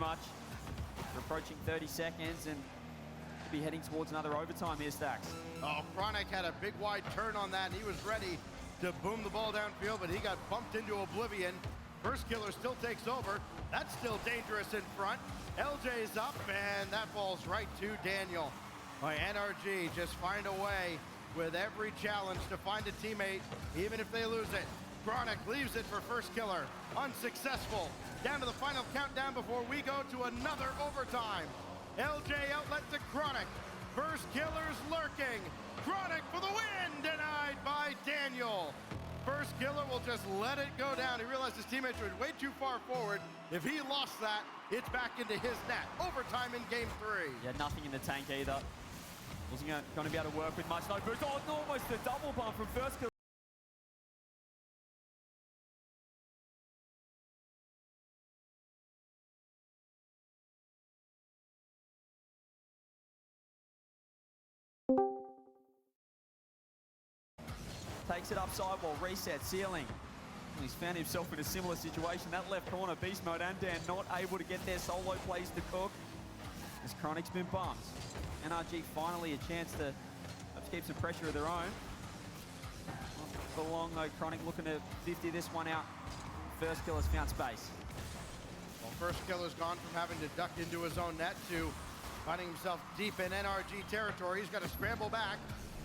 much. We're approaching 30 seconds and we'll be heading towards another overtime here, Stacks. Oh, Chronic had a big wide turn on that, and he was ready to boom the ball downfield, but he got bumped into oblivion. First Killer still takes over. That's still dangerous in front. LJ's up, and that ball's right to Daniel. NRG just find a way with every challenge to find a teammate, even if they lose it. Chronic leaves it for First Killer. Unsuccessful. Down to the final countdown before we go to another overtime. LJ outlet to Chronic. First Killer's lurking. Chronic for the win, denied by Daniel. First Killer will just let it go down. He realized his teammates were way too far forward. If he lost that, it's back into his net. Overtime in game 3. Yeah, nothing in the tank either. Wasn't going to be able to work with much. No boost. Oh, almost a double bump from First Killer. Takes it up sidewall, reset, ceiling. He's found himself in a similar situation. That left corner, Beast Mode and Dan not able to get their solo plays to cook. As Chronic's been bumped. NRG finally a chance to keep some pressure of their own. Not for long though, Chronic looking to 50 this one out. First Killer's found space. Well, First Killer's gone from having to duck into his own net to finding himself deep in NRG territory. He's got to scramble back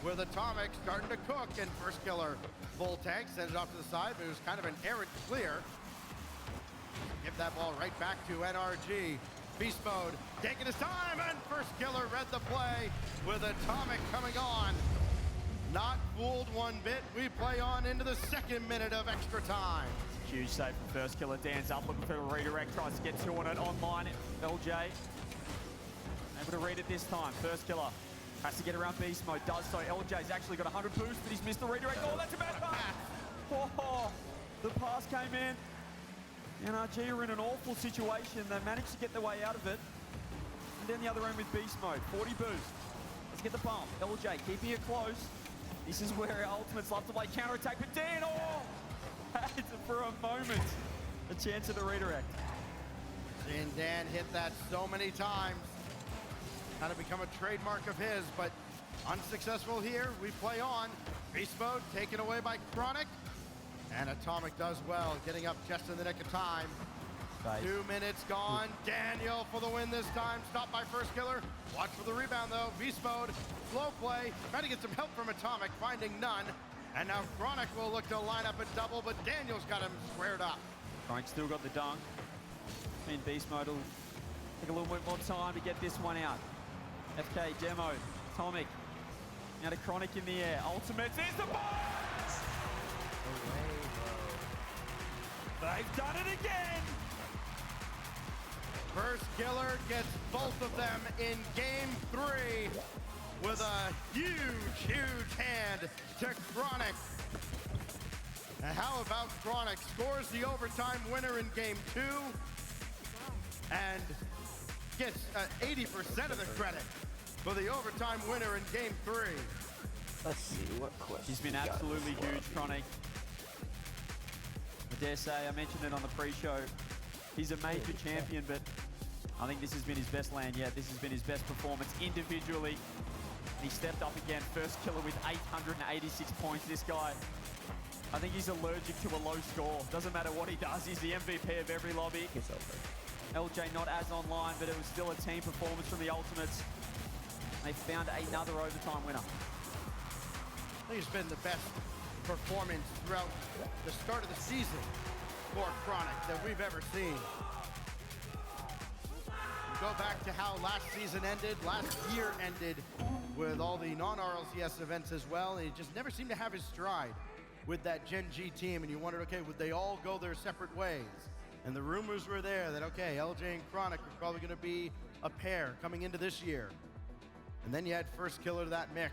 with Atomic starting to cook, and First Killer full tank, sends it off to the side, but it was kind of an errant clear. Give that ball right back to NRG. Beast Mode taking his time, and First Killer read the play with Atomic coming on. Not fooled one bit. We play on into the second minute of extra time. Huge save from First Killer. Dan's up looking for a redirect, tries to get 2 on it online. LJ able to read it this time. First Killer has to get around Beast Mode, does so. LJ's actually got 100 boost, but he's missed the redirect. Oh, that's a bad pass. Oh, the pass came in. NRG are in an awful situation. They managed to get their way out of it. And then the other end with Beast Mode, 40 boost. Let's get the bump. LJ keeping it close. This is where our ultimates love to play counter-attack, but Dan, had for a moment a chance at the redirect. And Dan hit that so many times. Kind of become a trademark of his, but unsuccessful here. We play on. Beast Mode taken away by Chronic. And Atomic does well, getting up just in the nick of time. Nice. 2 minutes gone. Daniel for the win this time. Stopped by First Killer. Watch for the rebound though. Beast Mode, slow play. Trying to get some help from Atomic, finding none. And now Chronic will look to line up a double, but Daniel's got him squared up. Chronic still got the dunk. And Beast Mode will take a little bit more time to get this one out. FK demo, Atomic. Now to Chronic in the air. Ultimates is the box! Away, They've done it again! First Killer gets both of them in game 3 with a huge, huge hand to Chronic. And how about Chronic scores the overtime winner in game 2 and gets 80% of the credit for the overtime winner in game 3. Let's see what question. He's been absolutely huge, Chronic. I dare say, I mentioned it on the pre-show. He's a major champion, but I think this has been his best land yet. This has been his best performance individually. And he stepped up again, First Killer with 886 points. This guy, I think he's allergic to a low score. Doesn't matter what he does, he's the MVP of every lobby. It's over. LJ not as online, but it was still a team performance from the Ultimates. They found another overtime winner. I think it's been the best performance throughout the start of the season for Chronic that we've ever seen. We go back to how last season ended, last year ended with all the non-RLCS events as well, and he just never seemed to have his stride with that Gen G team, and you wondered, okay, would they all go their separate ways? And the rumors were there that, okay, LJ and Chronic were probably gonna be a pair coming into this year. And then you had First Killer to that mix.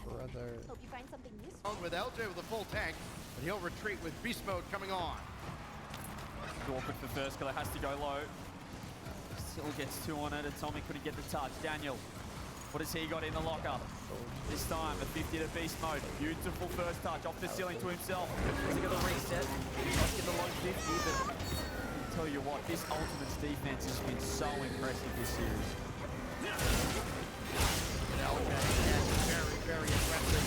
Brother. Hope you find something useful. With LJ with a full tank, but he'll retreat with Beast Mode coming on. awkward for first killer, has to go low. Still gets 2 on it. Atomic couldn't get the touch. Daniel, what has he got in the locker? This time, a 50 to beast mode. Beautiful first touch off the ceiling to himself. Has he got a reset? Let's get the low 50, but I'll tell you what, this Ultimate's defense has been so impressive this series. Very, very aggressive.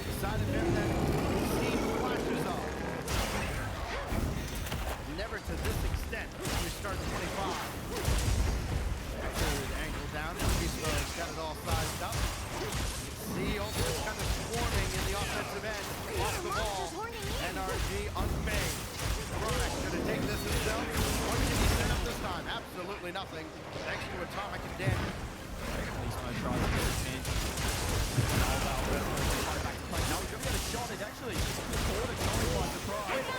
Decided him that team flashes up. Never to this extent. We start 25. Good angle down. Beastmo's got it all sized up. See Ultimate kind of swarming in the offensive end. Off the ball. NRG unfazed. Chronic gonna take this himself. What can he set up this time? Absolutely nothing. Thanks to Atomic and Daniel. Beastmo tries to get his hands. No, he's gonna get a shot. It's actually caught a Tony by surprise.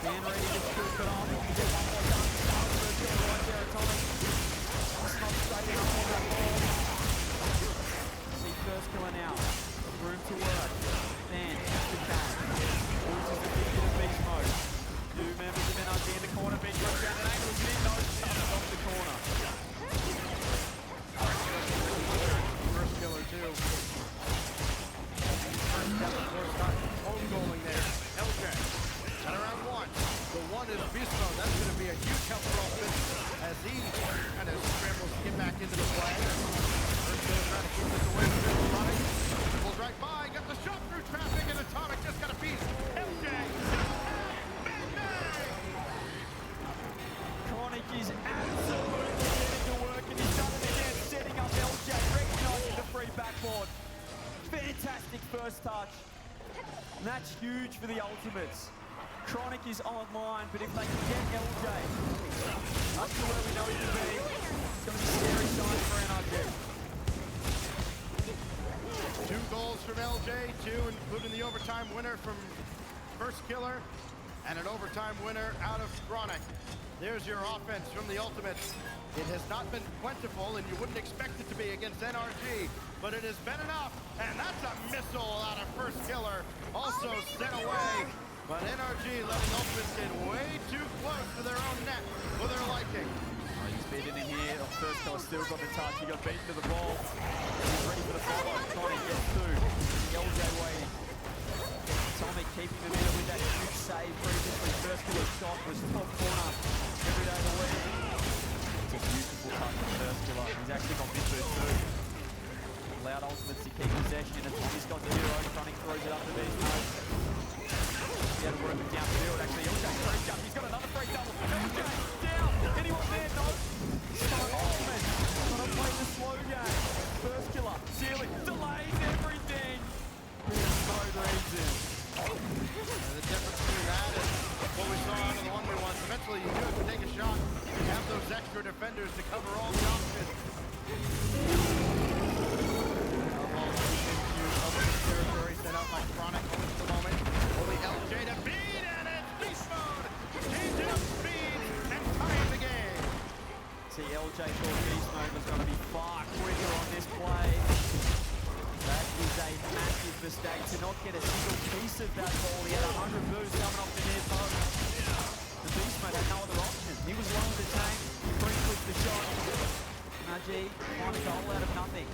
Dan ready to scoop it off. He gets one more done. First kill right there, Atomic. It's not straight enough on that ball. See first killer now. Room to work. Dan, the cat. Loses the 50 to beast mode. 2 members of NRG in the corner. Beast mode down and angles it in. No, shoves off the corner. First killer too. Homegoing there. LJ. At around 1. The 1 is Beast Mode. That's going to be a huge help for offense as he kind of scrambles to get back into the play. First killer trying to keep this away from Atomic. Pulls right by. Got the shot through traffic and Atomic just got a piece. LJ. Chronic is absolutely getting to work and he's done it again, setting up LJ, recognizing the free backboard. Fantastic first touch. And that's huge for the Ultimates. Chronic is online, but if they can get LJ up to where we know he can be, it's going to be scary signs for NRG. 2 goals from LJ, 2 including the overtime winner from first killer, and an overtime winner out of Chronic. There's your offense from the Ultimates. It has not been plentiful, and you wouldn't expect it to be against NRG, but it has been enough, and that's a missile out of first killer. Also sent away, but NRG letting Ultimates get way too close to their own net for their liking. Oh, he's beaten in here. The first killer still got the touch. He got beaten to the ball. He's ready for the follow. Chronic gets 2. LJ waiting. Atomic keeping the middle with that huge save previously. First killer shot was top corner every day of the week. It's a beautiful touch from first killer. He's actually got mid boost too. Allowed Ultimates to keep possession and Tommy's got the hero. Chronic throws it up to Beast Mode. He had to work it downfield. Actually, LJ free jump. He's got another free double. LJ down. Anyone there? No. Smart Ultimates. Gonna play the slow game. First killer. Ceiling. Delays everything. Beast Mode reads it. The difference between that and what we saw out of the 1v1s, eventually you do have to take a shot. You have those extra defenders to cover all the options. Territory set out by Chronic almost the moment. Only LJ to beat, and it's Beast Mode! Changing up speed and tying the game. See, LJ thought Beast Mode was going to be far quicker on this play. That is a massive mistake to not get a single piece of that ball. He had 100 boosts coming off the near post. The Beast Mode had no other option. He was low in the tank. He free-flipped the shot. NRG won a goal out of nothing.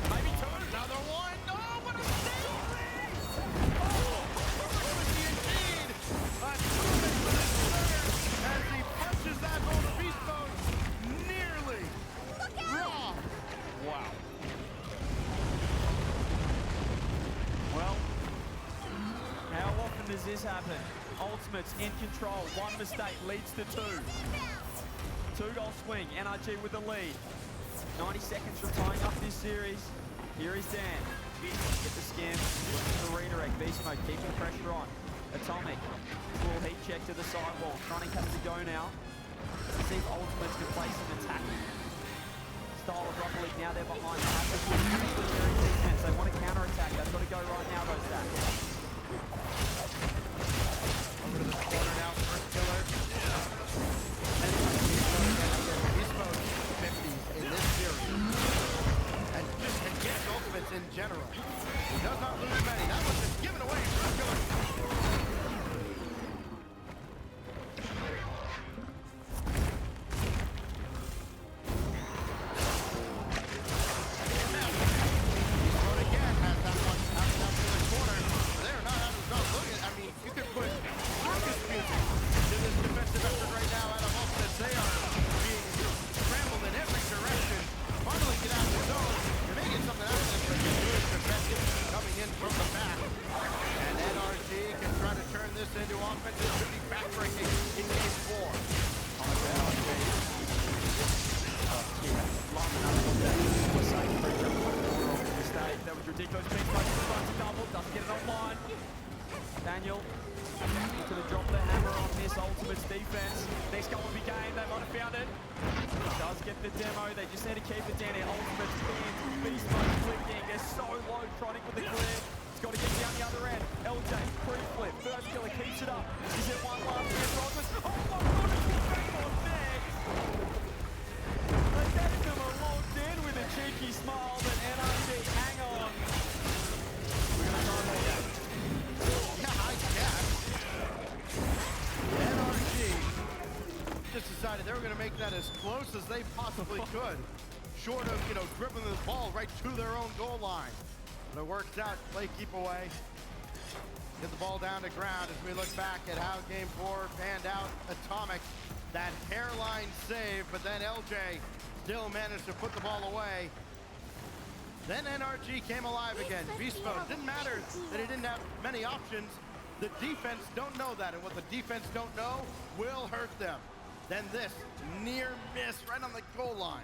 Maybe 2. Another 1. No, what a save! Oh, indeed. A 2-minute with his third as he punches that home. Beast Mode nearly raw. Wow. Well, how often does this happen? Ultimates in control. 1 mistake leads to 2. 2-goal swing. NRG with the lead. 90 seconds from tying up this series. Here is Dan. Get the skim. Looking for the redirect. Beast Mode keeping pressure on. Atomic. Full heat check to the sidewall. Chronic has to go now. Let's see if Ultimates can play some attacking style of rugby league. Now they're behind. They have to do very defense. They want to counter-attack. They've got to go right now, those stacks. Over to the corner now, first killer. And Beast Mode 50s in this series. And just against Ultimates in general. He does not lose many. That was just given away. First killer. this could be backbreaking in game 4. That was ridiculous. Big punch, double, doesn't get it online. Daniel to the drop the hammer on this Ultimate's defense. Next goal will be game. They might have found it. Does get the demo. They just need to keep it down here. Ultimate's pinned. Beast mode flicking. They're so low. Tronic with the clear. It's got to get down the other end. LJ, pre-flip. First killer keeps it up. Is it one last man? Rogers. Oh my god, it's back on net. They gave them a locked in with a cheeky smile, but NRG, hang on. We're going to try more. Yeah, I guess. NRG just decided they were going to make that as close as they possibly could. Short of, dribbling the ball right to their own goal line. But it works out. Play keep away. Get the ball down to ground as we look back at how game 4 panned out. Atomic, that hairline save, but then LJ still managed to put the ball away. Then NRG came alive again. Beast mode. Didn't matter that he didn't have many options. The defense don't know that, and what the defense don't know will hurt them. Then this near miss right on the goal line.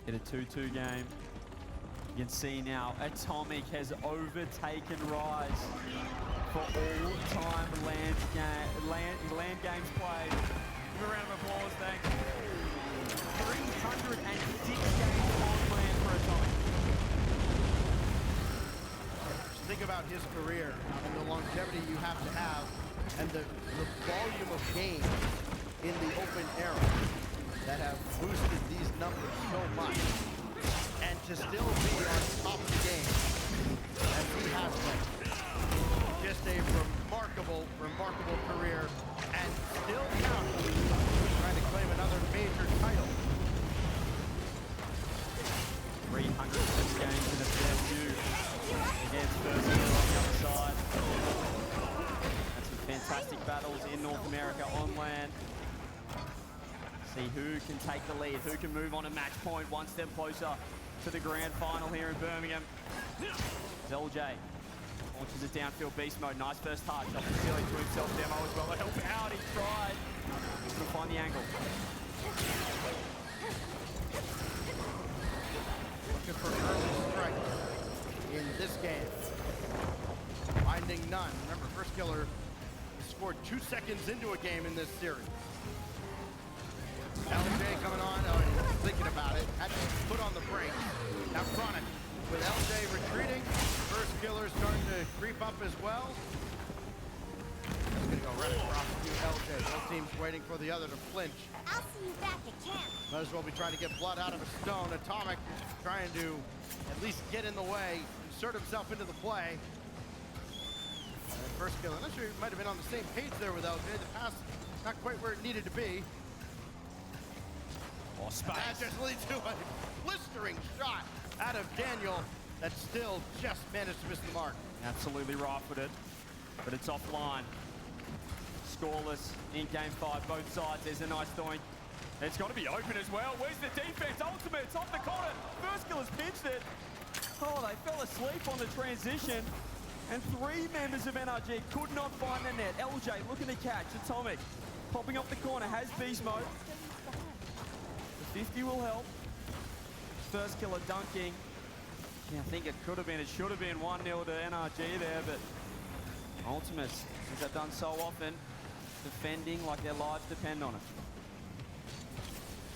Hit a 2-2 game. You can see now Atomic has overtaken Rise for all-time land games played. Give a round of applause, thanks. 306 games on land for Atomic. Just think about his career and the longevity you have to have, and the volume of games in the open era that have boosted these numbers so much, and to still be on top of the game as he has been. Just a remarkable career, and still now trying to claim another major title. 306 games in a fair few against First Killer on the other side. Had some fantastic battles in North America on land. See who can take the lead, who can move on a match point one step closer to the grand final here in Birmingham. LJ launches it downfield, beast mode, nice first touch, off the ceiling to himself, demo as well, help out, he tried. He's gonna find the angle. Looking for early strike in this game. Finding none. Remember, First Killer scored 2 seconds into a game in this series. LJ coming on, thinking about it, had to put on the brake. Now Chronic, with LJ retreating, First Killer starting to creep up as well. That's gonna go right across to LJ. Both teams waiting for the other to flinch. I'll see you back at camp. Might as well be trying to get blood out of a stone. Atomic trying to at least get in the way, insert himself into the play. And First Killer, I'm not sure he might have been on the same page there with LJ. The pass not quite where it needed to be. Oh, space. That just leads to a blistering shot out of Daniel that still just managed to miss the mark. Absolutely right-footed, but it's offline. Scoreless in game 5, both sides. There's a nice doink. It's got to be open as well. Where's the defense? Ultimate's off the corner. First Killer's pinched it. Oh, they fell asleep on the transition. And 3 members of NRG could not find the net. LJ looking to catch. Atomic popping up the corner, has beast mode. The 50 will help. First Killer dunking. Yeah, I think it should have been 1-0 to NRG there, but Ultimates, as they've done so often, defending like their lives depend on it.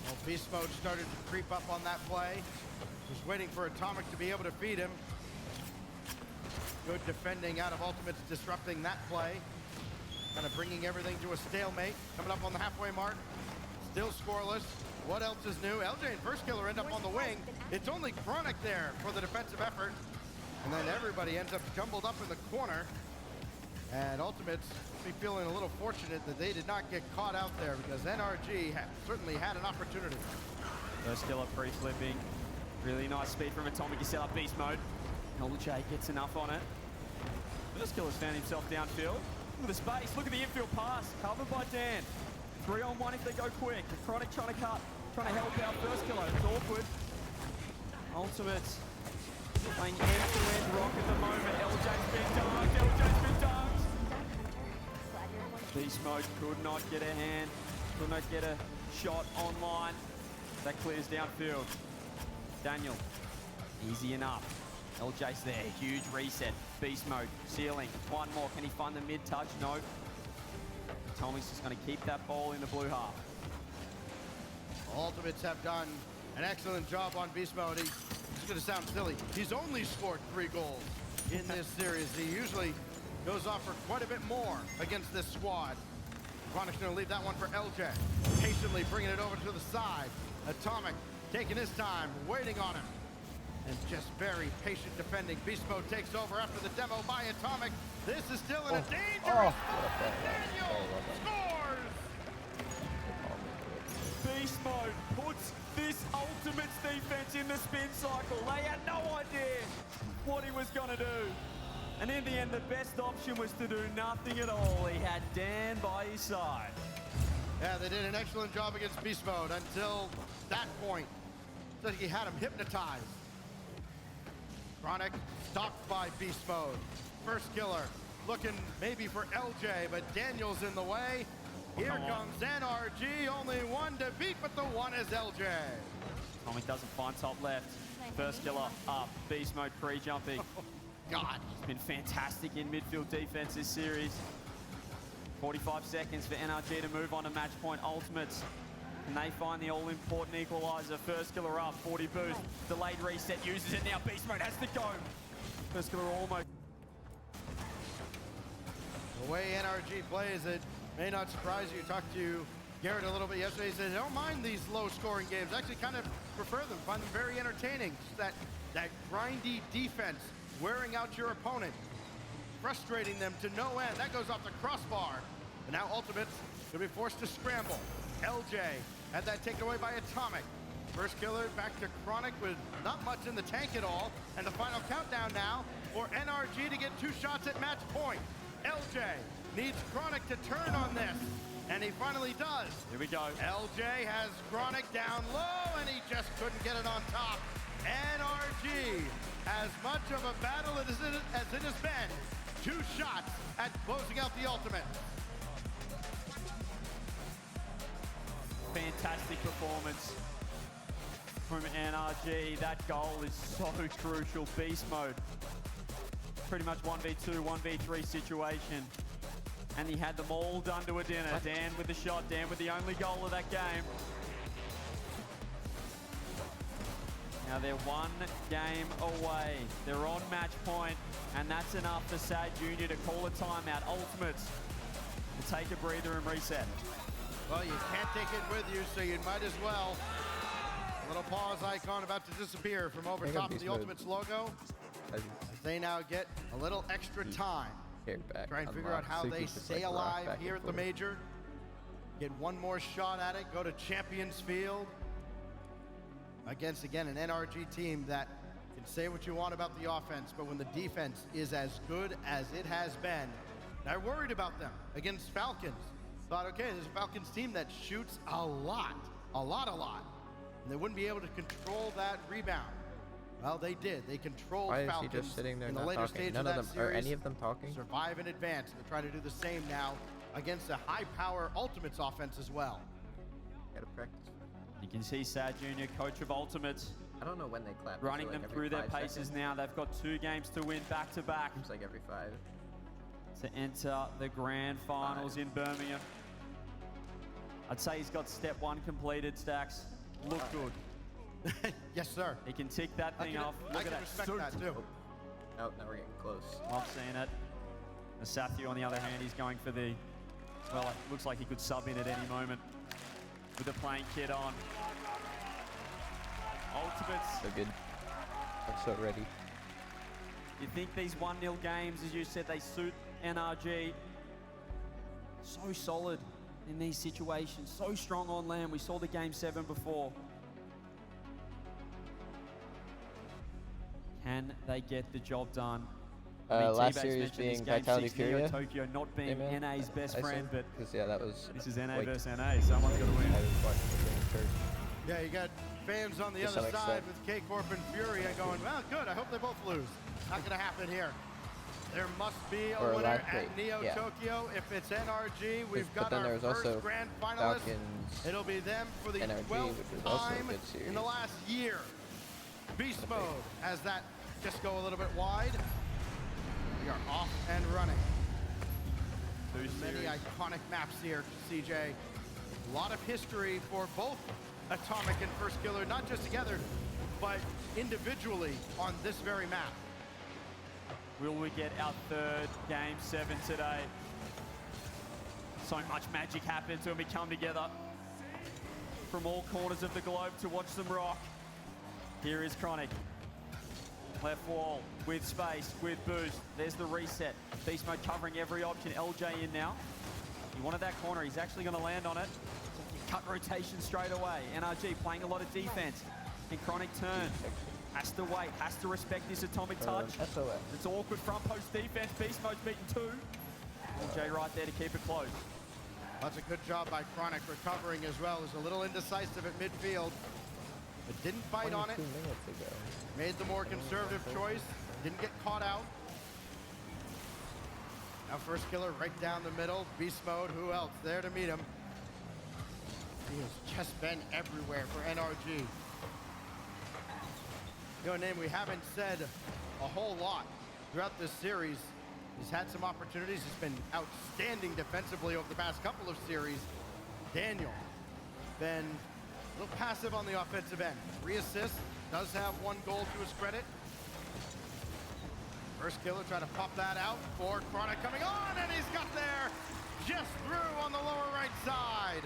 Well, Beast Mode started to creep up on that play. Was waiting for Atomic to be able to feed him. Good defending out of Ultimates, disrupting that play. Kind of bringing everything to a stalemate. Coming up on the halfway mark. Still scoreless. What else is new? LJ and First Killer end up on the wing. It's only Chronic there for the defensive effort. And then everybody ends up jumbled up in the corner. And Ultimates be feeling a little fortunate that they did not get caught out there, because NRG certainly had an opportunity. First Killer pre-flipping. Really nice speed from Atomic. He set up beast mode. LJ gets enough on it. First Killer's found himself downfield. Look at the space. Look at the infield pass. Covered by Dan. 3-on-1 if they go quick. Chronic trying to cut. Trying to help out First Killer. It's awkward. Ultimates Playing end-to-end rock at the moment. LJ's been dunked. LJ's been dunked. Glad you're the one. Beast Mode could not get a hand. Could not get a shot online. That clears downfield. Daniel, easy enough. LJ's there. Huge reset. Beast Mode, ceiling. One more. Can he find the mid-touch? No. Tommy's just going to keep that ball in the blue half. Ultimates have done an excellent job on Beast Mode. It's going to sound silly. He's only scored 3 goals in this series. He usually goes off for quite a bit more against this squad. Chronic's going to leave that one for LJ. Patiently bringing it over to the side. Atomic taking his time, waiting on him. And just very patient defending. Beast Mode takes over after the demo by Atomic. This is still in a dangerous spot. Daniel scores! Beast Mode puts this Ultimates defense in the spin cycle. They had no idea what he was going to do. And in the end, the best option was to do nothing at all. He had Dan by his side. Yeah, they did an excellent job against Beast Mode until that point. So he had him hypnotized. Chronic stopped by Beast Mode. First killer looking maybe for LJ, but Daniel's in the way. Here comes NRG, only one to beat, but the one is LJ. Tommy doesn't find top left. First killer up. Beast Mode pre-jumping. God. He's been fantastic in midfield defense this series. 45 seconds for NRG to move on to match point Ultimates. And they find the all-important equalizer. First killer up, 40 boost. Delayed reset, uses it now. Beast Mode has to go. First killer almost. The way NRG plays, it may not surprise you. Talked to Garrett a little bit yesterday. He said, I don't mind these low-scoring games. I actually kind of prefer them, find them very entertaining. Just that grindy defense, wearing out your opponent, frustrating them to no end. That goes off the crossbar. And now Ultimates will be forced to scramble. LJ had that taken away by Atomic. First killer back to Chronic with not much in the tank at all. And the final countdown now for NRG to get 2 shots at match point. LJ needs Chronic to turn on this. And he finally does. Here we go. LJ has Chronic down low, and he just couldn't get it on top. NRG, as much of a battle as it has been, 2 shots at closing out the ultimate. Fantastic performance from NRG. That goal is so crucial. Beast Mode. Pretty much 1v2, 1v3 situation. And he had them all done to a dinner. Dan with the shot. Dan with the only goal of that game. Now they're 1 game away. They're on match point, and that's enough for Sad Junior to call a timeout. Ultimates will take a breather and reset. Well, you can't take it with you, so you might as well. A little pause icon about to disappear from over top of the Ultimates logo. As they now get a little extra time. Try and figure out how they stay alive here at the major. Get 1 more shot at it, go to Champions Field. Against, again, an NRG team that can say what you want about the offense, but when the defense is as good as it has been, I worried about them against Falcons. Thought, okay, there's a Falcons team that shoots a lot. And they wouldn't be able to control that rebound. Well, they did. They controlled Why Falcons is he just sitting there in the not later talking? stage None of of that them, are series. any of them talking? Survive and advance. They're trying to do the same now against a high-power Ultimates offense as well. Gotta practice. You can see Sad Junior, coach of Ultimates, I don't know when they clap. running Is it them like through every their 5 paces seconds? now. They've got 2 games to win back-to-back Seems like every 5. to enter the grand finals in Birmingham. I'd say he's got step 1 completed, Stacks. Look good. Yes, sir. He can tick that thing off. I Look can at that respect suit. that, too. Oh, now we're getting close. I've seen it. Asathu, on the other hand, he's going for the, well, it looks like he could sub in at any moment with the playing kit on. Ultimates. So good. I'm so ready. You think these 1-0 games, as you said, they suit NRG? So solid in these situations, so strong on land. We saw the game 7 before. Can they get the job done? I mean, Last T-Bags series mentioned being this game Vitality 6, Neo Furia. Tokyo not being Amen. NA's best I friend, assume, but 'cause, yeah, that was this is NA like, versus NA. Someone's got to win. I was watching the game first. Yeah, you got fans on the To other some side extent. with K-Corp and Fury and going, well, good, I hope they both lose. Not gonna happen here. There must be a Or a winner last at plate, Neo yeah. Tokyo. If it's NRG, we've But got then our there was first also grand finalist. Falcons, It'll be them for the NRG, 12th which was also a time good series. in the last year. Beast mode has that just go a little bit wide. We are off and running. Many iconic maps here, CJ. A lot of history for both Atomic and First Killer, not just together, but individually on this very map. Will we get our third Game 7 today? So much magic happens when we come together from all corners of the globe to watch them rock. Here is Chronic. Left wall with space, with boost. There's the reset. Beast mode covering every option. LJ in now. He wanted that corner. He's actually going to land on it. Cut rotation straight away. NRG playing a lot of defense. And Chronic turn. Has to wait. Has to respect this Atomic touch. SOS. It's awkward front post defense. Beast mode's beaten 2. LJ right there to keep it close. That's a good job by Chronic recovering as well. Is a little indecisive at midfield, but didn't bite on it. 22 minutes ago. Made the more conservative choice. Didn't get caught out. Now First Killer right down the middle. Beast mode, who else? There to meet him. He has just been everywhere for NRG. You know, a name we haven't said a whole lot throughout this series. He's had some opportunities. He's been outstanding defensively over the past couple of series. Daniel, been a little passive on the offensive end. 3 assists, does have 1 goal to his credit. First Killer trying to pop that out for Chronic coming on, and he's got there just through on the lower right side.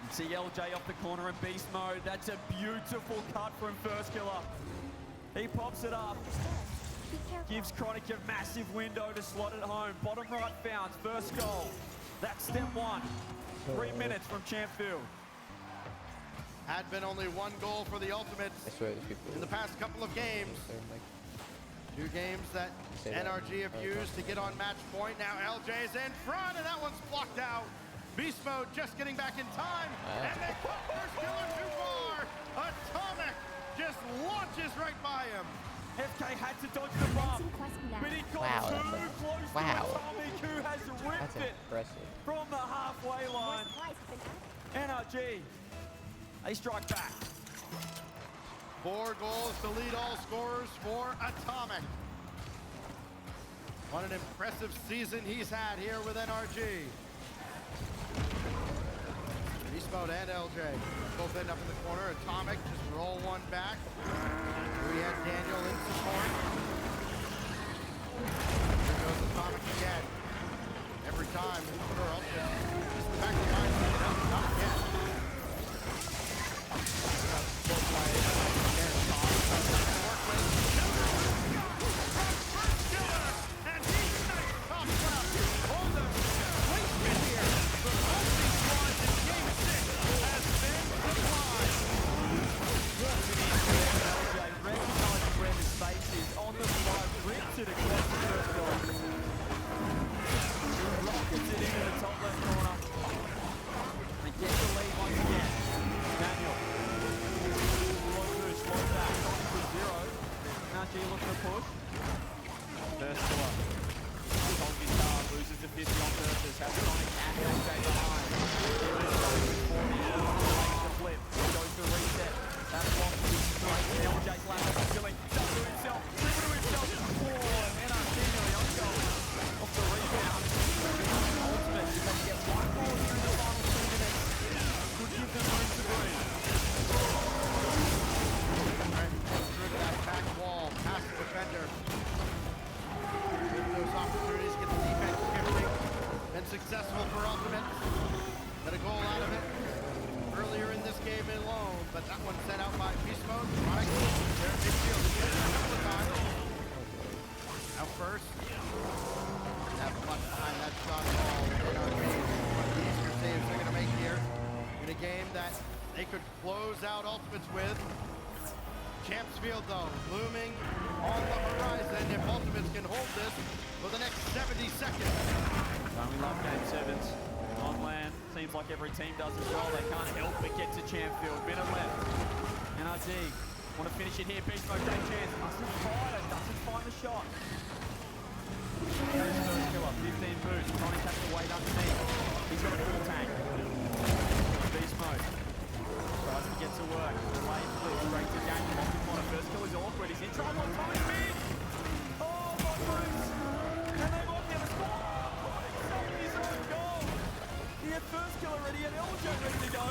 You see LJ off the corner in beast mode. That's a beautiful cut from First Killer. He pops it up. Be careful. Gives Chronic a massive window to slot it home. Bottom right bounce, first goal. That's step 1. 3 minutes from Champfield. Had been only 1 goal for the Ultimates I swear these people. in the past couple of games. They're like, 2 games that Say that. NRG have used to get on match point. Now LJ's in front, and that one's blocked out. Beast mode just getting back in time, and they put First Killer too far. Atomic just launches right by him. FK had to dodge the bump, Commencing quest now. but he got Wow, too that's close wow. to Atomic, who has ripped that's it impressive. from the halfway More line. supplies have been added. NRG, they strike back. 4 goals to lead all scorers for Atomic. What an impressive season he's had here with NRG. Beast mode and LJ both end up in the corner. Atomic just roll 1 back. We had Daniel in support. Here goes Atomic again. Every time, for Ultimate, just the back of the line, not again. Both players. Again, Atomic tries to work with. And he snipes top left. On the placement here. The multi-squad in Game 6 has been applied. LJ recognizes where the space is on the fly, rips it across the first goal. Rockets it into the top left corner. They get the lead once again. Daniel. Slow through, slow back. On to 0. NRG looking to push. First Killer. Holds his car, loses the 50 on purpose. Has Sonic and LJ behind. Here is Sonic with 40. Makes the flip. Goes to reset. That's locked to his straight. LJ's lap up killing. Does to himself. Dribble to himself. Oh, NRG nearly on goal. Off the rebound. Ultimate. If they get 1 more here in the final 2 minutes, could give them room to breathe. Through to that back wall, past the defender. With those opportunities, get the defense shifting. Been successful for Ultimate. Got a goal out of it earlier in this game alone, but that one sent out by Beast Mode. Right there in midfield. A couple of times. Now first. Have much behind that shot ball. One of the easier saves they're going to make here in a game that they could close out Ultimates with. Champs Field, though, looming on the horizon if Ultimates can hold this for the next 70 seconds. We love Game 7s. On land, seems like every team does as well. They can't help but get to Champfield. Minute left. NRG want to finish it here. Beast Mode, take chance. Doesn't find the shot. First killer, 15 boost. Trying to catch the weight underneath. He's got a full tank. Beast Mode tries to get to work. Lane flip straight to Daniel. Locked in corner. First killer's awkward. He's in trouble. Tommy big. Oh, my boots. And they might get a score. His own goal. He had first killer ready and LJ ready to go.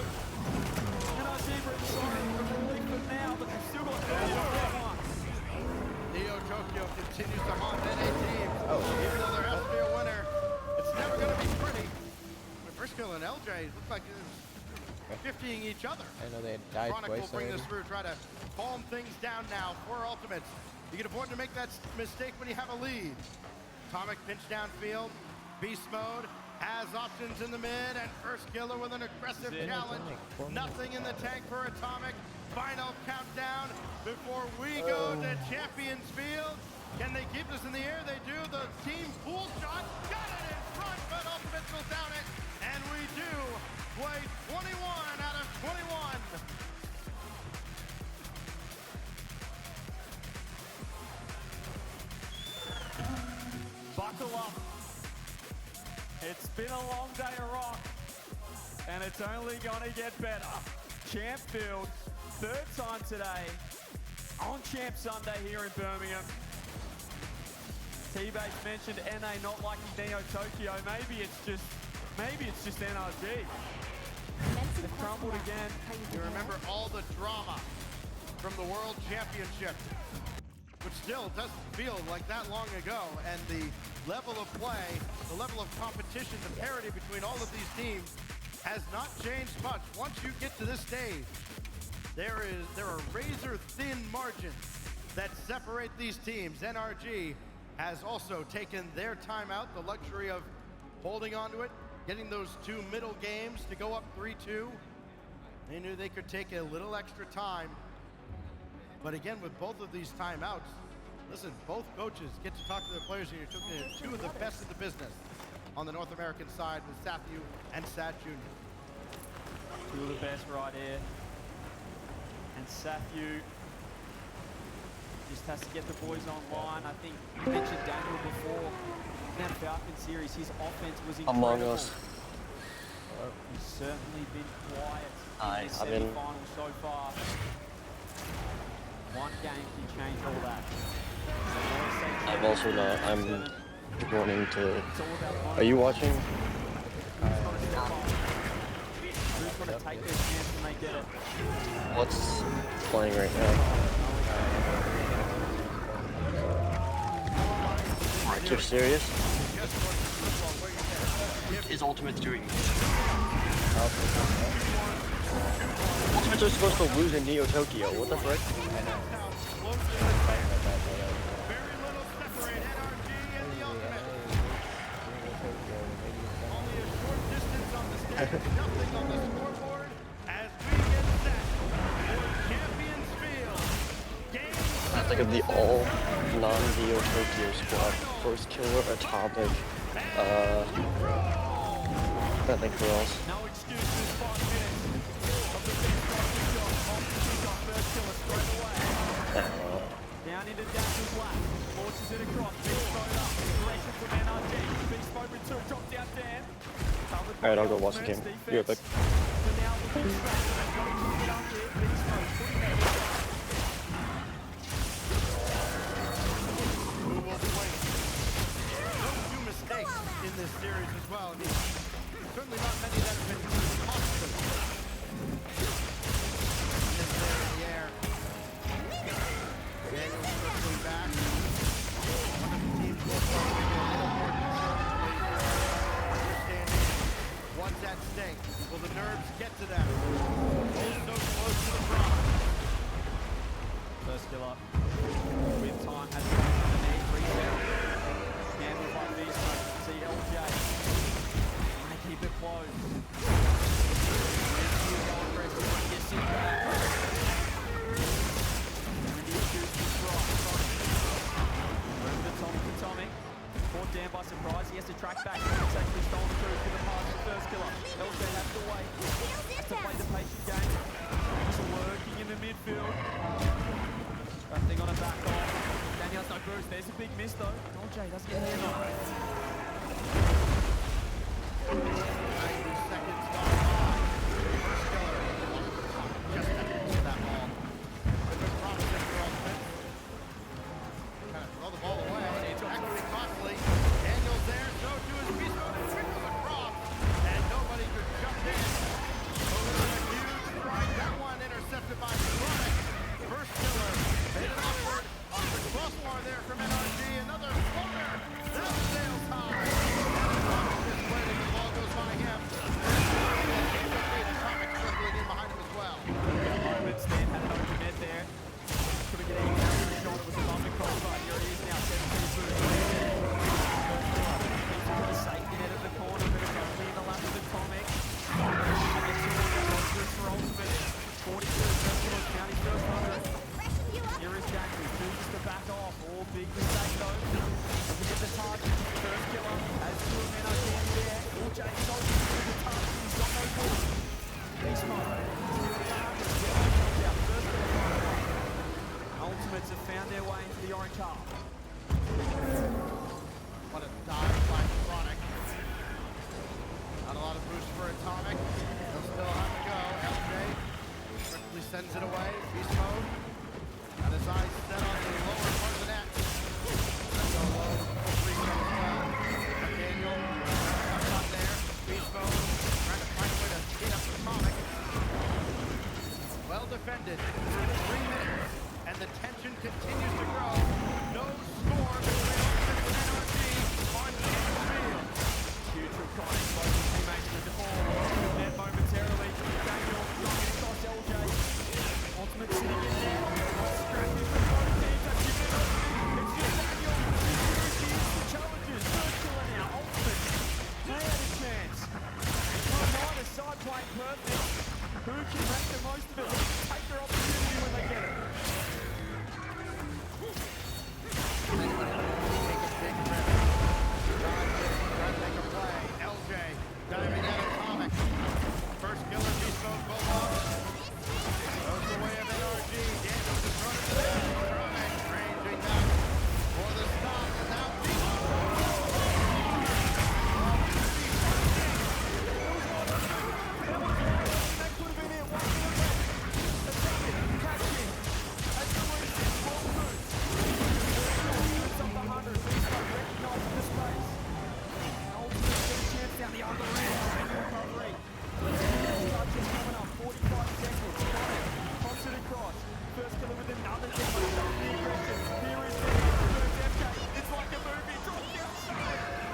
NRG brings sorry for relief for now, but they've still got 30 on that one. Neo Tokyo continues to haunt NA teams. Even though there has to be a winner, it's never going to be pretty. The first kill and LJ look like they're 50ing each other. I know they had died Chronic will twice bring already. this through, try to calm things down now for Ultimates. You can afford to make that mistake when you have a lead. Atomic pinch downfield. Beast Mode has options in the mid, and first killer with an aggressive challenge. Nothing in the tank for Atomic. Final countdown before we go to Champions Field. Can they keep this in the air? They do. The team pool shot got it in front, but Ultimates will down it. And we do play 21 out of 21. Buckle up. It's been a long day of rock, and it's only gonna get better. Champfield, third time today on Champ Sunday here in Birmingham. T-Base mentioned NA not liking Neo Tokyo. Maybe it's just NRG. They've crumbled again. You remember all the drama from the World Championship, which still doesn't feel like that long ago, and the level of play, the level of competition, the parity between all of these teams has not changed much. Once you get to this stage, there are razor-thin margins that separate these teams. NRG has also taken their timeout, the luxury of holding on to it, getting those two middle games to go up 3-2. They knew they could take a little extra time. But again, with both of these timeouts, listen, both coaches get to talk to their players, and you're talking to two of the best in the business on the North American side with Sathu and Sat Jr. Two of the best right here. And Sathu just has to get the boys online. I think you mentioned Daniel before. In that Falcon series, his offense was incredible. Among Us. He's certainly been quiet in the I've been- semi-final so far. One game can change all that. I'm also not. I'm wanting to. It's all about Are you watching? who's going to take their chance when they get it. What's playing right now? Are you serious? Is Ultimate doing? Ultimates are supposed to lose in Neo Tokyo. What the frick? Very little separate NRG and the Ultimate. Only a short distance on the stage, nothing on the scoreboard as we get set for Champions Field. Game I think of the all non-Neo Tokyo squad. First killer, Atomic. I think who else? No excuses, 5 minutes of the big shot off the kickoff, first killer straight away. Down into Dash's lap, launches it across, Beast Mode up, direction from NRG, Beast Mode with 2, drop down Dan. Alright, I'll go watch the game. Be right back. So now looking straight, they've got to keep it up here, Beast Mode putting that in. who will win. No two mistakes in this series as well. I mean, certainly not many that have been constant. This there in the air. Daniel circling back. One of the teams will probably be a little more conservatively understanding what's at stake. Will the nerves get to them? Both so close to the front. First killer, with time has gone underneath, reset. Handled by Beast Mode, CLJ. Keep it close. surprise. He has to track back. It's actually stolen through for the pass to first killer. LJ has to wait. Has to play the patient game. Just lurking in the midfield. Trapping on a back off. Daniel's no boost. There's a big miss though. LJ doesn't get hit on. 90 seconds gone by. First killer. Just missed that ball. It was promising for Ultimate. Kind of throw the ball away. Actually costly. Daniel's there. So to his beast mode and trickles across. And nobody could jump in. Over a huge strike. That one intercepted by Chronic. First killer. Made it upward. Off the crossbar there from NRG. Another floater. That sails high. And Atomic the ball goes by him. Atomic circling in behind him as well. Moment, Stan had an open net there. Couldn't get anything out of the shot. It was above the crossbar. Here he is now, 17 through. The safety net of the corner, but it's only in the lap of Atomic. For Ultimate. 42, first killer, county first 100. Here is Jackson, chooses to back off. All big mistake though. Doesn't get the target. First killer, as to a man again there. LJ so good with the target. He's got no ball. Beast mode. Ultimates have found their way into the orange half. What a dive by Chronic. Not a lot of boost for Atomic. He'll still have to go. LJ quickly sends it away. Beast mode. Got his eyes set on the lower part of the net. That's a low free throw as well. Daniel comes on there. Beast mode. Trying to find a way to beat up Atomic. Well defended. 3 minutes. And the tension continues to grow. No score between Ultimate and NRG on Kansas Field. Huge from Chronic. Both his teammates with the ball. Net momentarily. Daniel knocking across LJ. Ultimate sitting in there. Scrapping from both teams. That's your middle. It's just Daniel. Here's the challenges. First killer now. Ultimate. They had a chance. Come a side playing perfect. Who can make the most of it? Take their opportunity when they get it. Diving at Atomic. First killer, beast mode, goes off. Goes the way of NRG. Daniels in front of the net. Chronic ranging back for the stop. And now beast That could have been it. 1 minute left. Atomic catching. As the lead is well moved. It's up the 100. Beast mode recognizing the space. Ultimate get a chance down the other end. Recovery. Touches coming up. 45 seconds. Constant across. First killer with another demo. The aggression. Here is the first FK. It's like a movie. Drop down shot.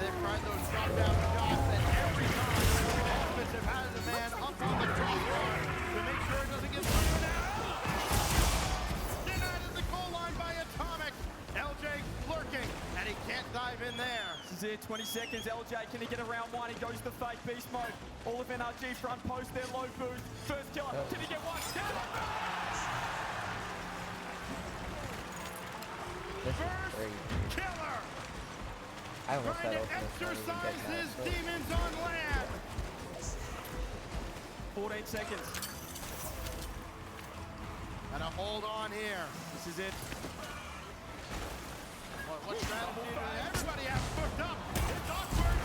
they've tried those drop down shots, and every time the offensive has a man up on the crossbar to make sure it doesn't get thrown out. Denied at the goal line by Atomic. LJ lurking, and he can't dive in there. This is it, 20 seconds. LJ, can he get around one? He goes to fake beast mode. All of NRG front post, their low boost. First killer, can he get one? This is First crazy. killer. I almost Trying got to open exercise his demons on land. 14 seconds. Gotta hold on here. This is it. What strategy do everybody has hooked up? It's awkward.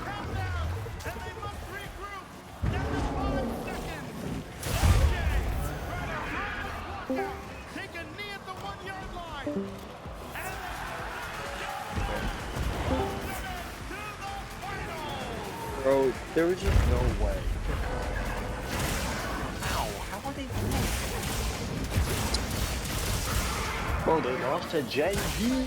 Countdown, and they must regroup. Down to 5 seconds. LJ trying to run this walk out. Take a knee at the 1-yard line. And to the final. Bro, there was just no way. Ow, how are they winning? Bro, they lost to JV.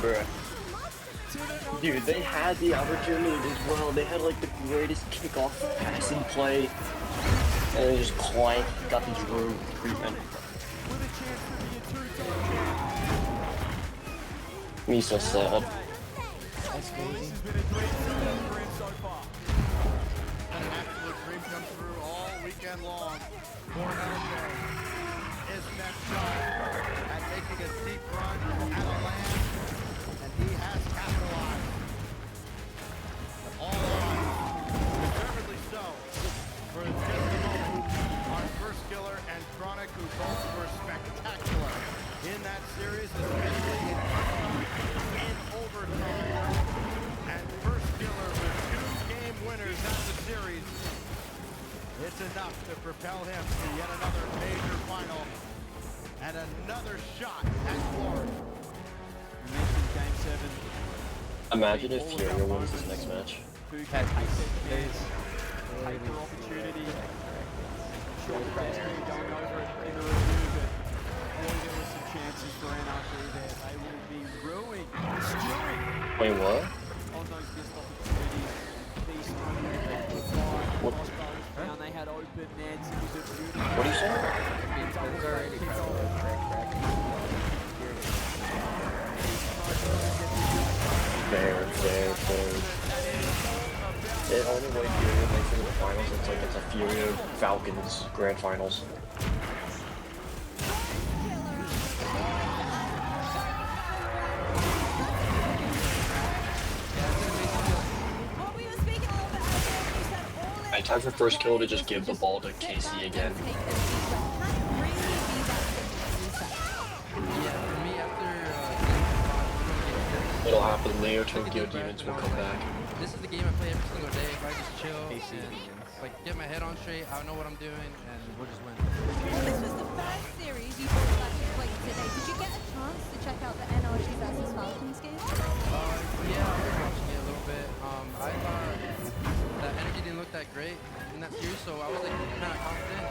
Bruh. Dude, they had the opportunity as well. They had like the greatest kickoff passing play. And they just clanked, got the Drew treatment. Me so sad. That's crazy. An absolute dream been long for LJ. His next shot at making a deep run at a land, and he has capitalized. All odds, deservedly so, for just a moment. Our first killer and Chronic, who both were spectacular in that series, especially in overtime. And first killer with 2-game winners at the series. It's enough to propel him to yet another major final and another shot at glory. You mentioned Game 7. Imagine if Furio wins this next match. Who can take their opportunity? Sure, the guys are going over it in a review, but boy, there were some chances for NRG there. They will be ruined, stewing Wait, what? on those missed opportunities. These crossbows found they had open nets. It was a beautiful. What are you saying? There's already probably a track back. Fair. The only way Furio makes it to the finals, it's like it's a Furio Falcons Grand Finals. Alright, time for first kill to just give the ball to Casey again. It'll happen. Leo Tokyo Demons will come back. This is the game I play every single day. If I just chill and like get my head on straight, I know what I'm doing, and we'll just win. Well, this was the first series you both actually played today. Did you get a chance to check out the NRG versus Falcons game? Yeah, I was watching it a little bit. I thought that energy didn't look that great in that series, so I was like kind of confident.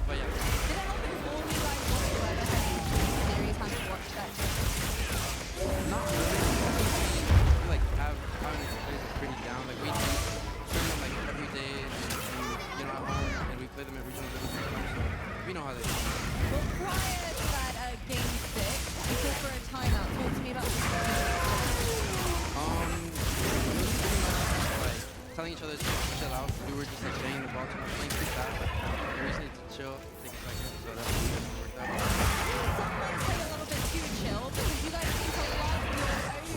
But yeah. Did it help inform you guys whatsoever heading into the series, having watched that? Not really. We like have plays pretty down. Like we stream them like every day, and at home, and we play them at regionals every time, so we know how they do. Well, prior to that game 6, you called for a timeout. Talk to me about the Like telling each other to chill out. We were just like staying in the box and playing too fast. We just need to chill, take a second, so that's what worked out. Let's play a little bit too chill because you guys seem to love your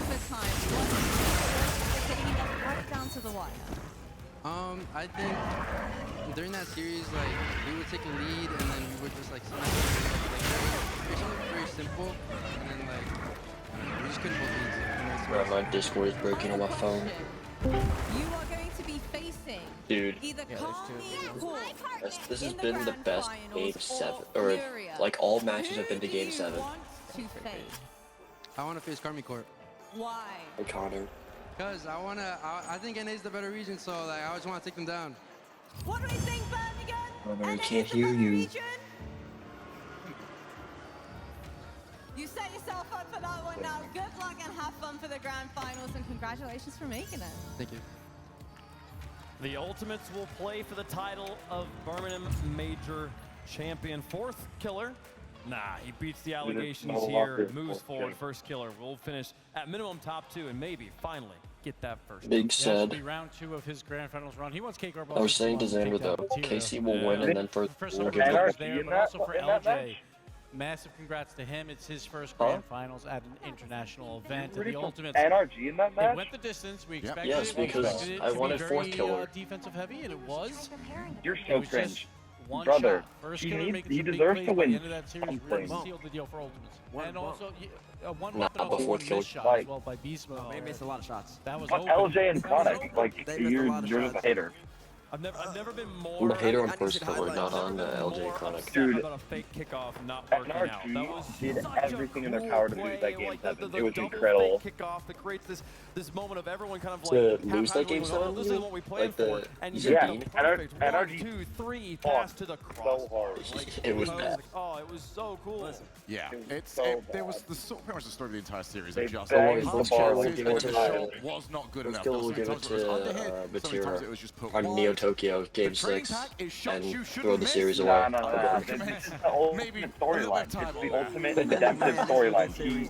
overtime. What's getting you right down to the wire? I think during that series, like we would take a lead and then we would just like smash it. Something very simple, and then like we just couldn't hold leads. Bro, my Discord is breaking on my phone. You are going to be facing Dude, either this has been the best Game 7, or like all matches have been to Game 7. I want to face Karmi Corp. Why? Hey Connor. Cause I think NA is the better region, so like I just want to take them down. What do we think, Birmingham? Connor, we NA can't is the hear better you. region? You set yourself up for that one now. Good luck and have fun for the grand finals, and congratulations for making it. Thank you. The Ultimates will play for the title of Birmingham Major Champion. Fourth killer. Nah, he beats the allegations here, moves forward. First killer will finish at minimum top 2 and maybe finally get that first. Big said. Round 2 of his grand finals run. He wants K-Corp. I was saying to Xander though, Casey will win and then first First we'll of give all, the there, but also for LJ. Massive congrats to him. It's his first grand finals at an international event. And the Ultimates, NRG in that match? they went the distance. We expected Yes, it. We because expected it I to wanted be fourth very, killer. defensive heavy, and it was. You're It so was cringe. just one Brother, shot. First he killer needs- making he some big deserves plays to by win the end of that series really something. sealed the deal for Ultimates. And also, one Nah, weapon also before one kill. missed shot Like- as well by Beast Mode. They missed a lot of shots. That was But open. LJ and That was Chronic, open. like, They missed a you're lot of just a shots. hater. I've never been I'm more. a hater on I first need killer, highlights. not on I've never been LJ more Chronic. upset Dude, about a fake kickoff not working out. That NRG was did such everything a in their cool power to play, lose that Game like 7. the It was double incredible. fake kickoff that creates this moment of everyone kind of To like lose that Game haphazardly going, 7, "Oh, this is what we played like the for," and Easy you Yeah, get beat. the perfect NRG 1, 2, 3 pass to the cross. So hard. It was bad. Oh, it was so cool. Yeah, there was pretty much the story of the entire series. They Of just banged the ball, we'll give it to the shot was not good First enough. killer will Sometimes give it it was to underhit, sometimes Batira. it was just put On wide. Neo Tokyo Game training 6 pack is shots you and shouldn't throw the miss. series away. No. This is the ultimate storyline. It's the ultimate redemptive storyline. He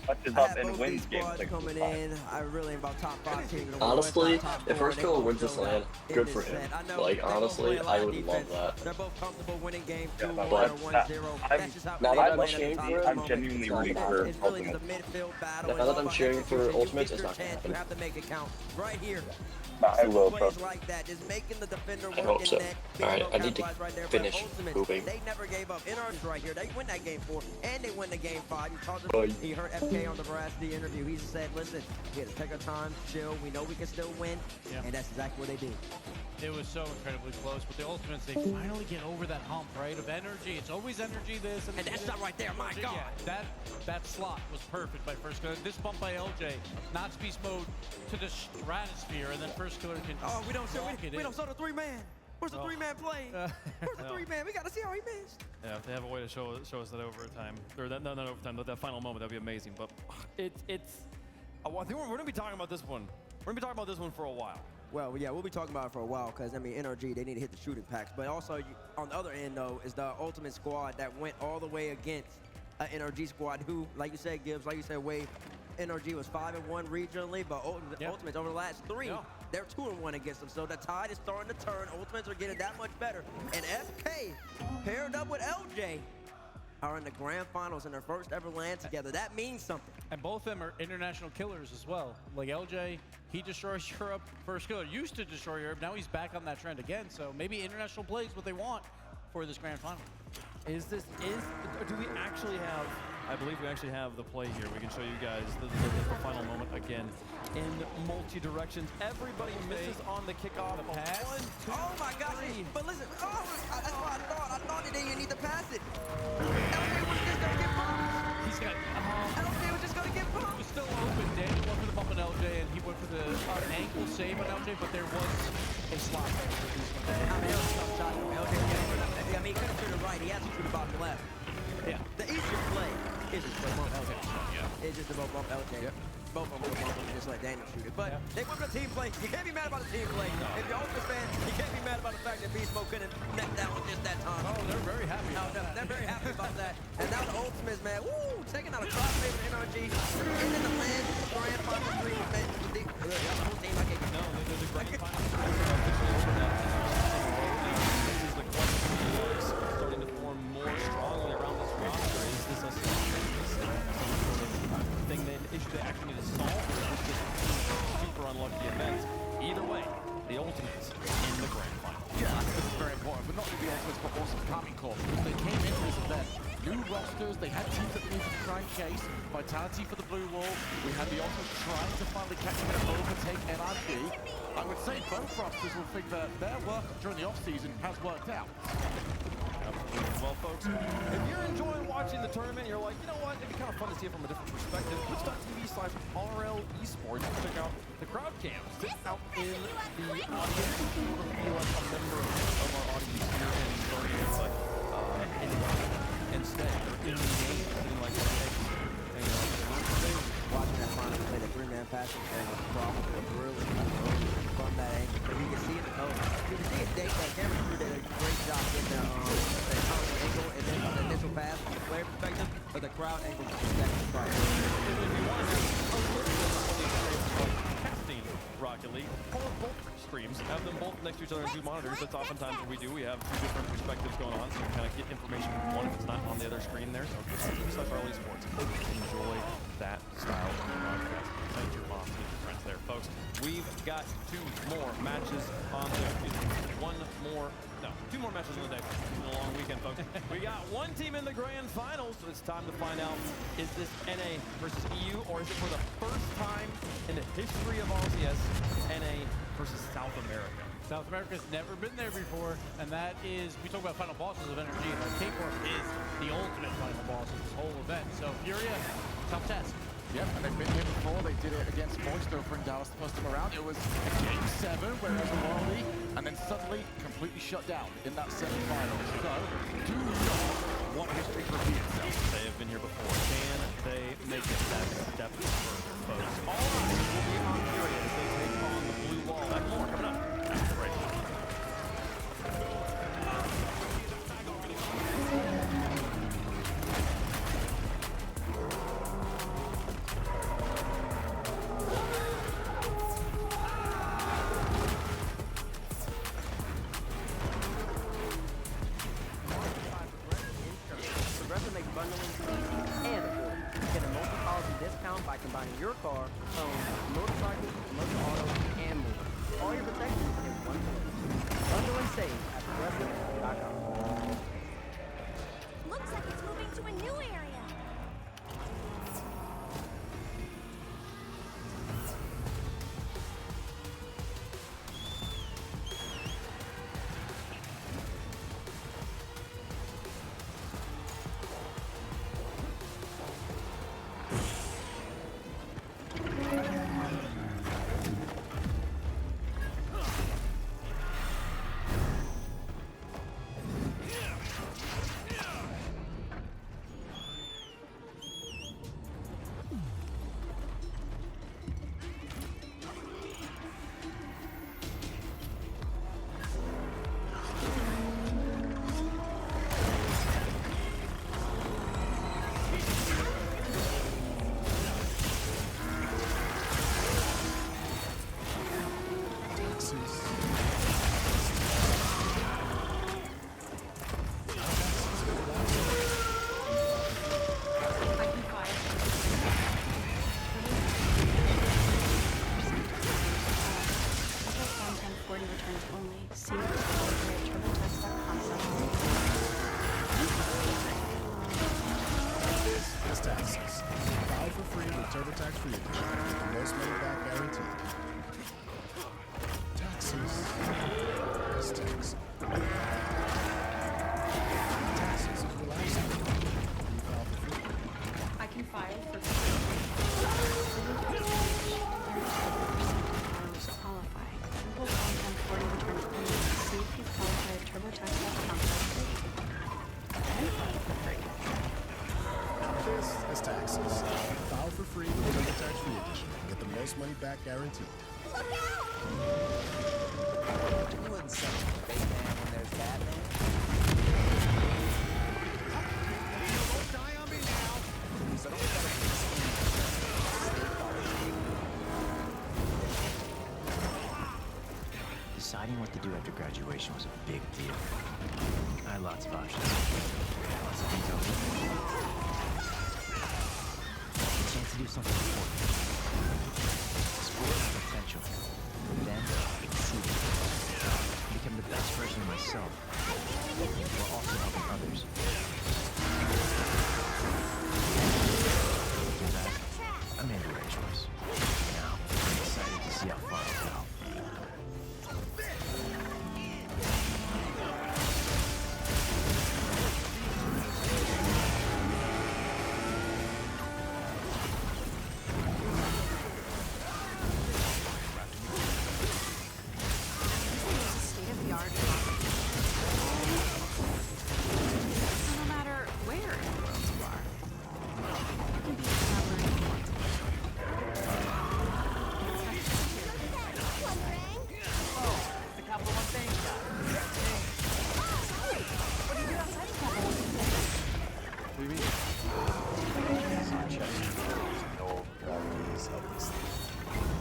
touches up and wins game 6 coming in. I really am about top 5 teams. Honestly, if First Killer wins this LAN, good for him. Like, honestly, I would love that. They're both comfortable winning game 2 but 1-0. now that I'm cheering for I'm genuinely rooting for It's really just a Ultimate. midfield battle. Now that I'm cheering for Ultimates, it's not gonna happen. You have to make it count right here. I will, bro. Plays like that, just making the defender I hope work so. in net. Alright, I need to Capitalize right there, but finish Ultimates, moving. They never gave up. NR's right here. They win that game 4, and they win the game 5. You talked Boy. he heard FK on the Veracity interview. He said, listen, we had to take our time, chill. We know we can still win, and that's exactly what they did. It was so incredibly close, but the Ultimates, they finally get over that hump, right, of energy. It's always energy this, And that shot right there, my God. Yeah, that slot was perfect by First Killer. This bump by LJ, not beast mode to the stratosphere, and then First Killer can We don't show walk it we in. don't show the 3-man. Where's the 3-man play? Where's the 3-man? We got to see how he missed. Yeah, if they have a way to show us that overtime, or that, not overtime, but that final moment, that'd be amazing. But I think we're going to be talking about this one. We're going to be talking about this one for a while. Well, yeah, we'll be talking about it for a while because, I mean, NRG, they need to hit the shooting packs. But also, on the other end, though, is the Ultimate squad that went all the way against an NRG squad who, like you said, Gibbs, like you said, Wade, NRG was 5-1 regionally, but Ultimates over the last 3, they're 2-1 against them. So the tide is starting to turn. Ultimates are getting that much better. And FK, paired up with LJ, are in the grand finals in their first ever LAN together. That means something. And both of them are international killers as well. Like LJ, he destroys Europe. First Killer used to destroy Europe. Now he's back on that trend again. So maybe international play is what they want for this grand final. Do we actually have, I believe we actually have the play here. We can show you guys the final moment again in multi-directions. Everybody misses on the kickoff. The pass. Oh my gosh, but listen, that's what I thought they didn't need to pass it. LJ was just gonna get bumped. He's got, LJ was just gonna get it bumped. was still open. Daniel went for the bump on LJ, and he went for the ankle save on LJ, but there was a slot. I mean, it was a tough shot from LJ. I mean, he could have shoot it right. He has to shoot the bottom left. Yeah. The easier play is just to bump LJ. It's just to bump LJ. Both of them will bump him and just let Daniel shoot it. But they went for the team play. You can't be mad about the team play. If you're Ultimate fan, you can't be mad about the fact that Beast Mode couldn't net that one just that time. Oh, they're very happy. They're very happy about that. And now the Ultimates, man, woo, taking out a crowd favorite NRG. And then the land, grand final 3, man. The whole team, I can't get There's a grand final. This is the question marks starting to form more strongly around this roster. Is this a thing, an issue they actually need to solve, or is this just super unlucky event? Either way, the Ultimates in the grand final. Yeah, this is very important, but not only the Ultimates, but also Common Core. They came into this event, new rosters, they had teams that they needed to try and chase. Vitality for the blue wall. We had the Ultimates trying to finally catch them and overtake NRG. I would say both rosters will think that their work during the off-season has worked out. Well, folks, if you're enjoying watching the tournament, you're like, you know what, it'd be kind of fun to see it from a different perspective. Twitch.tv/RL Esports. Check out the crowd cams. Sit out in the audience. Feel like a member of our audience here and join us like and stay. They're in the game, sitting like watching that final play, the 3-man passing and the problem was really from that angle. But you can see it in the code. You can see it, that camera crew did a great job getting the angle and then the initial pass from the player perspective, but the crowd angle is the problem. if you want to have a little bit of fun experience like testing Rocket League, pull up both streams, have them both next to each other on 2 monitors. That's oftentimes what we do. We have 2 different perspectives going on, so you can kind of get information from one if it's not on the other screen there. So twitch.tv/RL Esports. Enjoy that style of broadcast. Thank your mom, thank your friends there, folks. We've got 2 more matches on the, 2 more matches on the day. It's been a long weekend, folks. We got 1 team in the grand finals, so it's time to find out, is this NA versus EU, or is it for the first time in the history of RCS, NA versus South America? South America's never been there before, and that is, we talk about final bosses of NRG, like K-Corp is the ultimate final boss of this whole event. So Furia, tough test. Yep, and they've been here before. They did it against Moist over in Dallas the first time around. It was a game 7, whereas Worldy, and then suddenly completely shut down in that semi-finals. So, do not want history to repeat itself. They have been here before. Can they make it that step further, folks? All eyes will be on Furia as they take on the blue wall. And more coming up. Right. phones, motorcycles, commercial autos, and more. All your protection in one place. Bundle and save at progressive.com. Looks like it's moving to a new area. tax-free edition. Most money back guaranteed. Taxes. Yes, tax. Taxes is relaxing. You file for free. I can file for qualify. Simple content 40 returns only. See if you qualify a TurboTax account. This is taxes. File for free with the tax-free edition. Get the most money back guaranteed. Look out! You wouldn't say Batman when there's Batman. Don't die on me now. So don't Deciding what to do after graduation was a big deal. I had lots of options. Lots of things I was looking for. A chance to do something important. Explore my potential. Then, succeed. Become the best version of myself. While also helping others. Looking back, I made the right choice. Now, I'm excited to see how far I'll go.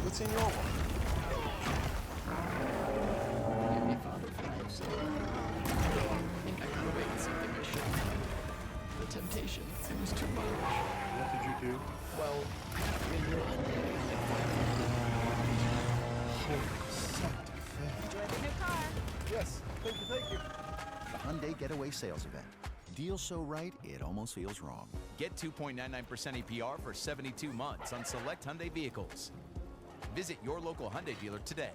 What's in your one? The temptation, it was too much. What did you do? Well, in your Enjoy the new car. Yes, thank you. The Hyundai Getaway Sales Event. Deal so right, it almost feels wrong. Get 2.99% APR for 72 months on select Hyundai vehicles. Visit your local Hyundai dealer today.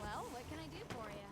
Well, what can I do for you?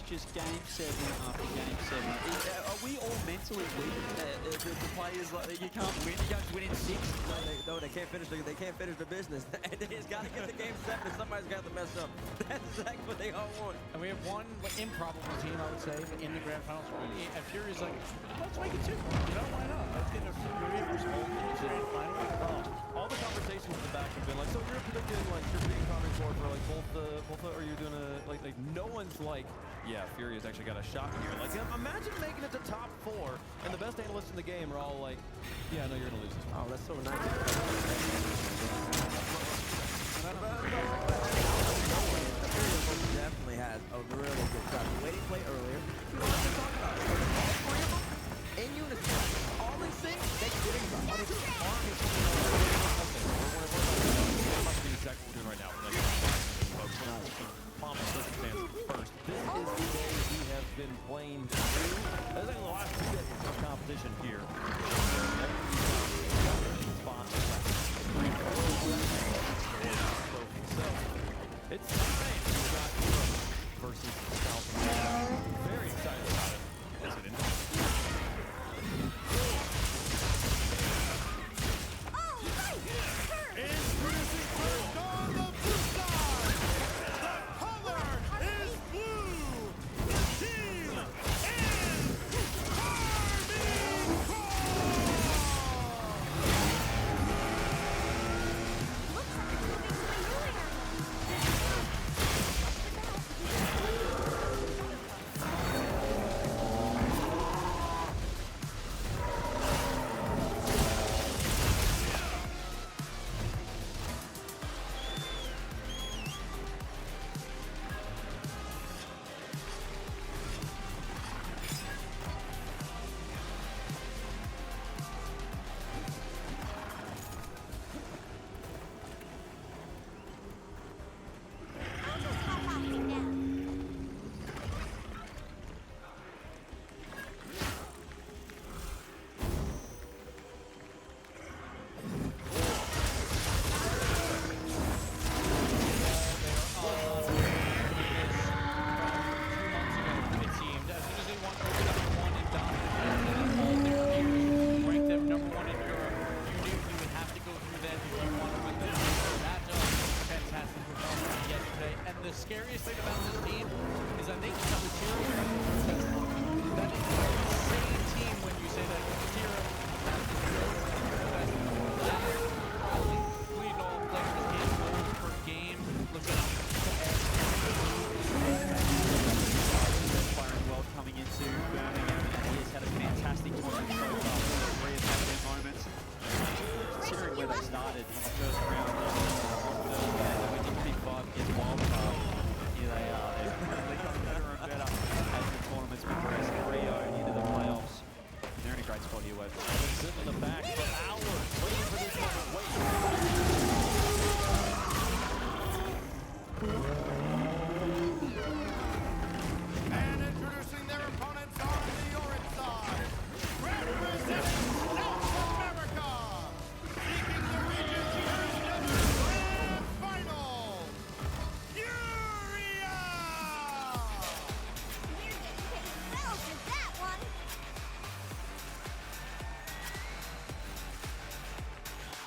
it's just game 7 after game 7. Are we all mentally weak? The players, like, you can't win. You can't win in 6. No, they can't finish. They can't finish the business. It's got to get to game 7. And somebody's got to mess up. That's exactly what they all want. And we have one improbable team, I would say, in the grand finals. And Fury's like, let's make it 2. You know, why not? Let's get a Fury versus Ultimate grand final. All the conversations in the back have been like, so you're predicting like you're being Common Core for like both the, or you're doing a like no one's like, yeah, Fury has actually got a shot here. Like, imagine making it to top 4, and the best analysts in the game are all like, yeah, no, you're gonna lose this one. Oh, that's so nice. Definitely has a really good shot. The way they play earlier, you know what I'm talking about? All 3 of them in unison, all in sync, they can get it. Exactly what we're doing right now. Palm circumstance first. This is the day we have been playing through. This is the last 2 days of competition here. So it's time we got Europe versus South America. Very excited about it. Let's get into it. Introducing first on the blue side. The color is blue. The team is Army scariest thing about this team is I think that Material that is an insane team when you say that Material has this probably leading all players in goals per game. Looks like Firing well coming into Birmingham, and he has had a fantastic tournament so far. Three have had their moments. Considering where they started in the first round on Thursday, they went into Big 5 against Wildcard. Here they are. They're becoming better and better as the tournament's progressed. Rio into the playoffs. They're in a great spot here, Webb. Sitting in the back for hours, waiting for this moment. And introducing their opponents on the orange side, representing South America, seeking the region's first ever grand final, Furia! We're getting paid well for that one.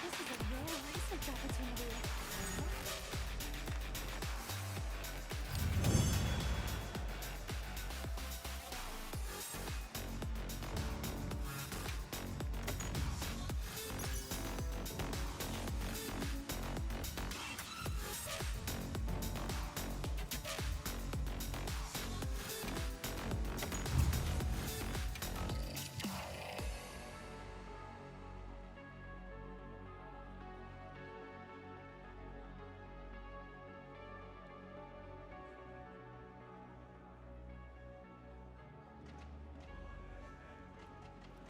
This is a real research opportunity.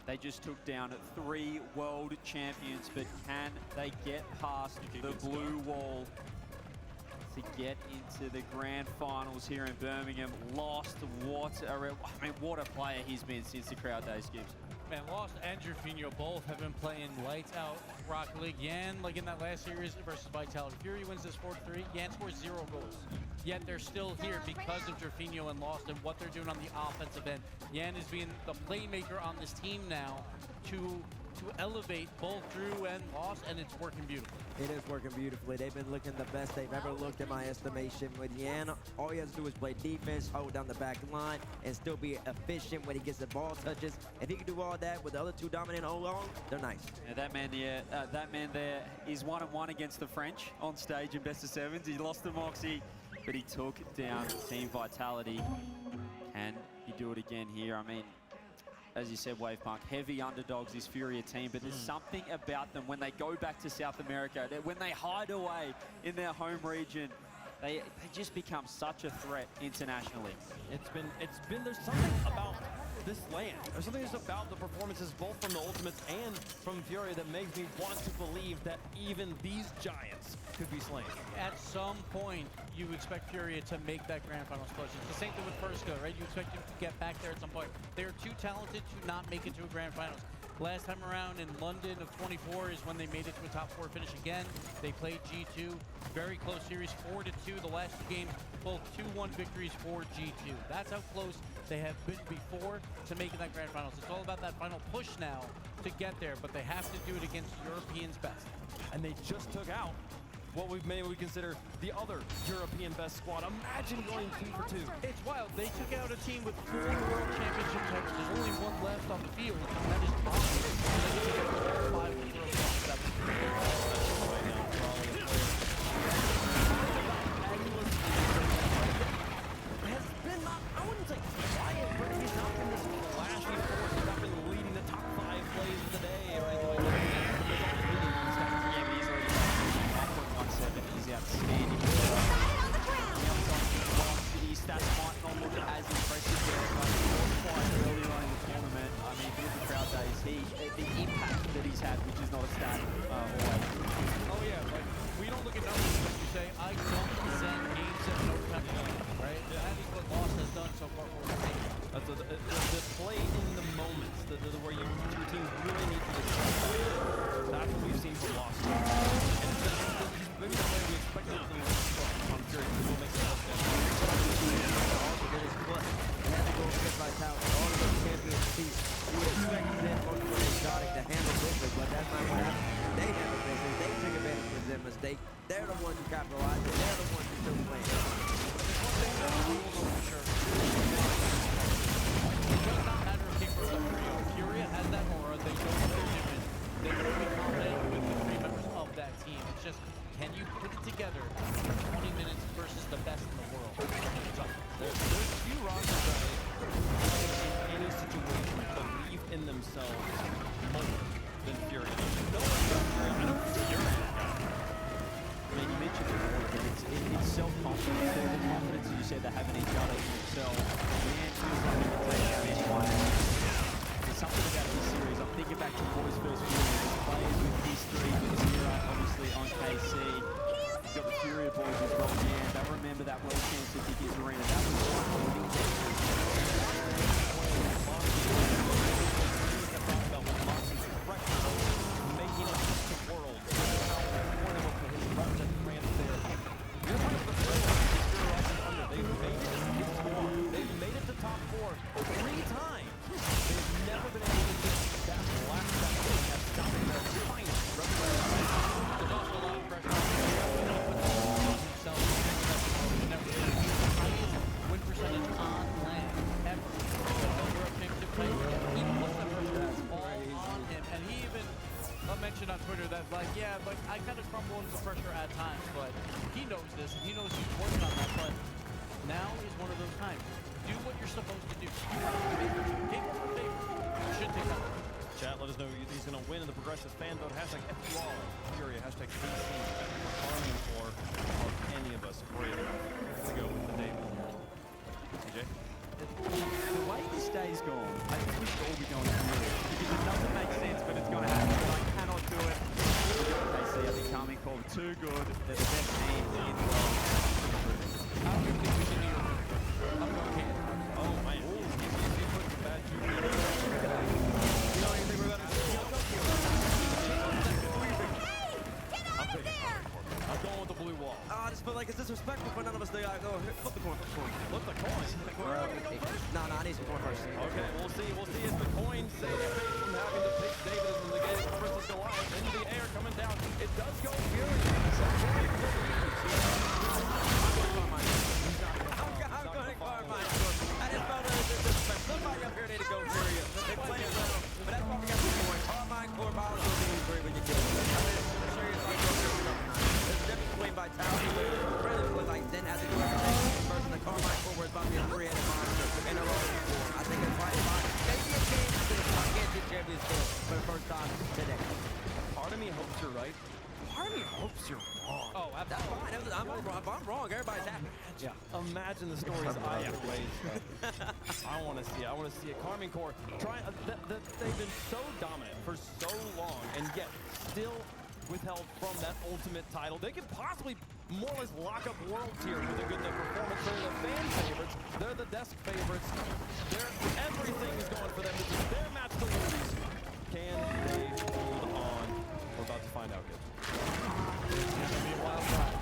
They just took down 3 world champions, but can they get past the blue wall to get into the grand finals here in Birmingham? Lost what a player he's been since the crowd days, Gibbs. Man, Lost and Jorfinho both have been playing lights out Rocket League. Yan, like in that last series versus Vitality. Fury wins this 4-3. Yan scores 0 goals. Yet they're still here because of Jorfinho and Lost and what they're doing on the offensive end. Yan is being the playmaker on this team now to elevate both Drew and Lost, and it's working beautifully. It is working beautifully. They've been looking the best they've ever looked in my estimation. With Yan, all he has to do is play defense, hold down the back line, and still be efficient when he gets the ball touches. If he can do all that with the other two dominant along, they're nice. Yeah, that man there is 1-1 against the French on stage in best of sevens. He lost to Moxie, but he took down Team Vitality. Can he do it again here? I mean, as you said, Wavepunk, heavy underdogs, this Furia team, but there's something about them when they go back to South America, that when they hide away in their home region, they just become such a threat internationally. There's something about this land. There's something just about the performances both from the Ultimates and from Furia that makes me want to believe that even these giants could be slain. At some point, you expect Furia to make that grand finals push. It's the same thing with First Go, right? You expect them to get back there at some point. They're too talented to not make it to a grand finals. Last time around in London of 24 is when they made it to a top 4 finish again. They played G2, very close series, 4-2. The last 2 games, both 2-1 victories for G2. That's how close they have been before to making that grand finals. It's all about that final push now to get there, but they have to do it against Europeans' best. And they just took out what we consider the other European best squad. Imagine going 2 for 2. It's wild. They took out a team with 4 World Championship titles. There's only 1 left on the field, and that is Boston. They took out 5 in the World Championship. Has been not, I wouldn't say quiet, but he's not been this flashy force. He's not been leading the top 5 plays of the day or anything like that. He's outstanding. His stats might not look as impressive there, but he was quite early on in the tournament. I mean, if you look at crowd days, the impact that he's had, which is not a stat always. Oh yeah, like we don't look at numbers when you say I don't send games at an overtime, right? Yeah. That is what Lost has done so far for the team. That's the play in the moments, where your team really needs to decide. That's what we've seen from Lost. And it's maybe the way we expected it from Fury. We'll make it Also did his foot. He had to go against Vitality. All of those champions, you would expect them more exotic to handle business, but that's not what happened. They handled business. They took advantage of their mistake. They're the ones who capitalized, and they're the ones who still playing. It does not matter if they put up trio. Furia has that aura. They know what they're doing. They can be confident with the 3 members of that team. It's just, can you put it together for 20 minutes versus the best in the world? There's few rosters that in any situation believe in themselves more than Fury. No one does Fury. I know Fury. I mean, you mentioned it earlier, but it's self-confidence. The confidence, as you said, they have in each other in themselves. Man, there's something about this series. I'm thinking back to Boys vs. Fury. There's players with history, with Zero, obviously on KC. You've got the Fury boys as well, man. They remember that World Championship Dickens Arena. That was making it to the world. They've made it to top 4 3 times. They've never been able to get that last step. They have stopped their final reputation. There's also a lot of pressure on himself. The highest win percentage on land ever. World Championship title. He puts that pressure all on him, and he even mentioned on Twitter that, like, yeah, like I kind of crumble under the pressure at times, but he knows this, and he knows he's working on that. But now is one of those times. Do what you're supposed to do. Game for favor. You should take that. Chat, let us know who he's going to win in the progressive fan vote. Hashtag FUR. Fury. Hashtag KC. Farming for any of us. Great. Let's go with the day. TJ? The way this day's gone, I think we should all be going to Fury. Because it doesn't make sense, but it's going to happen. But I cannot do it. KC, I think Carmine called too good. They're the best team in the world. I don't even think we should need a I'm going Canada. Oh, man. He's putting bad juju. none of us do. Go flip the coin. Flip the coin. You're not gonna go first? No, I need some coin first. Okay, we'll see. We'll see if the coins save their face from having to pick David in the game versus Goliath. In the air, coming down. It does go Fury. So Fury for the lead. I'm going to Carmine. I just felt somebody up here need to go Fury. They play it well, but that's why we got the coin. Carmine, Corball, will be great when you kill them. I mean, I'm sure you're like, there's a difference between vitality. Really was like Zen has to do everything versus the Carmine Core where it's about to be a three-headed monster in a row before. I think it's right about maybe a game to the championship champions tour for the first time today. Part of me hopes you're right. Part of me hopes you're wrong. Oh, that's fine. If I'm wrong, everybody's happy. Yeah. Imagine the stories either way. I want to see it. I want to see it. Carmine Core, they've been so dominant for so long, and yet still withheld from that ultimate title. They could possibly more or less lock up world tier with a good performance. They're the fan favorites. They're the desk favorites. Everything is going for them. This is their match to lose. Can they hold on? We're about to find out, kids. It's going to be a wild ride.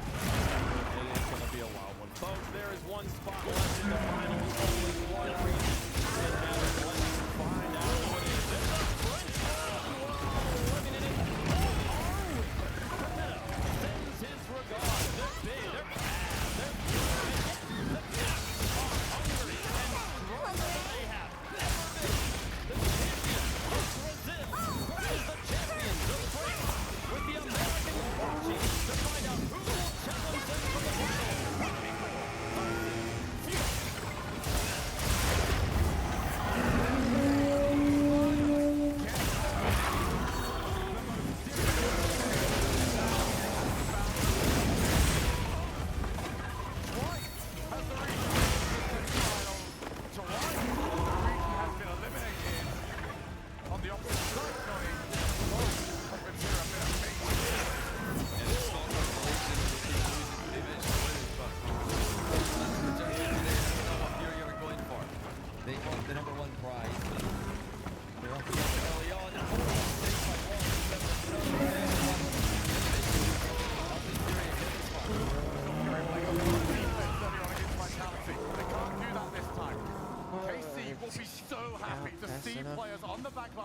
It is going to be a wild one. Folks, there is one spot left in the finals. Only one reach. And now let's find out what it is. It's a French eliminated. Sends his regard. They're big. They're bad. They're good. The Jets are hungry and strong. They have never been the champion of Brazil. Is the champion of France with the Americans watching to find out who will challenge them for the title.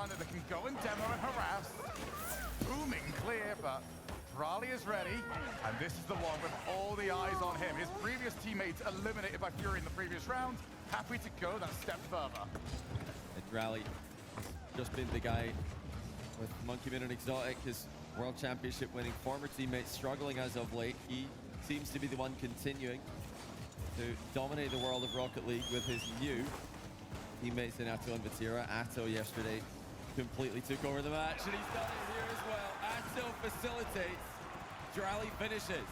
That can go and demo and harass. Booming clear, but Raleigh is ready, and this is the one with all the eyes on him. His previous teammates eliminated by Fury in the previous round. Happy to go that step further. And Raleigh just been the guy with Monkey Man and Exotic, his World Championship winning former teammate, struggling as of late. He seems to be the one continuing to dominate the world of Rocket League with his new teammates in Atto and Vatira. Atto yesterday completely took over the match, and he's done it here as well. Atto facilitates. Drally finishes.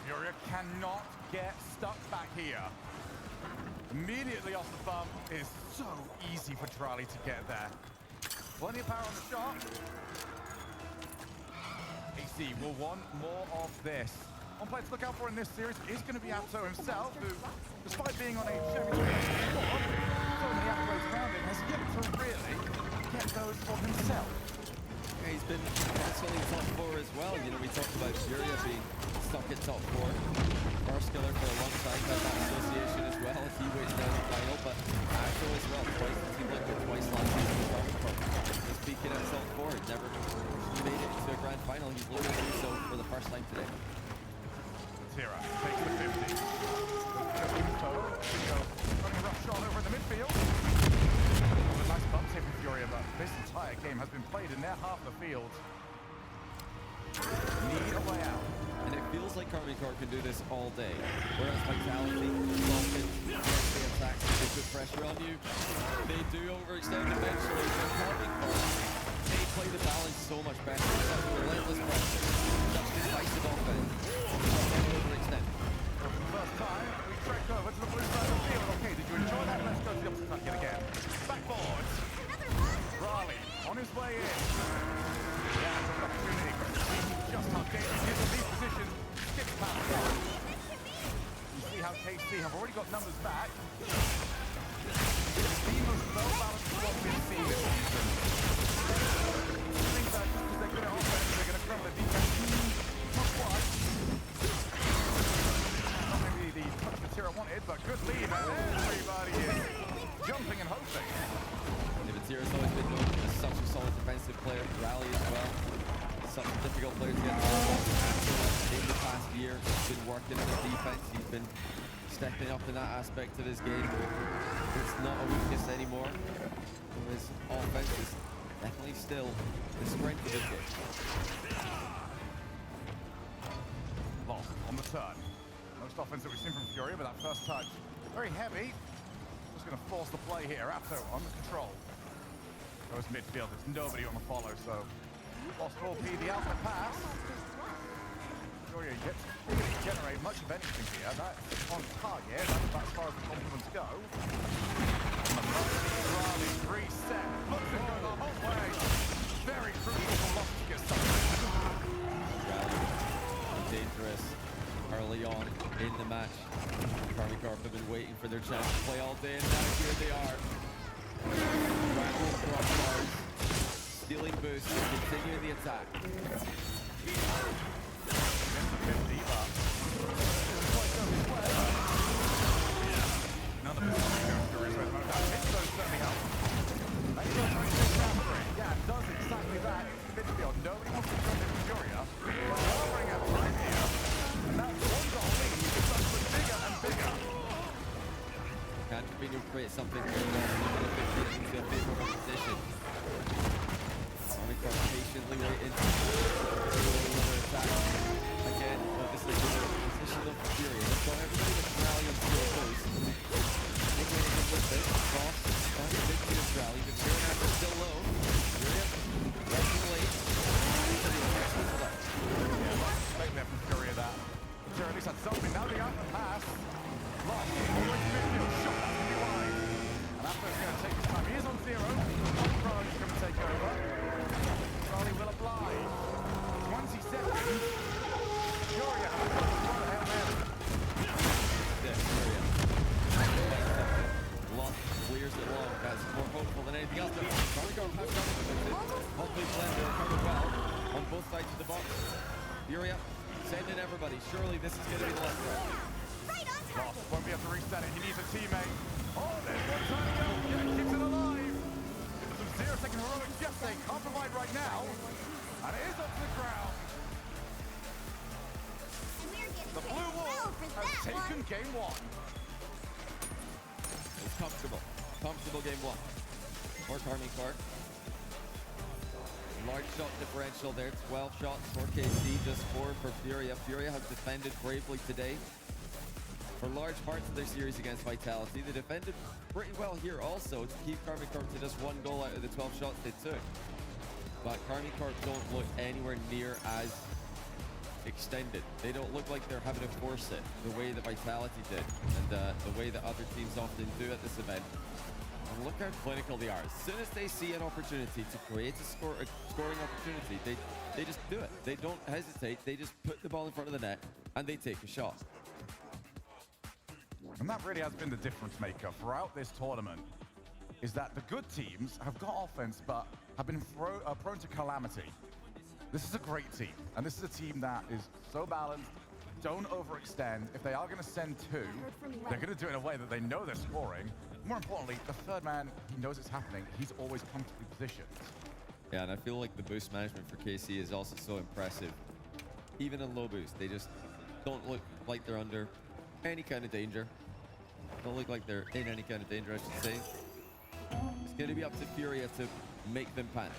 Furia cannot get stuck back here. Immediately off the bump, it's so easy for Drally to get there. Plenty of power on the shot. AC will want more of this. One player to look out for in this series is going to be Atto himself, who, despite being on a championship squad, so many accolades around him, has yet to really get those for himself. Yeah, he's been constantly top four as well. You know, we talked about Furia being stuck at top four. First killer for a long time, had that association as well. He waits down the final, but Atto as well, twice the team liquid, twice last season with Carmine. Just peaking at top four, never made it to a grand final. He's looking to do so for the first time today. Tira takes the 50. Running a rough shot over in the midfield. A nice bump here from Furia, but this entire game has been played in their half of the field. Need a way out. And it feels like Carmine Core can do this all day. Whereas Vitality, Dolphins, they attack, they put pressure on you. They do overextend eventually, but Carmine Core, they play the balance so much better. Such relentless pressure, such decisive offense. Overextend. For the first time, we trekked over to the blue side of the field. Okay, did you enjoy that? Let's go to the opposite side yet again. Backboard. Raleigh on his way in. Yeah, it's an opportunity. Just how dangerous he is in these positions. Skips past one. You see how KC have already got numbers back. It's the most well-balanced squad we've seen this season. I think that just because they're good at offense, they're going to crumble the defense. Not quite. Not maybe jumping and hoping. Tira's always been known as such a solid defensive player. Rally as well. Such a difficult player to get the ball off. In the past year, he's been working on his defense. He's been stepping up in that aspect of his game. It's not a weakness anymore. His offense is definitely still the strength of his game. Lost on the turn. Most offense that we've seen from Fury, but that first touch, very heavy. Just going to force the play here. Atto on the control. Goes midfield. There's nobody on the follow, so lost will be the outlet pass. Fury yet to really generate much of anything here. That's on target. That's about as far as the compliments go. Rally reset. Looks to go the whole way. Very crucial for Lost to get something. Rally, dangerous early on in the match. Karmic Corp have been waiting for their chance to play all day, and now here they are. Rattling crossbars, stealing boosts, continuing the attack. None of this is going to certainly help. Yeah, it does exactly that. It's midfield. Nobody wants to jump into Furia. But they're running out of time here. And that's one goal lead. It starts to bigger and bigger. Can Trevino create something into a favorable position? Karmic Corp patiently waiting for another attack. Again, this is the position of Fury. They've got everybody with rally and steel boost. They're going in with it. Cross, on the midfield rally. The Fury now is still low. Fury rushing late. Right there from Fury that. Fury at least had something. Now they got the pass. Lost. Midfield shot. That's going to be wide. And Atto's going to take his time. He is on zero. Raleig's going to take over. Raleigh will oblige. 20 seconds. Fury has a run ahead of him. There, Fury. Lost clears it long. That's more hopeful than anything else. Karmic Corp have done it with it. Hopefully Blender recovered well on both sides of the box. Fury up. Send in everybody. Surely this is going to be the last round. Lost. Won't be able to reset it. He needs a teammate. Oh, there's one trying to go. Yeah, keeps it alive. Give us some 0-second heroics. Yes, they can't provide right now. And it is up to the ground. The blue wall has taken game one. It's comfortable. Comfortable game one. For Karmic Corp. Large shot differential there. 12 shots for KC, just 4 for Furia. Furia have defended bravely today. For large parts of their series against Vitality, they defended pretty well here also to keep Karmic Corp to just 1 goal out of the 12 shots they took. But Karmic Corp don't look anywhere near as extended. They don't look like they're having to force it the way that Vitality did and the way that other teams often do at this event. And look how clinical they are. As soon as they see an opportunity to create a scoring opportunity, they just do it. They don't hesitate. They just put the ball in front of the net and they take a shot. And that really has been the difference maker throughout this tournament, is that the good teams have got offense but have been prone to calamity. This is a great team, and this is a team that is so balanced, don't overextend. If they are going to send two, they're going to do it in a way that they know they're scoring. More importantly, the third man, he knows it's happening. He's always comfortably positioned. Yeah, and I feel like the boost management for KC is also so impressive. Even in low boost, they just don't look like they're under any kind of danger. Don't look like they're in any kind of danger, I should say. It's going to be up to Furia to make them panic.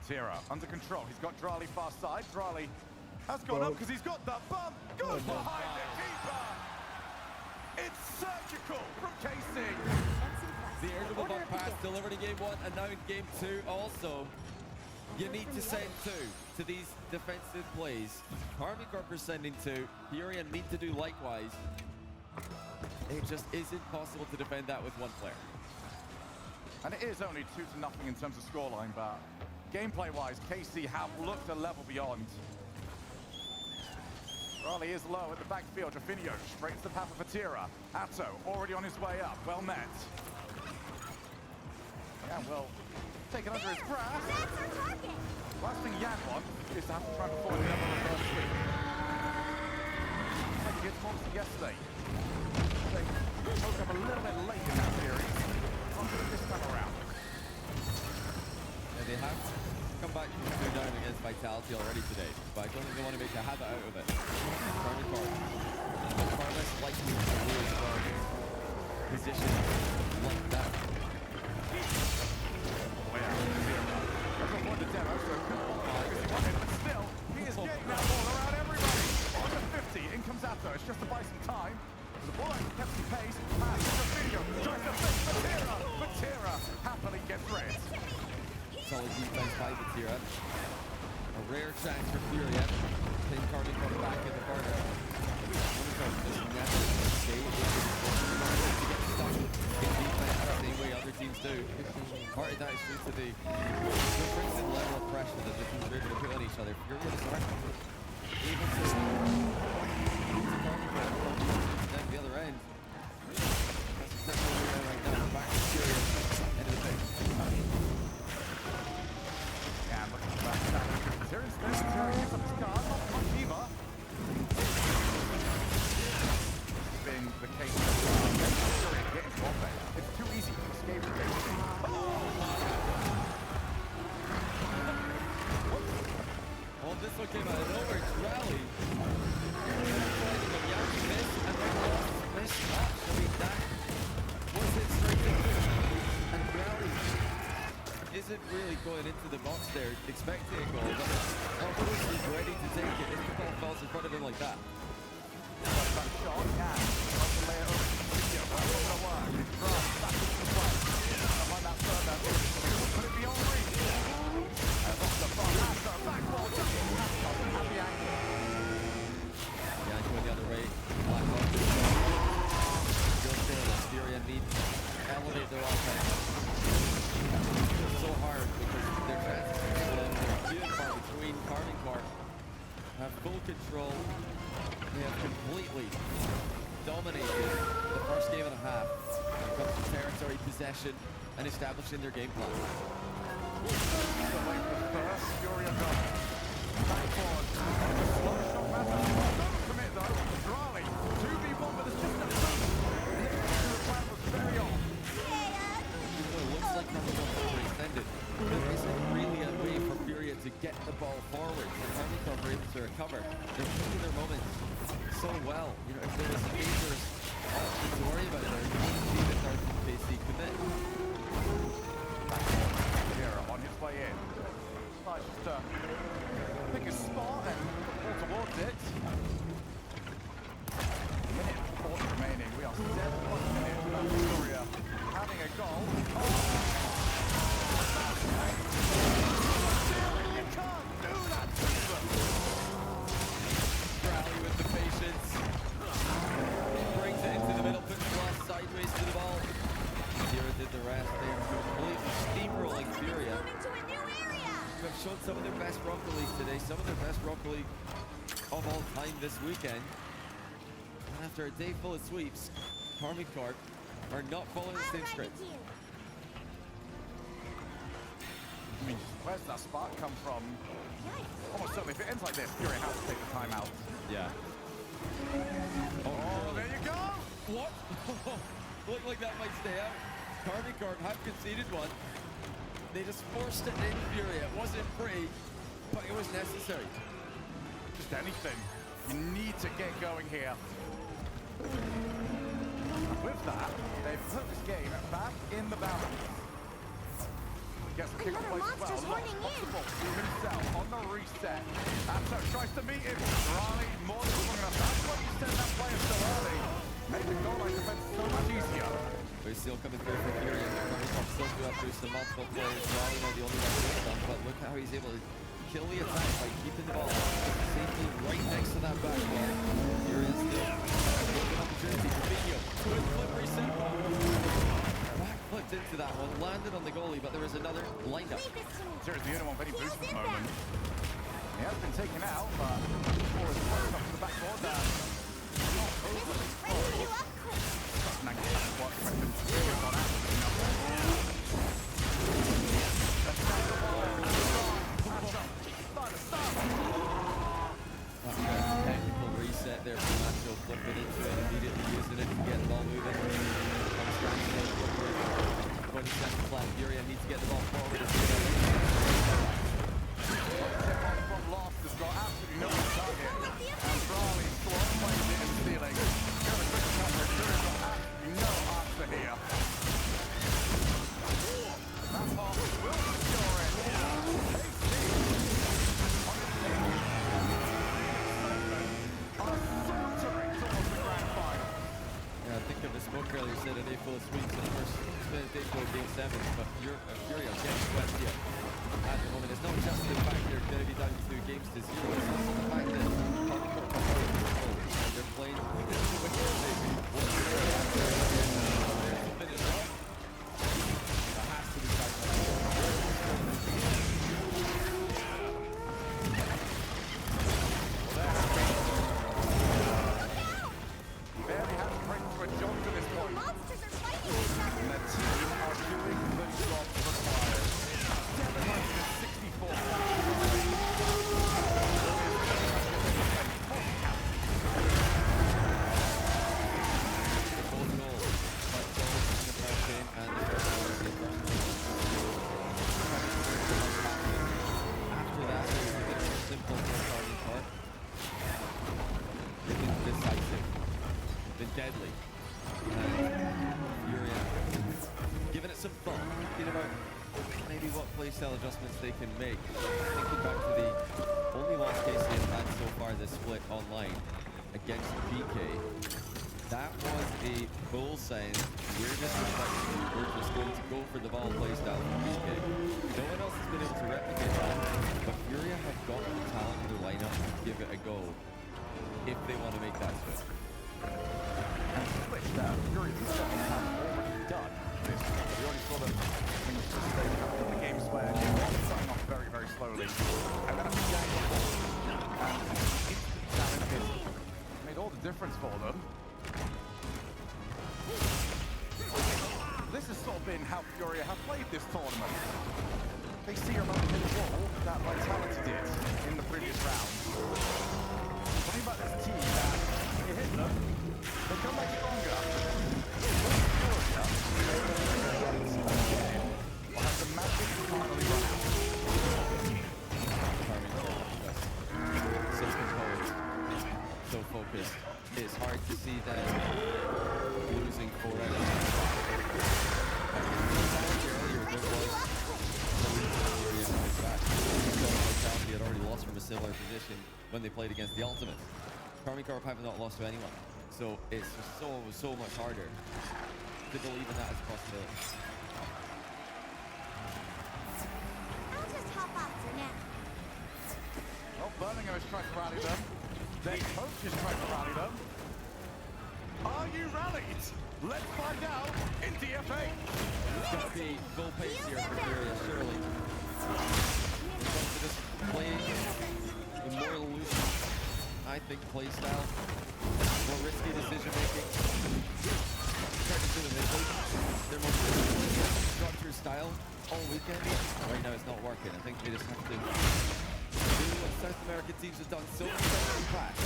Tira under control. He's got Drali far side. Drali has gone up because he's got the bump. Goes behind the keeper. It's surgical from KC. The air double bump pass delivered in game one, and now in game two also. You need to send two to these defensive plays. Karmic Corp are sending two. Furia need to do likewise. It just isn't possible to defend that with one player. And it is only 2-0 in terms of scoreline, but gameplay-wise, KC have looked a level beyond. Raleigh is low at the backfield. Jaffinio straightens the path of Fatira. Atto already on his way up. Well met. Yeah, well, taken under his grasp. Last thing Yan wants is to have to try and perform another reverse sweep. Like he gets monster yesterday. they woke up a little bit late in that series. Not good this time around. Yeah, they have come back from 2 down against Vitality already today, but I don't think they want to make a habit out of it. Carnicor. But far less likely to lose from position like that. The demo, so good ball because he wanted, but still, he is getting that ball around everybody. On the 50, in comes Atos, just to buy some time. The ball actually kept some pace. Matt, Jorginho tries to fix Batira. Batira happily gets red. Solid defense by Batira. A rare chance for Furia. Pin Carnicor back in the corner. Carnicor just never stay in the position to get stuck. Get defense the same way other teams do. Part of that is due to the difference in level of pressure that the teams are able to put on each other. Furia is not able to down the other end. That's exactly where we are right now. Back to Furia. End of the thing. And looking at that back. Tyrion Smith, Tyrion gives up his card, not much either. It's been the case so far. Tyrion getting to offense. It's too easy to escape from it. Well, this one came out of nowhere. It's Rally. Yaki missed and then lost this match. I mean, that was it straight into it. And Rally isn't really going into the box there expecting a goal, but almost is ready to take it if the ball falls in front of him like that. That shot, yeah. Tries to lay it over to Video. Well, not gonna work. Drive back into the play. Behind that further. Put it beyond reach. And off the front. After a back ball. Just doesn't have the angle. Yeah, going the other way. Blackhawk. Still scoreless. Furia need to elevate their offense. It's so hard because their chances are slim. They're few and far between. Carnicor have full control. They have completely dominated the first game and a half when it comes to territory, possession, and establishing their game plan. First, Furia got back forward. Slow shot matter. Don't commit though. Raleigh, 2v1, but it's just a boost. The plan was very on. Even though it looks like Carnicor overextended, there isn't really a way for Furia to get the ball forward. And Carnicor were able to recover. They're taking their moments so well. You know, if there was a dangerous option to worry about there, you wouldn't see the Darth Casey commit. Here on his way in. Like just pick a spot and ball towards it. Minute 40 remaining. We are 7 minutes without Furia having a goal. You can't do that to them. Rally with the patience. Brings it into the middle, puts Glass sideways to the ball. Furia did the rest. They are completely steamrolling Furia. They've shown some of their best Rocket Leagues today, some of their best Rocket League of all time this weekend. And after a day full of sweeps, Carnicor are not following the same script. I mean, where's that spark come from? Almost certainly, if it ends like this, Furia has to take the timeout. Yeah. Oh, there you go! What? Looked like that might stay out. Carnicor have conceded one. They just forced it in Furia. It wasn't free, but it was necessary. Just anything. You need to get going here. With that, they've put this game back in the balance. Gets the kick place as well. Lost the ball to himself on the reset. Ato tries to meet him. Raleigh more than strong enough. That's why you send that player so early. Make the goal line defense so much easier. We're still coming through for Furia. Carnicor still through up through some multiple players. Raleigh not the only one doing stuff, but look how he's able to kill the attack by keeping the ball safely right next to that back wall. Furia still an opportunity for Video with flip reset. Back flipped into that one, landed on the goalie, but there was another lineup. Zero's the only one very boosted at the moment. He has been taken out, but before his close up to the backboard there. Not overly close. What weapons Zero's on out. Technical reset there from Nacho, flipping into it, immediately using it to get the ball moving. of sweeps in the first spin of game 7, but Furia getting swept here at the moment. It's not just the fact they're going to be down 2 games to 0, it's also the fact that they're playing Barely has Prince for a jump to this point. Monsters are fighting each other. And the team are doing the job required. 764. After that, it's a bit more simple for Charlie Park. They've been decisive, been deadly. Furia giving it some thought, thinking about maybe what playstyle adjustments they can make. Thinking back to the only loss case they've had so far this split online against PK. That was a bull saying, we're just going to go for the ball playstyle from PK. No one else has been able to replicate that, but Furia have got the talent in their lineup to give it a go if they want to make that switch. And switch that Fury themselves have already done this. We already saw them in a couple of the games where they were starting off very, very slowly. And then a few games before. And instantly challenges made all the difference for them. This has sort of been how Furia have played this tournament. They see your moment in the wall that Vitality did in the previous round. Something about this team that you hit them, they come back stronger. Furia, again, will have the magic finally run out. So composed, so focused. It's hard to see them losing 4 out of 10. Had already lost from a similar position when they played against the Ultimates. Corp have not lost to anyone, so it's so much harder to believe in that as a possibility. I'll just hop off for now. Well, Birmingham has tried to rally them. Their coach has tried to rally them. Are you rallied? Let's find out in DFA. It's going to be full pace here for Furia, surely. To just play a more loose, I think, play style, more risky decision making. Try to do their most structured style all weekend. Right now it's not working. I think they just have to do what South American teams have done so many times in the past.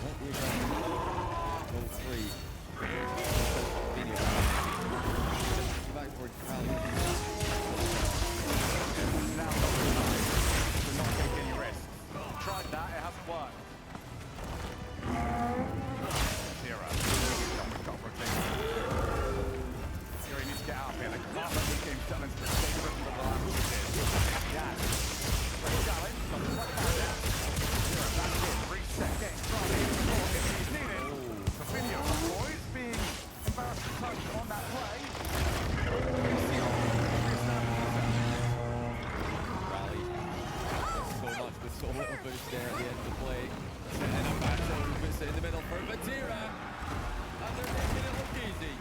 Let the go free. Back for Crowley. Now to not take any risks. Tried that, it hasn't worked. Zero. Zero needs to get out of here. They can't let this game settle into the same rhythm that the last one did. Yeah. Great challenge, but what about that? Zero, that's it. Reset, getting started. If he's needed. Fabinho, boys, being embarrassed to touch on that play. So little boost there at the end of the play. And a battle who puts it in the middle for Batira. And they're making it look easy.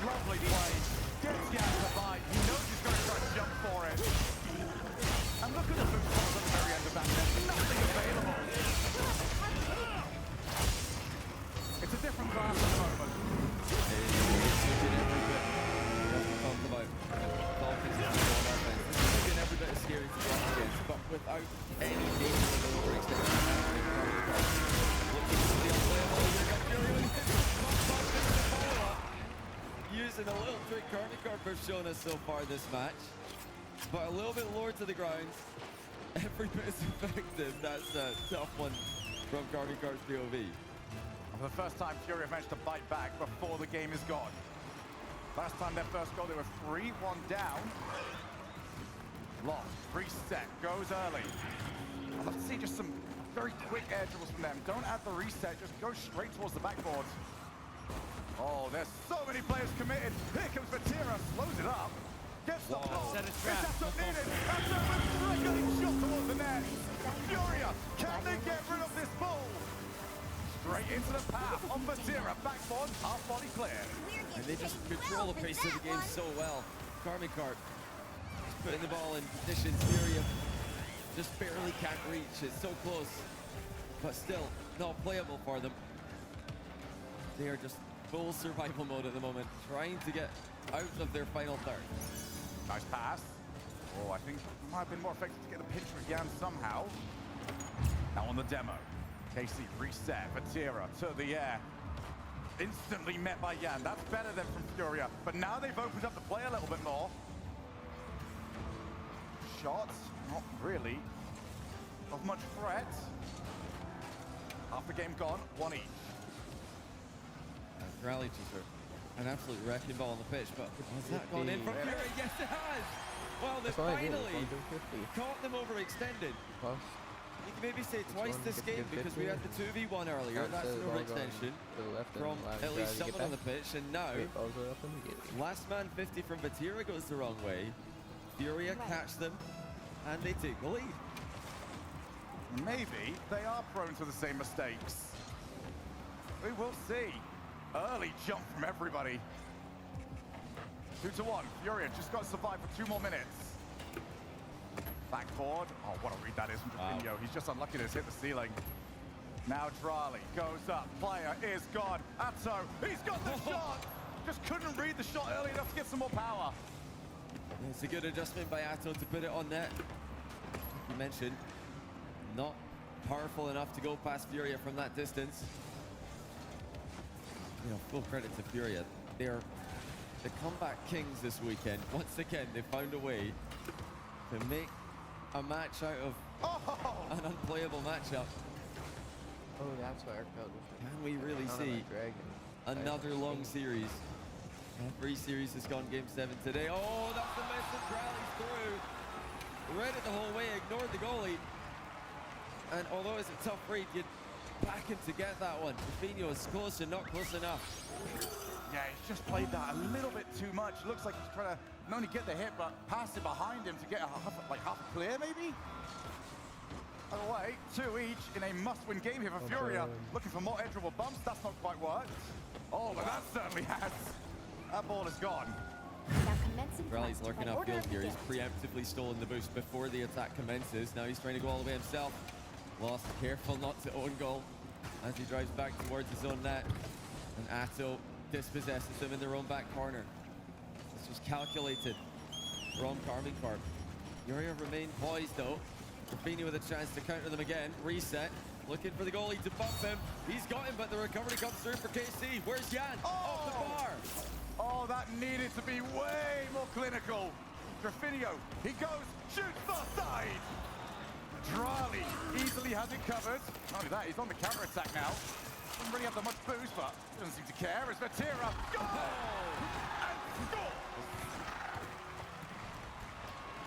Lovely play. Gets Gaz to bite. He knows he's going to try to jump for it. And look at the boost at the very end of that net. Nothing available. It's a different class at the moment. Every bit is scary to go up against, but without any danger of an overextension happening. Using a little trick Carmicarp have shown us so far this match, but a little bit lower to the ground. Every bit is effective. That's a tough one from Carmicarp's POV. For the first time, Fury have managed to bite back before the game is gone. Last time their first goal, they were 3-1 down. Lost, reset, goes early. I'd love to see just some Very quick air dribbles from them. Don't add the reset, just go straight towards the backboard. Oh, there's so many players committed. Here comes Vatira, slows it up. Gets the ball. Set a trap. It's up needed. That's a trickling shot towards the net. Furia, can they get rid of this ball? Straight into the path on Vatira. Backboard, half body clear. And they just control the pace of the game so well. Karmikarp putting the ball in position. Furia just barely can't reach. It's so close, but still not playable for them. They are just full survival mode at the moment, trying to get out of their final third. Nice pass. Oh, I think it might have been more effective to get the pitch for Jan somehow. Now on the demo. KC reset. Vatira to the air. Instantly met by Jan. That's better than from Furia. But now they've opened up the play a little bit more. Shots, not really of much threat. Half the game gone, one each. Rally just an absolute wrecking ball on the pitch, but has that gone in from Fury? Yes, it has! Well, they finally caught them overextended. You can maybe say twice this game because we had the 2v1 earlier. That's an overextension from at least someone on the pitch, and now last man 50 from Vatira goes the wrong way. Furia catch them, and they take the lead. Maybe they are prone to the same mistakes. We will see. Early jump from everybody. 2-1. Furia just got to survive for 2 more minutes. Backboard. Oh, what a read that is from Jorginho. He's just unlucky to hit the ceiling. Now Drali goes up. Player is gone. Atto, he's got the shot. Just couldn't read the shot early enough to get some more power. It's a good adjustment by Atto to put it on net. You mentioned not powerful enough to go past Furia from that distance. You know, full credit to Furia. They're the comeback kings this weekend. Once again, they found a way to make a match out of an unplayable matchup. Oh, that's why our code was. Can we really see another long series? Every series has gone game 7 today. Oh, that's the message. Rallies through. Read it the whole way, ignored the goalie. And although it's a tough read, you'd back him to get that one. Jorginho is close and not close enough. Yeah, he's just played that a little bit too much. Looks like he's trying to not only get the hit, but pass it behind him to get half a clear, maybe? By the way, 2 each in a must-win game here for Furia. Looking for more edgeable bumps. That's not quite worked. Oh, but that certainly has. That ball is gone. Rally's lurking upfield here. He's preemptively stolen the boost before the attack commences. Now he's trying to go all the way himself. Lost, careful not to own goal as he drives back towards his own net. And Atto dispossesses them in their own back corner. This was calculated from Karmikarp. Furia remain poised though. Jorginho with a chance to counter them again. Reset. Looking for the goalie to bump him. He's got him, but the recovery comes through for KC. Where's Jan? Off the bar. Oh, that needed to be way more clinical. Jorginho, he goes, shoots far side. Drali easily has it covered. Not only that, he's on the counter-attack now. Doesn't really have that much boost, but doesn't seem to care. As Vatira goal! And score!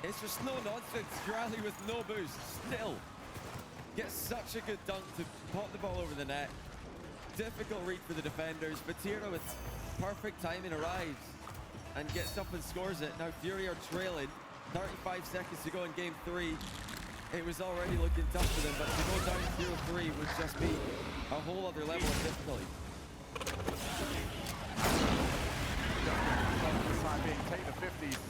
It's just no nonsense. Drali with no boost. Still gets such a good dunk to pop the ball over the net. Difficult read for the defenders. Vatira with perfect timing arrives and gets up and scores it. Now Fury are trailing. 35 seconds to go in game 3. It was already looking tough for them, but to go down 0-3 would just be a whole other level of difficulty. Take the 50s.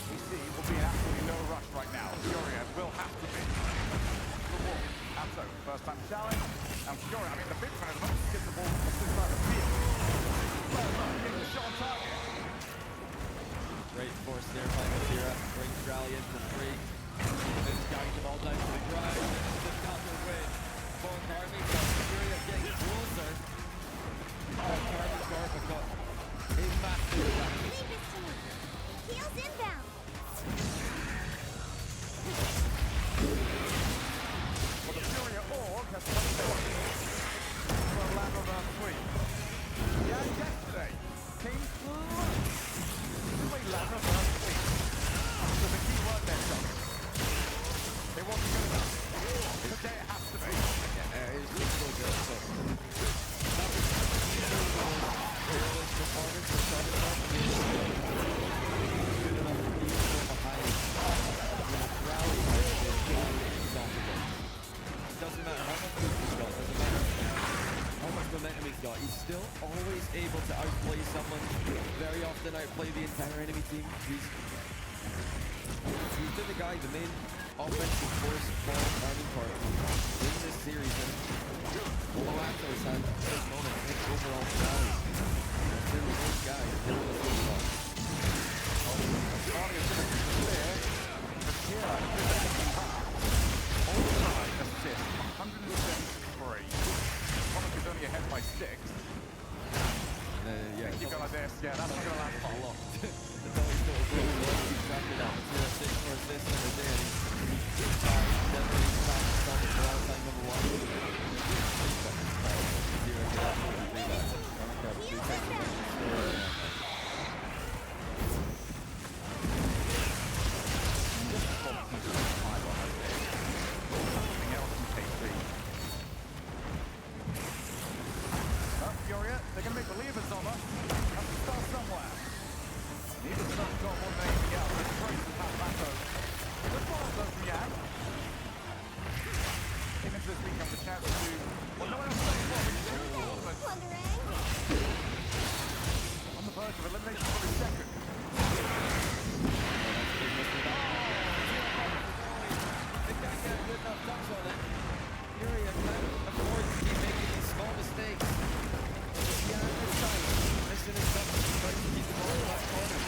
PC will be in absolutely no rush right now. Furia will have to be. The wall. Atto, first time challenge. And Furia, I mean, the big fan is not to get the ball from this side of the field. Well, getting the shot on target. Great force there by Vatira. Brings Rally in for 3. Then guiding the ball down to the ground. This is another win for Karmikarp. Furia getting closer. Karmikarp have got a massive advantage. Leave this to me. Heels inbound. Well, the Furia org has come forward for a lap of round 3. Yeah, yesterday came close to a lap of round 3. So the key word there, John. It wasn't good enough. got. He's still always able to outplay someone, very often outplay the entire enemy team. He's been the guy, the main offensive force for Army Corps in this series. And although Atos had this moment in overall finale, he's been the main guy in the field ball. Party is going to be clear. But here, in the second half, all-time assist, 173. Monaco's only ahead by 6. Yeah, keep going like this. Yeah, that's not going to last long. It's always sort of really low. He's trapped it out. 0-6 for assists in the day. Definitely trapped on for all-time number 1. Zero can absolutely do that. Do take the win. They're going to make believers of us. Have to start somewhere. Neither of them got more than anything else. It's great to have Pato. Good ball, though, from Yan. Came into this week after chance to... Well, no one else played for him. But on the verge of elimination for his second. They can't get good enough touch on it. Fury affords to keep making these small mistakes. Yeah, this time, missing his stuff, trying to keep the ball in that corner.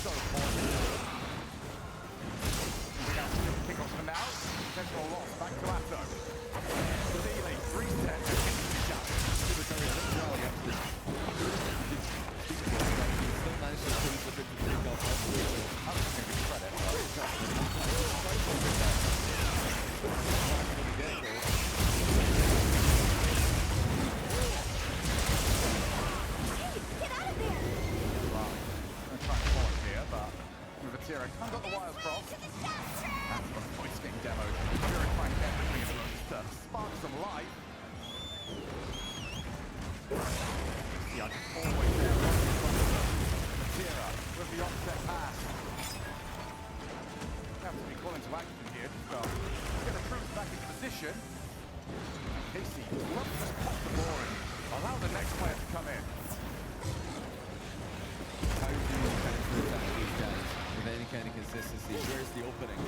So important. Kickoffs for now. Potential loss. Back to Atto. Sealy, reset. Super Curry, let's rally up this. Still managed to put the take off. I'm just going to give credit. I've got the wires crossed. That's the voice being demoed. Purifying everything in the room to spark some life. Yeah, just always there. Matera with the offset pass. Have to be calling to action here to get the troops back into position. And Casey, let's just pop the ball and allow the next player to come in. How do you kind of attack these guys with any kind of consistency? Where's the opening?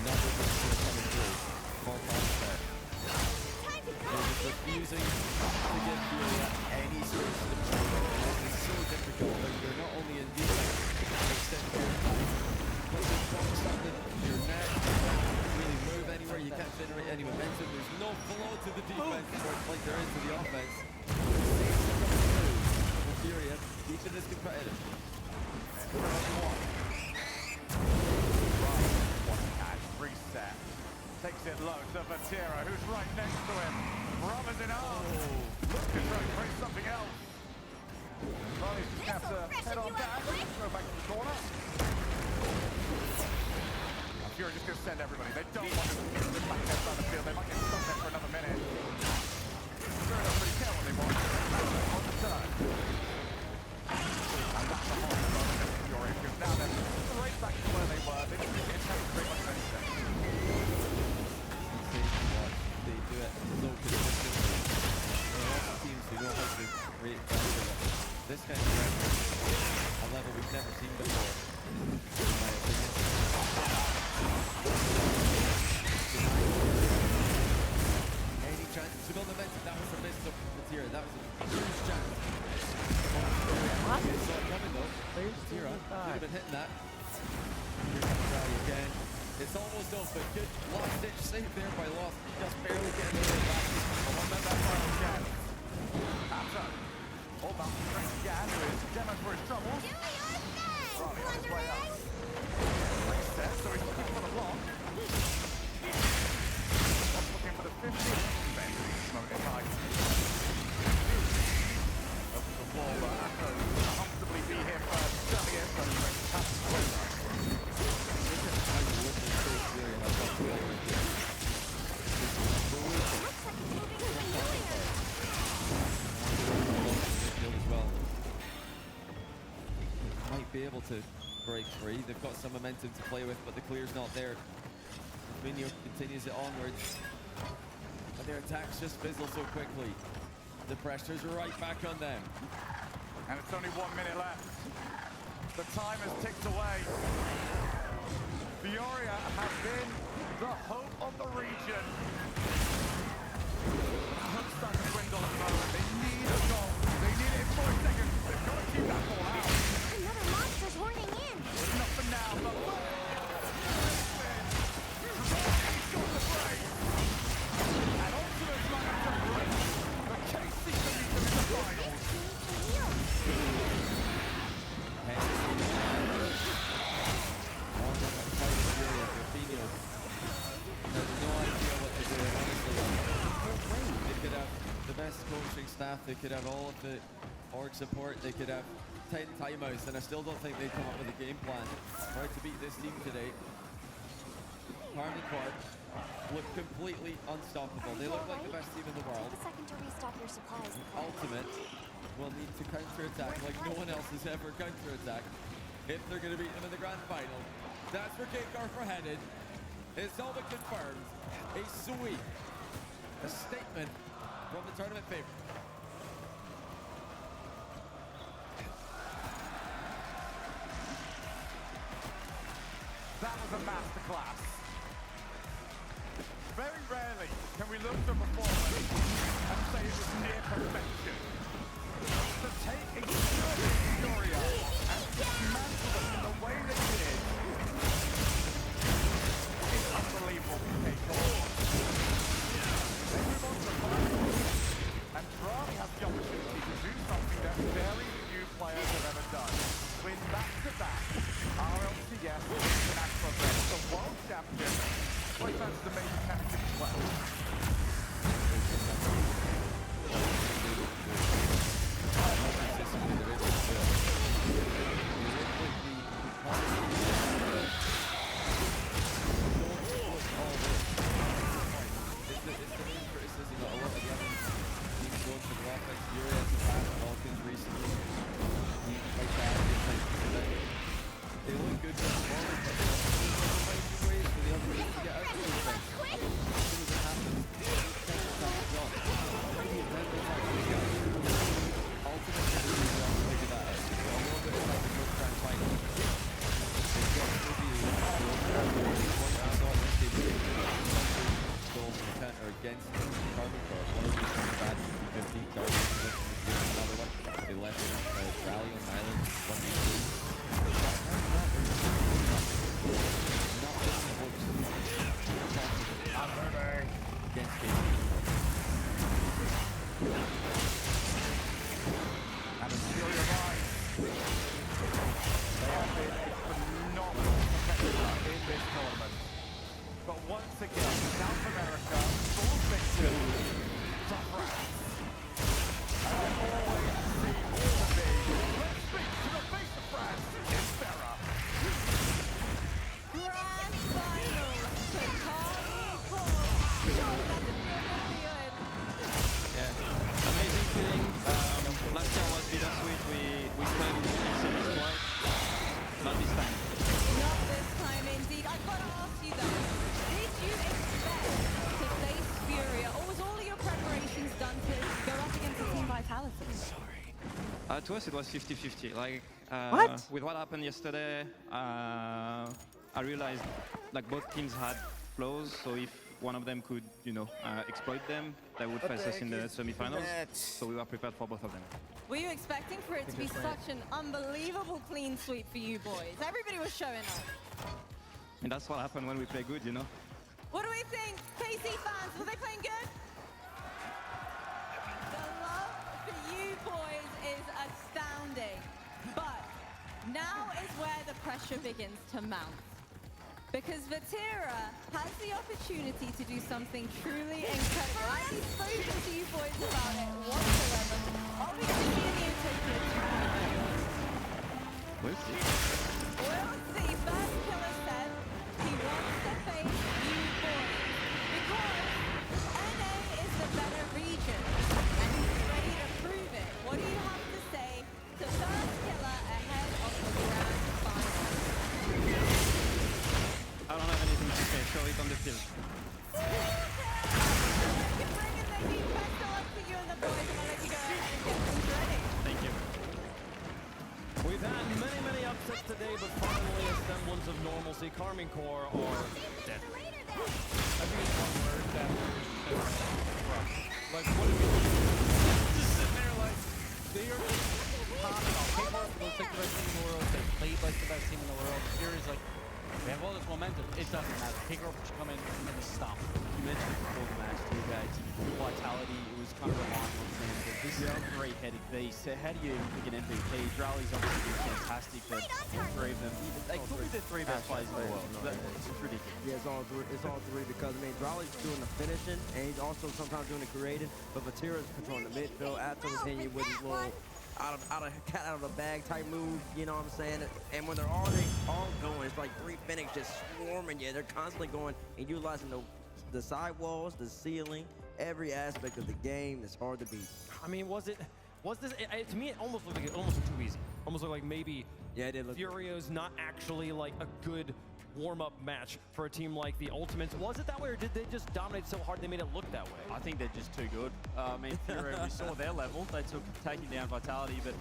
Nothing is coming through. For Monster. They're just refusing to give Fury any space to play. It's so difficult when you're not only in defense, except you're but you're boxed up in your net. You can't really move anywhere. You can't generate any momentum. There's no flow to the defense like there is to the offense. Fury, Ethan is competitive. One catch, reset. Takes it low to Matera, who's right next to him. Brothers in arms. Look to try and create something else. Ronnie's just have to head on back. Go back to the corner. Fury just going to send everybody. They don't want to get back outside the field. They might get stuck there for another minute. Fury don't really care what they want. On the turn. And that's a hard run against Fury, because now they're right back to where they were. They didn't get a chance to very much of anything. They do it so consistently. There are lots of teams who know how to create pressure. This kind of pressure, a level we've never seen before, in my opinion. Any chance to build momentum? That was a miss of Matera. That was a huge chance. What? Saw it coming though. Matera should have been hitting that. Here comes Rally again. It's almost open. Good last-ditch save there by Lost. Just barely getting the way back. Well, let that fire again. After. All about the strength again. Who is Gemma for his troubles. Rally on his way up. Reset, so he's looking for the block. Lost looking for the 50. Then smoking high. Over the wall, Atto comfortably be here first. Certainly is going to pass the way. Might be able to break free. They've got some momentum to play with, but the clear's not there. Minio continues it onwards. But their attacks just fizzle so quickly. The pressure's right back on them. And it's only 1 minute left. The time has ticked away. Fioria have been the hope of the region. The hope's starting to dwindle at the moment. They need a goal. They need it in 4 seconds. They've got to keep that ball out. Another monster's horning in. Not for now, but and Ultimate's might have to break. But KC can meet them in the finals. They could have the best coaching staff, they could have all of the org support, they could have 10 timeouts, and I still don't think they'd come up with a game plan to beat this team today. Army Corp look completely unstoppable. They look like the best team in the world. Take a second to restock your supplies. Ultimate will need to counter-attack like no one else has ever counter-attacked if they're going to beat them in the grand final. That's where K-Garf are headed. It's all but confirmed. A sweep. A statement from the tournament favorite. That was a masterclass. Very rarely can we look at a performance and say it was near perfection. To take a Fioria and dismantle them in the way they did is unbelievable from K-Corp. They move on to the finals, and Rami has the opportunity to do something that very few players have ever done. Win back-to-back RLCS international events, the world champion. Well, that's the main championship as well. They look good for the moment, but they're finding ways for the other team to get out of the defense. As soon as it happens, Ultimate can do well to figure that out. A little bit of time to try and find it. They've got to be one I saw this game. Goals in the counter against Carbon Corp. One of these comes bad 50-50. Carbon Corp another one. They left Rally on Island 1v2. But once again, South America, full fiction, tough rounds. And it always seems to be. Let's speak to the face of France, it's Farah. Grand final to Yeah, amazing feeling. Last year was bittersweet. We claimed semis twice. Not this time. Not this time, indeed. I've got to ask you though, did you expect to face Furia, or was all of your preparations done to go up against the Team Vitality? To us, it was 50-50. Like, What? with what happened yesterday, I realized like both teams had flaws, so if one of them could, you know, exploit them, they would face us in the semifinals. So we were prepared for both of them. Were you expecting for it to be such an unbelievable clean sweep for you boys? Everybody was showing up. And that's what happened when we play good, you know. What do we think? KC fans, were they playing good? The love for you boys is astounding. But now is where the pressure begins to mount. Because Vatira has the opportunity to do something truly incredible. I haven't spoken to you boys about it whatsoever. Obviously, me and you take it. We'll see. We'll see. First Killer said he wants to face you boys. Because NA is the better region. And he's ready to prove it. What do you have to say to First Killer ahead of the grand final? I don't have anything to say. show it on the field. Thank you. We've had many upsets today, but finally a semblance of normalcy. Carmine Corps are dead. I think it's one word that rough. Like, what do we do? Just sitting there like, they are just popping off. K-Corp looks like the best team in the world. They played like the best team in the world. Fury's like, they have all this momentum. It doesn't matter. K-Corp should come in and stop. You mentioned before the match too, guys. Vitality, it was kind of relying on them, but this is a three-headed beast. So how do you pick an MVP? Drali's obviously been fantastic, but all three of them, they could be the three best players in the world. It's just ridiculous. Yeah, it's all three because, I mean, Drali's doing the finishing, and he's also sometimes doing the creating, but Vatira's controlling the midfield. After continue with his little out of the bag type move, you know what I'm saying? And when they're all going, it's like three Phoenix just swarming you. They're constantly going and utilizing the sidewalls, the ceiling, every aspect of the game. It's hard to beat. I mean, was this? To me, it almost looked like it almost looked too easy. Almost looked like maybe it did look Furio's not actually like a good warm-up match for a team like the Ultimates. Was it that way, or did they just dominate so hard they made it look that way? I think they're just too good. I mean, Furio, we saw their level. They took taking down Vitality, but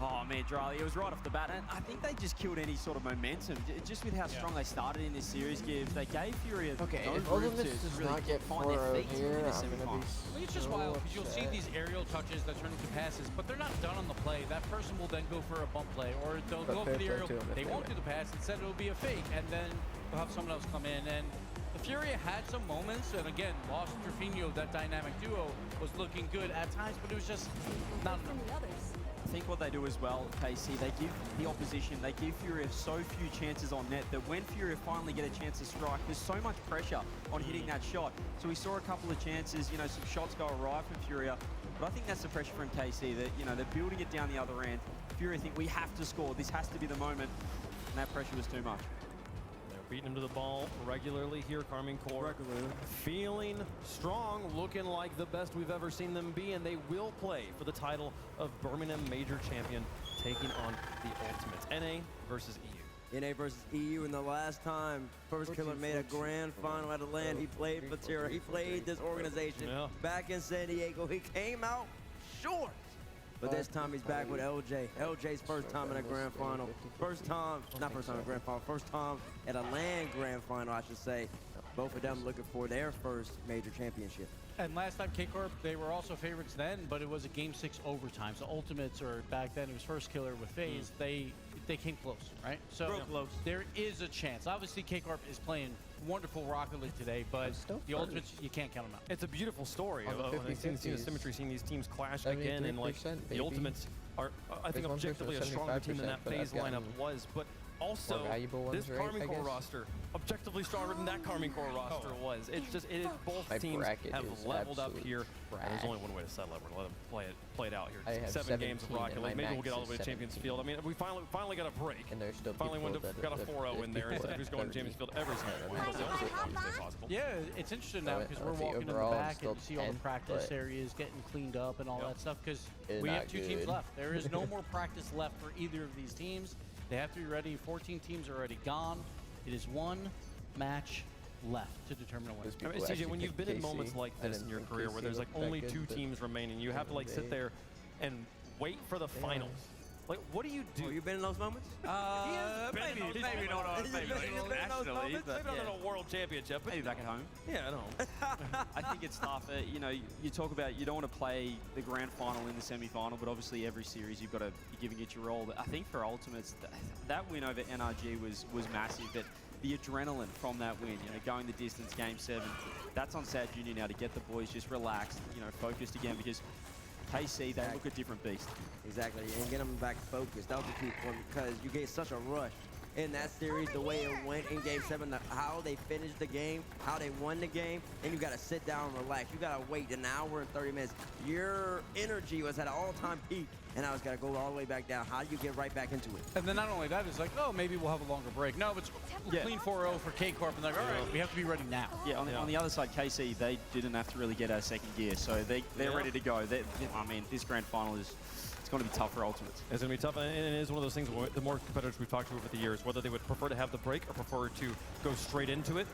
oh man, Drali, it was right off the bat, and I think they just killed any sort of momentum. Just with how strong they started in this series, Gibbs, they gave Fury if Ultimates does not get 4-0 here, I'm gonna be It's just wild because you'll see these aerial touches that turn into passes, but they're not done on the play. That person will then go for a bump play, or they'll go for the aerial. They won't do the pass. Instead, it'll be a fake, and then they'll have someone else come in. And the Fury had some moments, and again, lost Trifino, that dynamic duo, was looking good at times, but it was just not enough. I think what they do as well, KC, they give the opposition, they give Fury so few chances on net that when Fury finally get a chance to strike, there's so much pressure on hitting that shot. So we saw a couple of chances, you know, some shots go awry from Fury, but I think that's the pressure from KC, that, you know, they're building it down the other end. Fury think we have to score, this has to be the moment, and that pressure was too much. Beating him to the ball regularly here, Carmine Corps. Feeling strong, looking like the best we've ever seen them be, and they will play for the title of Birmingham Major Champion, taking on the Ultimates. NA versus EU. NA versus EU, and the last time First Killer made a grand final at a LAN, he played Vatira. He played this organization back in San Diego. He came out short. But this time he's back with LJ. LJ's first time in a grand final. First time in a grand final. First time at a LAN grand final, I should say. Both of them looking for their first major championship. And last time K-Corp, they were also favorites then, but it was a Game 6 overtime. So Ultimates, or back then it was First Killer with FaZe, they came close, right? So close. There is a chance. Obviously K-Corp is playing wonderful Rocket League today, but the Ultimates, you can't count them out. It's a beautiful story. I've seen the symmetry, seeing these teams clash again, and like the Ultimates are, I think, objectively a stronger team than that FaZe lineup was, but also this Carmine Corps roster objectively stronger than that Carmine Corps roster was. It's just both teams have leveled up here, and there's only one way to settle it. We're gonna let them play it out here. 7 games of Rocket League. Maybe we'll get all the way to Champions Field. I mean, we finally got a break. And there's still finally got a 4-0 in there instead of who's going to Champions Field every single week. That's the only way possible. Yeah, it's interesting now because we're walking in the back and you see all the practice areas getting cleaned up and all that stuff because we have 2 teams left. There is no more practice left for either of these teams. They have to be ready. 14 teams are already gone. It is 1 match left to determine a winner. I mean, CJ, when you've been in moments like this in your career where there's like only 2 teams remaining, you have to like sit there and wait for the finals. Like, what do you do? Oh, you been in those moments? Maybe not actually. Maybe not in a world championship. Maybe back at home. Yeah, at home. I think it's tough. You know, you talk about you don't want to play the grand final in the semi-final, but obviously every series you've got to be giving it your all. But I think for Ultimates, that win over NRG was massive. But the adrenaline from that win, you know, going the distance, Game 7, that's on Sad Junior now to get the boys just relaxed, you know, focused again because KC, they look a different beast. Exactly, and get them back focused. That was the key point because you gave such a rush in that series, the way it went in Game 7, how they finished the game, how they won the game, and you got to sit down and relax. You got to wait an hour and 30 minutes. Your energy was at an all-time peak, and now it's got to go all the way back down. How do you get right back into it? And then not only that, it's like, oh, maybe we'll have a longer break. No, it's clean 4-0 for K-Corp, and they're like, all right, we have to be ready now. Yeah, on the other side, KC, they didn't have to really get a second gear, so they're ready to go. I mean, this grand final is... It's going to be tough for Ultimates. It's going to be tough, and it is one of those things where the more competitors we've talked to over the years, whether they would prefer to have the break or prefer to go straight into it,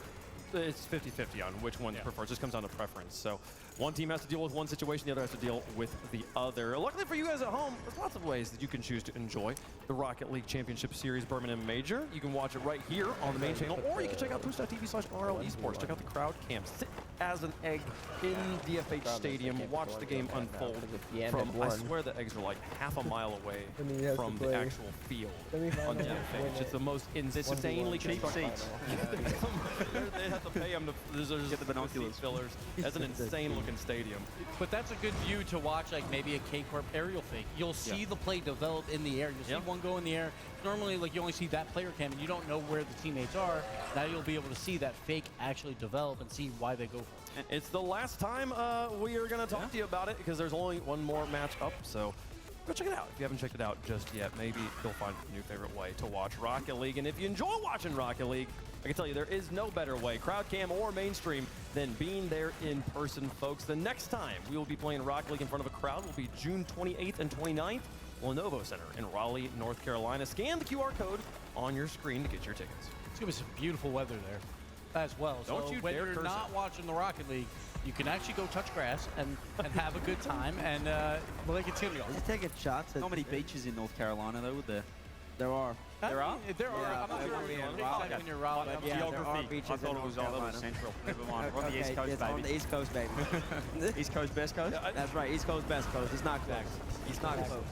it's 50-50 on which one prefers. It just comes down to preference. So one team has to deal with one situation, the other has to deal with the other. Luckily for you guys at home, there's lots of ways that you can choose to enjoy the Rocket League Championship Series Birmingham Major. You can watch it right here on the main channel, or you can check out twitch.tv/RL Esports. Check out the crowd cam. Sit as an egg in DFH Stadium. Watch the game unfold from, I swear the eggs are like half a mile away from the actual field on DFH. It's the most insanely cheap seats. They have to pay them to get the binoculars fillers. That's an insane looking stadium. But that's a good view to watch, like maybe a K-Corp aerial fake. You'll see the play develop in the air. You'll see one go in the air. Normally, like you only see that player cam and you don't know where the teammates are. Now you'll be able to see that fake actually develop and see why they go for it. It's the last time we are going to talk to you about it because there's only one more match up. So go check it out. If you haven't checked it out just yet, maybe you'll find a new favorite way to watch Rocket League. And if you enjoy watching Rocket League, I can tell you there is no better way, crowd cam or mainstream, than being there in person, folks. The next time we will be playing Rocket League in front of a crowd will be June 28th and 29th, Lenovo Center in Raleigh, North Carolina. Scan the QR code on your screen to get your tickets. It's going to be some beautiful weather there as well. Don't you when dare you're curse not it. watching the Rocket League, you can actually go touch grass and have a good time and like it's going to He's taking shots. Not many beaches in North Carolina, though, would there? There are. There are? There are. Yeah, I'm not sure when you're Raleigh. Raleigh. Yeah, there are beaches I thought in it was North on the Carolina. central. Never mind. We're on the Okay, East Coast, it's baby. on the East Coast, baby. East Coast, best coast? That's right, East Coast, best coast. It's not close. It's not close.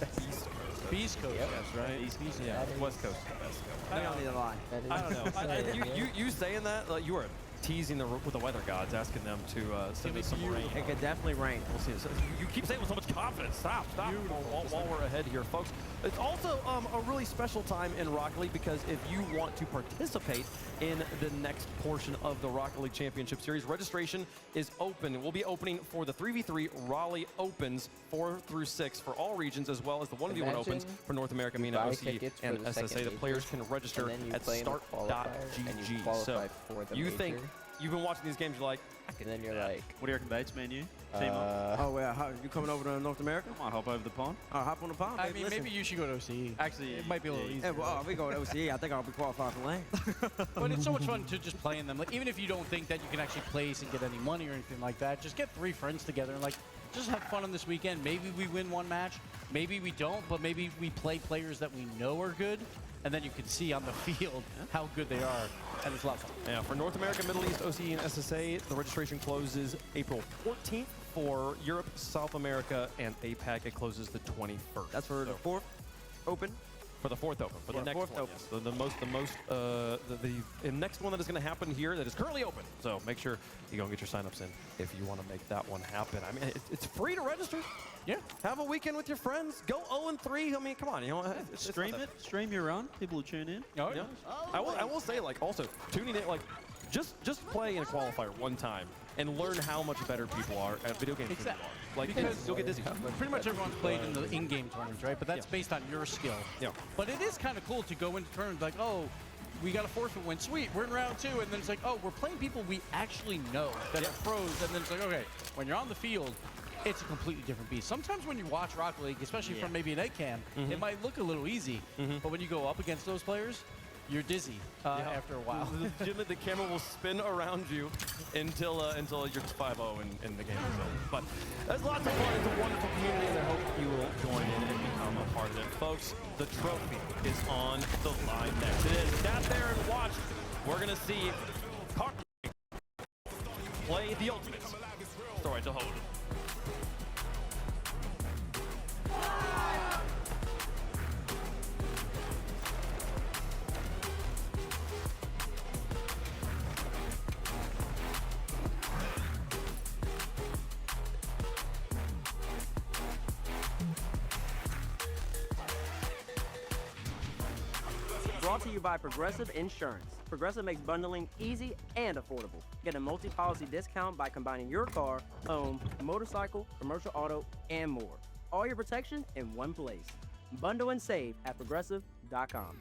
Beast Coast, That's right. East Coast. Yeah, West Coast. Best Coast. I don't need to lie. I don't know. You saying that, like, you are teasing with the weather gods, asking them to send us some rain. It could definitely rain. We'll see. So you keep saying with so much confidence. Stop while we're ahead here, folks. It's also a really special time in Rocket League because if you want to participate in the next portion of the Rocket League Championship Series, registration is open. We'll be opening for the 3v3 Raleigh Opens 4 through 6 for all regions, as well as the 1v1 Opens for North America, MENA, OC, and SSA. The players can register at start.gg. So you think you've been watching these games, you're like, and then you're like, what do you reckon, Bates, man? You team up? Oh, well, how, you coming over to North America? I might hop over the pond. Hop on the pond. I baby. mean, Listen. maybe you should go to OCE. Actually, it might be a little easier. Hey, well, we go to OCE. I think I'll be qualified for lane. But it's so much fun to just play in them. Like, even if you don't think that you can actually place and get any money or anything like that, just get 3 friends together and like just have fun on this weekend. Maybe we win one match, maybe we don't, but maybe we play players that we know are good, and then you can see on the field how good they are, and it's a lot of fun. Yeah, for North America, Middle East, OCE, and SSA, the registration closes April 14th. For Europe, South America, and APAC, it closes the 21st. That's for the 4th Open? For the 4th Open. For the next one, yes. The next one that is going to happen here that is currently open. So make sure you go and get your signups in if you want to make that one happen. I mean, it's free to register. Yeah. Have a weekend with your friends. Go 0-3. I mean, come on. You know, Stream it. Stream your run. People will tune in. Oh, yeah. I will say, like, also tuning in, like, just play in a qualifier one time and learn how much better people are at video games than you are. Like, because you'll get dizzy. Pretty much everyone's played in the in-game tournaments, right? But that's based on your skill. Yeah. But it is kind of cool to go into tournaments like, oh, we got a forfeit win. Sweet, we're in round 2. And then it's like, oh, we're playing people we actually know that are pros. And then it's like, okay, when you're on the field, it's a completely different beast. Sometimes when you watch Rocket League, especially from maybe an egg cam, it might look a little easy. But when you go up against those players, you're dizzy after a while. Legitimately, the camera will spin around you until you're 5-0 in the game is over. But there's lots of fun. It's a wonderful community, and I hope you will join in and become a part of it. Folks, the trophy is on the line next. It is. Stand there and watch. We're going to see PARTYYYY play the Ultimates. Story to hold. Brought to you by Progressive Insurance. Progressive makes bundling easy and affordable. Get a multi-policy discount by combining your car, home, motorcycle, commercial auto, and more. All your protection in one place. Bundle and save at progressive.com.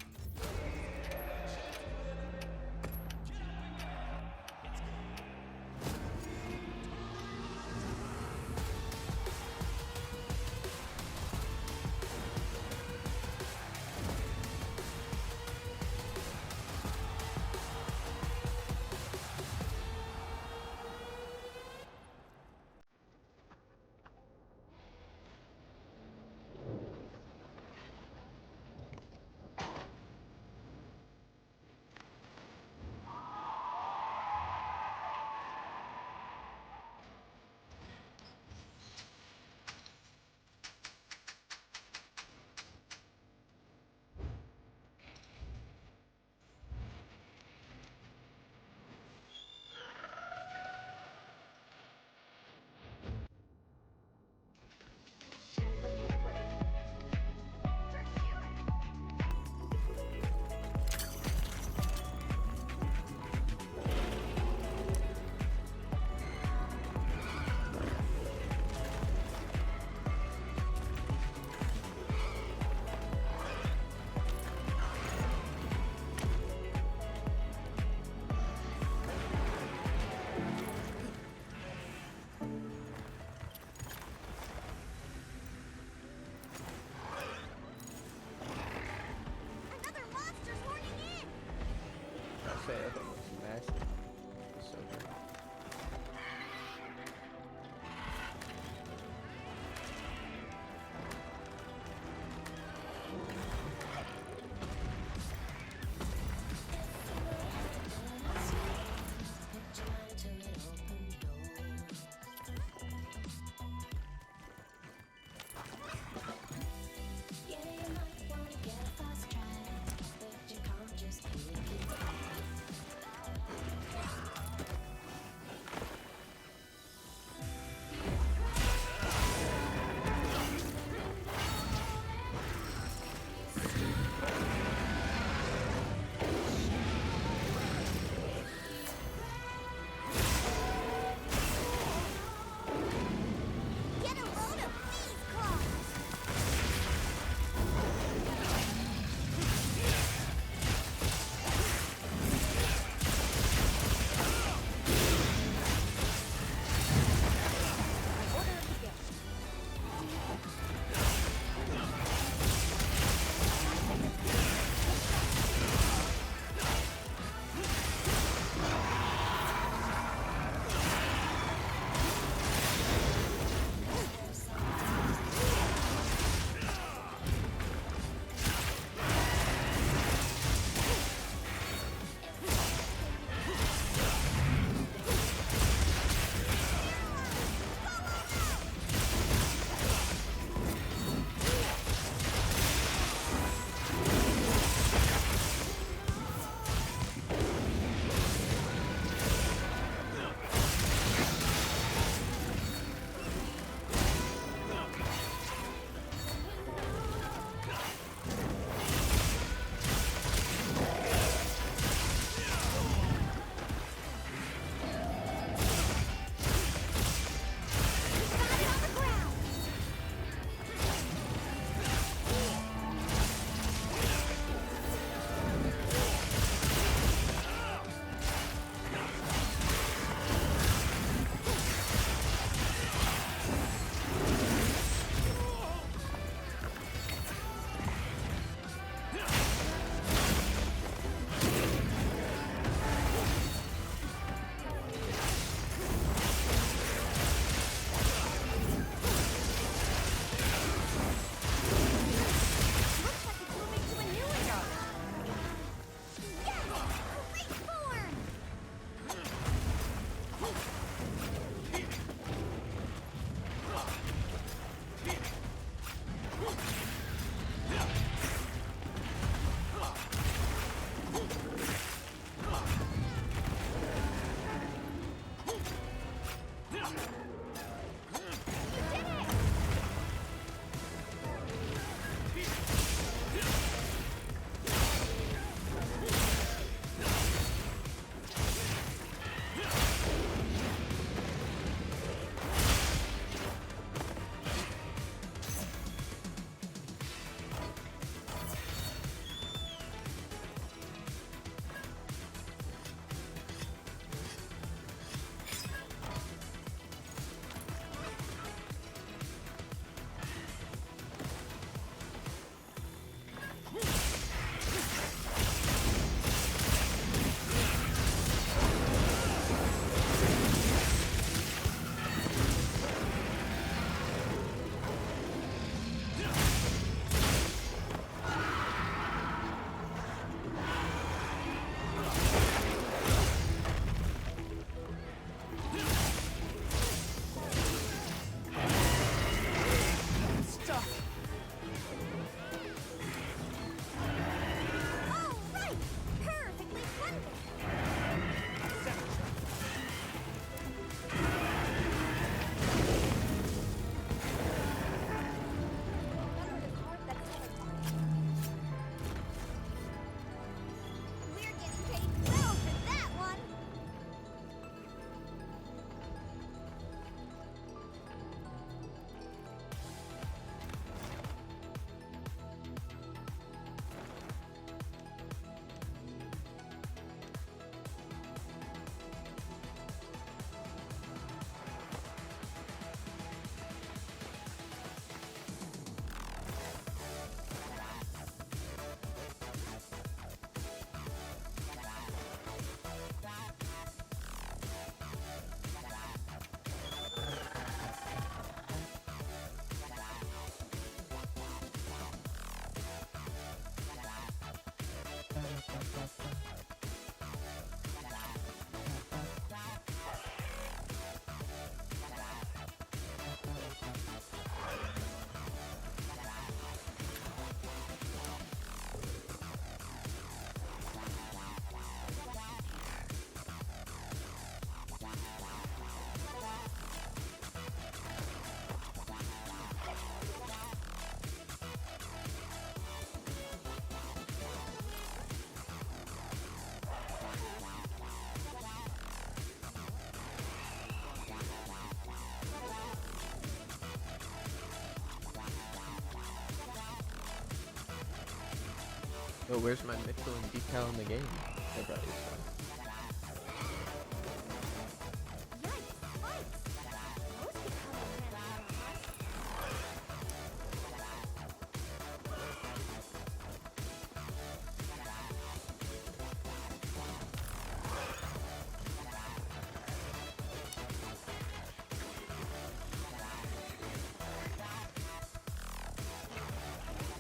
Oh, where's my Mitchell and decal in the game? They brought you some.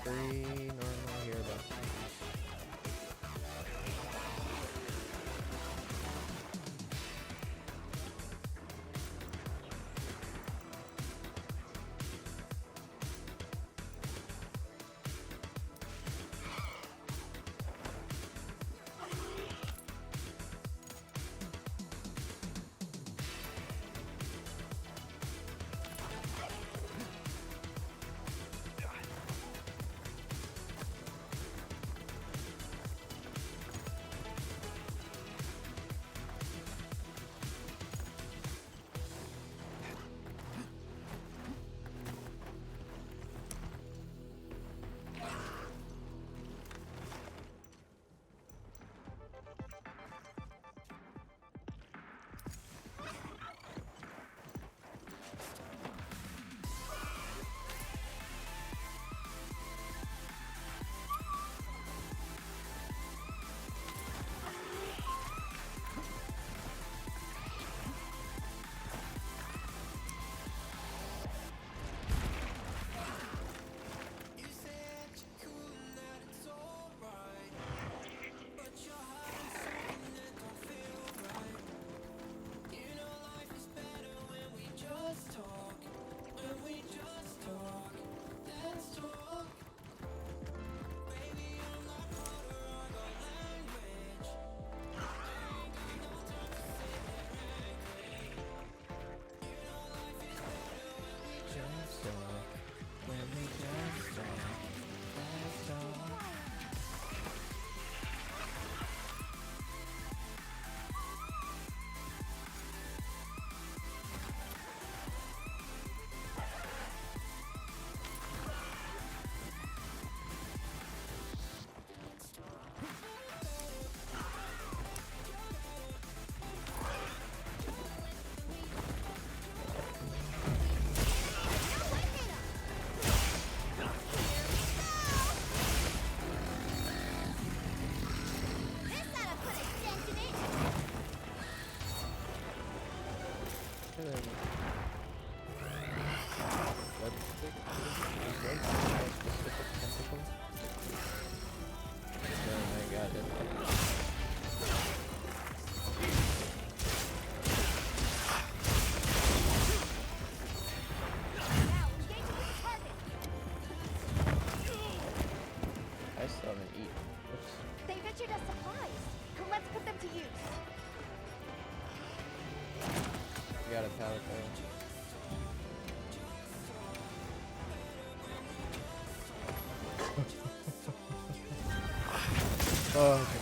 Three normal here, though. They ventured us supplies. Let's put them to use. We got a pallet there. Oh, okay.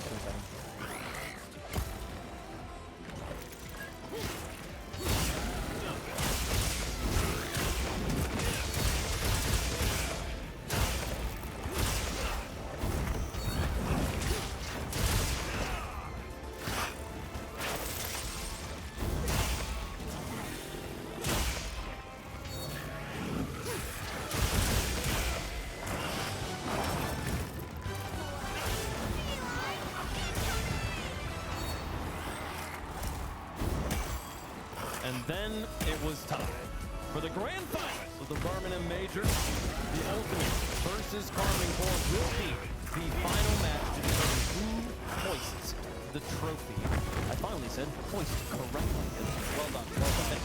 And then it was time for the grand finals of the Birmingham Major. The Ultimate versus Carmine Corps will be the final match to determine who hoists the trophy. I finally said hoist correctly. Well done. Well done.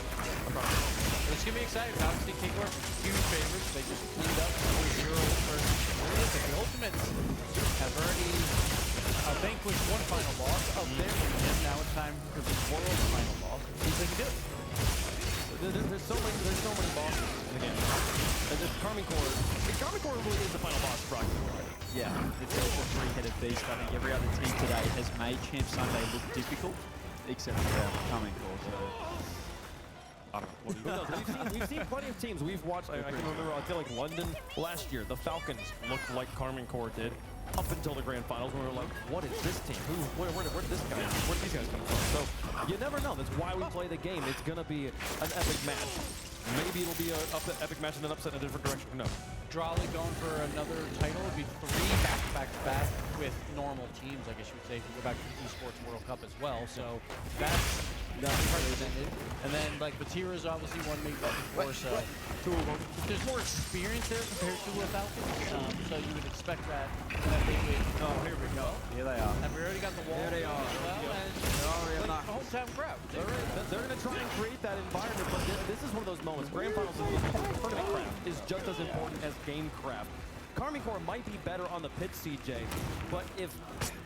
It's going to be exciting. Obviously, King Corps, huge favorites. They just cleaned up 0 versus the Ultimates have already vanquished one final boss of their region. Now it's time for the world final boss. See if they can do it. There's so many bosses in the game. And this Carmine Corps really is the final boss for Rocket. Yeah, it's a three-headed beast. I think every other team today has made Champ Sunday look difficult, except for Carmine Corps. So I don't know. Who knows? We've seen plenty of teams. We've watched, I can remember, I feel like London last year, the Falcons looked like Carmine Corps did up until the grand finals when we were like, what is this team? Where did these guys come from? So you never know. That's why we play the game. It's going to be an epic match. Maybe it'll be an epic match and then upset in a different direction. Who knows? Drolly going for another title. It'd be 3 back-to-back with normal teams, I guess you would say, if you go back to the Esports World Cup as well. So that's represented. And then, like, Vatira's obviously one made button before, so there's more experience there compared to the Falcons. So you would expect that they would. Oh, here we go. Here they are. And we already got the wall. There they are. Well, and They're the hometown crowd. They're going to try and create that environment, but this is one of those moments. Grand finals tournament craft is just as important as game craft. Carmine Corps might be better on the pit, CJ, but if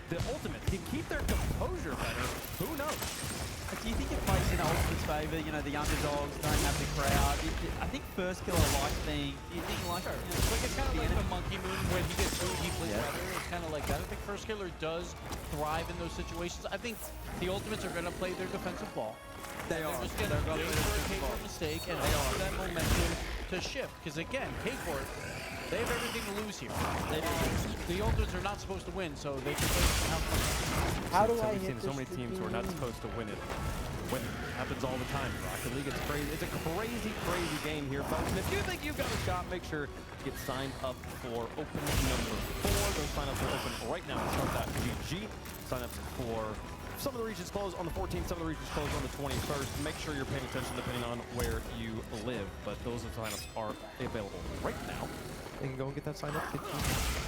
the Ultimates can keep their composure better, who knows? Do you think it plays in Ultimate's favour? You know, the underdogs don't have the crowd. I think First Killer likes being. Do you think like? Sure. Like it's kind of like the Monkey Moon when he gets food, he plays weather. It's kind of like that. I think First Killer does thrive in those situations. I think the Ultimates are going to play their defensive ball. They are. They're just going to wait for a K-Corp mistake and wait for that momentum to shift. Because again, K-Corp, they have everything to lose here. The Ultimates are not supposed to win, so they can play How do I We've seen so many teams who are not supposed to win it. When it happens all the time. Rocket League, it's crazy. It's a crazy, crazy game here, folks. And if you think you've got a shot, make sure to get signed up for Open number 4. Those sign-ups are open right now at start.gg. Sign-ups for some of the regions close on the 14th, some of the regions close on the 21st. Make sure you're paying attention depending on where you live. But those sign-ups are available right now. You can go and get that signed up.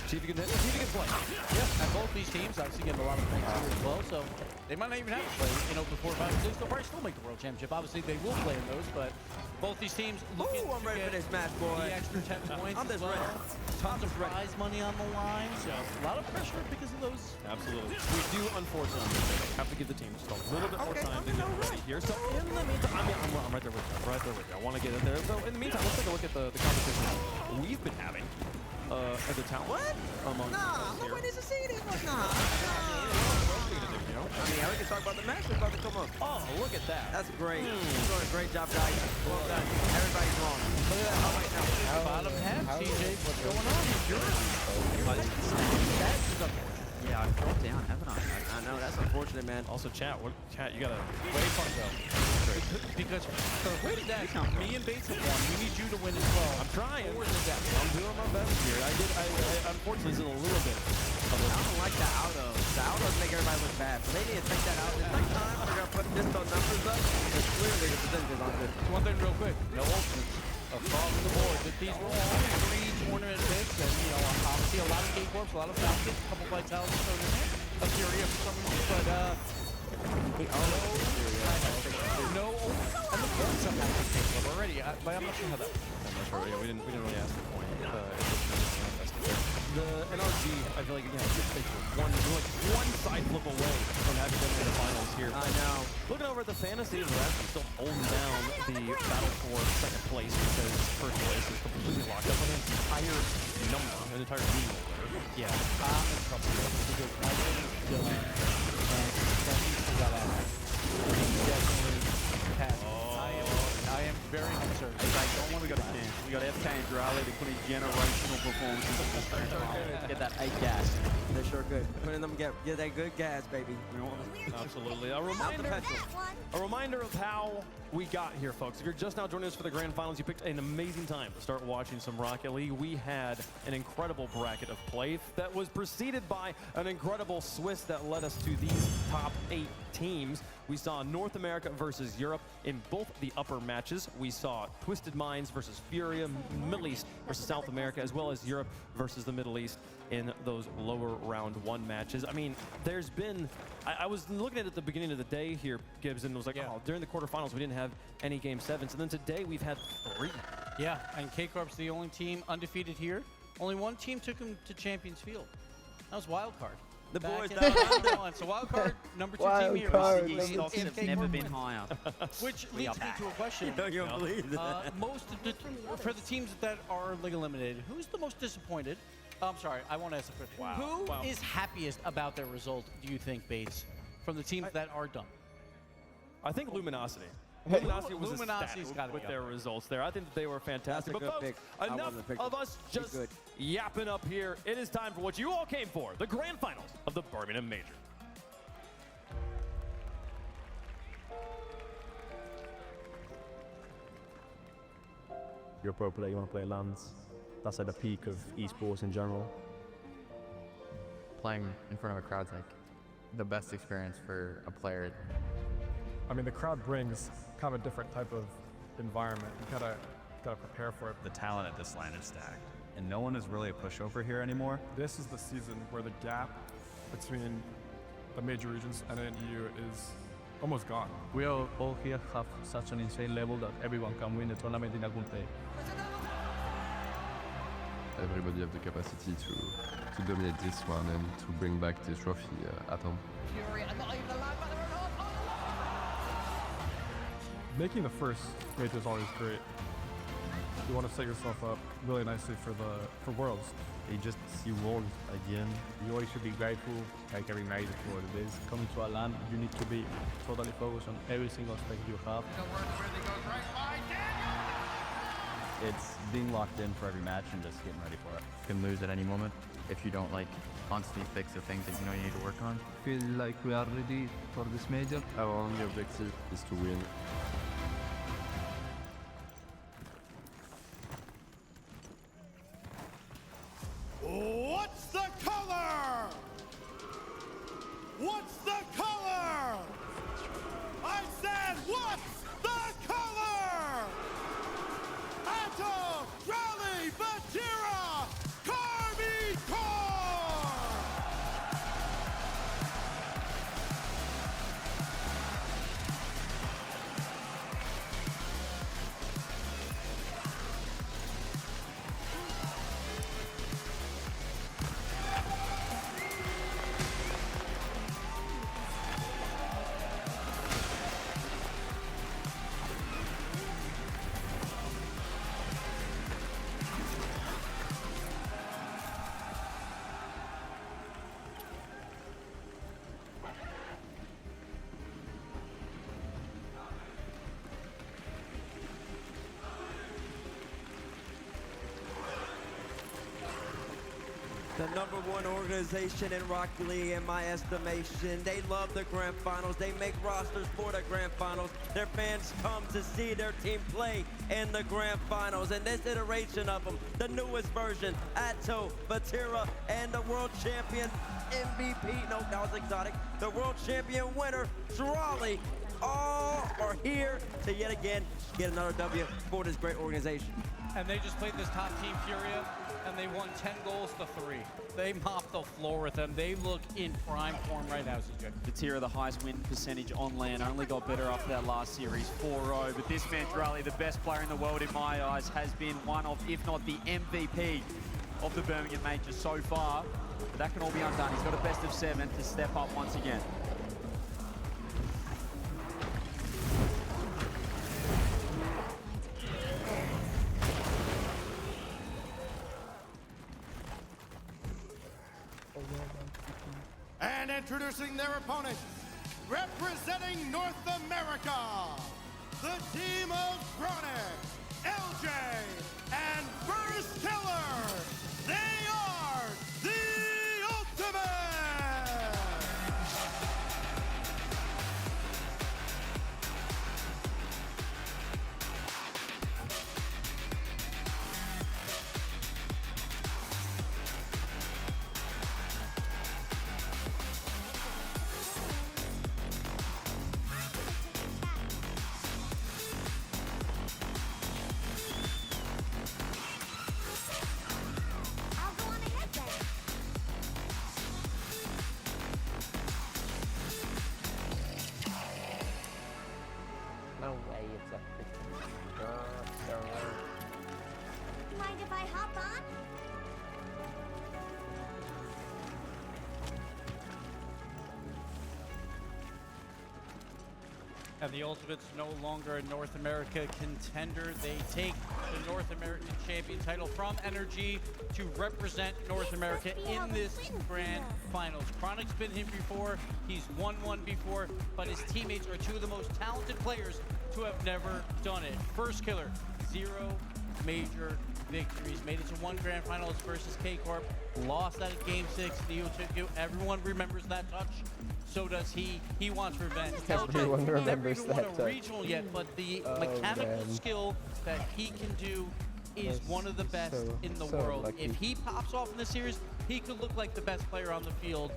See if you can play. Yeah, and both these teams obviously get a lot of points here as well, so they might not even have to play in Open 4, 5, 6. They'll probably still make the World Championship. Obviously, they will play in those, but both these teams looking I'm ready for this match, boy. the extra 10 points. I'm just well. ready. Tons of prize money on the line, so a lot of pressure because of those. Absolutely. We do, unfortunately, have to give the team just a little bit more time to get ready here. So in the meantime, I'm right there with you. I'm right there with you. I want to get in there. So in the meantime, let's take a look at the competition we've been having. As a talent. What? Among Nah, here. nobody needs to see this. Nah. I mean, we can talk about the match that's about to come up. Oh, look at that. That's great. You're doing a great job, guys. Well done. Everybody's wrong. Look at that. All right now. Bottom half, CJ, what's going on? Yeah, I've dropped down, haven't I? I know, that's unfortunate, man. Also, chat, you gotta way fun though. Because for that, me and Bates have won. We need you to win as well. I'm trying. Forward the depth. I'm doing my best here. I unfortunately did a little bit. I don't like the auto. The autos make everybody look bad. So they need to take that out. It's like time they're going to put this numbers up. Because clearly the percentages aren't good. One thing real quick. No ultimates across the board. But these were all 3 tournament picks. And, you know, obviously a lot of K-Corps, a lot of Falcons, a couple Vitals thrown in there. A Furia for some reason. But, no ultimates. And the point somehow K-Corp already. But I'm not sure how that works. I'm not sure. Yeah, we didn't really ask the point. The NRG, I feel like, again, we're one side flip away from having them in the finals here. I know. Looking over at the fantasy, they're actually still holding down the battle for second place because first place is completely locked up on an entire number, an entire team over there. Yeah. I'm in trouble because I didn't Dylan and Steph's got out. Definitely has. I am very concerned. I don't want to go to camp. We got FK and Drolly to put in generational performances on this grand. Get that 8 gas. They sure good. Putting them get that good gas, baby. Absolutely. A reminder of how we got here, folks. If you're just now joining us for the grand finals, you picked an amazing time to start watching some Rocket League. We had an incredible bracket of play that was preceded by an incredible Swiss that led us to these top 8 teams. We saw North America versus Europe in both the upper matches. We saw Twisted Minds versus Furia, Middle East versus South America, as well as Europe versus the Middle East in those lower round 1 matches. I mean, there's been, I was looking at it at the beginning of the day here, Gibbs, and was like, oh, during the quarterfinals, we didn't have any Game 7s. And then today, we've had 3. Yeah, and K-Corp's the only team undefeated here. Only one team took him to Champions Field. That was Wildcard. The boys down. So Wildcard, number 2 team here. Stocks have never been higher. Which leads me to a question. You don't believe that. For the teams that are league eliminated, who's the most disappointed? I'm sorry, I want to ask a question. Who is happiest about their result, do you think, Bates, from the teams that are done? I think Luminosity. Luminasi was Luminasi's ecstatic gotta with be their up there. results there. I think that they were fantastic. That's a But good folks, pick. I enough wasn't a pick. of us He's just good. yapping up here. It is time for what you all came for, the grand finals of the Birmingham Major. You're a pro player, you want to play LANs. That's at the peak of esports in general. Playing in front of a crowd's like the best experience for a player. I mean, the crowd brings kind of a different type of environment. You gotta prepare for it. The talent at this LAN is stacked, and no one is really a pushover here anymore. This is the season where the gap between the major regions and NEU is almost gone. We all here have such an insane level that everyone can win the tournament in a good day. Everybody have the capacity to dominate this one and to bring back the trophy at home. Making the first major is always great. You want to set yourself up really nicely for Worlds. You just see Worlds again. You always should be grateful, like every major for what it is. Coming to a LAN, you need to be totally focused on every single aspect you have. It's being locked in for every match and just getting ready for it. You can lose at any moment if you don't like constantly fix the things that you know you need to work on. Feel like we are ready for this major. Our only objective is to win. What's the color? What's the color? I said, what's the color? Ato, Rally, Vatira, Carby Core! The #1 organization in Rocket League, in my estimation. They love the grand finals. They make rosters for the grand finals. Their fans come to see their team play in the grand finals. And this iteration of them, the newest version, Atto, Vatira, and the world champion MVP, no, that was exotic, the world champion winner, Drolly, all are here to yet again get another W for this great organization. And they just played this top team, Furia, and they won 10 goals to 3. They mopped the floor with them. They look in prime form right now, CJ. Vatira, the highest win percentage on LAN, only got better after that last series, 4-0. But this man, Drally, the best player in the world in my eyes, has been one of, if not the MVP of the Birmingham Major so far. But that can all be undone. He's got a best of 7 to step up once again. And introducing their opponent, representing North America, the team of Chronic, LJ, and First Killer. They are the Ultimate! No way it's a Mind if I hop on? And the Ultimates no longer a North America contender. They take the North American champion title from NRG to represent North America in this grand finals. Chronic's been here before, he's won one before, but his teammates are two of the most talented players to have never done it. First Killer, 0 major victories. Made it to 1 grand finals versus K-Corp. Lost that at Game 6. Everyone remembers that touch. So does he. He wants revenge. Everyone remembers never even that won a touch. regional yet, but the mechanical skill that he can do is one of the best in the world. lucky. If he pops off in the series, he could look like the best player on the field.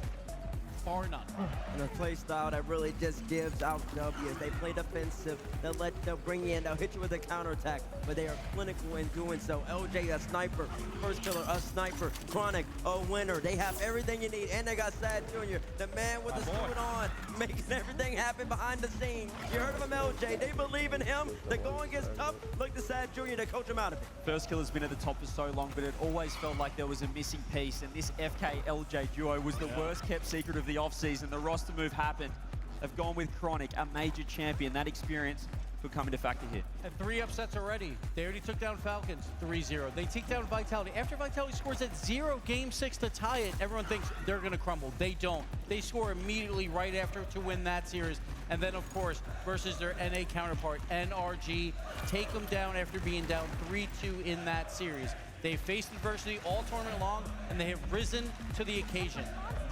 Bar none. And a play style that really just gives out W's. They play defensive. They'll bring you in. They'll hit you with a counterattack, but they are clinical in doing so. LJ, a sniper. First Killer, a sniper. Chronic, a winner. They have everything you need, and they got Sad Jr., the man with the suit on, making everything happen behind the scenes. You heard of him, LJ. They believe in him. The going gets tough. Look to Sad Jr. to coach him out of it. First Killer's been at the top for so long, but it always felt like there was a missing piece, and this FK-LJ duo was the worst kept secret of the offseason. The roster move happened. They've gone with Chronic, a major champion. That experience could come into factor here. And 3 upsets already. They already took down Falcons 3-0. They take down Vitality. After Vitality scores at 0 Game 6 to tie it, everyone thinks they're going to crumble. They don't. They score immediately right after to win that series. And then, of course, versus their NA counterpart, NRG, take them down after being down 3-2 in that series. They faced adversity all tournament long, and they have risen to the occasion.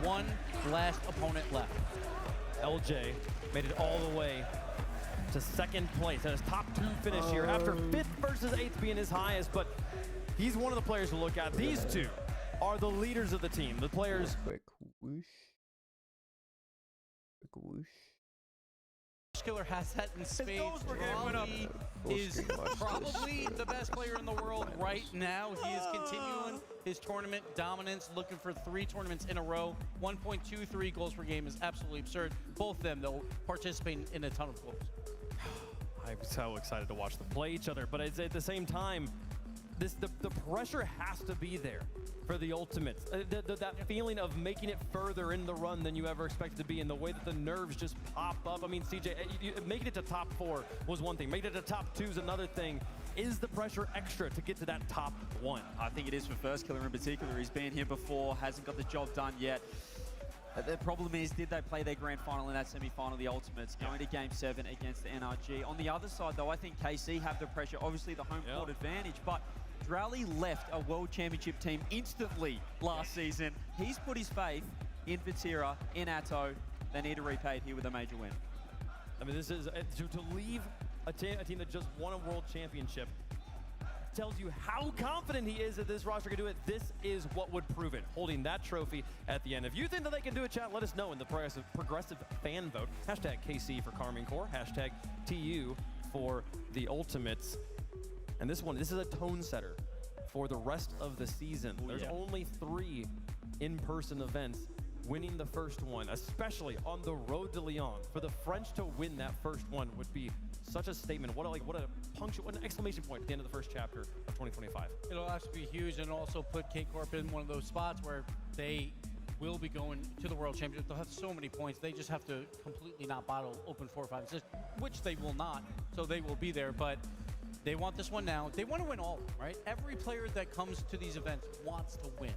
One last opponent left. LJ made it all the way to 2nd place and his top 2 finish here after 5th versus 8th being his highest, but he's one of the players to look at. These two are the leaders of the team, the players. Quick whoosh. Quick whoosh. Killer has that in spades. Raleigh is probably the best player in the world right now. He is continuing his tournament dominance, looking for 3 tournaments in a row. 1.23 goals per game is absolutely absurd. Both of them, though, participating in a ton of goals. I'm so excited to watch them play each other, but at the same time, the pressure has to be there for the Ultimates. That feeling of making it further in the run than you ever expected to be, and the way that the nerves just pop up. I mean, CJ, making it to top 4 was one thing. Making it to top 2 is another thing. Is the pressure extra to get to that top 1? I think it is for First Killer in particular. He's been here before, hasn't got the job done yet. The problem is, did they play their grand final in that semi-final, the Ultimates, going to Game 7 against the NRG? On the other side, though, I think KC have the pressure, obviously the home court advantage, but Drally left a World Championship team instantly last season. He's put his faith in Vatira, in Atto. They need to repay it here with a major win. I mean, this is to leave a team that just won a World Championship tells you how confident he is that this roster can do it. This is what would prove it, holding that trophy at the end. If you think that they can do it, chat, let us know in the progressive fan vote. Hashtag KC for Carmine Core, hashtag TU for the Ultimates. And this is a tone setter for the rest of the season. There's only 3 in-person events. Winning the first one, especially on the road to Lyon, for the French to win that first one would be such a statement. What an exclamation point at the end of the first chapter of 2025. It'll have to be huge, and also put K-Corp in one of those spots where they will be going to the World Championship. They'll have so many points. They just have to completely not bottle open 4 or 5 assists, which they will not. So they will be there, but they want this one now. They want to win all, right? Every player that comes to these events wants to win.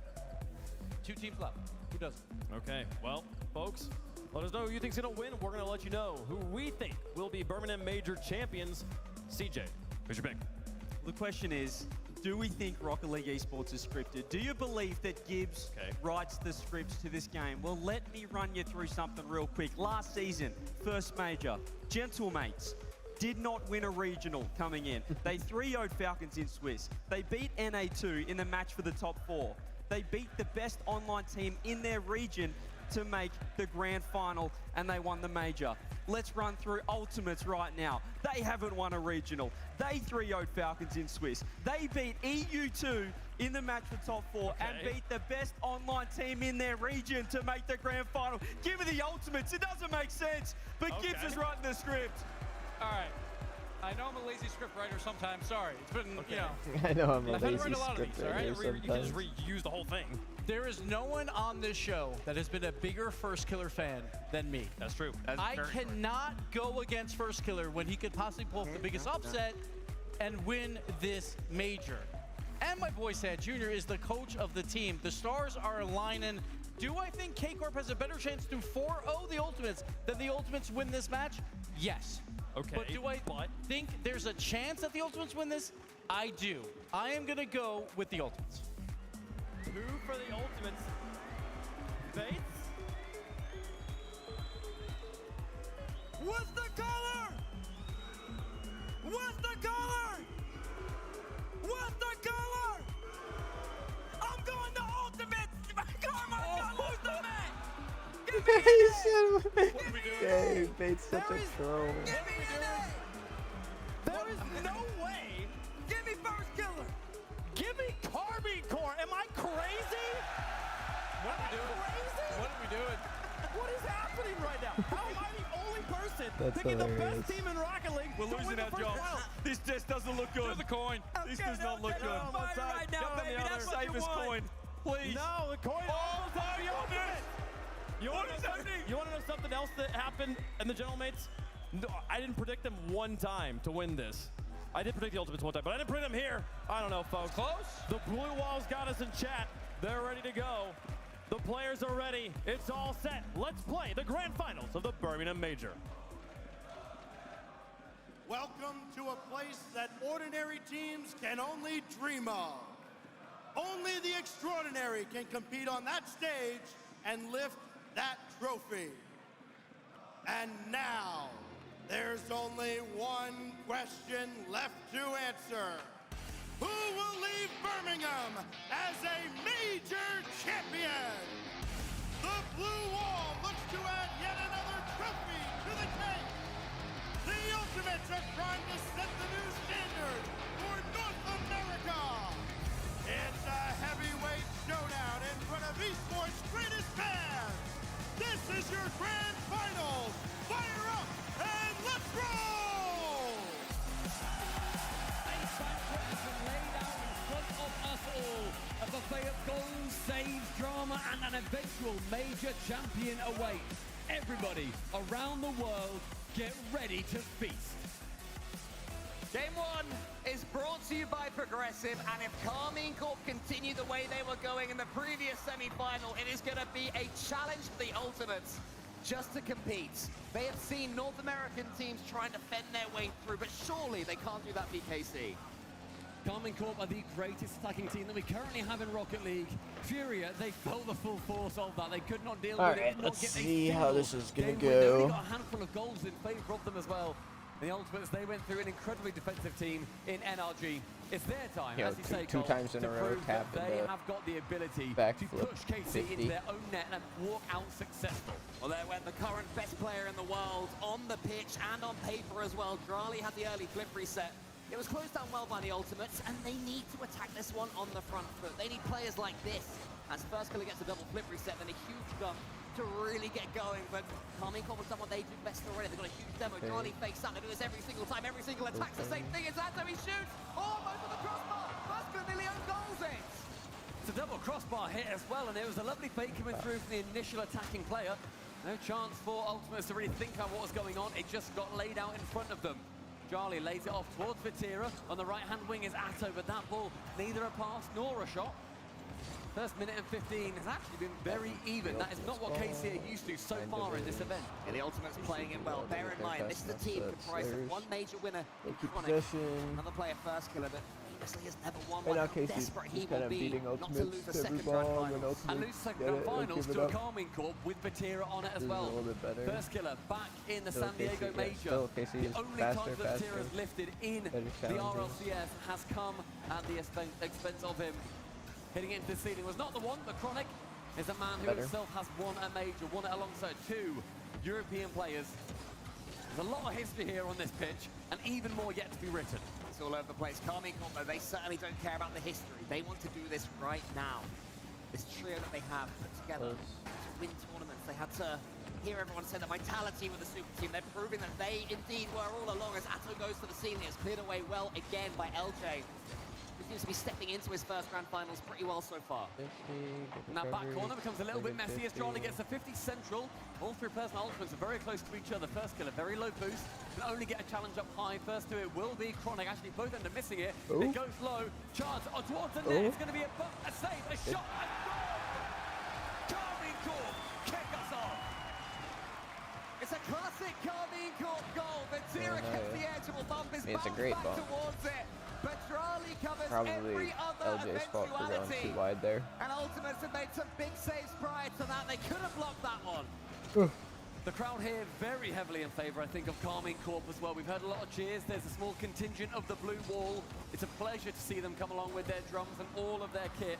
2 teams left. Who doesn't? Okay, well, folks, let us know who you think's gonna win. We're gonna let you know who we think will be Birmingham Major champions. CJ, who's your pick? The question is, do we think Rocket League Esports is scripted? Do you believe that Gibbs writes the scripts to this game? Well, let me run you through something real quick. Last season, first major, Gentlemates did not win a regional coming in. They 3-0'd Falcons in Swiss. They beat NA2 in the match for the top 4. They beat the best online team in their region to make the grand final, and they won the major. Let's run through Ultimates right now. They haven't won a regional. They 3-0'd Falcons in Swiss. They beat EU2 in the match for top 4 and beat the best online team in their region to make the grand final. Give me the Ultimates. It doesn't make sense, but Gibbs is writing the script. All right. I know I'm a lazy script writer sometimes. Sorry. It's been, you know. I know I'm a I've had to lazy write a lot of these, all right? scriptwriter You can just sometimes. reuse the whole thing. There is no one on this show that has been a bigger First Killer fan than me. That's true. That's I very true. cannot go against First Killer when he could possibly pull off the biggest upset and win this major. And my boy Sad Jr. is the coach of the team. The stars are aligning. Do I think K-Corp has a better chance to 4-0 the Ultimates than the Ultimates win this match? Yes. Okay. But do I think there's a chance that the Ultimates win this? I do. I am going to go with the Ultimates. Who for the Ultimates? Bates? What's the color? What's the color? What's the color? I'm going to Ultimates. Come on, lose the match. Dang, Bates such a troll. There is no way. Give me First Killer. Give me Carbine Core. Am I crazy? What are we doing? What are we doing? What is happening right now? How am I the only person That's picking the hilarious. best team in Rocket League? We're to win losing the our first jobs. round? This just doesn't look good. Here's the coin. This does not look good. On one side, right now, Get on baby. the other. That's what Save you this want. coin. Please. No, the coin. Oh, the my ultimate. goodness. You What want is to know, happening? you want to know something else that happened in the General Mates? No, I didn't predict them one time to win this. I did predict the Ultimates one time, but I didn't predict them here. I don't know, folks. Close. The Blue Walls got us in chat. They're ready to go. The players are ready. It's all set. Let's play the grand finals of the Birmingham Major. Welcome to a place that ordinary teams can only dream of. Only the extraordinary can compete on that stage and lift that trophy. And now, there's only one question left to answer. Who will leave Birmingham as a major champion? The Blue Wall looks to add yet another trophy to the cake. The Ultimates are trying to set the new standard for North America. It's a heavyweight showdown in front of esports' greatest fans. This is your grand final. Fire up and let's roll! Laid out in front of us all. A buffet of goals, saves, drama, and an eventual major champion awaits. Everybody around the world, get ready to feast. Game 1 is brought to you by Progressive, and if Carmine Corp continue the way they were going in the previous semi-final, it is going to be a challenge for the Ultimates just to compete. They have seen North American teams trying to fend their way through, but surely they can't do that BKC. Carmine Corp are the greatest attacking team that we currently have in Rocket League. Furia, they felt the full force of that. They could not deal with it. Alright, Not let's get a see how single this is gonna game win. They only go. got a handful of goals in favor of them as well. The Ultimates, they went through an incredibly defensive team in NRG. It's their time, Yo, as you say, two Cole, times in to a row, prove that tap in they the have got the ability to backflip push KC 50. into their own net and walk out successful. Well, there went the current best player in the world on the pitch and on paper as well. Drali had the early flip reset. It was closed down well by the Ultimates, and they need to attack this one on the front foot. They need players like this. As First Killer gets a double flip reset, then a huge jump to really get going. But Carmine Corp has done what they do best already. They've got a huge demo. Okay. Drali fakes out. They do this every single time. Every single attack's the same thing as that. So he shoots. Almost on the crossbar. First Killer nearly own goals it. It's a double crossbar hit as well, and it was a lovely fake coming through from the initial attacking player. No chance for Ultimates to really think about what was going on. It just got laid out in front of them. Charlie lays it off towards Vatira. On the right-hand wing is Atto, but that ball, neither a pass nor a shot. First minute and 15 has actually been very even. That is not what KC are used to so far in this event. Yeah, the Ultimates playing it well. Bear in mind, this is a team comprised of one major winner in keep Chronic, possession. another player First Killer, but famously has never won Right one. now, How Casey's desperate he just kind will of be beating not to Ultimates lose a to every second grand ball, and final. Ultimates And lose second get grand it and finals give to it a up. Carmine Corp with Vatira on it as This is well. a little bit better. First Killer back in the Still San Diego Casey, yeah, Major. still Casey The is only faster, time that Vatira faster. has lifted in Better the challenges. RLCS has come at the expense of him. Hitting into the ceiling was not the one, but Chronic is a man who Better. himself has won a major, won it alongside two European players. There's a lot of history here on this pitch, and even more yet to be written. It's all over the place. Carmine Corp, though, they certainly don't care about the history. They want to do this right now. This trio that they have put together to win tournaments. They had to hear everyone say the vitality with the super team. They're proving that they indeed were all along as Atto goes to the ceiling. It's cleared away well again by LJ. He seems to be stepping into his first grand finals pretty well so far. 50, And that back corner becomes a little bit messy as Charlie gets a 50 central. All three personal ultimates are very close to each other. First killer, very low boost. Can only get a challenge up high. First to it will be Chronic. Actually, both end up missing it. Ooh. It goes low. Chance towards the net. It's going to be a bump, a save, a shot, a goal! Carmine Corp, kick us off. It's a classic Carmine Corp goal. Vatira gets the edge and will bump his It's a bounce great back bump. towards it. But Charlie covers Probably every other LJ's fault for going eventuality. too wide there. And Ultimates have made some big saves prior to that. They could have blocked that one. The crowd here very heavily in favour, I think, of Carmine Corp as well. We've heard a lot of cheers. There's a small contingent of the blue wall. It's a pleasure to see them come along with their drums and all of their kit.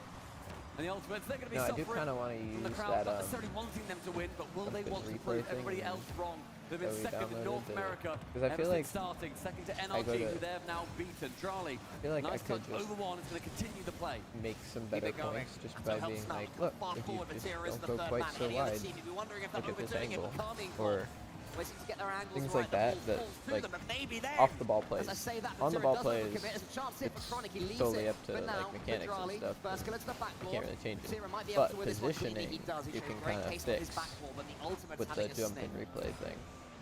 And the Ultimates, they're going to be No, I do suffering kinda wanna from the use crowd, that, not necessarily wanting them to win, but will they something want to replay prove thing everybody else wrong? They've been that we second in North downloaded, America 'cause I ever feel since like starting, second to I go NRG, to- who they have now beaten. Charlie, I feel like I nice could touch just over one, it's going to continue the play. make some Keep better it going. points just That's by how helps being now. like, look, Far if you forward, just Vatira is don't the go third quite man. so Any other wide, team, you'd be wondering if they're look at this overdoing it angle, with Carmine or Corp. Waiting to get their angles things right, like that, the ball that falls through like them, and maybe then, off the ball plays. as I say that, On the Vatira ball does plays, overcommit. There's a chance here for Chronic. He leaves solely it, up to but now like mechanics and Charlie, stuff. first killer to the You backboard. can't really change it. Vatira might be able But to win this one cleanly. positioning, He does. He you showed can great kind of pace with his fix backboard, but the Ultimates with the having a jump sniff. and replay thing.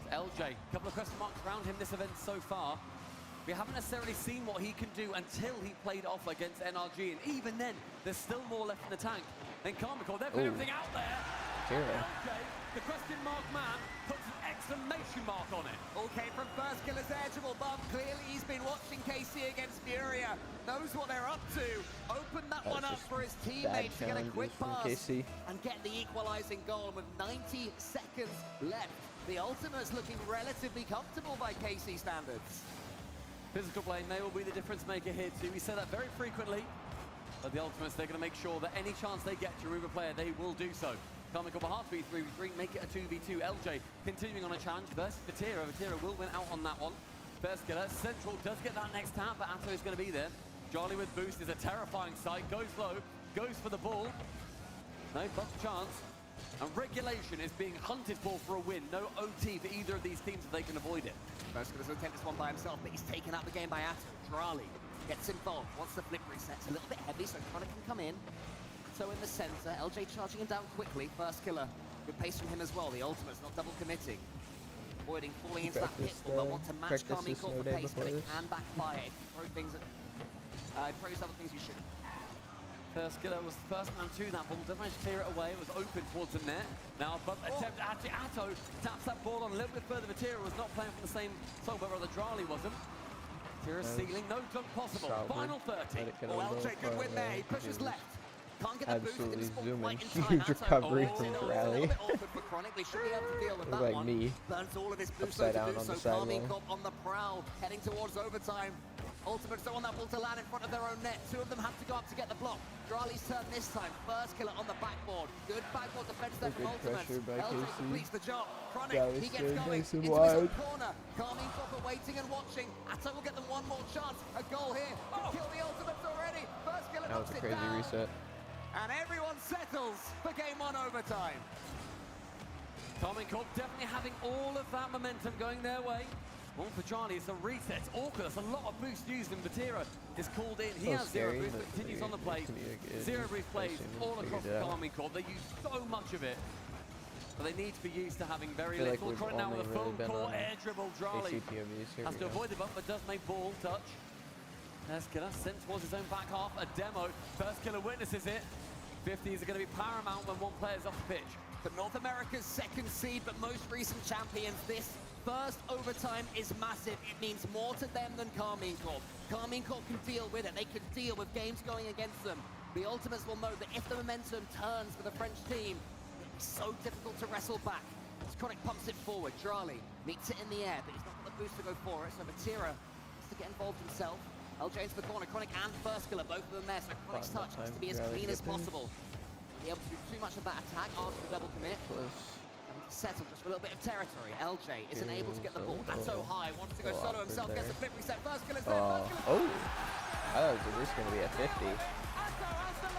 LJ, a couple of question marks around him this event so far. We haven't necessarily seen what he can do until he played off against NRG, and even then, there's still more left in the tank. Then Carmine Corp, they've put Ooh. everything out there. Vatira. LJ, the question mark man, puts an exclamation mark on it. Okay, from first killer's edge of bump, clearly he's been watching KC against Furia, knows what they're up to. Open that one up for his teammates to get a quick from pass KC. and get the equalizing goal. And with 90 seconds left, the Ultimates looking relatively comfortable by KC standards. Physical play may well be the difference maker here too. We say that very frequently. But the Ultimates, they're going to make sure that any chance they get to remove a player, they will do so. Carmine Corp a hard 3v3, make it a 2v2. LJ continuing on a challenge versus Vatira. Vatira will win out on that one. First killer, Central does get that next tap, but Atto is going to be there. Charlie with boost is a terrifying sight. Goes low, goes for the ball. No buff chance. And regulation is being hunted for a win. No OT for either of these teams if they can avoid it. First killer's going to take this one by himself, but he's taken out the game by Atto. Charlie gets involved. Once the flip resets, a little bit heavy, so Chronic can come in. So in the center, LJ charging him down quickly. First killer, good pace from him as well. The Ultimate's not double committing. Avoiding falling into that pitfall, but want to match Carmine Corp for pace, but it can backfire. If you throw things at, throws other things you shouldn't. First killer was the first man to that ball. Doesn't manage to clear it away. It was open towards the net. Now, but attempt actually Atto taps that ball on a little bit further. Vatira was not playing from the same side, but rather Drali wasn't. Vatira's ceiling, no dunk possible. Final 30. Oh, LJ, good win there. He pushes left. Can't get the boost in the spot quite in time. Huge recovery from Rally. Like me. Burns all of his boost Upside down to do on the so. Carmine sideline. Corp on the prowl, heading towards overtime. Ultimates don't want that ball to land in front of their own net. Two of them have to go up to get the block. Drali's turn this time. First killer on the backboard. Good backboard defense there from Ultimates. LJ completes the job. Chronic, he gets going into his own corner. Carmine Corp are waiting and watching. Atto will get them one more chance. A goal here. Kill the Ultimates already. First killer That was knocks a it crazy down. reset. And everyone settles for game one overtime. Carmine Corp definitely having all of that momentum going their way. One for Charlie, it's a reset. It's awkward. That's a lot of boost used, and Vatira is called in. He has zero boost, but continues on the play. Zero boost plays all across the Carmine Corp. They use so much of it, but they need to be used to having very I feel like little. we've Chronic now with a only full really been core on air dribble. Charlie ACPOVs. Here has we to go. avoid the bump, but does make ball touch. First killer sent towards his own back half. A demo. First killer witnesses it. 50s are going to be paramount when one player's off the pitch. For North America's second seed, but most recent champions, this first overtime is massive. It means more to them than Carmine Corp. Carmine Corp can deal with it. They can deal with games going against them. The Ultimates will know that if the momentum turns for the French team, it'll be so difficult to wrestle back. As Chronic pumps it forward, Drali meets it in the air, but he's not got the boost to go for it, so Vatira has to get involved himself. LJ into the corner, Chronic and First Killer, both of them there, so Chronic's touch has to be as clean as possible. Be able to do too much of that attack after the double commit. Settle just for a little bit of territory. LJ isn't able to get the ball. Atto high, wants to go solo himself, gets a flip reset. First Killer's there, First Killer's Oh, I thought it was at least going to be a 50.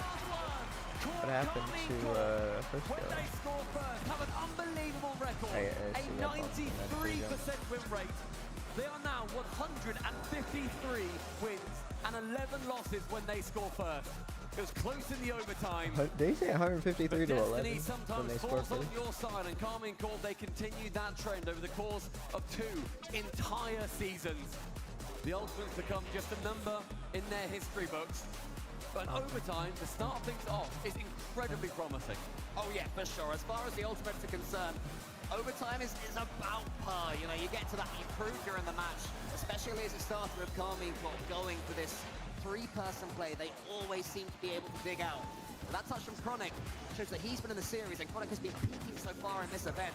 What happened to First When Killer? they score first, have an unbelievable record. I A see that bump, and that's pretty 93% win rate. They are now 153 wins and 11 losses when they score first. It was close in the overtime. Did he say 153 to 11 Destiny when sometimes they scored falls on first? your side, and Karmine Corp, they continued that trend over the course of 2 entire seasons. The Ultimates become just a number in their history books. But overtime, to start things off, is incredibly promising. Oh yeah, for sure. As far as the Ultimates are concerned, overtime is about par. You know, you get to that, you prove you're in the match, especially as a starter of Karmine Corp going for this 3-person play. They always seem to be able to dig out. That touch from Chronic shows that he's been in the series, and Chronic has been peaking so far in this event.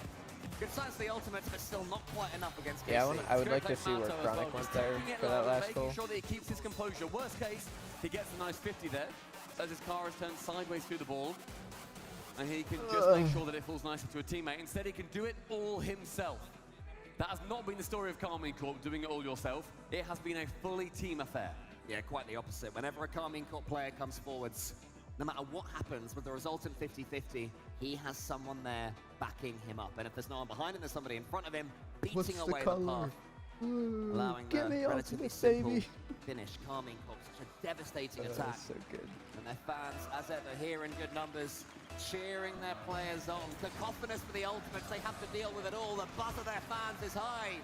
Good signs for the Ultimates, but still not quite enough against KC. Yeah, I would like to see where Chronic went there for that last goal. Making sure that he keeps his composure. Worst case, he gets a nice 50 there, as his car is turned sideways through the ball. And he can just make sure that it falls nicely to a teammate. Instead, he can do it all himself. That has not been the story of Karmine Corp, doing it all yourself. It has been a fully team affair. Yeah, quite the opposite. Whenever a Karmine Corp player comes forwards, no matter what happens with the resultant 50-50, he has someone there backing him up. And if there's no one behind him, there's somebody in front of him, beating away the path, allowing the relatively simple finish. Karmine Corp, such a devastating attack. So good. And their fans, as ever, here in good numbers, cheering their players on. Cacophonous for the Ultimates, they have to deal with it all. The buzz of their fans is high.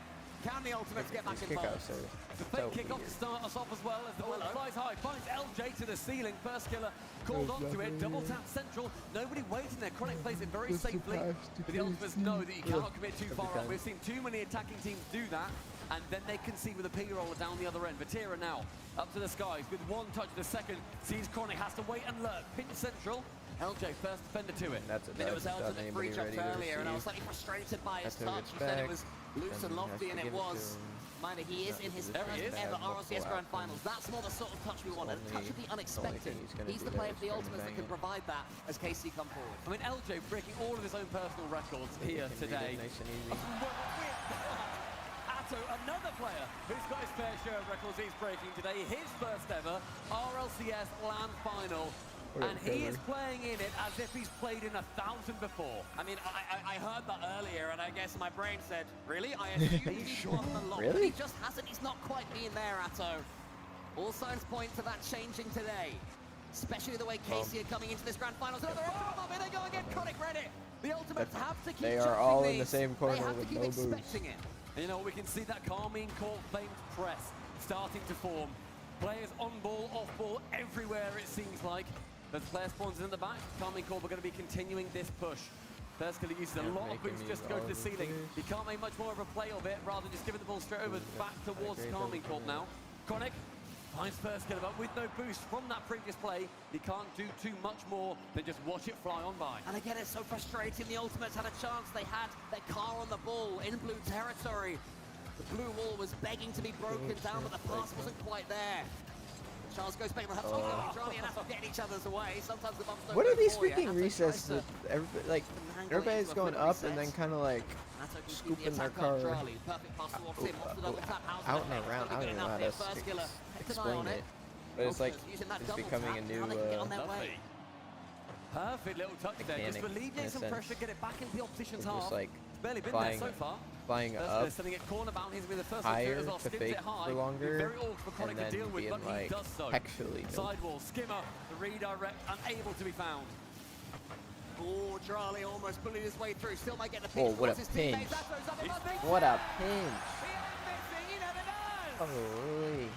Can the Ultimates get back involved? The fake kickoff to start us off as well as the ball flies high, finds LJ to the ceiling. First killer called onto it, double tap central. Nobody waiting there. Chronic plays it very safely. But the Ultimates know that you cannot commit too far on. We've seen too many attacking teams do that, and then they concede with a P-roller down the other end. Vatira now up to the skies with one touch of the second. Sees Chronic, has to wait and lurk. Pinch central. LJ first defender to it. It was Elton that breach up earlier, and I was slightly frustrated by his touch. He said it was loose and lofty, and it was. Mind you, he is in his first ever RLCS Grand Finals. That's more the sort of touch we want, a touch of the unexpected. He's the player for the Ultimates that can provide that as KC come forward. I mean, LJ breaking all of his own personal records here today. Nice and easy. Atto, another player who's got his fair share of records he's breaking today. His first ever RLCS LAN Final. And he is playing in it as if he's played in 1,000 before. I mean, I heard that earlier, and I guess my brain said, really? I assume he's won a lot. Really? He just hasn't. He's not quite been there, Atto. All signs point to that changing today. Especially the way KC are coming into this Grand Finals. Another Ultimate, here they go again. Chronic read it. The Ultimates have to keep They are all in the these. same corner they have with to keep no boost. expecting it. And you know, we can see that Karmine Corp famed press starting to form. Players on ball, off ball, everywhere it seems like. As player spawns in the back, Karmine Corp are going to be continuing this push. First killer uses a lot of boost just to go to the ceiling. He can't make much more of a play of it, rather than just giving the ball straight over back towards Karmine Corp now. Chronic finds first killer, but with no boost from that previous play, he can't do too much more than just watch it fly on by. And again, it's so frustrating. The Ultimates had a chance. They had their car on the ball in blue territory. The blue wall was begging to be broken down, but the pass wasn't quite there. Charles goes back, they'll have to keep Charlie and Atto getting each other's away. Sometimes the bumps don't What are these for you. freaking Atto recesses tries that everybody, like, everybody's going up and then kind of like scooping their car out and around? I don't even know how to explain it. But it's like, it's becoming a new perfect little touch there, just to alleviate some pressure, get it back into the opposition's half. Just like it's barely been there so far. Flying up sending it corner bound, he's with the first higher as well, to skims fake it high. for longer, Very awkward for Chronic and to deal then with, being but he like does so. actually Sidewall, skimmer, the redirect, unable to be found. Oh, Charlie almost bullied his way through. Still might get the Oh, pinch. what a pinch. What a pinch. Holy.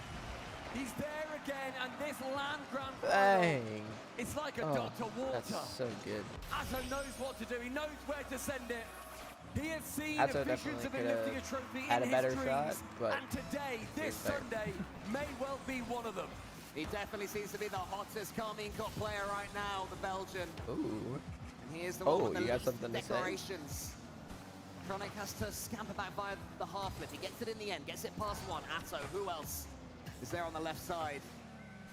He's there again, and this land grant Bang. It's like a Oh, dot to water. that's so good. Atto knows what to do. He knows where to send it. He has seen Atto visions of him lifting a trophy had in a better his dreams, shot, but and today, this Sunday, may well be one of them. He definitely seems to be the hottest Karmine Corp player right now, the Belgian. Ooh. And he is the one with the you got least something to say? decorations. Chronic has to scamper back via the half flip. He gets it in the end, gets it past one. Atto, who else is there on the left side?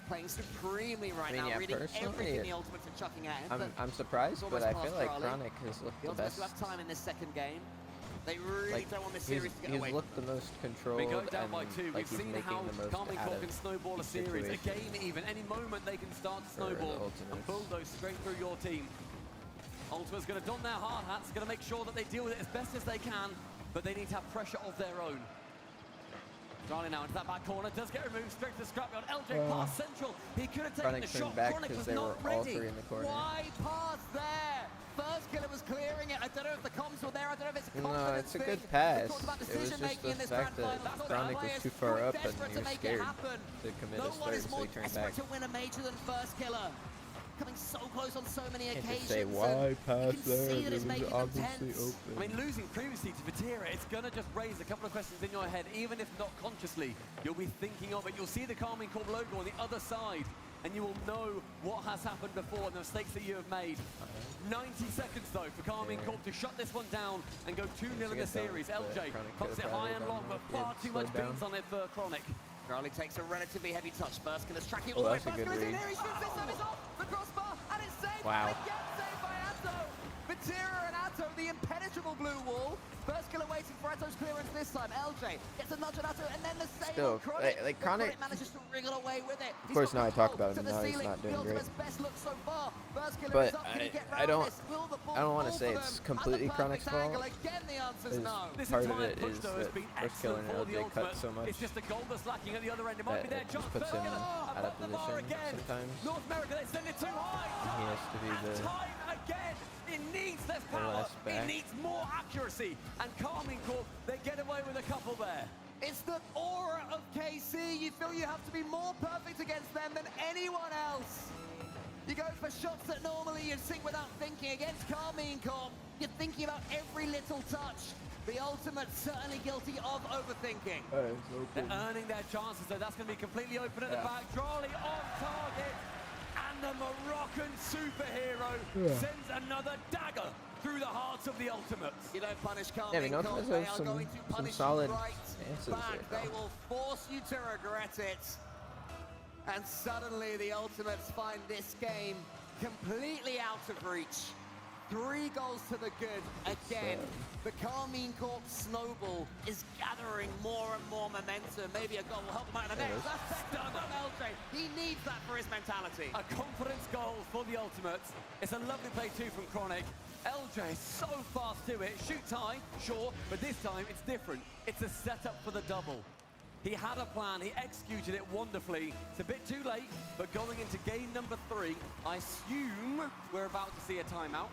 Playing supremely right now, reading everything the Ultimates are chucking at him. I'm surprised, but I feel like Chronic has looked the best. The Ultimates have time in this second game. They really don't want this series to get away. He's looked the most controlled. We go down by two. Like We've seen how Karmine Corp can snowball a series, a game even. Any moment they can start to snowball and bulldoze straight through your team. Ultimate's going to don their hard hats, going to make sure that they deal with it as best as they can, but they need to have pressure of their own. Charlie now into that back corner, does get removed straight to the scrapyard. LJ pass central. He could have taken Chronic the turned shot. back Chronic because was they were not all ready. three in the corner. Why pass there? First killer was clearing it. I don't know if the comms were there. I don't know if it's a confidence No, it's a good thing. pass. We talked about It was decision just making in the this fact grand that final. Chronic was Players too far were up and desperate he to was make scared it happen. to commit No his one third, is so more he turned back. desperate to win a major than First Killer. Coming so close on so many Can't occasions. just say, why pass you can there? see that It it's was making them obviously tense. open. I mean, losing previously to Vatira, it's going to just raise a couple of questions in your head, even if not consciously. You'll be thinking of it. You'll see the Carmine Corp logo on the other side, and you will know what has happened before and the mistakes that you have made. 90 seconds, though, for Carmine Corp to shut this one down and go 2-0 in the series. LJ puts it high and long, but far too much beans on it for Chronic. Charlie takes a relatively heavy touch. First Killer's tracking Oh, all the way. that's a First good Killer's in read. there. He shoots this time. It's off the crossbar, and it's saved. Wow. And again saved by Atto. Vatira and Atto, the impenetrable blue wall. First Killer waiting for Atto's clearance this time. LJ gets a nudge on Atto, and then the save Still, on Chronic. like But Chronic manages to wriggle away with it. Of course, now I talk about him, To the now he's ceiling. not doing The great. Ultimate's best look so far. First Killer But is up. Can he get I round don't, this? Will the ball I don't want to fall say for it's them? completely At the Chronic's perfect angle. fault. Again, the answer's no. This Part of entire it push, is though, has that been First Killer excellent for and the LJ cut Ultimate. so much It's just the goal that's lacking at the other end. It might be that their it chance. just puts First him Killer out of above the bar position again. sometimes. North America, they send it too high. He has to be the Time again. It needs less power. less It back. needs more accuracy. And Carmine Corp, they get away with a couple there. It's the aura of KC. You feel you have to be more perfect against them than anyone else. You go for shots that normally you'd sink without thinking. Against Carmine Corp, you're thinking about every little touch. The Ultimate certainly guilty of overthinking. They're earning their chances, so that's going to be completely open at the back. Charlie on target. And the Moroccan superhero sends another dagger through the hearts of the Ultimates. You don't punish Yeah, I Carmine mean, Corp, Ultimates they have are some going to punish solid you right chances back. here, They though. will force you to regret it. And suddenly the Ultimates find this game completely out of reach. 3 goals to the good again. The Carmine Corp snowball is gathering more and more momentum. Maybe a goal will help him out in the next. That's done from LJ. He needs that for his mentality. A confidence goal for the Ultimates. It's a lovely play too from Chronic. LJ is so fast to it. Shoots high, sure, but this time it's different. It's a setup for the double. He had a plan, he executed it wonderfully. It's a bit too late, but going into game number 3, I assume we're about to see a timeout.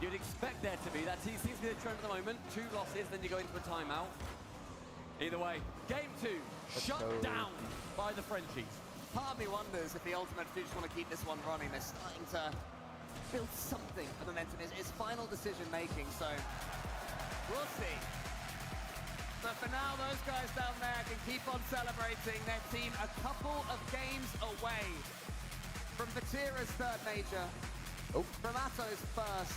You'd expect there to be. That seems to be the trend at the moment. 2 losses, then you go into a timeout. Either way, game 2, shut down by the Frenchies. Part of me wonders if the Ultimates do just want to keep this one running. They're starting to build something of momentum. It's final decision making, so we'll see. But for now, those guys down there can keep on celebrating their team a couple of games away from Vatira's 3rd major, from Atto's 1st,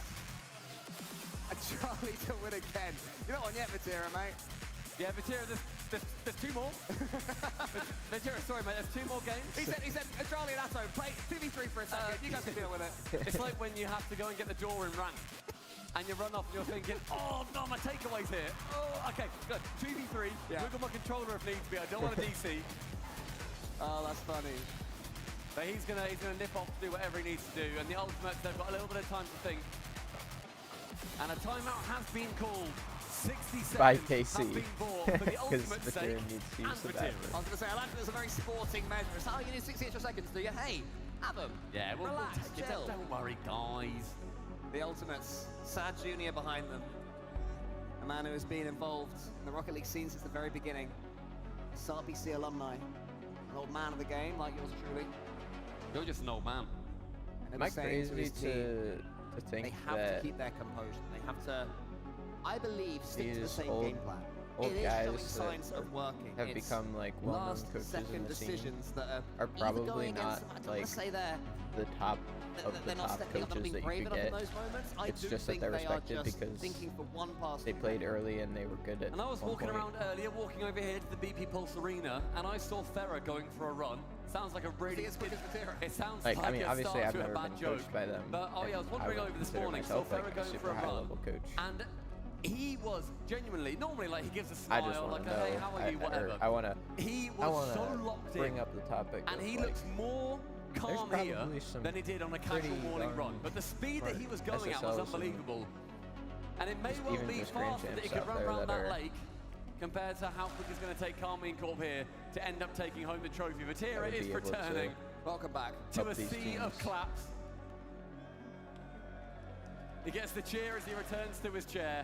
and Charlie to win again. You're not on yet, Vatira, mate. Yeah, Vatira, there's 2 more. Vatira, sorry, mate, there's 2 more games. He said, Charlie and Atto, play 2v3 for a second. You guys can deal with it. It's like when you have to go and get the door in rank. And you run off and you're thinking, oh no, my takeaway's here. Oh, okay, good. 2v3, wiggle my controller if needs be. I don't want a DC. Oh, that's funny. But he's gonna nip off to do whatever he needs to do. And the Ultimates, they've got a little bit of time to think. And a timeout has been called. 60 seconds By KC. have been bought for the Because Ultimate's Vatira sake needs to and use the Vatira. bathroom. I was going to say, I like it as a very sporting measure. It's how you need 60 extra seconds, do you? Hey, have them. Yeah, we'll Relax, take it. chill. Don't worry, guys. The Ultimates, Sad Junior behind them. A man who has been involved in the Rocket League scene since the very beginning. SRBC alumni. An old man of the game, like yours truly. You're just an old man. And Am I saying to crazy his team, to think they have that to keep their composure. They have to, I believe, stick to the these same old- game plan. old It is guys showing that signs of working. have It's become like well-known last coaches in second the scene decisions that are either probably going not against, I don't like want to say they're the top of the they're not top stepping up and coaches being that brave you could enough in get. those moments. I It's do just that think they're they are respected just because thinking for one pass they too played many. early and they were good at And I was one walking point. around earlier, walking over here to the BP Pulse Arena, and I saw Ferrer going for a run. Sounds like a really... as quick as Vatira? It sounds Like, like I mean, a obviously start I've to a never bad been joke. coached by them. But, oh yeah, I was and wandering would over this consider morning, saw myself, Ferrer like, a going for super a run. high-level coach. And he was genuinely, normally like he gives a I smile, just want like to a, know. hey, how are you, whatever. I want to. He I was want so to locked bring in. up the topic. And of, he like, looks more calm there's here probably some than he did on a casual pretty morning darn run. But the speed that he was going at SSLs was and unbelievable. And it may just well even be just Grand faster that he Champs could out run there around that that are lake compared to how quick it's going to take Carmine Corp here to end up taking home the trophy. Vatira is returning. Welcome back to a sea of claps. He gets the cheer as he returns to his chair.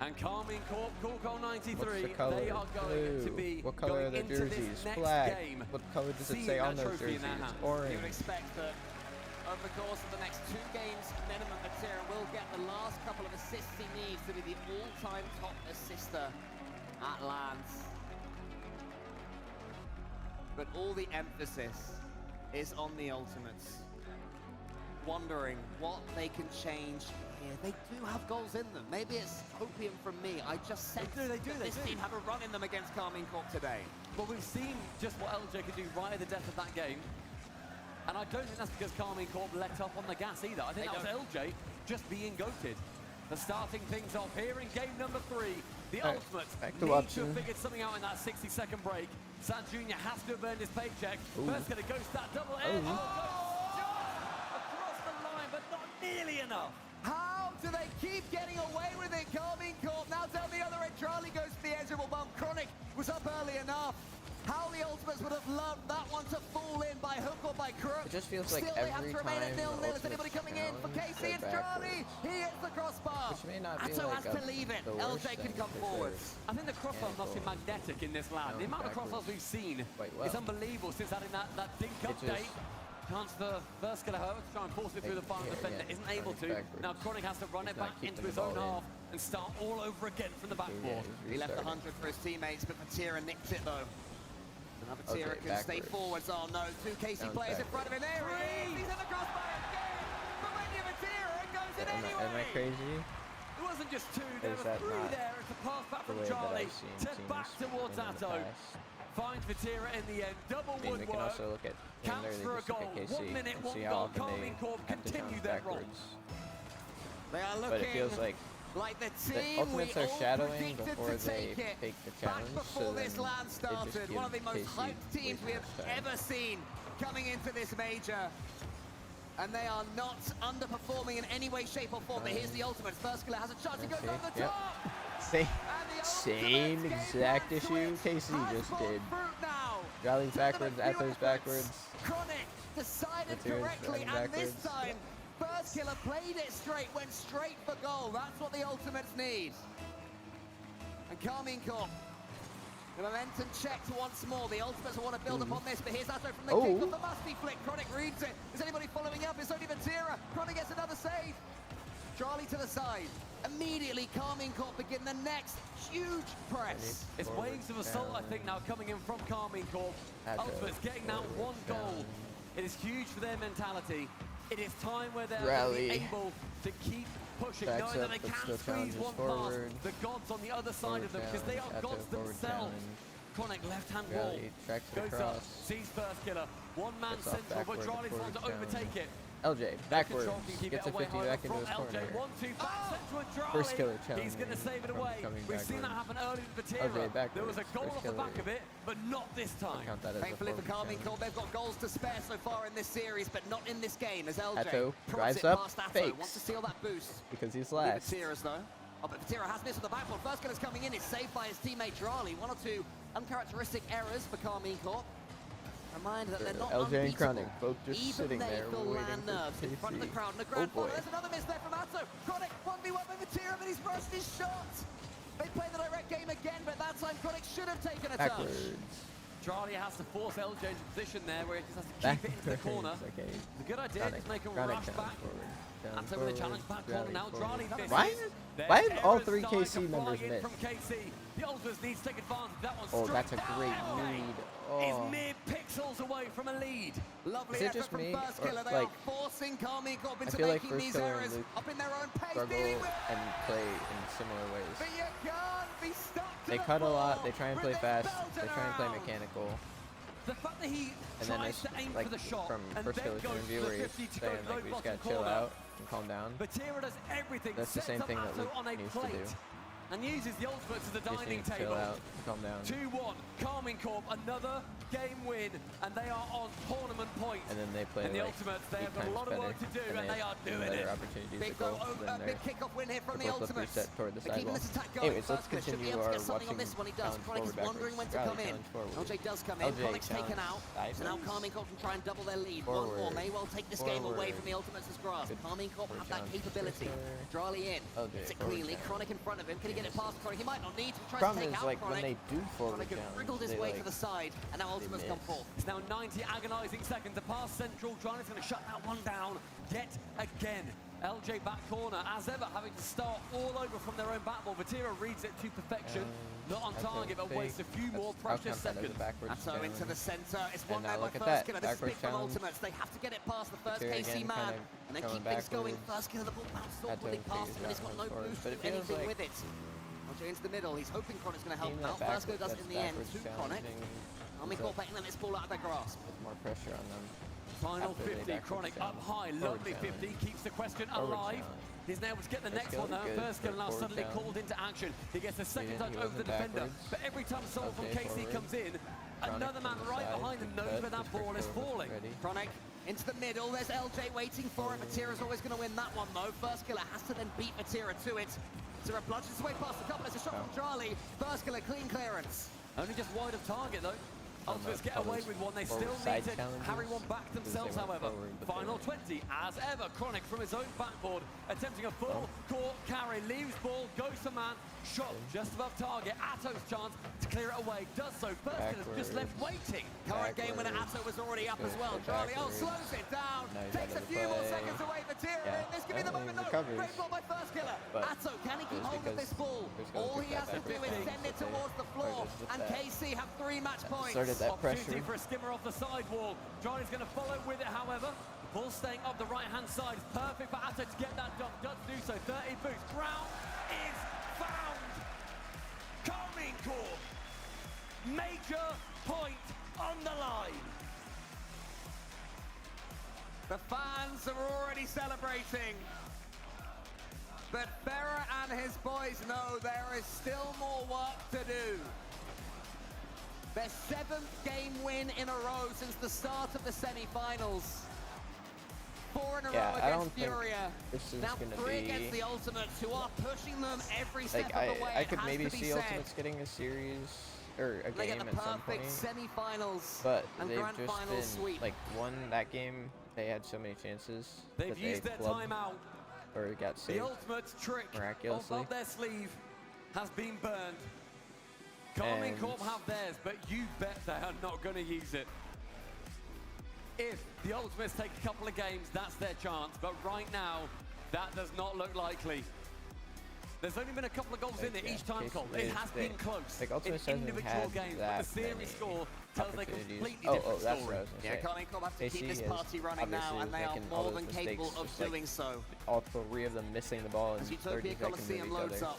And Carmine Corp, Coolcol 93, they are going to be what color going are the into jerseys? this next Black. game. What color does it say on those jerseys? Orange. You would expect that over the course of the next 2 games minimum, Vatira will get the last couple of assists he needs to be the all-time top assister at Lance. But all the emphasis is on the Ultimates. Wondering what they can change here. They do have goals in them. Maybe it's opium from me. I just sense that this team have a run in them against Carmine Corp today. Well, we've seen just what LJ could do right at the death of that game. And I don't think that's because Carmine Corp let up on the gas either. I think that was LJ just being goated. For starting things off here in game number 3. The Ultimates need to have figured something out in that 60-second break. San Jr. has to have earned his paycheck. First gonna ghost that double air. Across the line, but not nearly enough. How do they keep getting away with it? Carmine Corp now down the other end. Charlie goes to the edge of a bump. Chronic was up early enough. How the Ultimates would have loved that one to fall in by hook or by crook. It just feels Still like they have every to remain at time 0-0. Is anybody coming in for Casey? It's Charlie. He hits the crossbar. Which may not be Atto like has to leave it. LJ can come forwards. I think the crossbar must be magnetic in this lab. The amount of crossbars we've seen is unbelievable since having that dink update. Chance for Verskiller, however, to try and force it through the final defender. Isn't able to. Now Chronic has to run it back into his own half and start all over again from the backboard. He left 100 for his teammates, but Vatira nicked it though. Now Vatira can stay forwards. Oh no, 2 Casey players in front of him. There he is. He's in the crossbar again. But when you're Vatira, it goes in anyway. Am I crazy? It wasn't just 2, there were 3 there. It's a pass back from Charlie to back towards Atto. Finds Vatira in the end. Double woodwork. We can also look at counts for a goal. 1 minute, 1 goal. Carmine Corp continue their run. They are looking but it feels like the team Ultimates are shadowing before they take the challenge. Back before this LAN started, one of the most hyped teams we have ever seen coming into this major. And they are not underperforming in any way, shape, or form. But here's the Ultimates. Verskiller has a chance. He goes over the top. Same exact issue Casey just did. Rallying backwards, Atto's backwards. Chronic decided correctly, and this time, Verskiller played it straight, went straight for goal. That's what the Ultimates need. And Carmine Corp, the momentum checked once more. The Ultimates want to build upon this, but here's Atto from the kick of the musty flick. Chronic reads it. Is anybody following up? It's only Vatira. Chronic gets another save. Charlie to the side. Immediately, Carmine Corp begin the next huge press. It's waves of assault, I think, now coming in from Carmine Corp. Ultimates getting now 1 goal. It is huge for their mentality. It is time where they're able to keep pushing, knowing that they can squeeze one past the gods on the other side of them, because they are gods themselves. Chronic left-hand wall, goes up, sees Verskiller. 1-man central, but Charlie's trying to overtake it. LJ, backwards, gets a 50 back into his corner. Verskiller challenge. He's going to save it away. We've seen that happen early with Vatira. There was a goal off the back of it, but not this time. Thankfully for Carmine Corp, they've got goals to spare so far in this series, but not in this game, as LJ Atto prods drives it up, past Atto, fakes. wants to steal that boost. Because he's last. Vatira's though. Oh, but Vatira has missed with the backboard. Verskiller's coming in. It's saved by his teammate Charlie. 1 or 2 uncharacteristic errors for Carmine Corp. Remind that they're not LJ and Chronic both just even sitting they there feel waiting for nerves in front of the crowd. And the grand final. There's another miss there from Atto. Chronic 1v1 with Vatira, but he's rushed his shot. They play the direct game again, but that time Chronic should have taken a touch. Charlie has to force LJ into position there, where he just has to keep it into the corner. It's a good idea, just make a rush back. Atto with a challenge back corner now. Charlie misses. Why have all 3 KC members missed? From KC. The Ultimates need to take advantage of that one. Oh, that's a great lead. Is mere pixels away from a lead. Lovely Is it effort just from me? Verskiller. They are forcing Carmine Corp into feel like making these errors up in their own pace. Struggle and play in similar ways. But you can't be stuck to They cut a lot. They try and play fast. They try and play mechanical. The fact that he and then tries to aim like for the shot from and first then killer's goes point of view, for where the he's 50 to saying go like we just bottom gotta chill corner. out and calm down. Vatira does everything. That's the Sets same up thing that Atto Luke on a needs to plate. do. and uses the ultimates as a Just need dining to chill table. out, calm down. 2-1, Carmine Corp, another game win, and they are on tournament point. And then they play And the like ultimates, they 8 have got a times lot of better, work to do, and they are doing better it. opportunities Big to go. big kickoff win here from the Triple flip ultimates. reset toward the They're keeping sidewall. this attack going. Anyways, let's First, should be continue able to our get something on watching this one. He does. challenge Chronic is forward wondering when to backwards. come in. Challenge forward. LJ does come in. LJ Chronic's taken out. challenge So now dives. Carmine Corp can try and double their lead. One more Forward. may well take this game away Forward. from the ultimates' grasp. Good. Carmine Corp have that challenge. capability. Twister. Dryly in. LJ, It's it forward cleanly. challenge. Chronic in front of him. Can he get it past Chronic? He might not need to. He tries Problem to take is, out like, Chronic. when they do forward Chronic has challenge, wriggled his they, way like, to the side, and now Ultimate's come miss. forth. It's now 90 agonizing seconds to pass Central. Johnny's going to shut that one down yet again. LJ back corner, as ever, having to start all over from their own backboard. Vatira reads it to perfection. Not on target, but wastes a few more precious seconds. Atto into the center. It's one there by First Killer. This is big from Ultimates. They have to get it past the first KC man. And then keep things going. First Killer, the ball bounced awkwardly past him, and he's got no boost to do anything with it. LJ into the middle. He's hoping Chronic's going to help him out. First Killer does it in the end to Chronic. Army Corp letting this ball out of their grasp. With more pressure on them. Final 50, Chronic up high, lovely 50, keeps the question alive. He's now able to get the next one now. First Killer now suddenly called into action. He gets a second touch over the defender. But every time someone from KC comes in, another man right behind him knows where that ball is falling. Chronic into the middle. There's LJ waiting for it. Vatira's always going to win that one though. First Killer has to then beat Vatira to it. Vatira bludgeons his way past a couple. It's a shot from Charlie. First Killer, clean clearance. Only just wide of target though. Ultimates get away with one. They still need to carry one back themselves, however. Final 20, as ever. Chronic from his own backboard, attempting a full court carry. Leaves ball, goes to man. Shot just above target. Atto's chance to clear it away. Does so. First Killer's just left waiting. Current game winner Atto was already up as well. Charlie slows it down. Takes a few more seconds away. Vatira in. This could be the moment. No, great ball by First Killer. Atto, can he keep hold of this ball? All he has to do is send it towards the floor. And KC have 3 match points. Opportunity for a skimmer off the sidewall. Johnny's going to follow with it, however. The ball staying up the right-hand side. Perfect for Atto to get that dunk. Does do so. 30 boost. Ground is found. Carmine Corp. Major point on the line. The fans are already celebrating. But Ferrer and his boys know there is still more work to do. Their 7th game win in a row since the start of the semi-finals. 4 in a row against Furia. Now 3 against the Ultimates, who are pushing them every step of the way. I could maybe see Ultimates getting a series or a game at some point. Semi-finals but and they've grand just final been sweep. like won that game. They had so many chances. They've used their timeout. Or got saved. The Ultimates trick miraculously. of their sleeve has been burned. Carmine Corp have theirs, but you bet they are not going to use it. If the Ultimates take a couple of games, that's their chance. But right now, that does not look likely. There's only been a couple of goals in it each time, Cole. It has been close in individual games, but the series score tells a completely different story. Yeah, Carmine Corp have to keep this party running now, and they are more than capable of doing so. All 3 of them missing the ball in 30 Utopia seconds Coliseum of each loads other. up.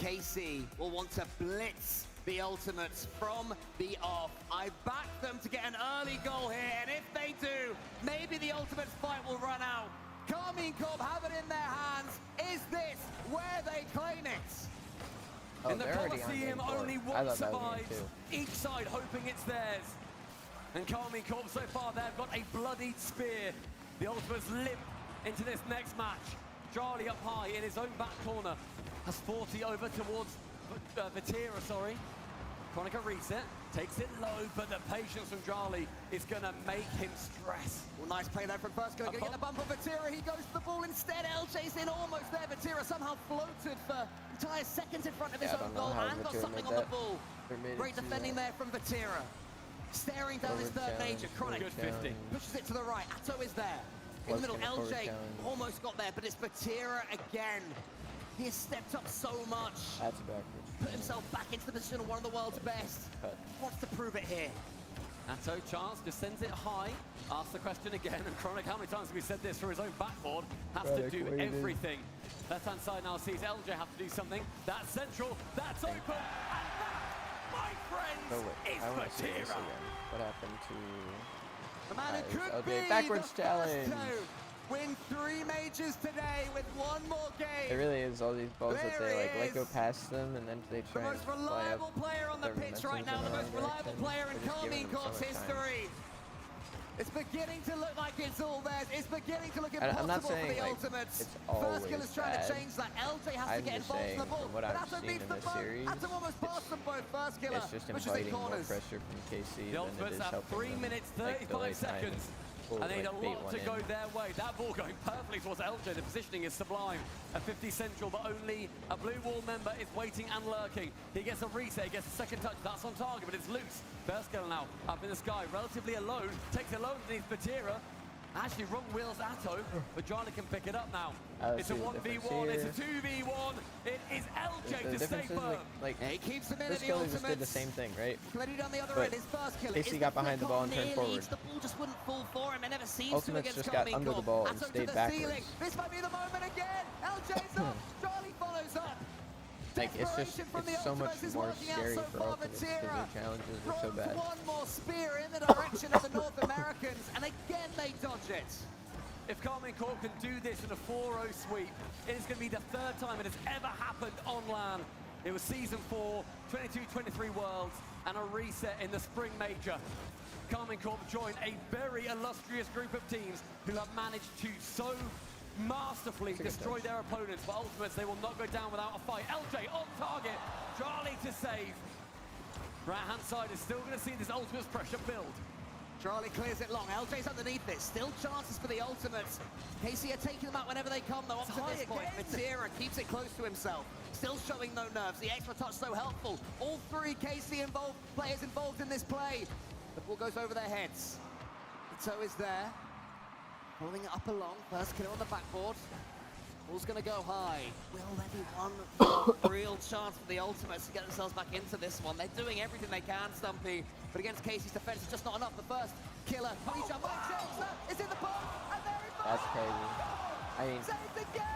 KC will want to blitz the Ultimates from the off. I back them to get an early goal here, and if they do, maybe the Ultimates fight will run out. Carmine Corp have it in their hands. Is this where they claim it? In the Coliseum, only one survives. Each side hoping it's theirs. And Carmine Corp so far, they've got a bloodied spear. The Ultimates limp into this next match. Charlie up high in his own back corner. Has 40 over towards Vatira, sorry. Chronica reads it, takes it low, but the patience from Charlie is going to make him stress. Well, nice play there from First Killer. Going to get the bump of Vatira. He goes to the ball instead. LJ's in almost there. Vatira somehow floated for entire seconds in front of his own goal and got something on the ball. Great defending there from Vatira. Staring down his third nature. Chronic good 50. Pushes it to the right. Atto is there. In the middle, LJ almost got there, but it's Vatira again. He has stepped up so much. That's backwards. Put himself back into the position of one of the world's best. Wants to prove it here. Atto, chance, just sends it high. Asks the question again, and Chronic, how many times have we said this for his own backboard? Has to do everything. Left-hand side now sees LJ have to do something. That's central, that's open, and that, my friends, is Vatira. What happened to the man who could be backwards the challenge? first win 3 majors today with 1 more game. It really is all these balls that they like let go is past them and then they the try and most fly reliable up. player on the their pitch right momentum's now, in the the most wrong reliable direction. player in They're just giving Carmine them so Corp's much time. history. It's beginning to look like it's all theirs. It's beginning to look And I'm not impossible for saying, the like, Ultimates. it's always First Killer's trying bad. to change that. LJ has to I'm get just involved in saying, the ball. from what But I've Atto seen beats in the this boat. series, Atto almost passed them both. First Killer it's just pushes in inviting more corners. pressure from KC The than it Ultimates is have helping 3 them, minutes, like, 35 delay time seconds. pull, And they need like, a bait lot one to go in. their way. That ball going perfectly towards LJ. The positioning is sublime. A 50 central, but only a blue wall member is waiting and lurking. He gets a reset, he gets a second touch. That's on target, but it's loose. First Killer now up in the sky, relatively alone. Takes it alone underneath Batira. Actually, wrong wheels Atto, but Charlie can pick it up now. It's a 1v1, it's a 2v1. It is LJ to stay firm. Like, he keeps him in First at the Killer just did the Ultimates. same thing, right? Clearly on the other But end, his first kill. KC got behind the ball and turned forward. The ball just wouldn't fall for him. It never seems Ultimates to just against got under the Carmine ball Corp. and Atto stayed to the backwards. ceiling. This might be the moment again. LJ's up. Charlie follows up. Like, it's so much Ultimates is more working out scary so for far. Ultimates because Vatira their challenges are so throws bad. one more spear in the direction of the North Americans, and again they dodge it. If Carmine Corp can do this in a 4-0 sweep, it is going to be the 3rd time it has ever happened on LAN. It was Season 4, 22-23 Worlds, and a reset in the Spring Major. Carmine Corp join a very illustrious group of teams who have managed to so masterfully destroy their opponents, but Ultimates, they will not go down without a fight. LJ on target, Charlie to save. Right-hand side is still going to see this Ultimates pressure build. Charlie clears it long. LJ's underneath it. Still chances for the Ultimates. KC are taking them out whenever they come, though, up to this point. Vatira keeps it close to himself. Still showing no nerves. The extra touch so helpful. All 3 KC players involved in this play. The ball goes over their heads. The toe is there. Pulling it up along. First kill on the backboard. Ball's going to go high. Will there be one real chance for the Ultimates to get themselves back into this one? They're doing everything they can, Stumpy. But against Casey's defense, it's just not enough. The first killer, Felicia is in the boat, and there he That's crazy. I mean,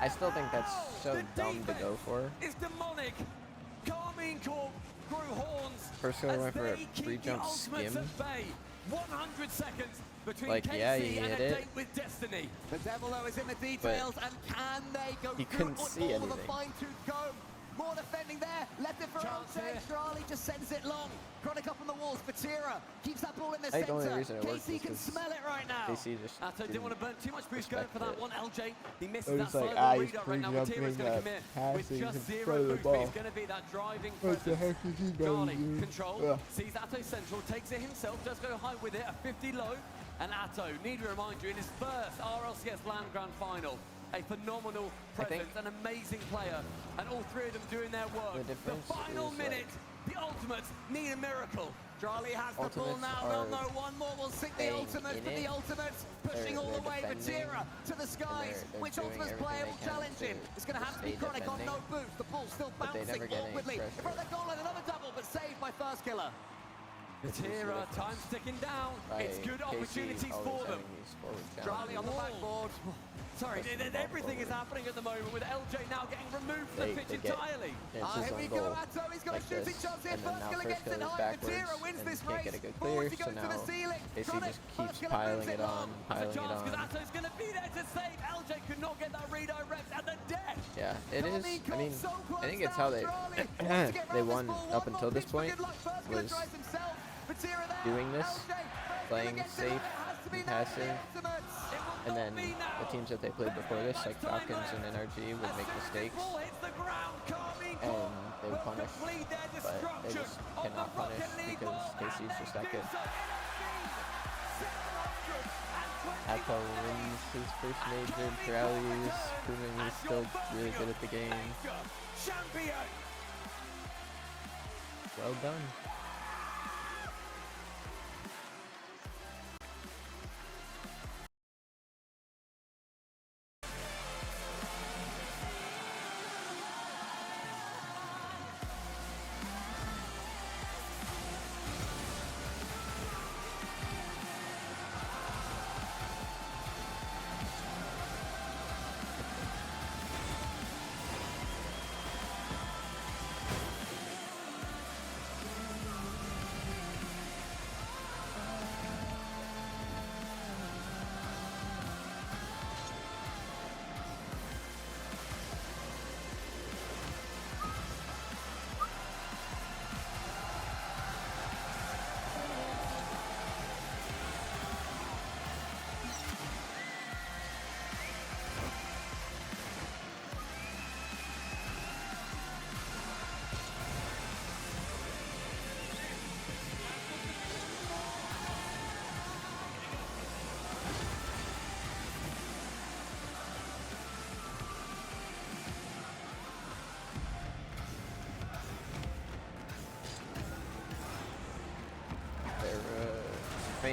I still think that's so dumb to go for. It's demonic. Carmine Corp grew horns. First Killer went for a they keep free the jump Ultimates skim. at bay. 100 seconds between Like, KC yeah, he and a hit it. date with destiny. The Devil, though, is in the details, and can they go he through couldn't it see all with a anything. fine-tooth comb? More defending there, left it for LJ. Charlie just sends it long. Chronic up on the walls. Vatira keeps that ball in the I think the only center. reason it worked KC was can 'cause smell it right now. KC just Atto didn't want to burn too much boost going for that one. LJ, he misses It that was like, side he's readout right now. free Vatira's going to jumping, commit with passing just in 0 front of the boost, but he's ball. going to be that driving What the presence. heck is he Charlie, doing? control, Yeah. sees Atto central, takes it himself, does go high with it, a 50 low. And Atto, need to remind you, in his first RLCS LAN Grand Final, a phenomenal presence, an amazing player, and all 3 of them doing their work. The difference final is, minute, the Ultimates need a miracle. Charlie has the ball Ultimates now. They'll know one more will sink the staying Ultimates, in but the it. Ultimates pushing all the way. defending, Vatira to the skies. they're Which doing Ultimates everything player they will can challenge him? It's going to have to be stay Chronic on no defending, boost. The ball's still but they bouncing never get any awkwardly. In pressure. front of the goal line, another double, but saved by First Killer. Vatira, time's ticking down. It's good opportunities for them. Charlie on the backboard. Sorry, everything is happening at the moment with LJ now getting removed from the pitch entirely. Here we go, Atto. He's got a shooting chance here. First Killer gets it high. Vatira wins this race. Forward he goes to the ceiling. KC just keeps piling it on, There's a chance because Atto's going to be there to save. LJ could not get that redirect at the death. Yeah, it is. I mean, I think it's how they they won up until this point was doing this, playing safe, and passive, and then the teams that they played before this, like Falcons and NRG, would make mistakes, and they would punish, but they just cannot punish because KC's just that good. Atto wins his first major, Drowley's proving he's still really good at the game. Well done.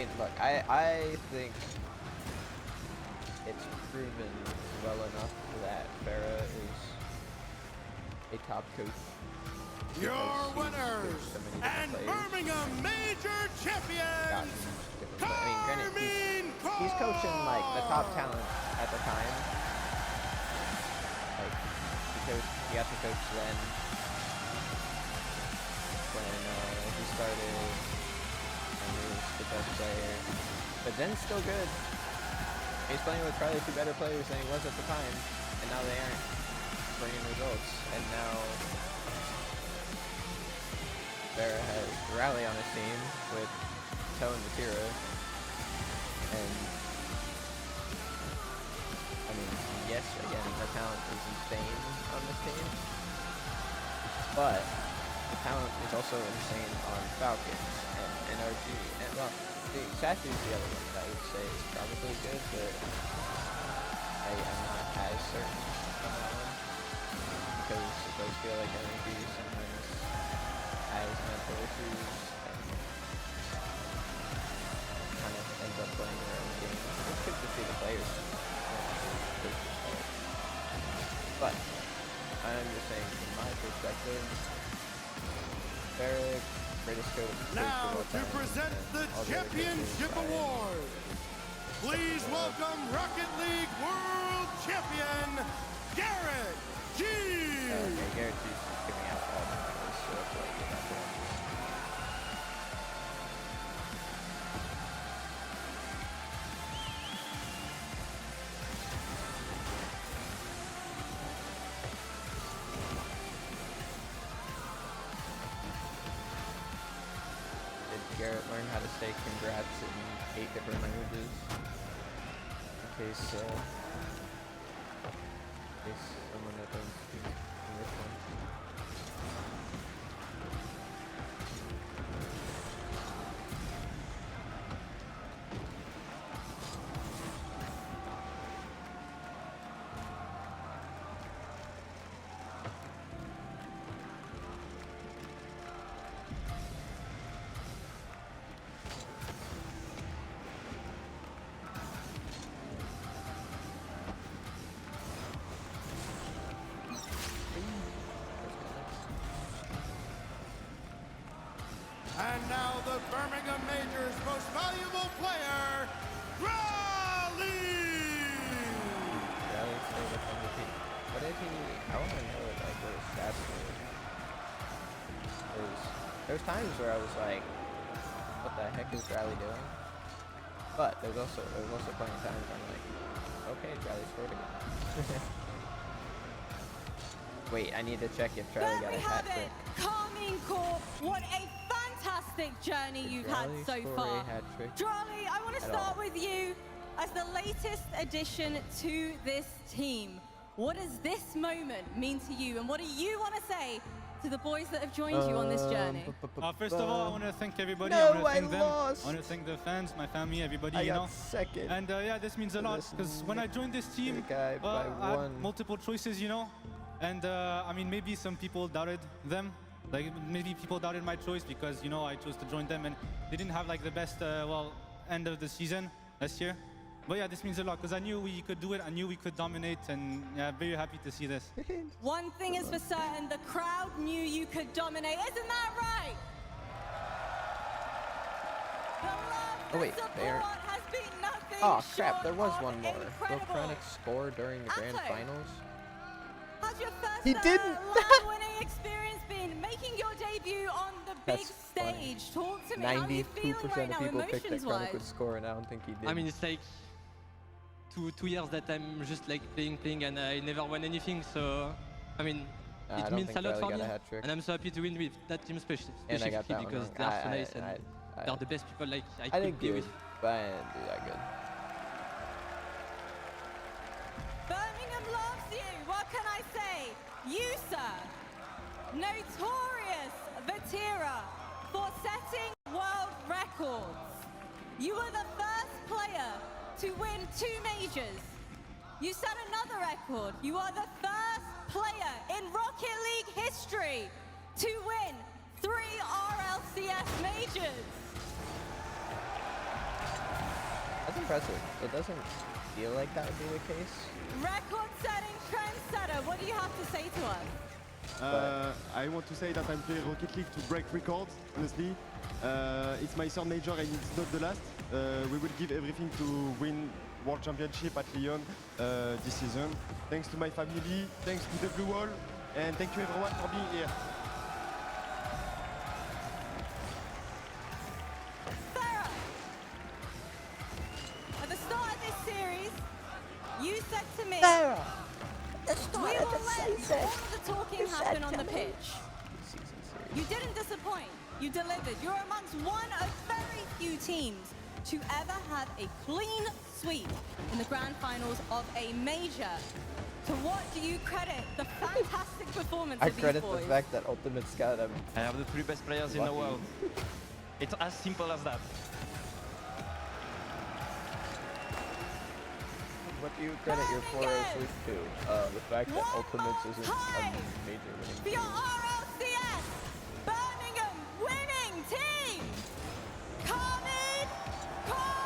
mean, look, I think it's proven well enough that Farah is a top coach. Your winners and Birmingham Major Champions, He's coaching like the top talent at the time. Like he got to coach then when he started and he was the best player. But Zen's still good. He's playing with probably 2 better players than he was at the time, and now they aren't bringing results. And now Farah has Rally on his team with Toe and Vatira. And I mean, yes, again, the talent is insane on this team, but the talent is also insane on Falcons and NRG. And well, Satu's the other one that I would say is probably good, but I am not as certain on that one because it does feel like NRG sometimes has mental issues and kind of ends up playing their own game. It's good to see the players. But I'm just saying, from my perspective, Barrick, greatest coach. Now to present the championship award, please welcome Rocket League World Champion Garrett G. Okay, Garrett G's giving out all the medals, so that's why you get that one. Garrett learn how to say congrats in 8 different languages in case someone that doesn't speak English one. And now the Birmingham Major's most valuable player, Raleigh! Raleigh stayed with MVP. What did he, I want to know like what his stats were. There's times where I was like, what the heck is Raleigh doing? But there's also plenty of times where I'm like, okay, Raleigh scored again. Wait, I need to check if Charlie got a hat trick. Carmine Corp, what a fantastic journey you've had so far. Charlie, I want to start with you as the latest addition to this team. What does this moment mean to you, and what do you want to say to the boys that have joined you on this journey? First of all, I want to thank everybody. No, I want to thank them. lost. I want to thank the fans, my family, everybody. I you got know. second. And yeah, this means a lot because when I joined this team, I had multiple choices, you know. And I mean, maybe some people doubted them. Like maybe people doubted my choice because you know I chose to join them and they didn't have like the best end of the season last year. But yeah, this means a lot because I knew we could do it. I knew we could dominate, and yeah, very happy to see this. One thing is for certain, the crowd knew you could dominate. Isn't that right? Oh wait, there. Oh crap, there was one more. Will Krennic score during the grand finals? How's your first He didn't. winning experience been? Making your debut on the big stage. Talk to me. How are you feeling right now, of people picked that Krennic emotions-wise? would score, and I don't think he did. I mean, it's like two years that I'm just like playing, and I never won anything. So, I mean, it means a lot for me, and I'm so happy to win with that team specifically because they are so nice and they're the best people like I could be with. But I didn't do that good. Birmingham loves you. What can I say? You, sir, notorious Vatira for setting world records. You were the first player to win 2 majors. You set another record. You are the first player in Rocket League history to win 3 RLCS majors. impressive. It doesn't feel like that would be the case. Record-setting trendsetter, what do you have to say to us? I want to say that I'm playing Rocket League to break records, honestly. It's my third major and it's not the last. We will give everything to win World Championship at Lyon this season. Thanks to my family, thanks to the Blue Wall, and thank you everyone for being here. Farah, at the start of this series, you said to me, Farah, we will let all of the talking happen on the pitch. You didn't disappoint. You delivered. You're amongst one of very few teams to ever have a clean sweep in the grand finals of a major. To what do you credit the fantastic performance I of these credit boys? the fact that Ultimate's got him. I have the 3 best players in the world. It's as simple as that. What do you credit your 4-0 sweep to? The fact that Ultimates isn't a major winning For your team. RLCS Birmingham winning team, Carmen Cole!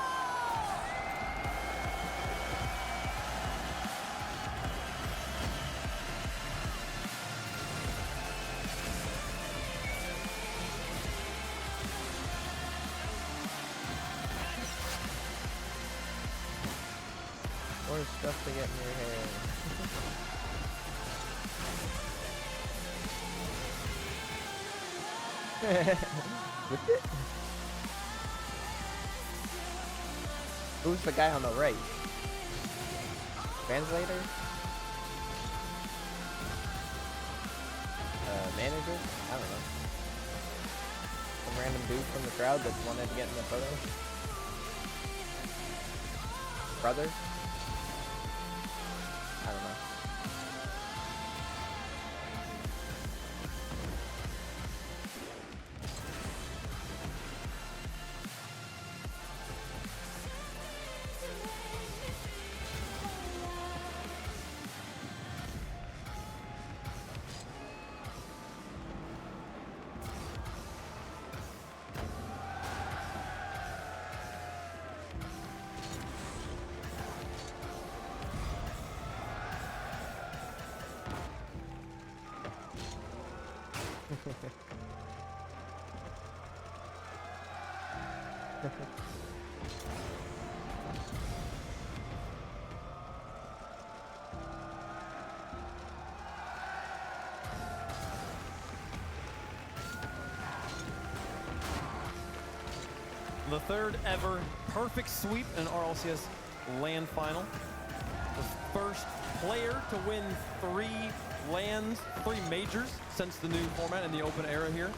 More stuff to get in your hair. With it? Who's the guy on the right? Translator? Manager? I don't know. Some random dude from the crowd that wanted to get in the photo? Brother? I don't know. The third ever perfect sweep in RLCS LAN final. The first player to win 3 LANs, 3 majors since the new format in the open era here.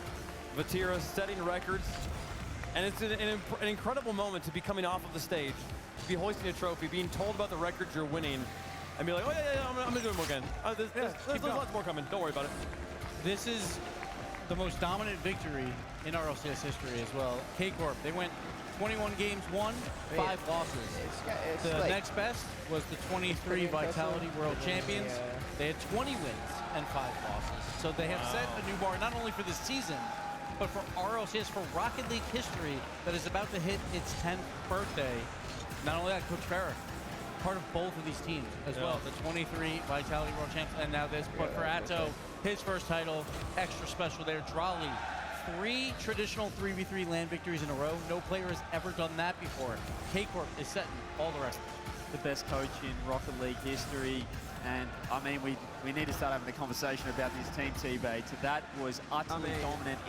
Vatira setting records. And it's an incredible moment to be coming off of the stage, to be hoisting a trophy, being told about the records you're winning, and be like, oh yeah, I'm gonna do it more again. There's lots more coming, don't worry about it. This is the most dominant victory in RLCS history as well. K-Corp, they went 21 games won, 5 losses. It's the like next best was the 23 Vitality World Champions. They had 20 wins and 5 losses. So they have set a new bar not only for this season, but for RLCS, for Rocket League history that is about to hit its 10th birthday. Not only that, Coach Farah, part of both of these teams as well. The 23 Vitality World Champs and now this. But for Atto, his first title, extra special there. Drali, 3 traditional 3v3 LAN victories in a row. No player has ever done that before. K-Corp is setting all the records. The best coach in Rocket League history. And I mean, we need to start having a conversation about this team, T-Bay. That was utterly dominant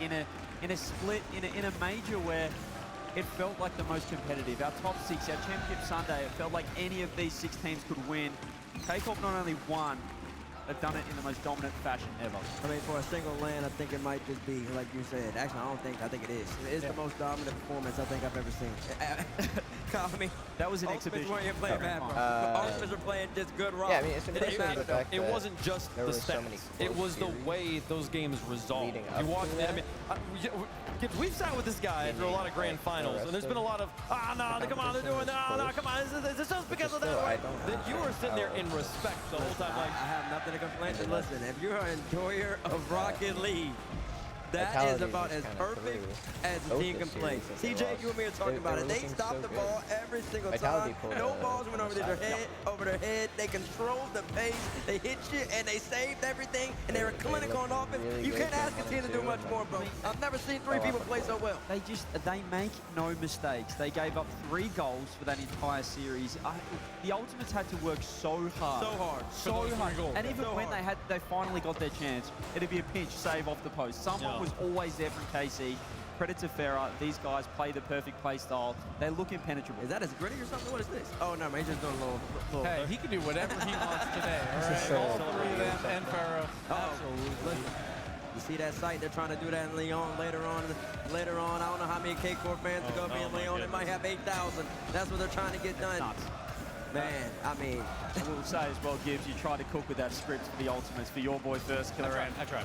in a split, in a major where it felt like the most competitive. Our top 6, our championship Sunday, it felt like any of these 6 teams could win. K-Corp not only won, they've done it in the most dominant fashion ever. I mean, for a single LAN, I think it might just be, like you said. Actually, I think it is. It's the most dominant performance I think I've ever seen. I mean, that was an exhibition. Ultimates weren't playing bad, bro. Ultimates are playing just good rock. Yeah, I mean, it's impressive the fact it wasn't just the stats. It was the way those games resolved. You watched it. I mean, we've sat with this guy for a lot of grand finals, and there's been a lot of, no, come on, they're doing, no, come on, this is just because of that. Then you were sitting there in respect the whole time, like, I have nothing to complain to. Listen, if you're an enjoyer of Rocket League, That is about as perfect as the team can play. CJ, you and me are talking about it. They stopped the ball every single time. No balls went over their head. They controlled the pace. They hit you, and they saved everything, and they were clinical on offense. You can't ask a team to do much more, bro. I've never seen 3 people play so well. They make no mistakes. They gave up 3 goals for that entire series. The Ultimates had to work so hard. So hard. And even when they finally got their chance, it'd be a pinch save off the post. Someone was always there from KC. Credit to Farah. These guys play the perfect play style. They look impenetrable. Is that his gritty or something? What is this? Oh, no, man. He's just doing a little... Hey, he can do whatever he wants today. All right? All 3 of them and Farah. Absolutely. You see that site? They're trying to do that in Lyon later on. I don't know how many K-Corp fans are going to be in Lyon. It might have 8,000. That's what they're trying to get done. Man, I mean... I will say as well, Gibbs, you try to cook with that script for the Ultimates for your boy First Killer. I tried.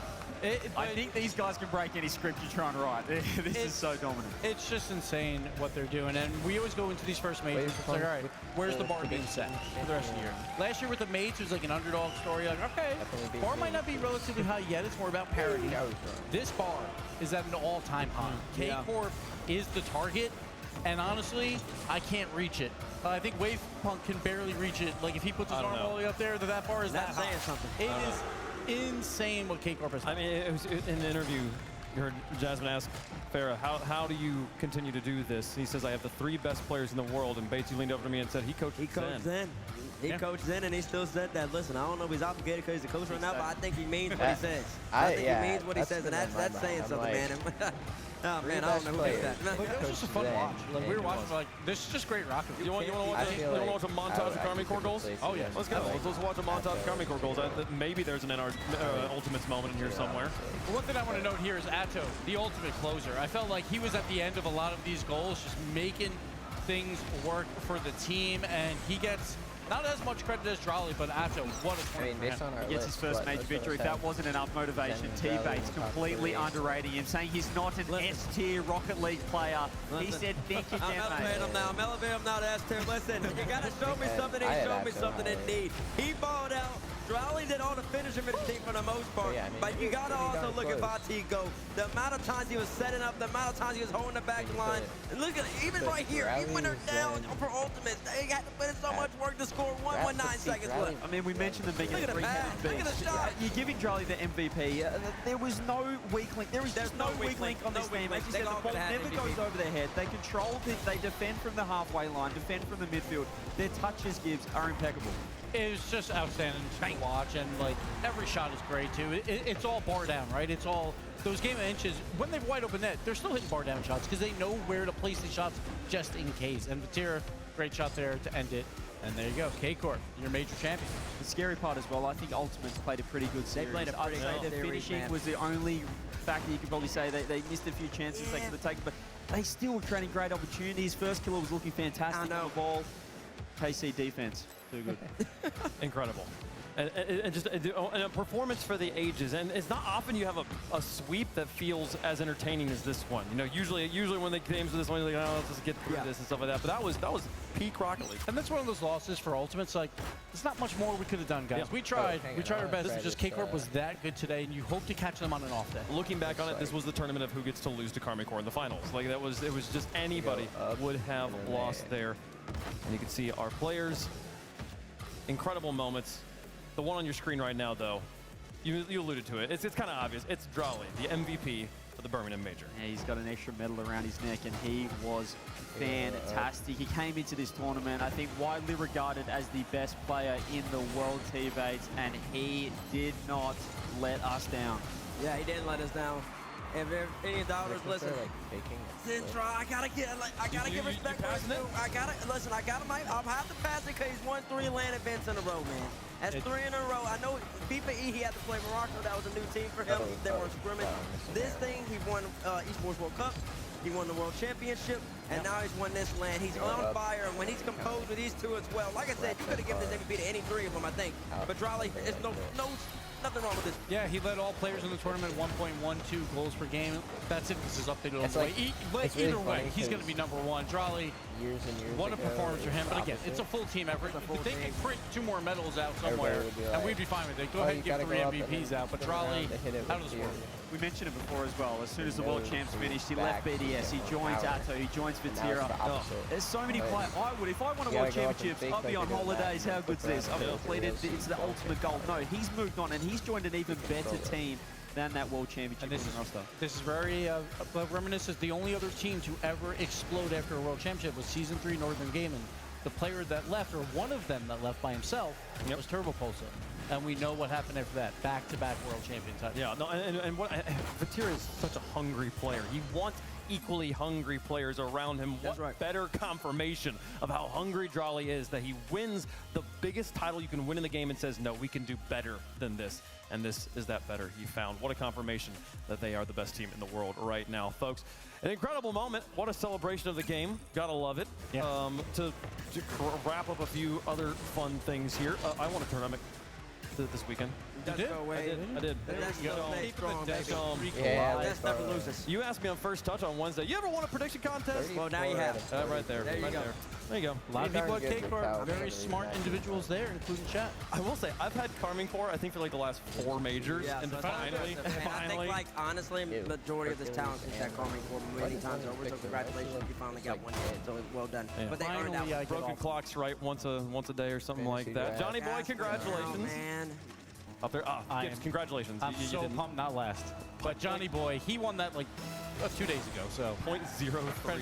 I think these guys can break any script you try and write. This is so dominant. It's just insane what they're doing. And we always go into these first majors. It's like, all right, where's the bar being set for the rest of the year? Last year with the mates, it was like an underdog story. Like, okay, bar might not be relatively high yet. It's more about parity. This bar is at an all-time high. K-Corp is the target. And honestly, I can't reach it. I think Wave Punk can barely reach it. Like, if he puts his arm all the way up there, that bar is that high. Saying something. It is insane what K-Corp is. I mean, it was in the interview, you heard Jasmine ask Farah, how do you continue to do this? He says, I have the 3 best players in the world. And Batesy leaned over to me and said, he coached Zen. He coached Zen, and he still said that. Listen, I don't know if he's obligated because he's a coach right now, but I think he means what he says. I think he means what he says, and that's saying something, man. Oh, man, I don't know who did that. It was just a fun watch. Like, we were watching, like, this is just great rocket. You want to watch a montage of Army Corps goals? Oh, yeah. Let's go. Let's watch a montage of Army Corps goals. Maybe there's an Ultimates moment in here somewhere. One thing I want to note here is Atto, the ultimate closer. I felt like he was at the end of a lot of these goals, just making things work for the team, and he gets not as much credit as Drolly, but Atto, what a point for him. He gets his first major victory. If that wasn't enough motivation, T-Bates completely underrating him, saying he's not an S-tier Rocket League player. He said, think again, mate. I'm elevating him now. I'm elevating him now to S-tier. Listen, you got to show me something. He showed me something indeed. He balled out. Drolly did all the finishing for the team for the most part, but you got to also look at Vati go. The amount of times he was setting up, the amount of times he was holding the back line. And look at it, even right here, even when they're down for Ultimates, they had to put in so much work to score 1:19 seconds left. I mean, we mentioned them being a three-headed beast. Look at the shot. You're giving Drolly the MVP. There was no weak link. There's no weak link on this team. As you said, the ball never goes over their head. They control it. They defend from the halfway line, defend from the midfield. Their touches, Gibbs, are impeccable. It was just outstanding to watch, and like every shot is great too. It's all bar down, right? It's all those game of inches. When they're wide open net, they're still hitting bar down shots because they know where to place these shots just in case. And Vatira, great shot there to end it. And there you go, K-Corp, your major champion. The scary part as well, I think Ultimates played a pretty good series. They played a pretty good series, finishing was the only factor you could probably say. They missed a few chances they could have taken, but they still were creating great opportunities. First Killer was looking fantastic on the ball. KC defense. Too good. Incredible. And just a performance for the ages. And it's not often you have a sweep that feels as entertaining as this one. You know, usually when they games this one, you're like, oh, let's just get through this and stuff like that. But that was peak Rocket League. And that's one of those losses for Ultimates. Like, there's not much more we could have done, guys. We tried. We tried our best. It's just K-Corp was that good today, and you hope to catch them on an off day. Looking back on it, this was the tournament of who gets to lose to Karmik Core in the finals. Like, it was just anybody would have lost there. And you can see our players. Incredible moments. The one on your screen right now, though, you alluded to it. It's kind of obvious. It's Drolly, the MVP for the Birmingham Major. Yeah, he's got an extra medal around his neck, and he was fantastic. He came into this tournament, I think, widely regarded as the best player in the world, T-Bates, and he did not let us down. Yeah, he didn't let us down. If any dollars, listen. Central, I gotta give respect. I gotta I'll have to pass it because he's won 3 LAN events in a row, man. That's 3 in a row. I know FIFA E, he had to play Morocco. That was a new team for him. They were in scrimmage. This thing, he won Esports World Cup. He won the World Championship, and now he's won this LAN. He's on fire, and when he's composed with these 2 as well, like I said, you could have given this MVP to any 3 of them, I think. But Drolly, there's nothing wrong with this. Yeah, he led all players in the tournament 1.12 goals per game. That's it. This is updated on the way. Either way, he's going to be #1. Drolly, what a performance for him. But again, it's a full team effort. If they can print 2 more medals out somewhere, and we'd be fine with it. Go ahead and give 3 MVPs out. But Drolly, out of this world. We mentioned it before as well. As soon as the World Champs finished, he left BDS, he joins Atto, he joins Vatira. There's so many players. If I won a World Championships, I'd be on holidays. How good's this? I've completed, it's the ultimate goal. No, he's moved on and he's joined an even better team than that World Championship roster. This is very reminiscent. The only other team to ever explode after a World Championship was Season 3 Northern Gaming. The player that left, or one of them that left by himself, was Turbo Pulsar. And we know what happened after that. Back-to-back World Champion titles. Yeah, no, and what Vatira is such a hungry player. He wants equally hungry players around him. What better confirmation of how hungry Jolly is that he wins the biggest title you can win in the game and says, no, we can do better than this. And this is that better he found. What a confirmation that they are the best team in the world right now, folks. An incredible moment. What a celebration of the game. Gotta love it. Yeah. To wrap up a few other fun things here, I won a tournament this weekend. You did? I did. That's never loses. You asked me on First Touch on Wednesday. You ever won a prediction contest? Well, now you have it. Right there. There you go. There you go. A lot of people at Cake are very smart individuals there, including chat. I will say, I've had Carmine Core, I think, for like the last 4 majors. Yeah, and so finally. I think, like, honestly, majority of this talent is at Carmine Core many times over. So congratulations, you finally got one hit. So well done. Yeah. But they earned that one. Broken clocks right once a day or something like that. Johnny Boy, congratulations. Oh, man. Up there, congratulations. I'm so pumped not last. But Johnny Boy, he won that like 2 days ago, so. 0.03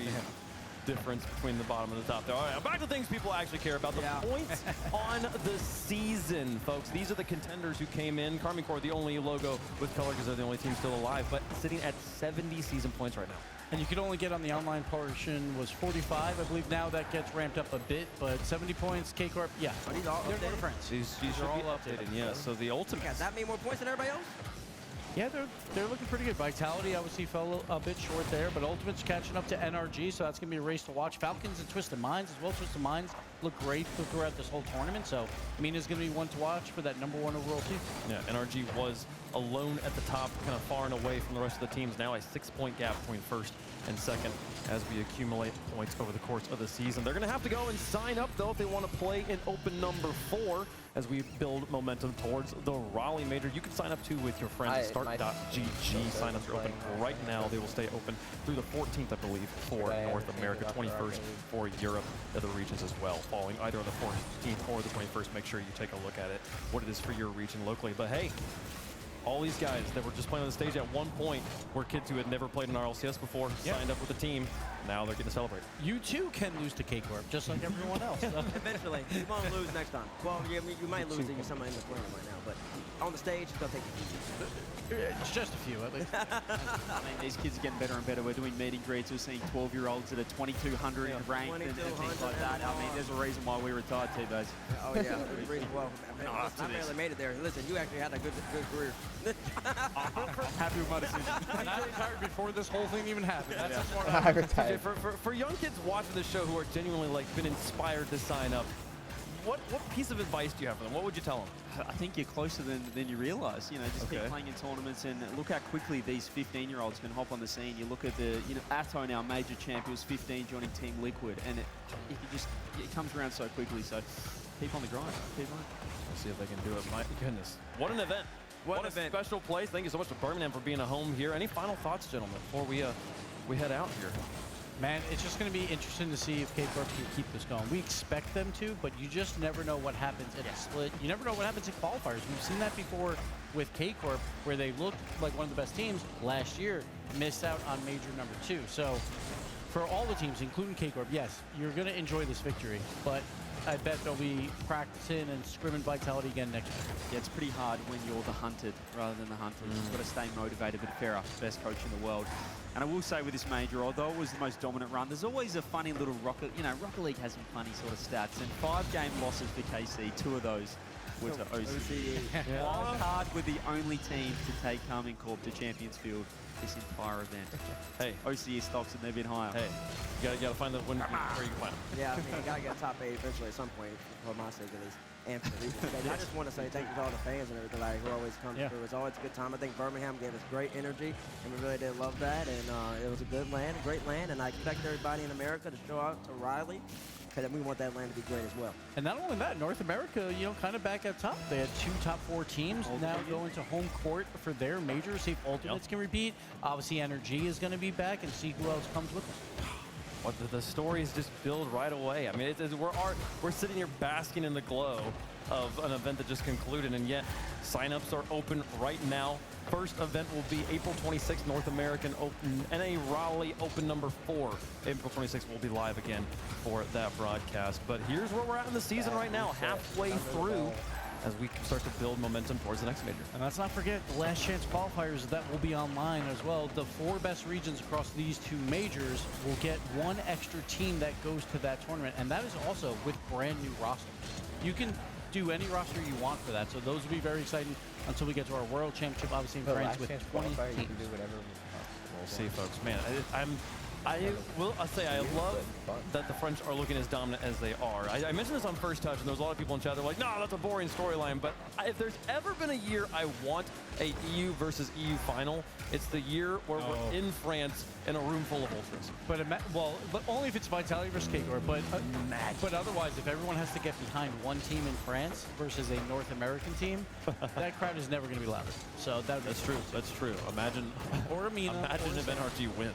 difference between the bottom and the top there. All right, back to things people actually care about. The points on the season, folks. These are the contenders who came in. Carmine Core, the only logo with color because they're the only team still alive, but sitting at 70 season points right now. And you could only get on the online portion was 45. I believe now that gets ramped up a bit, but 70 points, K-Corp, yeah. Are these all they're updated? friends. These are all updated, yeah. So the ultimate. You got that many more points than everybody else? Yeah, they're looking pretty good. Vitality obviously fell a bit short there, but Ultimate's catching up to NRG, so that's going to be a race to watch. Falcons and Twisted Minds as well. Twisted Minds look great throughout this whole tournament, so Mina's going to be one to watch for that #1 overall team. Yeah, NRG was alone at the top, kind of far and away from the rest of the teams. Now a 6-point gap between first and second as we accumulate points over the course of the season. They're going to have to go and sign up, though, if they want to play in Open #4 as we build momentum towards the Raleigh Major. You can sign up, too, with your friends at start.gg. Sign-ups are open right now. They will stay open through the 14th, I believe, for North America, 21st for Europe, other regions as well. Following either on the 14th or the 21st, make sure you take a look at it, what it is for your region locally. But, hey, all these guys that were just playing on the stage at one point were kids who had never played in RLCS before, signed up with the team. Now they're getting to celebrate. You too can lose to K-Corp, just like everyone else. Eventually. You won't lose next time. Well, you might lose if you're somebody in the tournament right now, but on the stage, they'll take it easy. It's just a few, at least. I mean, these kids are getting better and better. We're doing meet and greets. We're seeing 12-year-olds that are 2,200 ranked and things like that. I mean, there's a reason why we retired too, guys. Oh, yeah. Well, I barely made it there. Listen, you actually had a good career. Happy with my decision. I retired before this whole thing even happened. That's I retired. For young kids watching this show who are genuinely like been inspired to sign up, what piece of advice do you have for them? What would you tell them? I think you're closer than you realize. You know, just keep playing in tournaments and look how quickly these 15-year-olds can hop on the scene. You look at Atto now, major champ, he was 15 joining Team Liquid, and it comes around so quickly. So keep on the grind. Keep on. Let's see if they can do it. My goodness, what an event! What a special place. Thank you so much to Birmingham for being a home here. Any final thoughts, gentlemen, before we head out here? Man, it's just going to be interesting to see if K-Corp can keep this going. We expect them to, but you just never know what happens in a split. You never know what happens in qualifiers. We've seen that before with K-Corp, where they looked like one of the best teams last year, missed out on major #2. So for all the teams, including K-Corp, yes, you're going to enjoy this victory, but I bet they'll be practicing and scrimming Vitality again next year. Yeah, it's pretty hard when you're the hunted rather than the hunter. You've got to stay motivated, but Farah, best coach in the world. And I will say with this major, although it was the most dominant run, there's always a funny little Rocket League has some funny sort of stats. And 5 game losses for KC, 2 of those were to OCE. Wildcard were the only team to take Carmine Corp to Champions Field this entire event. Hey, OCE stocks have never been higher. Hey, you gotta find the win where you can find them. Yeah, I mean, you gotta get top 8 eventually at some point, for my sake at least. And for the region. I just want to say thank you to all the fans and everything who always come through. It's always a good time. I think Birmingham gave us great energy, and we really did love that. And it was a good land, a great land. And I expect everybody in America to show out to Riley, because we want that land to be great as well. And not only that, North America, you know, kind of back at top. They had 2 top 4 teams now going to home court for their majors. See if Ultimates can repeat. Obviously, Energy is going to be back, and see who else comes with them. What the stories just build right away. I mean, we're sitting here basking in the glow of an event that just concluded, and yet signups are open right now. First event will be April 26th, North American Open, NA Raleigh Open number 4. April 26th will be live again for that broadcast. But here's where we're at in the season right now, halfway through, as we start to build momentum towards the next major. And let's not forget the last chance qualifiers that will be online as well. The 4 best regions across these 2 majors will get 1 extra team that goes to that tournament, and that is also with brand new rosters. You can do any roster you want for that, so those will be very exciting until we get to our World Championship, obviously in France with 20 teams. You can do whatever. We'll see, folks. Man, I'll say I love that the French are looking as dominant as they are. I mentioned this on First Touch, and there was a lot of people in chat that were like, no, that's a boring storyline. But if there's ever been a year I want a EU versus EU final, it's the year where we're in France in a room full of ultras. But only if it's Vitality versus Kagor. But otherwise, if everyone has to get behind one team in France versus a North American team, that crowd is never going to be louder. So that's true. That's true. Imagine if NRG wins.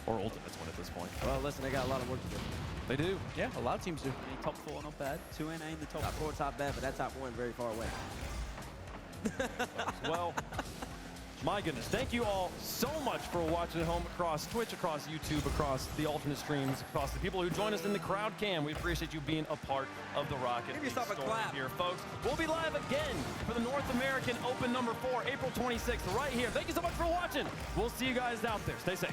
Or Ultimates win at this point. Well, listen, they got a lot of work to do. They do. Yeah, a lot of teams do. Top 4, not bad. 2 NA in the top 4, top bad, but that top 1 very far away. Well, my goodness. Thank you all so much for watching at home across Twitch, across YouTube, across the alternate streams, across the people who join us in the crowd cam. We appreciate you being a part of the Rocket Give yourself a clap here, folks. We'll be live again for the North American Open number 4, April 26th, right here. Thank you so much for watching. We'll see you guys out there. Stay safe.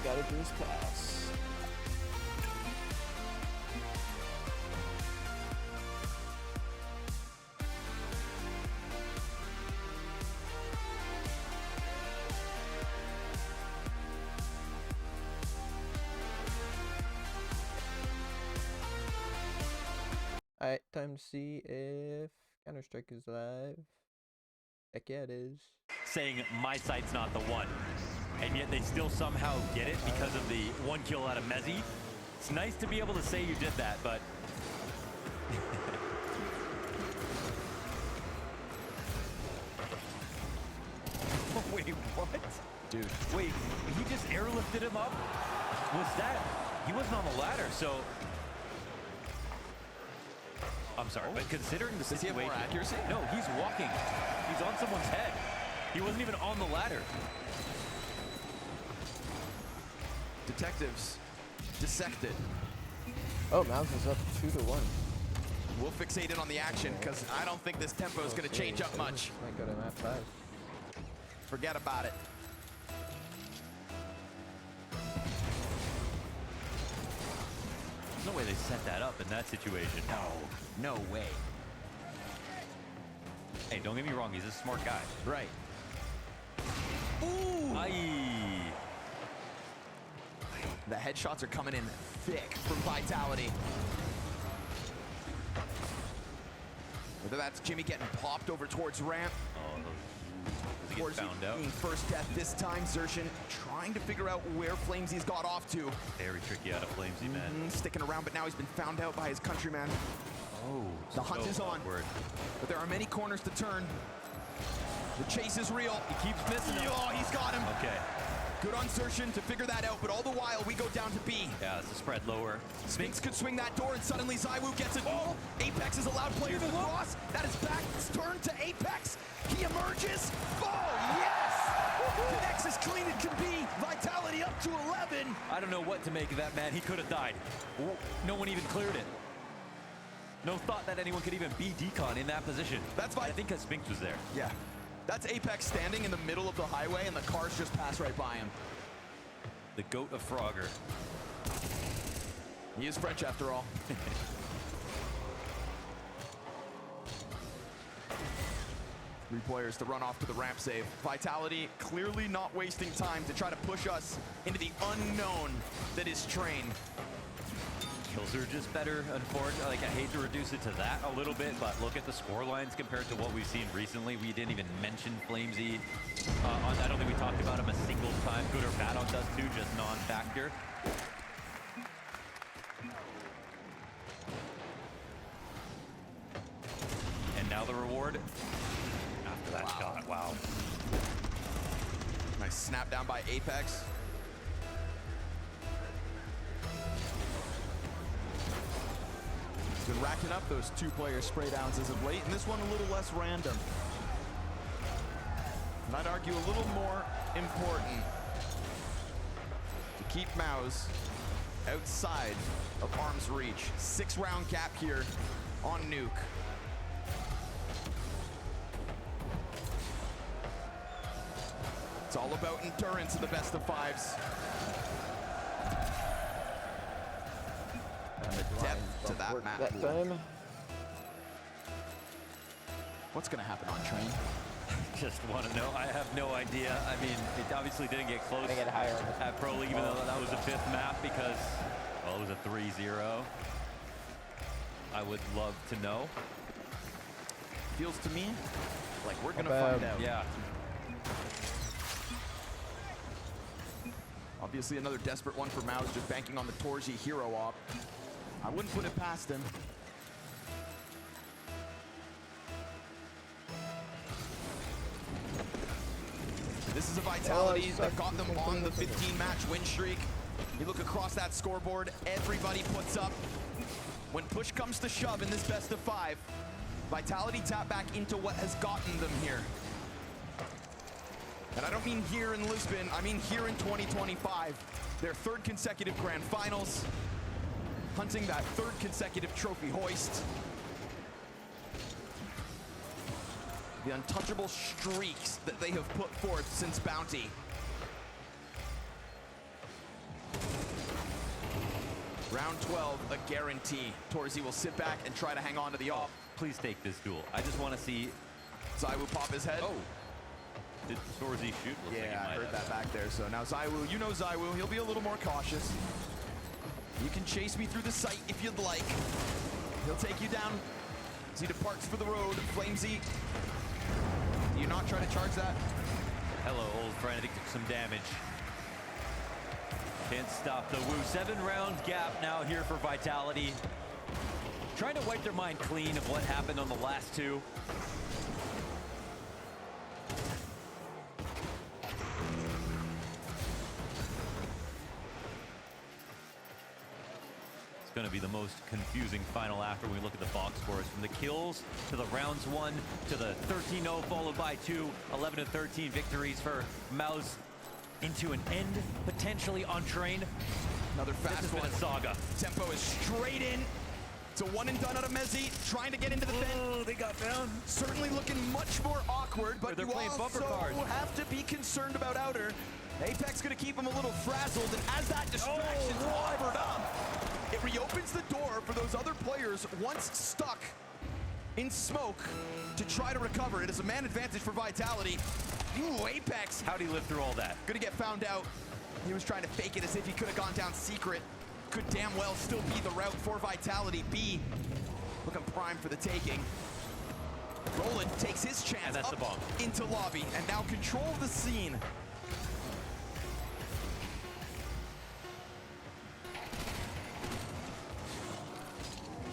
Gotta do his pass. Alright, time to see if Counter-Strike is live. Heck yeah, it is. Saying my site's not the one. And yet they still somehow get it because of the 1 kill out of Mezzi. It's nice to be able to say you did that, but... Wait, what? Dude, wait, he just airlifted him up? Was that... He wasn't on the ladder, so... I'm sorry, but considering the situation... Does he have more accuracy? No, he's walking. He's on someone's head. He wasn't even on the ladder. Detectives dissected. Oh, Mounds is up 2-1. We'll fixate in on the action because I don't think this tempo is going to change up much. Might go to map 5. Forget about it. There's no way they set that up in that situation. No way. Hey, don't get me wrong, he's a smart guy. Right. Ooh! Aye. The headshots are coming in thick from Vitality. Whether that's Jimmy getting popped over towards ramp. Towards found out. Being first death this time, Xerxin trying to figure out where Flamesy's got off to. Very tricky out of Flamesy, man. Sticking around, but now he's been found out by his countryman. Oh, the hunt is on. Awkward. But there are many corners to turn. The chase is real. He keeps missing him. Oh, he's got him. Okay. Good on Xerxin to figure that out, but all the while we go down to B. Yeah, it's a spread lower. Spinks could swing that door, and suddenly Zywoo gets it. Oh, Apex is allowed players to cross. That is back. It's turned to Apex. He emerges. Oh, yes! Connects as clean it can be. Vitality up to 11. I don't know what to make of that, man. He could have died. No one even cleared it. No thought that anyone could even be Decon in that position. That's why I think because Spinks was there. Yeah. That's Apex standing in the middle of the highway, and the cars just pass right by him. The goat of Frogger. He is French after all. 3 players to run off to the ramp save. Vitality clearly not wasting time to try to push us into the unknown that is Train. Kills are just better, unfortunately. Like, I hate to reduce it to that a little bit, but look at the score lines compared to what we've seen recently. We didn't even mention Flamesy. I don't think we talked about him a single time, good or bad on Dust 2, just non-factor. And now the reward after that shot. Wow. Nice snap down by Apex. He's been racking up those two-player spray downs as of late, and this one a little less random. And I'd argue a little more important to keep Mouse outside of arm's reach. 6-round gap here on Nuke. It's all about endurance in the best of fives. And the depth to that map. That time. What's gonna happen on Train? Just want to know. I have no idea. I mean, it obviously didn't get close They get higher at Pro League, even though that was a 5th map because, well, it was a 3-0. I would love to know. Feels to me like we're gonna find out. Yeah. Obviously another desperate one for Mouse, just banking on the Torji hero op. I wouldn't put it past him. This is a Vitality that got them on the 15-match win streak. You look across that scoreboard, everybody puts up. When push comes to shove in this best of 5, Vitality tap back into what has gotten them here. And I don't mean here in Lisbon, I mean here in 2025. Their 3rd consecutive grand finals, hunting that 3rd consecutive trophy hoist. The untouchable streaks that they have put forth since Bounty. Round 12, a guarantee. Torzi will sit back and try to hang on to the off. Please take this duel. I just want to see Zywoo pop his head. Oh. Did Torzi shoot? Looks like Yeah, I heard that back there. So now Zywoo, you know Zywoo, he'll be a little more cautious. You can chase me through the site if you'd like. He'll take you down as he departs for the road. Flamesy, do you not try to charge that? Hello, old friend. I think took some damage. Can't stop the Woo. 7-round gap now here for Vitality. Trying to wipe their mind clean of what happened on the last 2. It's going to be the most confusing final after we look at the box scores. From the kills to the rounds 1 to the 13-0 followed by 2, 11-13 victories for Mouse into an end potentially on Train. Another fast one. Been a saga. Tempo is straight in. It's a one and done out of Mezzi, trying to get into the fence. Oh, they got down. Certainly looking much more awkward, but they're you playing also bumper cars. have to be concerned about Outer. Apex gonna keep him a little frazzled, and as that distraction's offered up, it reopens the door for those other players once stuck in smoke to try to recover. It is a man advantage for Vitality. Ooh, Apex. How'd he live through all that? Gonna get found out. He was trying to fake it as if he could have gone down secret. Could damn well still be the route for Vitality. B looking prime for the taking. Roland takes his chance and that's up the bomb. into lobby and now control of the scene.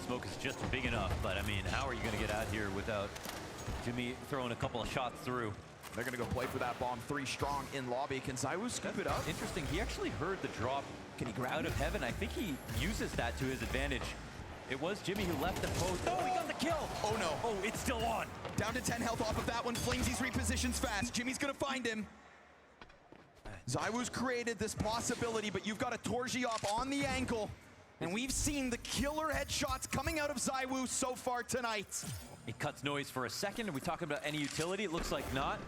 Smoke is just big enough, but I mean, how are you going to get out here without Jimmy throwing a couple of shots through? They're going to go play for that bomb 3 strong in lobby. Can Zywoo scoop it up? Interesting. He actually heard the drop. Can he grab out of heaven? I think he uses that to his advantage. It was Jimmy who left the post. Oh, he got the kill. Oh, no. Oh, it's still on. Down to 10 health off of that one. Flamesy's repositions fast. Jimmy's going to find him. Zywoo's created this possibility, but you've got a Torji op on the ankle. And we've seen the killer headshots coming out of Zywoo so far tonight. He cuts noise for a second. Are we talking about any utility? It looks like not.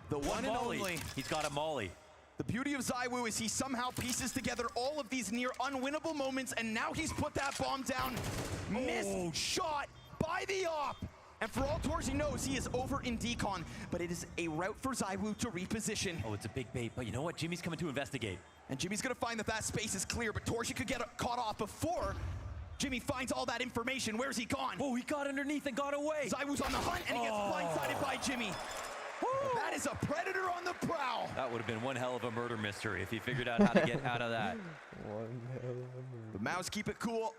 The one and only. He's got a molly. The beauty of Zywoo is he somehow pieces together all of these near unwinnable moments, and now he's put that bomb down. Missed shot by the op. And for all Torji knows, he is over in decon, but it is a route for Zywoo to reposition. Oh, it's a big bait, but you know what? Jimmy's coming to investigate. And Jimmy's gonna find that that space is clear, but Torji could get caught off before Jimmy finds all that information. Where's he gone? Oh, he got underneath and got away. ZywOo's on the hunt, and he gets blindsided by Jimmy. That is a predator on the prowl. That would have been one hell of a murder mystery if he figured out how to get out of that. The Mouse keep it cool.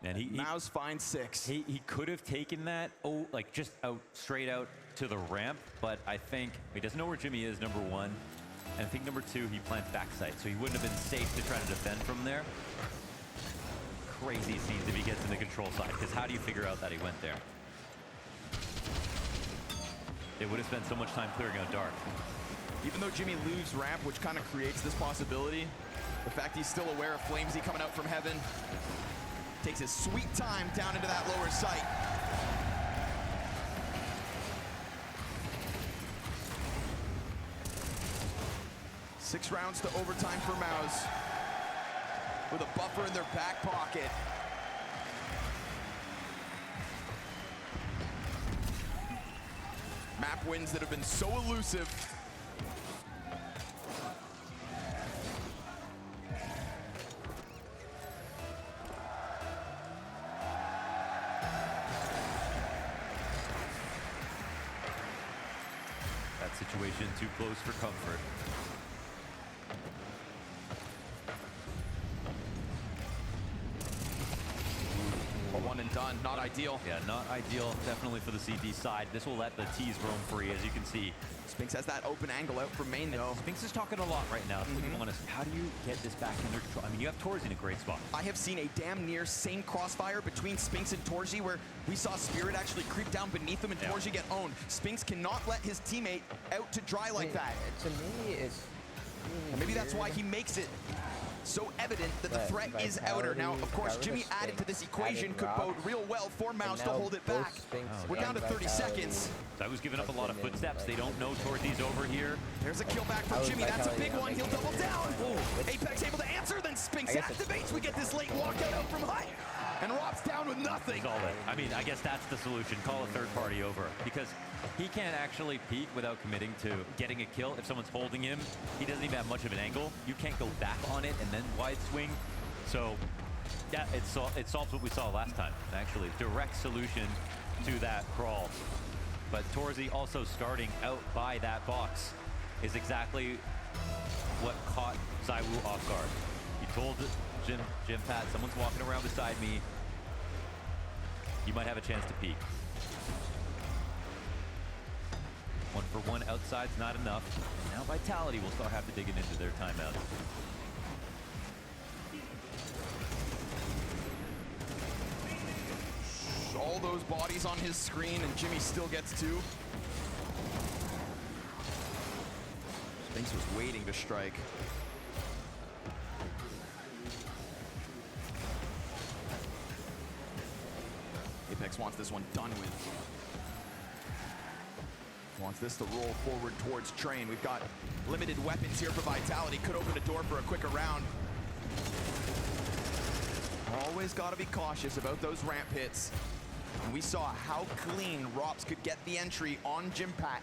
And Mouse finds 6. He could have taken that, like just straight out to the ramp, but I think he doesn't know where Jimmy is, number 1. And I think number 2, he plants backside, so he wouldn't have been safe to try to defend from there. Crazy scenes if he gets in the control side, because how do you figure out that he went there? They would have spent so much time clearing out dark. Even though Jimmy loses ramp, which kind of creates this possibility, the fact he's still aware of Flamesy coming out from heaven, takes his sweet time down into that lower site. Six rounds to overtime for Mouse, with a buffer in their back pocket. Map wins that have been so elusive. That situation too close for comfort. One and done, not ideal. Yeah, not ideal, definitely for the CT side. This will let the T's roam free, as you can see. Spinks has that open angle out from main, though. Spinks is talking a lot right now. That's what you want to see. How do you get this back under control? I mean, you have Torzi in a great spot. I have seen a damn near same crossfire between Spinks and Torzi, where we saw Spirit actually creep down beneath him and Torzi get owned. Spinks cannot let his teammate out to dry like that. To me, it's... And maybe that's why he makes it so evident that the threat is outer. Now, of course, Jimmy added to this equation could bode real well for Mouse to hold it back. We're down to 30 seconds. I was giving up a lot of footsteps. They don't know Torzi's over here. There's a kill back for Jimmy. That's a big one. He'll double down. Apex able to answer, then Spinks activates. We get this late walkout out from Hut. And Rob's down with nothing. I mean, I guess that's the solution. Call a third party over. Because he can't actually peek without committing to getting a kill. If someone's holding him, he doesn't even have much of an angle. You can't go back on it and then wide swing. So, yeah, it solves what we saw last time, actually. Direct solution to that crawl. But Torzi also starting out by that box is exactly what caught ZywOo off guard. He told Jim Pat, someone's walking around beside me. You might have a chance to peek. 1-for-1 outside's not enough. Now Vitality will start have to dig into their timeout. All those bodies on his screen, and Jimmy still gets 2. Spinks was waiting to strike. Apex wants this one done with. Wants this to roll forward towards Train. We've got limited weapons here for Vitality. Could open a door for a quicker round. Always got to be cautious about those ramp hits. And we saw how clean Rops could get the entry on Jim Pat.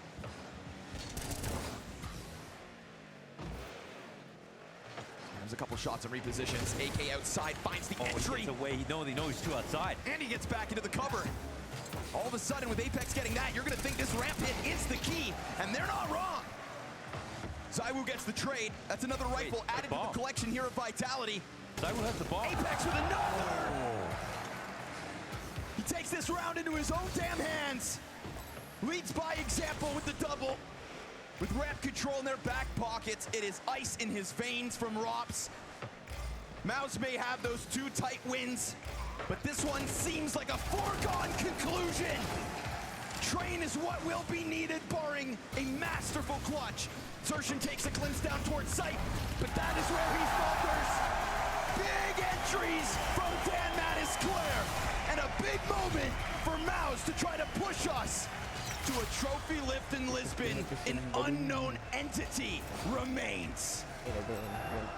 There's a couple shots and repositions. AK outside finds the entry. He gets away. They know he's too outside. And he gets back into the cover. All of a sudden, with Apex getting that, you're going to think this ramp hit is the key, and they're not wrong. ZywOo gets the trade. That's another rifle added to the collection here of Vitality. ZywOo has the ball. Apex with another! He takes this round into his own damn hands. Leads by example with the double. With ramp control in their back pockets, it is ice in his veins from Rops. Mouse may have those 2 tight wins, but this one seems like a foregone conclusion. Train is what will be needed, barring a masterful clutch. Sershin takes a glimpse down towards sight, but that is where he falters. Big entries from Dan Mattis-Claire, and a big moment for Mouse to try to push us to a trophy lift in Lisbon. An unknown entity remains.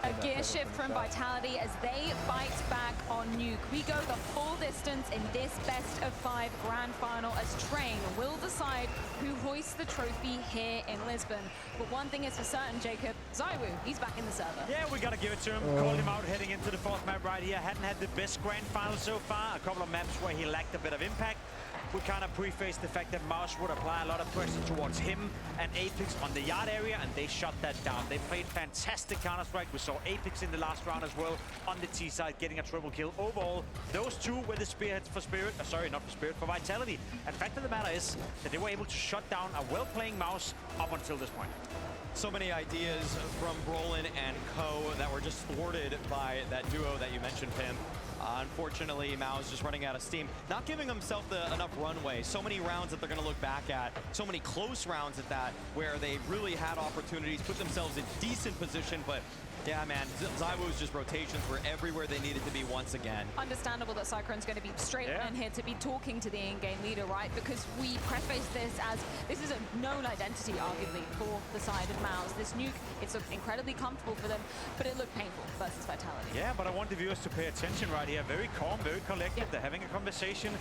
A gear shift from Vitality as they fight back on Nuke. We go the full distance in this best-of-5 grand final as Train will decide who hoists the trophy here in Lisbon. But one thing is for certain, Jacob, ZywOo, he's back in the server. Yeah, we gotta give it to him. Called him out heading into the fourth map right here. Hadn't had the best grand final so far. A couple of maps where he lacked a bit of impact. We kind of prefaced the fact that Mouse would apply a lot of pressure towards him and Apex on the yard area, and they shut that down. They played fantastic Counter-Strike. We saw Apex in the last round as well on the T side, getting a triple kill. Overall, those two were the spearheads for Spirit. Sorry, not for Spirit, for Vitality. And fact of the matter is that they were able to shut down a well-playing Mouse up until this point. So many ideas from Brolin and Co that were just thwarted by that duo that you mentioned, Pim. Unfortunately, Mao's just running out of steam, not giving himself enough runway. So many rounds that they're going to look back at, so many close rounds at that, where they really had opportunities, put themselves in decent position, but yeah, man, ZywOo's just rotations were everywhere they needed to be once again. Understandable that Cyclone's going to be straight in here to be talking to the in-game leader, right? Because we preface this as this is a known identity, arguably, for the side of Mouse. This Nuke, it's incredibly comfortable for them, but it looked painful versus Vitality. Yeah, but I want the viewers to pay attention right here. Very calm, very collected. They're having a conversation.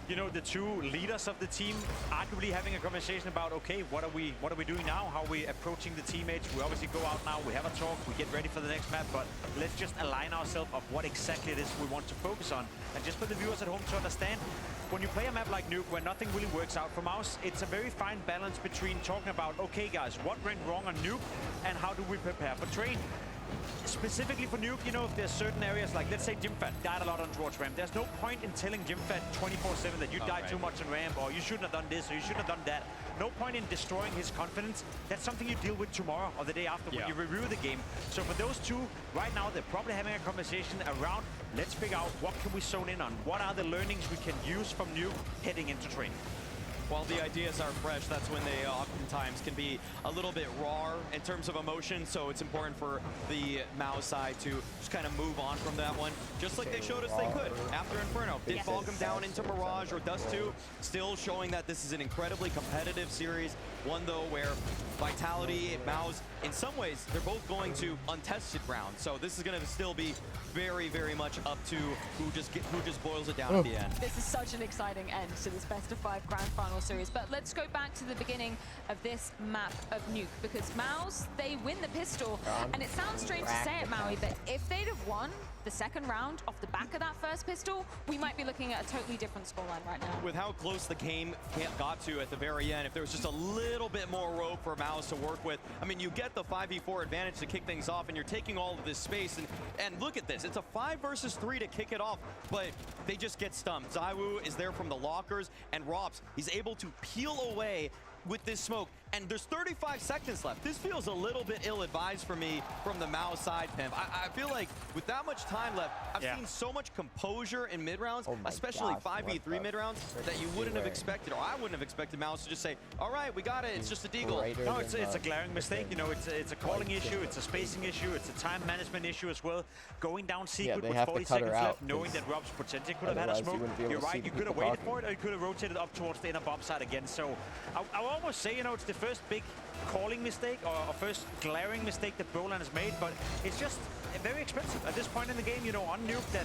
You know, the two leaders of the team arguably having a conversation about, okay, what are we doing now? How are we approaching the teammates? We obviously go out now, we have a talk, we get ready for the next map, but let's just align ourselves of what exactly it is we want to focus on. And just for the viewers at home to understand, when you play a map like Nuke where nothing really works out for Mouse, it's a very fine balance between talking about, okay guys, what went wrong on Nuke and how do we prepare for Train? Specifically for Nuke, you know, if there's certain areas like, let's say Jimfat died a lot on towards ramp, there's no point in telling Jimfat 24/7 that you died too much on ramp, or you shouldn't have done this, or you shouldn't have done that. No point in destroying his confidence. That's something you deal with tomorrow or the day after when you review the game. So for those two, right now, they're probably having a conversation around, let's figure out what can we zone in on? What are the learnings we can use from Nuke heading into Train? While the ideas are fresh, that's when they oftentimes can be a little bit raw in terms of emotion, so it's important for the Mao side to just kind of move on from that one, just like they showed us they could after Inferno. Didn't bog them down into Mirage or Dust 2, still showing that this is an incredibly competitive series, one though where Vitality, Mao's, in some ways, they're both going to untested rounds, so this is going to still be very, very much up to who just boils it down at the end. This is such an exciting end to this best-of-5 grand final series, but let's go back to the beginning of this map of Nuke, because Maus, they win the pistol, and it sounds strange to say it, Maui, but if they'd have won the second round off the back of that first pistol, we might be looking at a totally different scoreline right now. With how close the game got to at the very end, if there was just a little bit more rope for Maus to work with, I mean, you get the 5v4 advantage to kick things off, and you're taking all of this space, and look at this, it's a 5 versus 3 to kick it off, but they just get stumped. ZywOo is there from the lockers, and Robs, he's able to peel away with this smoke, and there's 35 seconds left. This feels a little bit ill-advised for me from the Mao side, Pimp. I feel like with that much time left, I've seen so much composure in mid-rounds, especially 5v3 mid-rounds, that you wouldn't have expected, or I wouldn't have expected Mao to just say, all right, we got it, it's just a deagle. No, it's a glaring mistake. You know, it's a calling issue, it's a spacing issue, it's a time management issue as well. Going down secret with 40 seconds left, knowing that Rob's potentially could have had a smoke. You're right, you could have waited for it, or you could have rotated up towards the inner bomb side again. So I would almost say, you know, it's the first big calling mistake or first glaring mistake that Brolin has made, but it's just very expensive at this point in the game, you know, on Nuke, that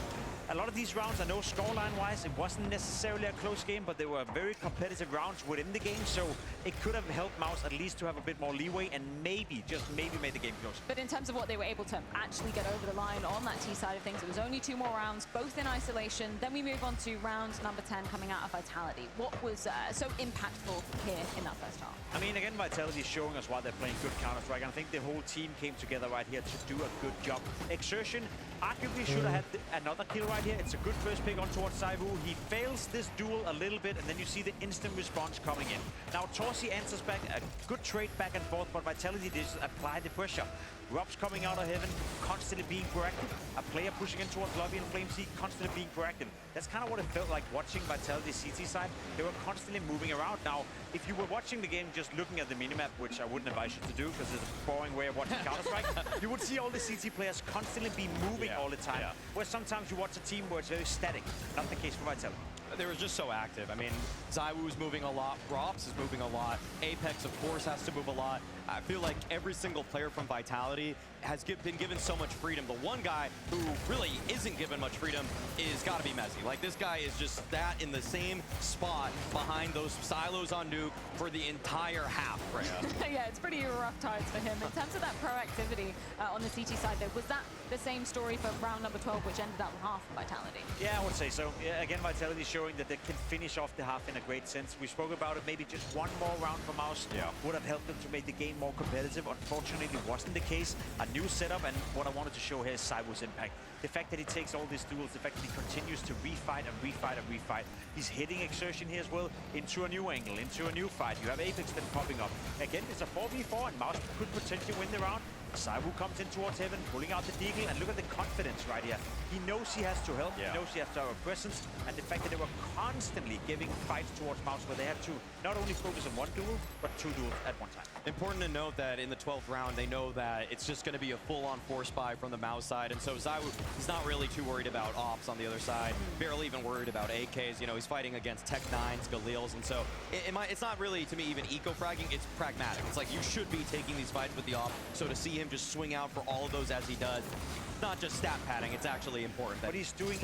a lot of these rounds, I know scoreline-wise, it wasn't necessarily a close game, but they were very competitive rounds within the game, so it could have helped Mouse at least to have a bit more leeway and maybe, just maybe, made the game closer. But in terms of what they were able to actually get over the line on that T side of things, it was only 2 more rounds, both in isolation. Then we move on to round number 10 coming out of Vitality. What was so impactful here in that first half? I mean, again, Vitality is showing us why they're playing good Counter-Strike, and I think the whole team came together right here to do a good job. Exertion arguably should have had another kill right here. It's a good first pick on towards ZywOo. He fails this duel a little bit, and then you see the instant response coming in. Now, Torsi answers back, a good trade back and forth, but Vitality just apply the pressure. Rob's coming out of heaven, constantly being proactive. A player pushing in towards lobby and Flame Sea, constantly being proactive. That's kind of what it felt like watching Vitality's CT side. They were constantly moving around. Now, if you were watching the game just looking at the minimap, which I wouldn't advise you to do because it's a boring way of watching Counter-Strike, you would see all the CT players constantly be moving moving all the time. Where sometimes you watch a team where it's very static. Not the case for Vitality. They were just so active. I mean, ZywOo's moving a lot, Rops is moving a lot, Apex, of course, has to move a lot. I feel like every single player from Vitality has been given so much freedom. The one guy who really isn't given much freedom is got to be Messi. Like, this guy is just that in the same spot behind those silos on Nuke for the entire half, Freya. Yeah, it's pretty rough times for him. In terms of that proactivity on the CT side, though, was that the same story for round number 12, which ended up with half Vitality? Yeah, I would say so. Yeah, again, Vitality showing that they can finish off the half in a great sense. We spoke about it, maybe just one more round from Mouse would have helped them to make the game more competitive. Unfortunately, it wasn't the case. A new setup, and what I wanted to show here is ZywOo's impact. The fact that he takes all these duels, the fact that he continues to refight and refight and refight. He's hitting Exertion here as well into a new angle, into a new fight. You have Apex then popping up. Again, it's a 4v4, and Mouse could potentially win the round. ZywOo comes in towards Heaven, pulling out the Deagle, and look at the confidence right here. He knows he has to help, he knows he has to have a presence, and the fact that they were constantly giving fights towards Mouse where they had to not only focus on one duel, but two duels at one time. Important to note that in the 12th round, they know that it's just going to be a full-on force buy from the Mouse side, and so ZywOo, he's not really too worried about ops on the other side, barely even worried about AKs. You know, he's fighting against Tech 9s, Galils, and so it's not really, to me, even eco-fragging, it's pragmatic. It's like you should be taking these fights with the op, so to see him just swing out for all of those as he does, not just stat padding, it's actually important. But he's doing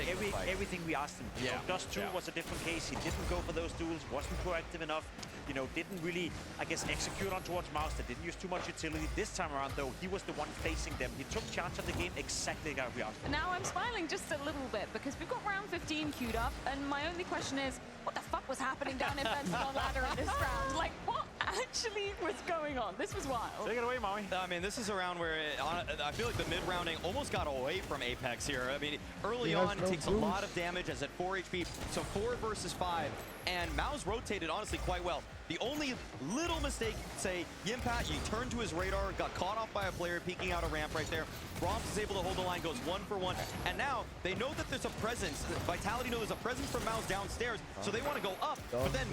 everything we asked him. You know, Dust 2 was a different case. He didn't go for those duels, wasn't proactive enough, you know, didn't really, I guess, execute on towards Mouse. That didn't use too much utility. This time around, though, he was the one facing them. He took charge of the game exactly like we asked him. Now I'm smiling just a little bit because we've got round 15 queued up, and my only question is, what the fuck was happening down in Pentagon Ladder in this round? Like, what actually was going on? This was wild. Take it away, Maui. I mean, this is a round where I feel like the mid-rounding almost got away from Apex here. I mean, early on, takes a lot of damage as at 4 HP, so 4 versus 5, and Mao's rotated, honestly, quite well. The only little mistake, say, Yimpat, you turned to his radar, got caught off by a player peeking out a ramp right there. Roms is able to hold the line, goes 1 for 1. And now they know that there's a presence. Vitality knows there's a presence from Mouse downstairs, so they want to go up. But then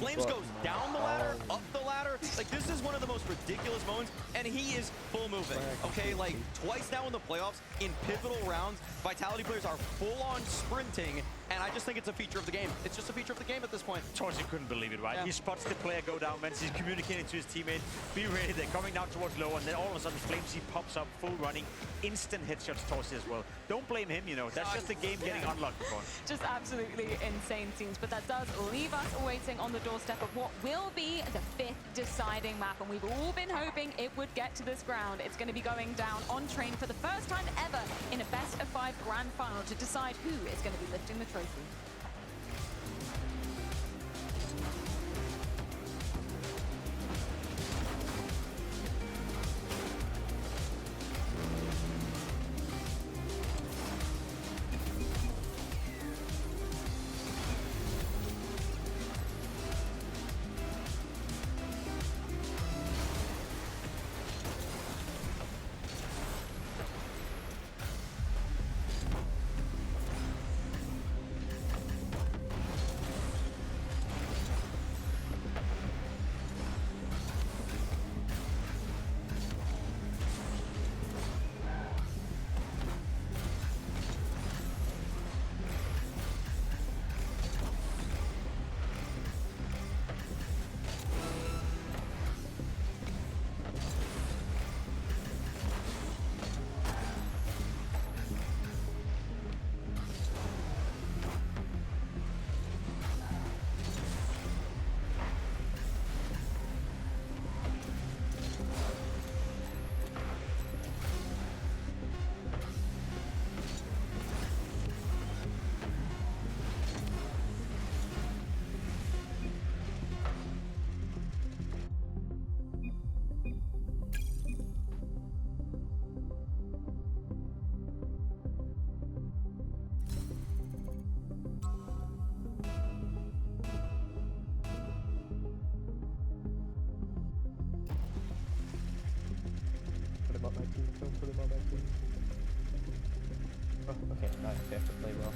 Flames goes down the ladder, up the ladder. Like, this is one of the most ridiculous moments, and he is full moving. Okay, like, twice now in the playoffs, in pivotal rounds, Vitality players are full-on sprinting, and I just think it's a feature of the game. It's just a feature of the game at this point. Torsi couldn't believe it, right? Yeah. He spots the player go down, Vince. He's communicating to his teammate, be ready, they're coming down towards low, and then all of a sudden Flamesy pops up, full running, instant headshots Torsi as well. Don't blame him, you know, that's just the game getting unlocked for him. Just absolutely insane scenes, but that does leave us waiting on the doorstep of what will be the 5th deciding map, and we've all been hoping it would get to this ground. It's going to be going down on Train for the first time ever in a best-of-5 grand final to decide who is going to be lifting the trophy. Don't put him on my team. Oh, okay, now I have to play well.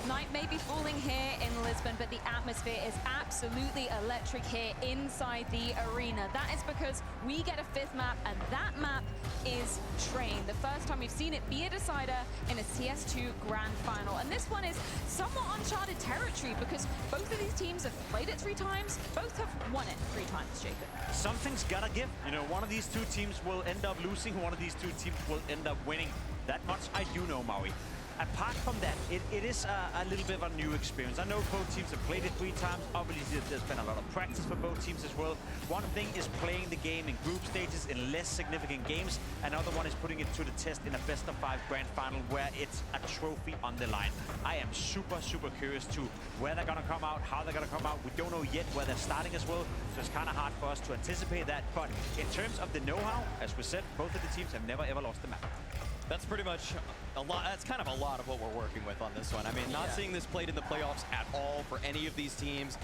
Night may be falling here in Lisbon, but the atmosphere is absolutely electric here inside the arena. That is because we get a fifth map, and that map is Train. The first time we've seen it be a decider in a CS2 Grand Final. And this one is somewhat uncharted territory because both of these teams have played it 3 times, both have won it 3 times, Jacob. Something's gotta give. You know, one of these two teams will end up losing, one of these two teams will end up winning. That much I do know, Maui. Apart from that, it is a little bit of a new experience. I know both teams have played it 3 times. Obviously, there's been a lot of practice for both teams as well. One thing is playing the game in group stages in less significant games. Another one is putting it to the test in a best-of-5 Grand Final where it's a trophy on the line. I am super, super curious to where they're going to come out, how they're going to come out. We don't know yet where they're starting as well, so it's kind of hard for us to anticipate that. But in terms of the know-how, as we said, both of the teams have never, ever lost the map. That's pretty much a lot. That's kind of a lot of what we're working with on this one. I mean, not seeing this played in the playoffs at all for any of these teams.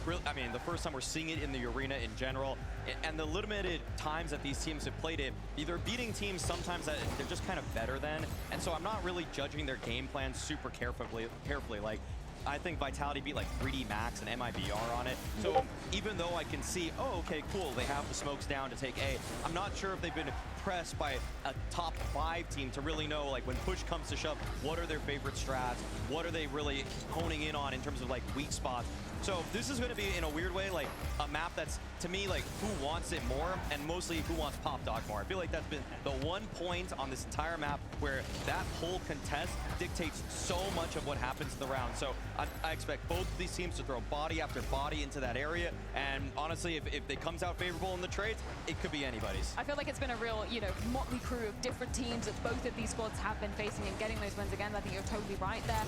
Really, I mean, the first time we're seeing it in the arena in general, and the limited times that these teams have played it, either beating teams sometimes that they're just kind of better than, and so I'm not really judging their game plans super carefully. Like, I think Vitality beat like 3D Max and MIBR on it. So even though I can see, oh, okay, cool, they have the smokes down to take A, I'm not sure if they've been pressed by a top 5 team to really know, like, when push comes to shove, what are their favorite strats? What are they really honing in on in terms of like weak spots? So this is going to be, in a weird way, like a map that's, to me, like, who wants it more, and mostly who wants Pop Dog more. I feel like that's been the one point on this entire map where that whole contest dictates so much of what happens in the round. So I expect both of these teams to throw body after body into that area, and honestly, if it comes out favorable in the trades, it could be anybody's. I feel like it's been a real, you know, motley crew of different teams that both of these squads have been facing and getting those wins again. I think you're totally right there.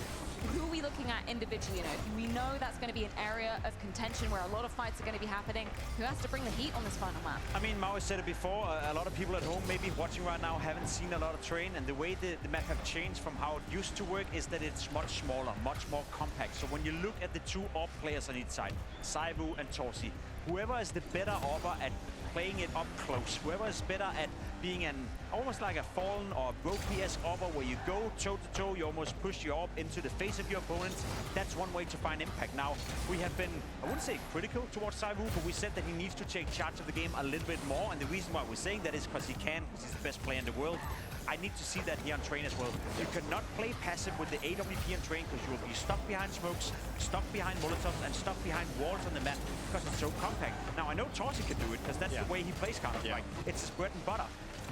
Who are we looking at individually? You know, we know that's going to be an area of contention where a lot of fights are going to be happening. Who has to bring the heat on this final map? I mean, Maui said it before, a lot of people at home maybe watching right now haven't seen a lot of Train, and the way the map have changed from how it used to work is that it's much smaller, much more compact. So when you look at the 2 AWP players on each side, Saivu and Torsi, whoever is the better AWPer at playing it up close, whoever is better at being an almost like a Fallen or a Brokey-esque AWPer where you go toe-to-toe, you almost push your AWP into the face of your opponents. That's one way to find impact. Now, we have been, I wouldn't say critical towards Saivu, but we said that he needs to take charge of the game a little bit more, and the reason why we're saying that is because he can, because he's the best player in the world. I need to see that here on Train as well. You cannot play passive with the AWP on Train because you will be stuck behind smokes, stuck behind molotovs, and stuck behind walls on the map because it's so compact. Now, I know Torsi can do it because that's the way he plays Counter-Strike. It's his bread and butter.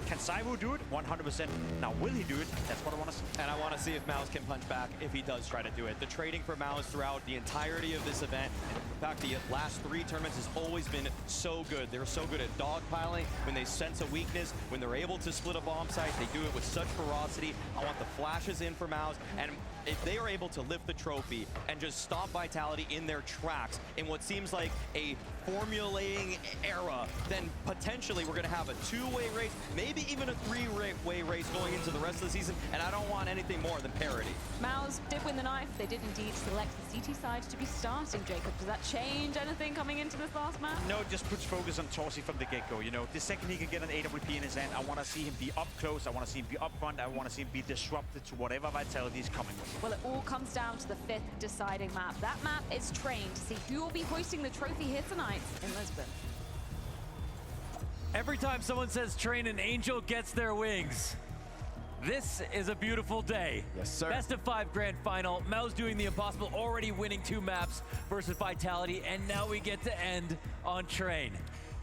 Can Saivu do it? 100%. Now, will he do it? That's what I want to see. And I want to see if Mouse can punch back if he does try to do it. The trading for Mouse throughout the entirety of this event, in fact, the last 3 tournaments has always been so good. They're so good at dogpiling. When they sense a weakness, when they're able to split a bomb site, they do it with such ferocity. I want the flashes in for Mouse, and if they are able to lift the trophy and just stop Vitality in their tracks in what seems like a formulating era, then potentially we're going to have a two-way race, maybe even a three-way race going into the rest of the season, and I don't want anything more than parity. Mouse did win the knife. They did indeed select the CT side to be starting, Jacob. Does that change anything coming into this last map? No, it just puts focus on Torsi from the get-go. You know, the second he can get an AWP in his hand, I want to see him be up close, I want to see him be up front, I want to see him be disrupted to whatever Vitality is coming with. Well, it all comes down to the 5th deciding map. That map is trained to see who will be hoisting the trophy here tonight in Lisbon. Every time someone says train, an angel gets their wings. This is a beautiful day. Yes, sir. Best of 5 grand final. Mao's doing the impossible, already winning 2 maps versus Vitality, and now we get to end on train.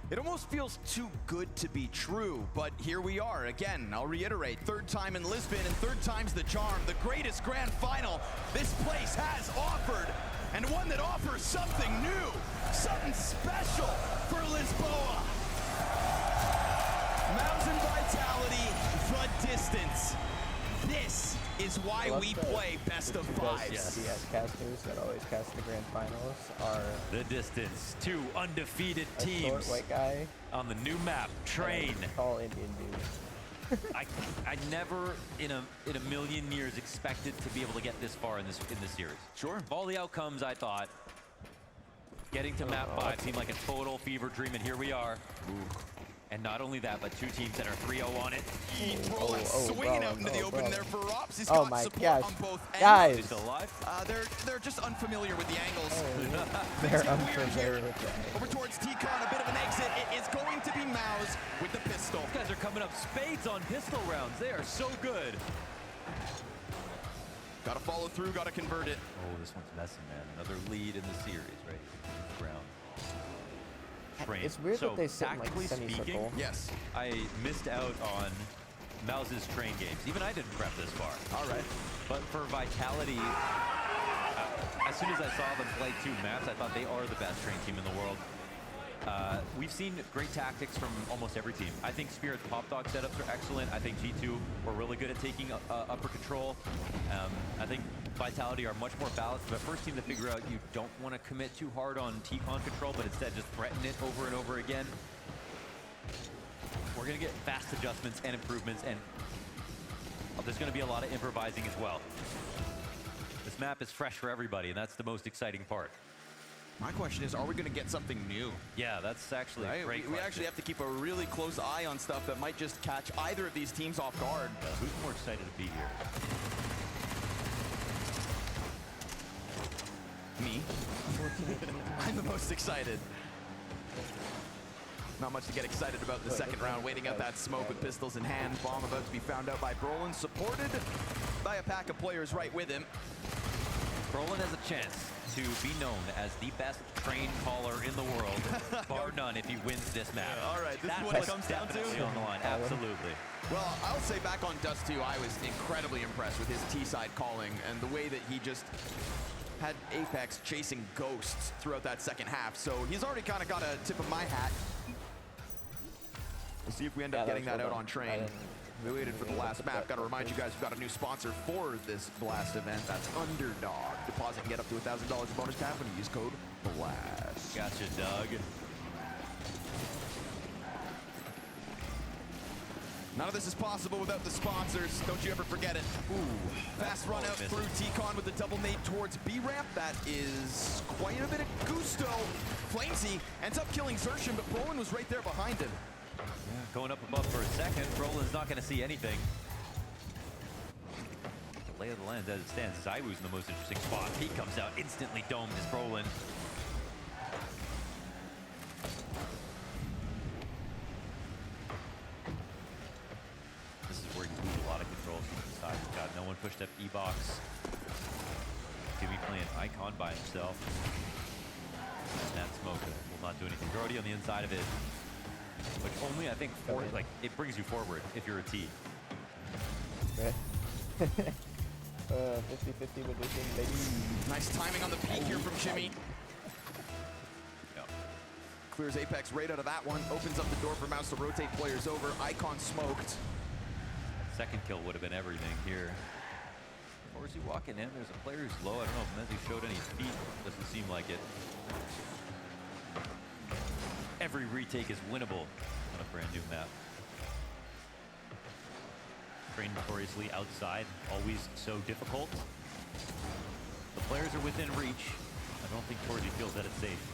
It almost feels too good to be true, but here we are. Again, I'll reiterate, 3rd time in Lisbon and 3rd time's the charm. The greatest grand final this place has offered, and one that offers something new, something special for Lisboa. Mouse and Vitality, the distance. This is why we play best of 5s. CS casters that always cast the grand finals are The distance, 2 undefeated a teams short white guy on the new map, Train. and a tall Indian dude. I never in a million years expected to be able to get this far in this series. Sure. Of all the outcomes, I thought getting to map 5 seemed like a total fever dream, and here we are. And not only that, but 2 teams that are 3-0 on it. Swinging out into the open there for Rops. He's Oh got my support gosh. on both ends. Guys. Still alive? They're just unfamiliar with the angles. They're get weird unfamiliar here. with that. Over towards T-Con, a bit of an exit. It is going to be Mouse with the pistol. These guys are coming up spades on pistol rounds. They are so good. Gotta follow through, gotta convert it. Oh, this one's messy, man. Another lead in the series, right? Round. Train. It's weird so, that they sit in like tactically semicircle. speaking, Yes. I missed out on Mouse's train games. Even I didn't prep this far. All right. But for Vitality, as soon as I saw them play 2 maps, I thought they are the best train team in the world. We've seen great tactics from almost every team. I think Spirit's pop dog setups are excellent. I think G2 were really good at taking upper control. I think Vitality are much more balanced. The first team to figure out you don't want to commit too hard on T-Con control, but instead just threaten it over and over again. We're going to get fast adjustments and improvements, and there's going to be a lot of improvising as well. This map is fresh for everybody, and that's the most exciting part. My question is, are we going to get something new? Yeah, that's actually a great We actually have to keep a really close eye on stuff that might just catch either of these teams off guard. Who's more excited to be here? Me. I'm the most excited. Not much to get excited about in the second round. Waiting out that smoke with pistols in hand. Bomb about to be found out by Brolin, supported by a pack of players right with him. Brolin has a chance to be known as the best train caller in the world, bar none, if he wins this map. All right, this That's is what it comes down to. definitely on the line, absolutely. Well, I'll say back on Dust 2, I was incredibly impressed with his T-side calling and the way that he just had Apex chasing ghosts throughout that second half. So he's already kind of got a tip of my hat. We'll see if we end up getting that out on train. We waited for the last map. Got to remind you guys, we've got a new sponsor for this Blast event. That's Underdog. Deposit and get up to $1,000 in bonus cash when you use code BLAST. Gotcha, Doug. None of this is possible without the sponsors. Don't you ever forget it. Ooh, fast run out through T-Con with the double nade towards B-ramp. That is quite a bit of gusto. Flamesy ends up killing Xerxin, but Brolin was right there behind him. Yeah, going up above for a second. Brolin's not going to see anything. The lay of the land as it stands. Zywoo's in the most interesting spot. He comes out instantly domed as Brolin. This is where you lose a lot of control from the side. God, no one pushed up E-Box. Jimmy playing Icon by himself. And that smoke will not do anything. You're already on the inside of it. Which only, I think, like it brings you forward if you're a T. 50-50 with this thing, baby. Nice timing on the peek here from Jimmy. Clears Apex right out of that one. Opens up the door for Mouse to rotate players over. Icon smoked. Second kill would have been everything here. Or is he walking in? There's a player who's low. I don't know if Mezzi showed any feet. Doesn't seem like it. every retake is winnable on a brand new map. Train notoriously outside, always so difficult. The players are within reach. I don't think Torgy feels that it's safe.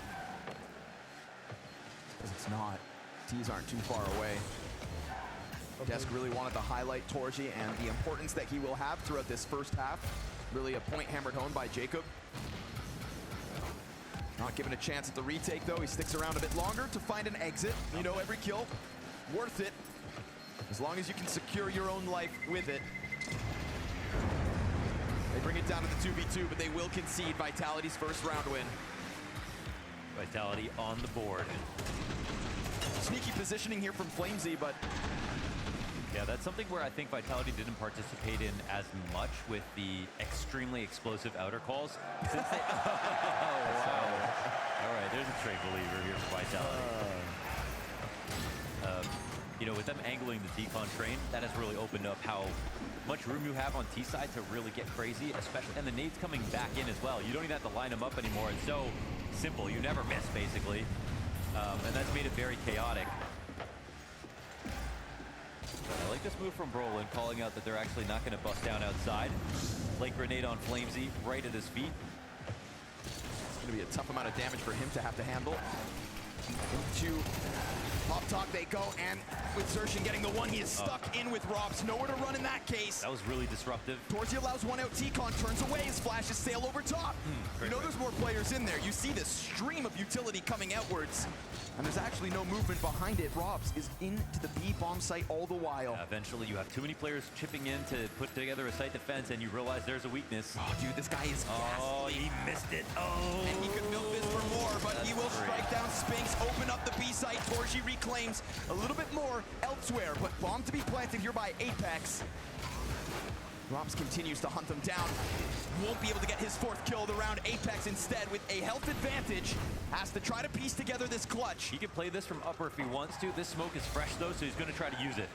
Because it's not. T's aren't too far away. Desk really wanted to highlight Torgy and the importance that he will have throughout this first half. Really a point hammered home by Jacob. Not given a chance at the retake though. He sticks around a bit longer to find an exit. You know, every kill, worth it. As long as you can secure your own life with it. They bring it down to the 2v2, but they will concede Vitality's first round win. Vitality on the board. Sneaky positioning here from Flamesy, but yeah, that's something where I think Vitality didn't participate in as much with the extremely explosive outer calls. Since they, oh, wow. All right, there's a trade believer here for Vitality. You know, with them angling the decon train, that has really opened up how much room you have on T side to really get crazy, especially, and the nades coming back in as well. You don't even have to line them up anymore. It's so simple. You never miss, basically. And that's made it very chaotic. I like this move from Brolin, calling out that they're actually not going to bust down outside. Late grenade on Flamesy, right at his feet. It's going to be a tough amount of damage for him to have to handle. Into Pop Talk they go, and with Zershin getting the one, he is stuck in with Robs. Nowhere to run in that case. That was really disruptive. Torgy allows one out, T-Con turns away, his flashes sail over top. You know there's more players in there. You see this stream of utility coming outwards, and there's actually no movement behind it. Robs is into the B-bomb site all the while. Eventually, you have too many players chipping in to put together a site defense, and you realize there's a weakness. Oh, dude, this guy is Oh, ghastly. he missed it. Oh. And he could milk this for more, but he will strike down Spinks, open up the B site. Torgy reclaims a little bit more elsewhere, but bomb to be planted here by Apex. Robs continues to hunt them down. Won't be able to get his fourth kill of the round. Apex instead, with a health advantage, has to try to piece together this clutch. He can play this from upper if he wants to. This smoke is fresh though, so he's going to try to use it.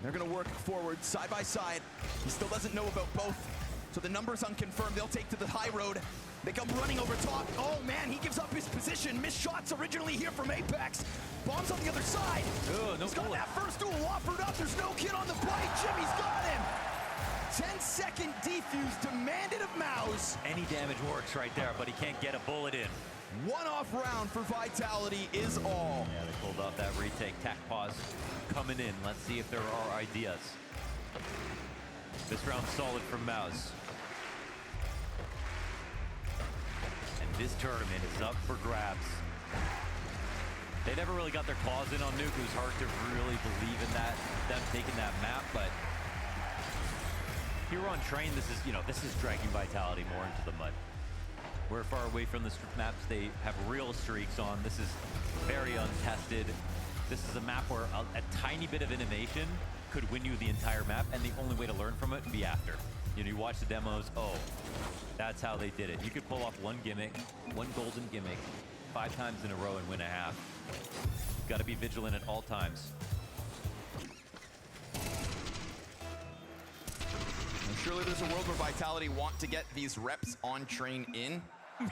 They're going to work forward side by side. He still doesn't know about both, so the number's unconfirmed. They'll take to the high road. They come running over top. Oh man, he gives up his position. Missed shots originally here from Apex. Bombs on the other side. He's got that first duel offered up. There's no kid on the plate. Jimmy's got him. 10-second defuse demanded of Mouse. Any damage works right there, but he can't get a bullet in. One-off round for Vitality is all. Yeah, they pulled off that retake. Tac pause coming in. Let's see if there are ideas. This round's solid from Mouse. And this tournament is up for grabs. They never really got their claws in on Nuke. It was hard to really believe in that, them taking that map, but here on Train, this is dragging Vitality more into the mud. We're far away from the maps they have real streaks on. This is very untested. This is a map where a tiny bit of innovation could win you the entire map, and the only way to learn from it would be after. You know, you watch the demos, oh, that's how they did it. You could pull off one gimmick, one golden gimmick, 5 times in a row and win a half. Got to be vigilant at all times. And surely there's a world where Vitality want to get these reps on Train in. You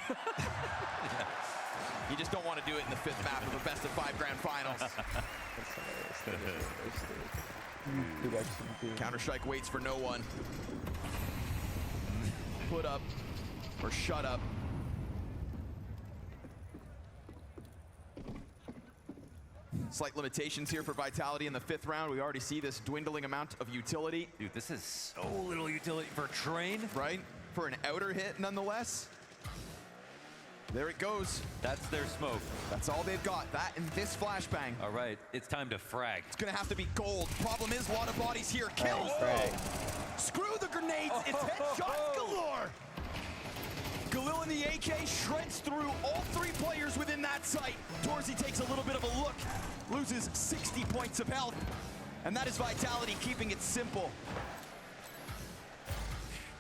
just don't want to do it in the 5th map of the best-of-5 grand finals. Counter-Strike waits for no one. Put up or shut up. Slight limitations here for Vitality in the 5th round. We already see this dwindling amount of utility. Dude, this is so little utility for Train. Right? For an outer hit, nonetheless. There it goes. That's their smoke. That's all they've got. That and this flashbang. All right, it's time to frag. It's gonna have to be gold. Problem is, a lot of bodies here. Kills. Screw the grenades. It's headshots galore. Galil in the AK shreds through all 3 players within that site. Dorsey takes a little bit of a look, loses 60 points of health, and that is Vitality keeping it simple.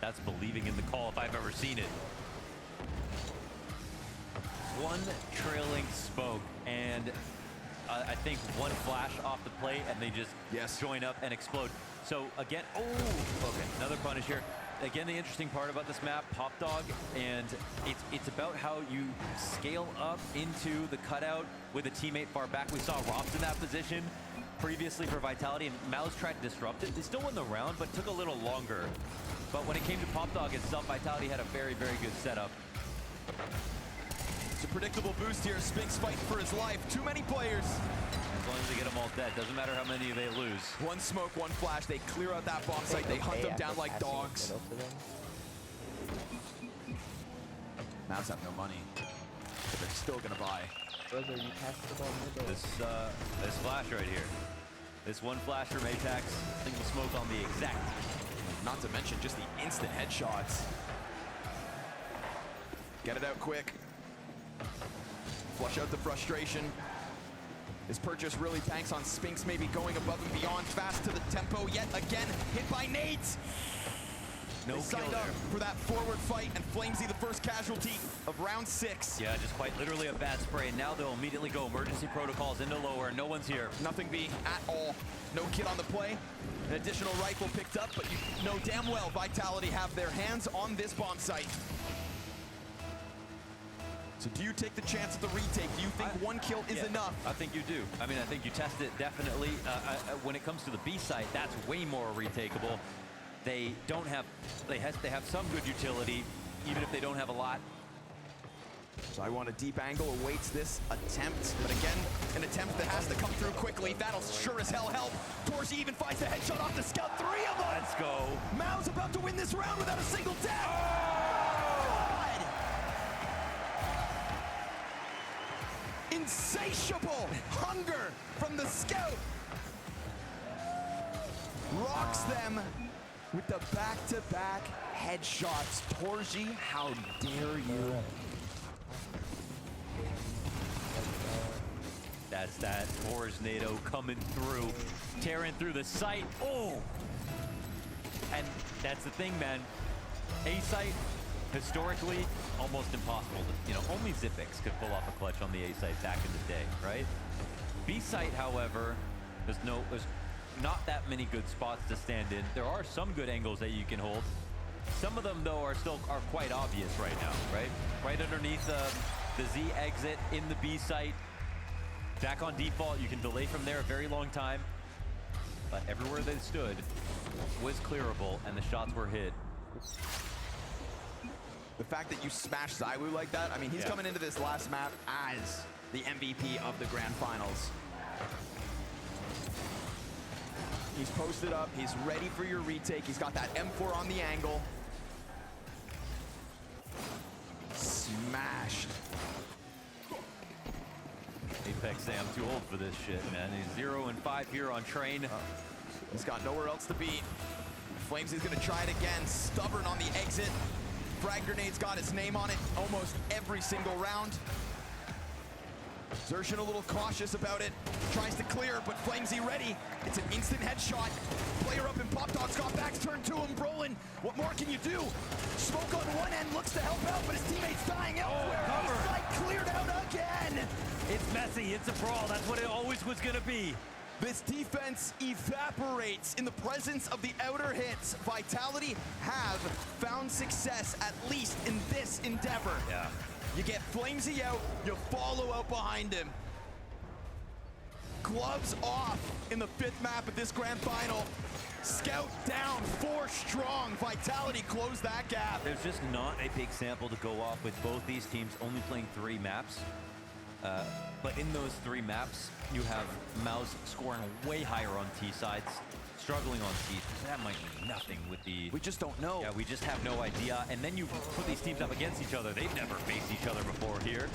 That's believing in the call if I've ever seen it. One trailing smoke, and I think one flash off the plate, and they just join up and explode. So again, oh, okay, another punish here. Again, the interesting part about this map, Pop Dog, and it's about how you scale up into the cutout with a teammate far back. We saw Robs in that position previously for Vitality, and Mouse tried to disrupt it. They still won the round, but took a little longer. But when it came to Pop Dog itself, Vitality had a very, very good setup. It's a predictable boost here. Spinks fighting for his life. Too many players. As long as they get them all dead, doesn't matter how many they lose. One smoke, one flash. They clear out that bomb site. They hunt them down like dogs. Mavs have no money, but they're still gonna buy. This flash right here. This one flasher, Maytax, single smoke on the exact. Not to mention just the instant headshots. Get it out quick. Flush out the frustration. His purchase really banks on Spinks maybe going above and beyond. Fast to the tempo yet again. Hit by nades. They signed up for that forward fight, and Flamesy the first casualty of round 6. Yeah, just quite literally a bad spray. Now they'll immediately go emergency protocols into lower. No one's here. Nothing B at all. No kid on the play. An additional rifle picked up, but you know damn well Vitality have their hands on this bomb site. So do you take the chance at the retake? Do you think one kill is enough? I think you do. I mean, I think you test it definitely. When it comes to the B site, that's way more retakeable. They don't have, they have some good utility, even if they don't have a lot. So I want a deep angle, awaits this attempt. But again, an attempt that has to come through quickly. That'll sure as hell help. Torsi even finds the headshot off the scout. 3 of them! Let's go. Mao's about to win this round without a single death. God! Insatiable hunger from the scout. Rocks them with the back-to-back headshots. Torsi, how dare you? That's that Tornado coming through, tearing through the site. Oh! And that's the thing, man. A site, historically, almost impossible. Only Zipix could pull off a clutch on the A site back in the day, right? B site, however, there's not that many good spots to stand in. There are some good angles that you can hold. Some of them, though, are quite obvious right now, right? Right underneath the Z exit in the B site. Back on default, you can delay from there a very long time. But everywhere they stood was clearable, and the shots were hit. The fact that you smash ZywOo like that, I mean, he's coming into this last map as the MVP of the Grand Finals. He's posted up, he's ready for your retake. He's got that M4 on the angle. Smashed. Apex say I'm too old for this shit, man. He's 0 and 5 here on train. He's got nowhere else to be. Flamesy's gonna try it again. Stubborn on the exit. Frag grenade's got his name on it almost every single round. Xertion a little cautious about it. Tries to clear, but Flamesy ready. It's an instant headshot. Player up and Pop Dog's got backs turned to him. Brolin, what more can you do? Smoke on one end, looks to help out, but his teammate's dying elsewhere. He's like cleared out again. It's messy, it's a brawl. That's what it always was gonna be. This defense evaporates in the presence of the outer hits. Vitality have found success, at least in this endeavor. Yeah. You get Flamesy out, you follow out behind him. Gloves off in the 5th map of this grand final. Scout down, 4 strong. Vitality closed that gap. There's just not a big sample to go off with both these teams only playing 3 maps. But in those 3 maps, you have Mouse scoring way higher on T sides, struggling on T. That might mean nothing with the... We just don't know. Yeah, we just have no idea. And then you put these teams up against each other. They've never faced each other before here.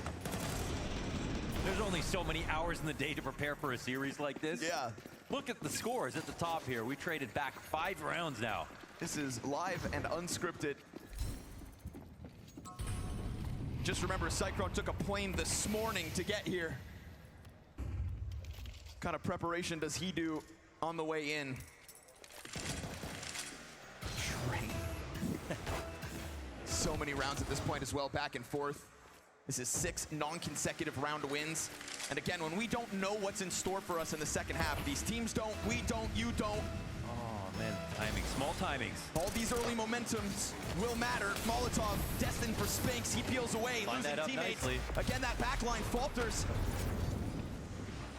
There's only so many hours in the day to prepare for a series like this. Yeah. Look at the scores at the top here. We traded back 5 rounds now. This is live and unscripted. Just remember, Cyclone took a plane this morning to get here. What kind of preparation does he do on the way in? Train. So many rounds at this point as well, back and forth. This is 6 non-consecutive round wins. And again, when we don't know what's in store for us in the second half, these teams don't, we don't, you don't. Oh, Man, timing, small timings. All these early momentums will matter. Molotov destined for Spinks. He peels away, Line losing that up teammates. nicely. Again, that backline falters.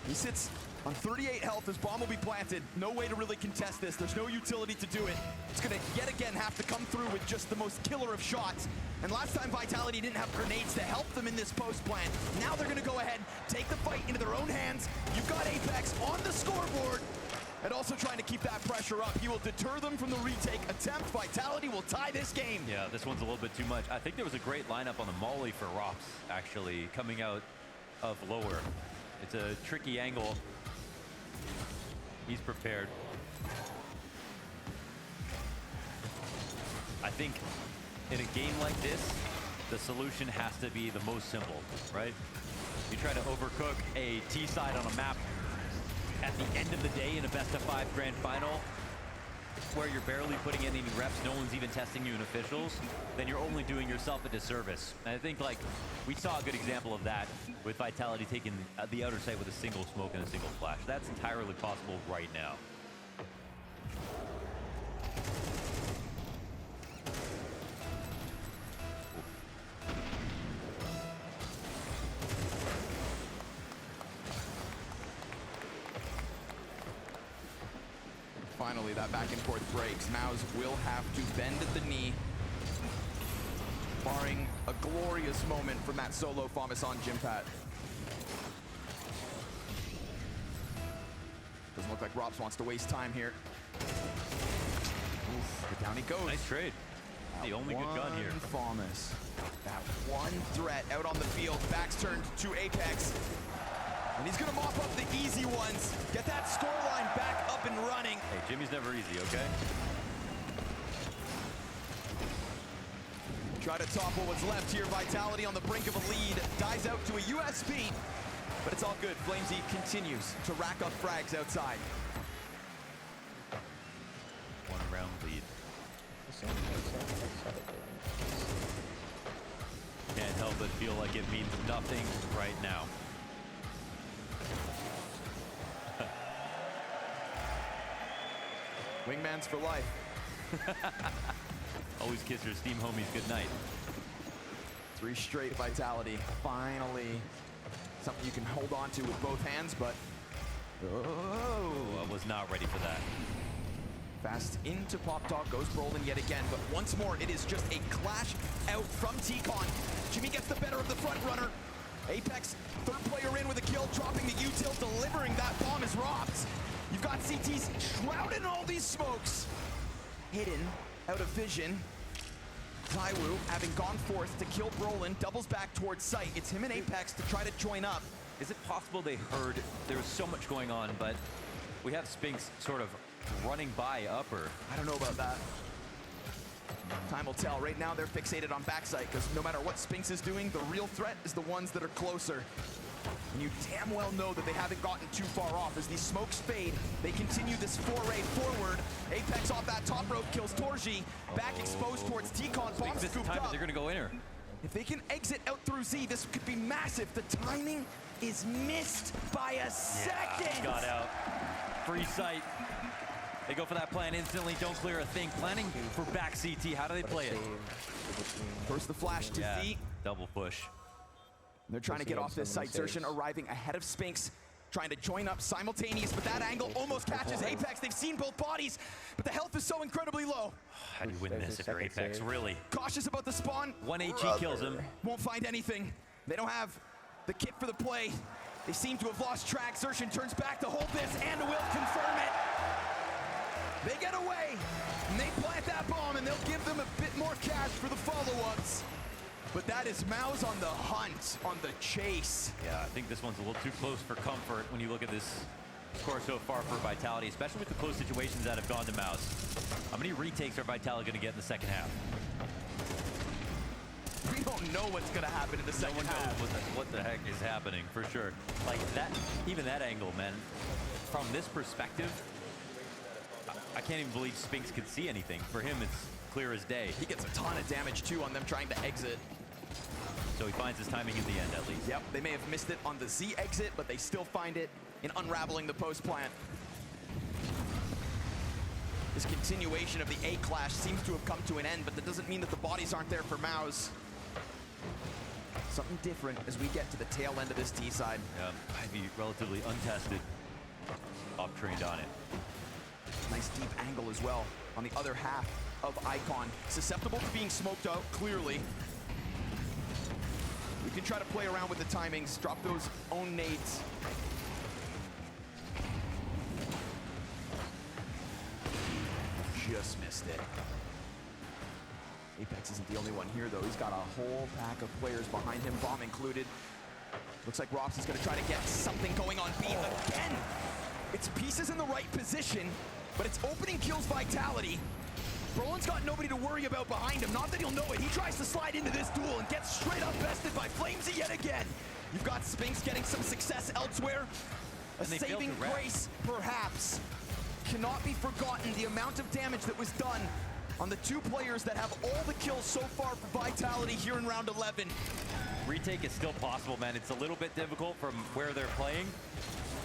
He sits on 38 health. His bomb will be planted. No way to really contest this. There's no utility to do it. It's going to yet again have to come through with just the most killer of shots. And last time Vitality didn't have grenades to help them in this post plan. Now they're going to go ahead, take the fight into their own hands. You've got Apex on the scoreboard. And also trying to keep that pressure up. He will deter them from the retake attempt. Vitality will tie this game. Yeah, this one's a little bit too much. I think there was a great lineup on the Molly for Rops, actually, coming out of lower. It's a tricky angle. He's prepared. I think in a game like this, the solution has to be the most simple, right? You try to overcook a T-side on a map at the end of the day in a best-of-5 grand final, where you're barely putting in any reps, no one's even testing you in officials, then you're only doing yourself a disservice. And I think, like, we saw a good example of that with Vitality taking the outer site with a single smoke and a single flash. That's entirely possible right now. Finally, that back and forth breaks. Maus will have to bend at the knee, barring a glorious moment from that solo Famas on Jimpat. Doesn't look like Rops wants to waste time here. Oof, but down he goes. Nice trade. The only good gun here. Famas. That one threat out on the field. Back's turned to Apex. And he's gonna mop up the easy ones. Get that scoreline back up and running. Hey, Jimmy's never easy, okay? Try to topple what's left here. Vitality on the brink of a lead. Dies out to a USP. But it's all good. Flamesy continues to rack up frags outside. One round lead. Can't help but feel like it means nothing right now. Wingmans for life. Always kiss your Steam homies goodnight. 3 straight Vitality. Finally, something you can hold on to with both hands, but... Oh, I was not ready for that. Fast into Pop Talk, goes Brolin yet again, but once more, it is just a clash out from T-Con. Jimmy gets the better of the front runner. Apex, third player in with a kill, dropping the util, delivering that bomb is Rops. You've got CTs shrouded in all these smokes. Hidden, out of vision. ZywOo, having gone forth to kill Brolin, doubles back towards site. It's him and Apex to try to join up. Is it possible they heard there was so much going on, but we have Spinks sort of running by upper? I don't know about that. Time will tell. Right now, they're fixated on backside, because no matter what Spinks is doing, the real threat is the ones that are closer. And you damn well know that they haven't gotten too far off. As these smokes fade, they continue this foray forward. Apex off that top rope kills Torji. Back exposed towards T-Con. Bomb scooped up. They're gonna go in her. If they can exit out through Z, this could be massive. The timing is missed by a second. Got out. Free sight. They go for that plan instantly. Don't clear a thing. Planning for back CT. How do they play it? First the flash to Z. Double push. They're trying to get off this site. Zertian arriving ahead of Spinks, trying to join up simultaneous, but that angle almost catches Apex. They've seen both bodies, but the health is so incredibly low. How do you win this if you're Apex, really? Cautious about the spawn. 1 HE kills him. Won't find anything. They don't have the kit for the play. They seem to have lost track. Zertian turns back to hold this and will confirm it. They get away, and they plant that bomb, and they'll give them a bit more cash for the follow-ups. But that is Maus on the hunt, on the chase. Yeah, I think this one's a little too close for comfort when you look at this score so far for Vitality, especially with the close situations that have gone to Maus. How many retakes are Vitality going to get in the second half? We don't know what's going to happen in the second half. What the heck is happening, for sure. Like, that, even that angle, man, from this perspective, I can't even believe Spinks could see anything. For him, it's clear as day. He gets a ton of damage, too, on them trying to exit. So he finds his timing in the end, at least. Yep, they may have missed it on the Z exit, but they still find it in unraveling the post plant. This continuation of the A clash seems to have come to an end, but that doesn't mean that the bodies aren't there for Maus. Something different as we get to the tail end of this T side. Yeah, might be relatively untested. Up-trained on it. Nice deep angle as well on the other half of Icon. Susceptible to being smoked out, clearly. We can try to play around with the timings, drop those own nades. Just missed it. Apex isn't the only one here, though. He's got a whole pack of players behind him, bomb included. Looks like Robs is going to try to get something going on B again. It's pieces in the right position, but it's opening kills Vitality. Brolin's got nobody to worry about behind him. Not that he'll know it. He tries to slide into this duel and gets straight up bested by Flamesy yet again. You've got Spinks getting some success elsewhere. A saving grace, perhaps. Cannot be forgotten the amount of damage that was done on the two players that have all the kills so far for Vitality here in round 11. Retake is still possible, man. It's a little bit difficult from where they're playing.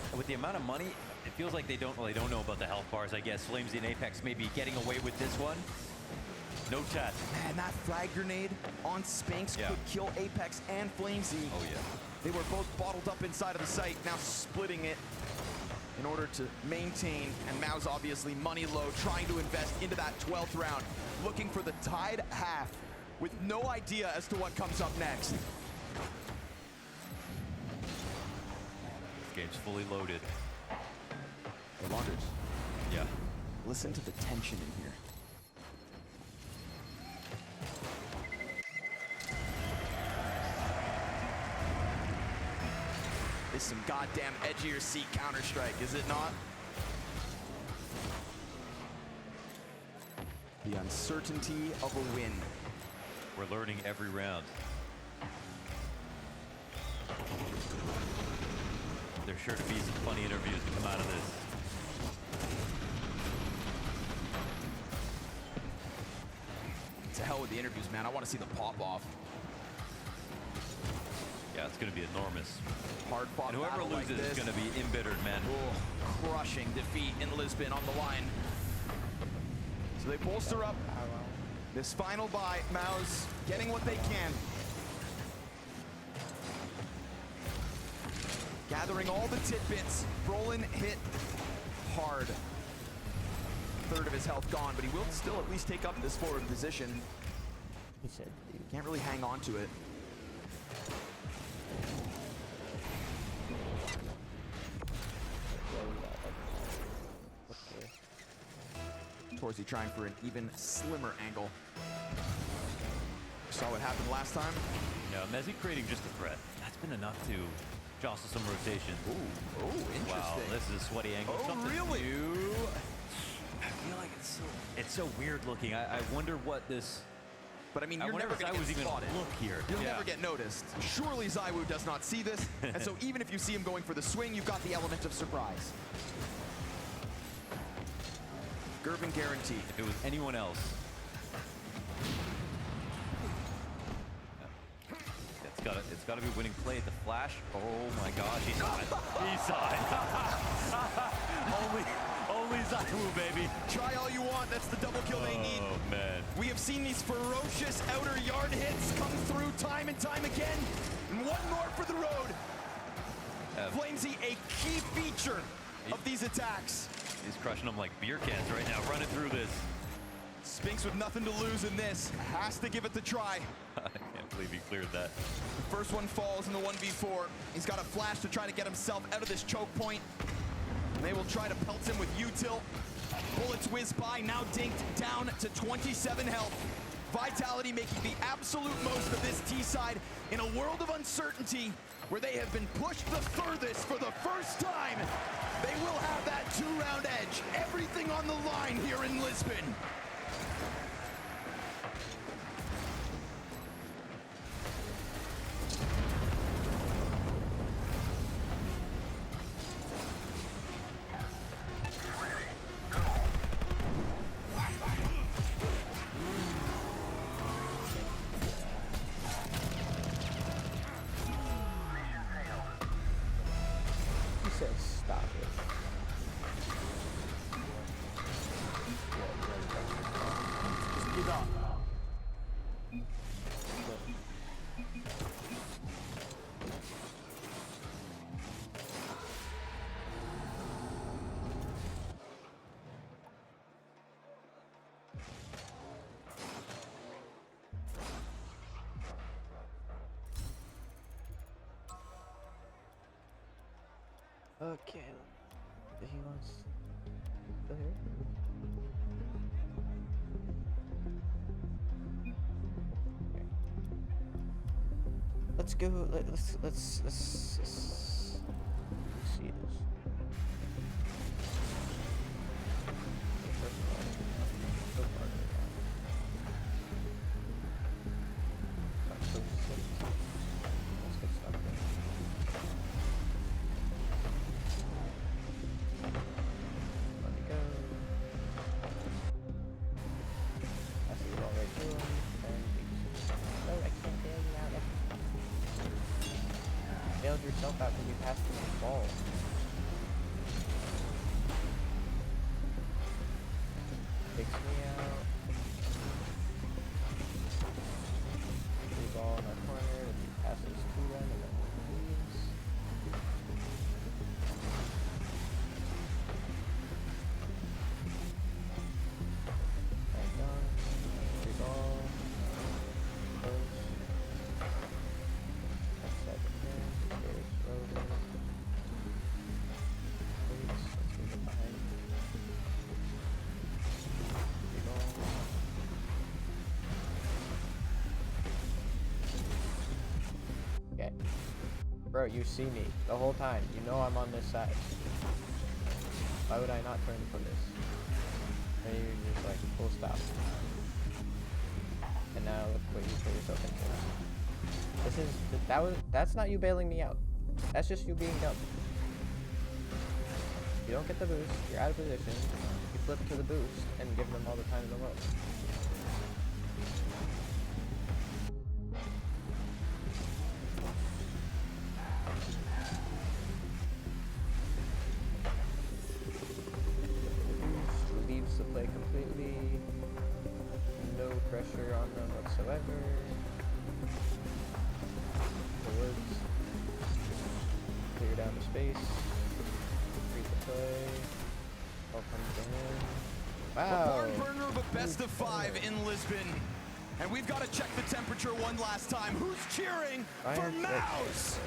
And with the amount of money, it feels like they don't know about the health bars, I guess. Flamesy and Apex may be getting away with this one. No chat. Man, that frag grenade on Spinks could kill Apex and Flamesy. Oh, yeah. They were both bottled up inside of the site, now splitting it in order to maintain. And Maus obviously money low, trying to invest into that 12th round, looking for the tied half with no idea as to what comes up next. This game's fully loaded. The launders. Yeah. Listen to the tension in here. This is some goddamn edgier seat Counter-Strike, is it not? The uncertainty of a win. We're learning every round. There's sure to be some funny interviews to come out of this. To hell with the interviews, man. I want to see the pop-off. Yeah, it's going to be enormous. Hard fought. And whoever loses is going to be embittered, man. Oh, crushing defeat in Lisbon on the line. So they bolster up this final buy. Maus getting what they can. Gathering all the tidbits. Brolin hit hard. Third of his health gone, but he will still at least take up this forward position. He said he can't really hang on to it. Torsey trying for an even slimmer angle. Saw what happened last time. Yeah, Mezzy creating just a threat. That's been enough to jostle some rotation. Ooh, interesting. Wow, this is a sweaty angle. Oh, Something really? new. I feel like it's so weird looking. I wonder what this. But I mean, you're never going to get spotted. Look here. You'll never get noticed. Surely ZywOo does not see this, and so even if you see him going for the swing, you've got the element of surprise. Gervin guaranteed. If it was anyone else. It's got to be winning play at the flash. Oh my gosh, he saw it. He saw it. only ZywOo, baby. Try all you want. That's the double kill they need. Oh man. We have seen these ferocious outer yard hits come through time and time again. And one more for the road. Flamesy, a key feature of these attacks. He's crushing them like beer cans right now, running through this. Spinks with nothing to lose in this. Has to give it the try. I can't believe he cleared that. The first one falls in the 1v4. He's got a flash to try to get himself out of this choke point. And they will try to pelt him with util. Bullets whiz by, now dinked down to 27 health. Vitality making the absolute most of this T-side in a world of uncertainty where they have been pushed the furthest for the first time. They will have that 2-round edge. Everything on the line here in Lisbon. He says stop it. Okay. He wants. Still here? Okay. Let's go. Let's see this. Bailed yourself out when you passed the ball. Takes me out. Free ball in our corner. He passes to them and then leaves. Back down. Free ball. Close. Outside the fence. Very slowly. Please, let's move it behind. Free ball. Okay. Bro, you see me the whole time. You know I'm on this side. Why would I not turn for this? And you're just like, full stop. And now look what you put yourself into. That's not you bailing me out. That's just you being dumb. You don't get the boost, you're out of position, you flip to the boost and give them all the time in the world. Leaves the play completely. No pressure on them whatsoever. Forwards. Clear down the space. Read the play. Ball comes in. A Wow. barn burner of a best of 5 in Lisbon. And we've got to check the temperature one last time. Who's cheering for Mouse?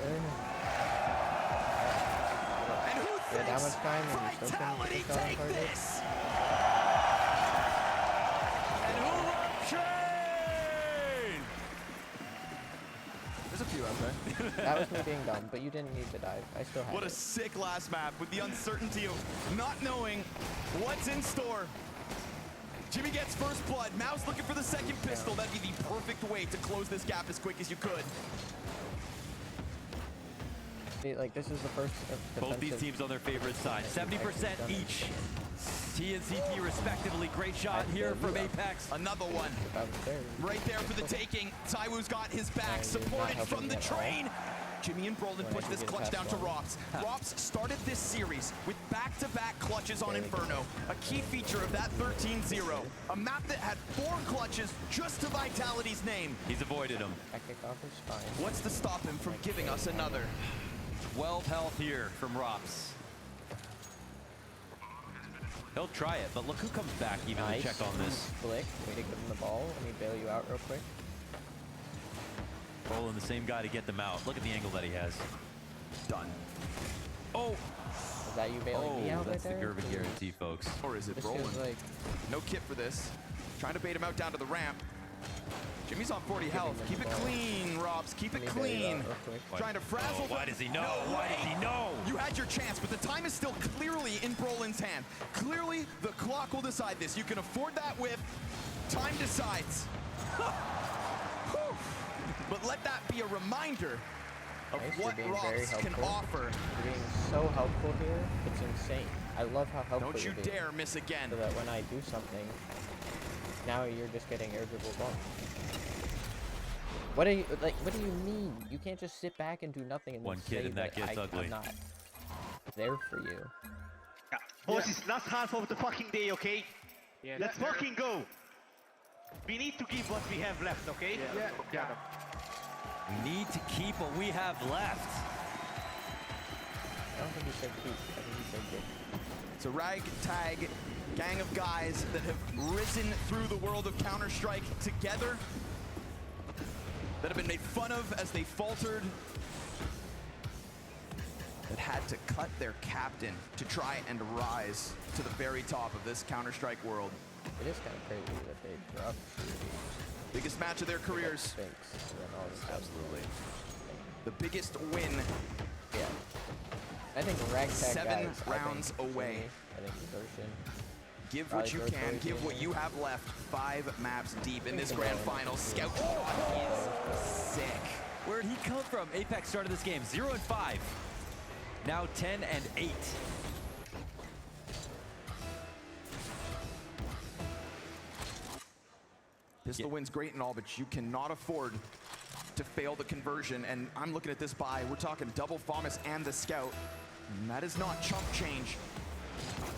And who thinks Vitality take this? And who will chain? There's a few out there. That was me being dumb, but you didn't need to dive. I still had What a it. sick last map with the uncertainty of not knowing what's in store. Jimmy gets first blood. Mouse looking for the second pistol. That'd be the perfect way to close this gap as quick as you could. See, like, this is the first Both these teams on their favorite side. 70% each. T and CT respectively. Great shot here from Apex. Another one. Right there for the taking. Taiwu's got his back, supported from the train. Jimmy and Brolin push this clutch down to Rops. Rops started this series with back-to-back clutches on Inferno, a key feature of that 13-0. A map that had 4 clutches just to Vitality's name. He's avoided them. What's to stop him from giving us another? 12 health here from Rops. He'll try it, but look who comes back even to check on this. Flick, way to give him the ball. Let me bail you out real quick. Rolling the same guy to get them out. Look at the angle that he has. Done. Oh! Is that you bailing me out That's right the there? Gervin guarantee, folks. Or is it This Brolin? feels like No kit for this. Trying to bait him out down to the ramp. Jimmy's on 40 health. Keep it clean, Robs. Keep it clean. Trying to frazzle. Why does he know? Why does he know? You had your chance, but the time is still clearly in Brolin's hand. Clearly, the clock will decide this. You can afford that whiff. Time decides. But let that be a reminder of what Robs can offer. You're being so helpful here. It's insane. I love how helpful Don't you you're being. dare miss again. So that when I do something, now you're just getting irritable bump. What do you mean? You can't just sit back and do nothing and One then kid say and that gets ugly. I'm not there for you. Boys, it's last half of the fucking day, okay? Yeah, Let's fucking go. We need to keep what we have left, okay? Yeah. We need to keep what we have left. I don't think he said keep. I think he said get. It's a ragtag gang of guys that have risen through the world of Counter-Strike together, that have been made fun of as they faltered, that had to cut their captain to try and rise to the very top of this Counter-Strike world. It is kind of crazy that they dropped Biggest match of their careers. Sphinx and then all this stuff. Absolutely. The biggest win. Yeah. I think ragtag 7 guys, rounds away. I think Desertion. Give what you can, give what you have left. 5 maps deep in this grand final. Scout. Oh, sick. Where'd he come from? Apex started this game 0-5. Now 10-8. Pistol win's great and all, but you cannot afford to fail the conversion. And I'm looking at this buy. We're talking double Thomas and the Scout. And that is not chump change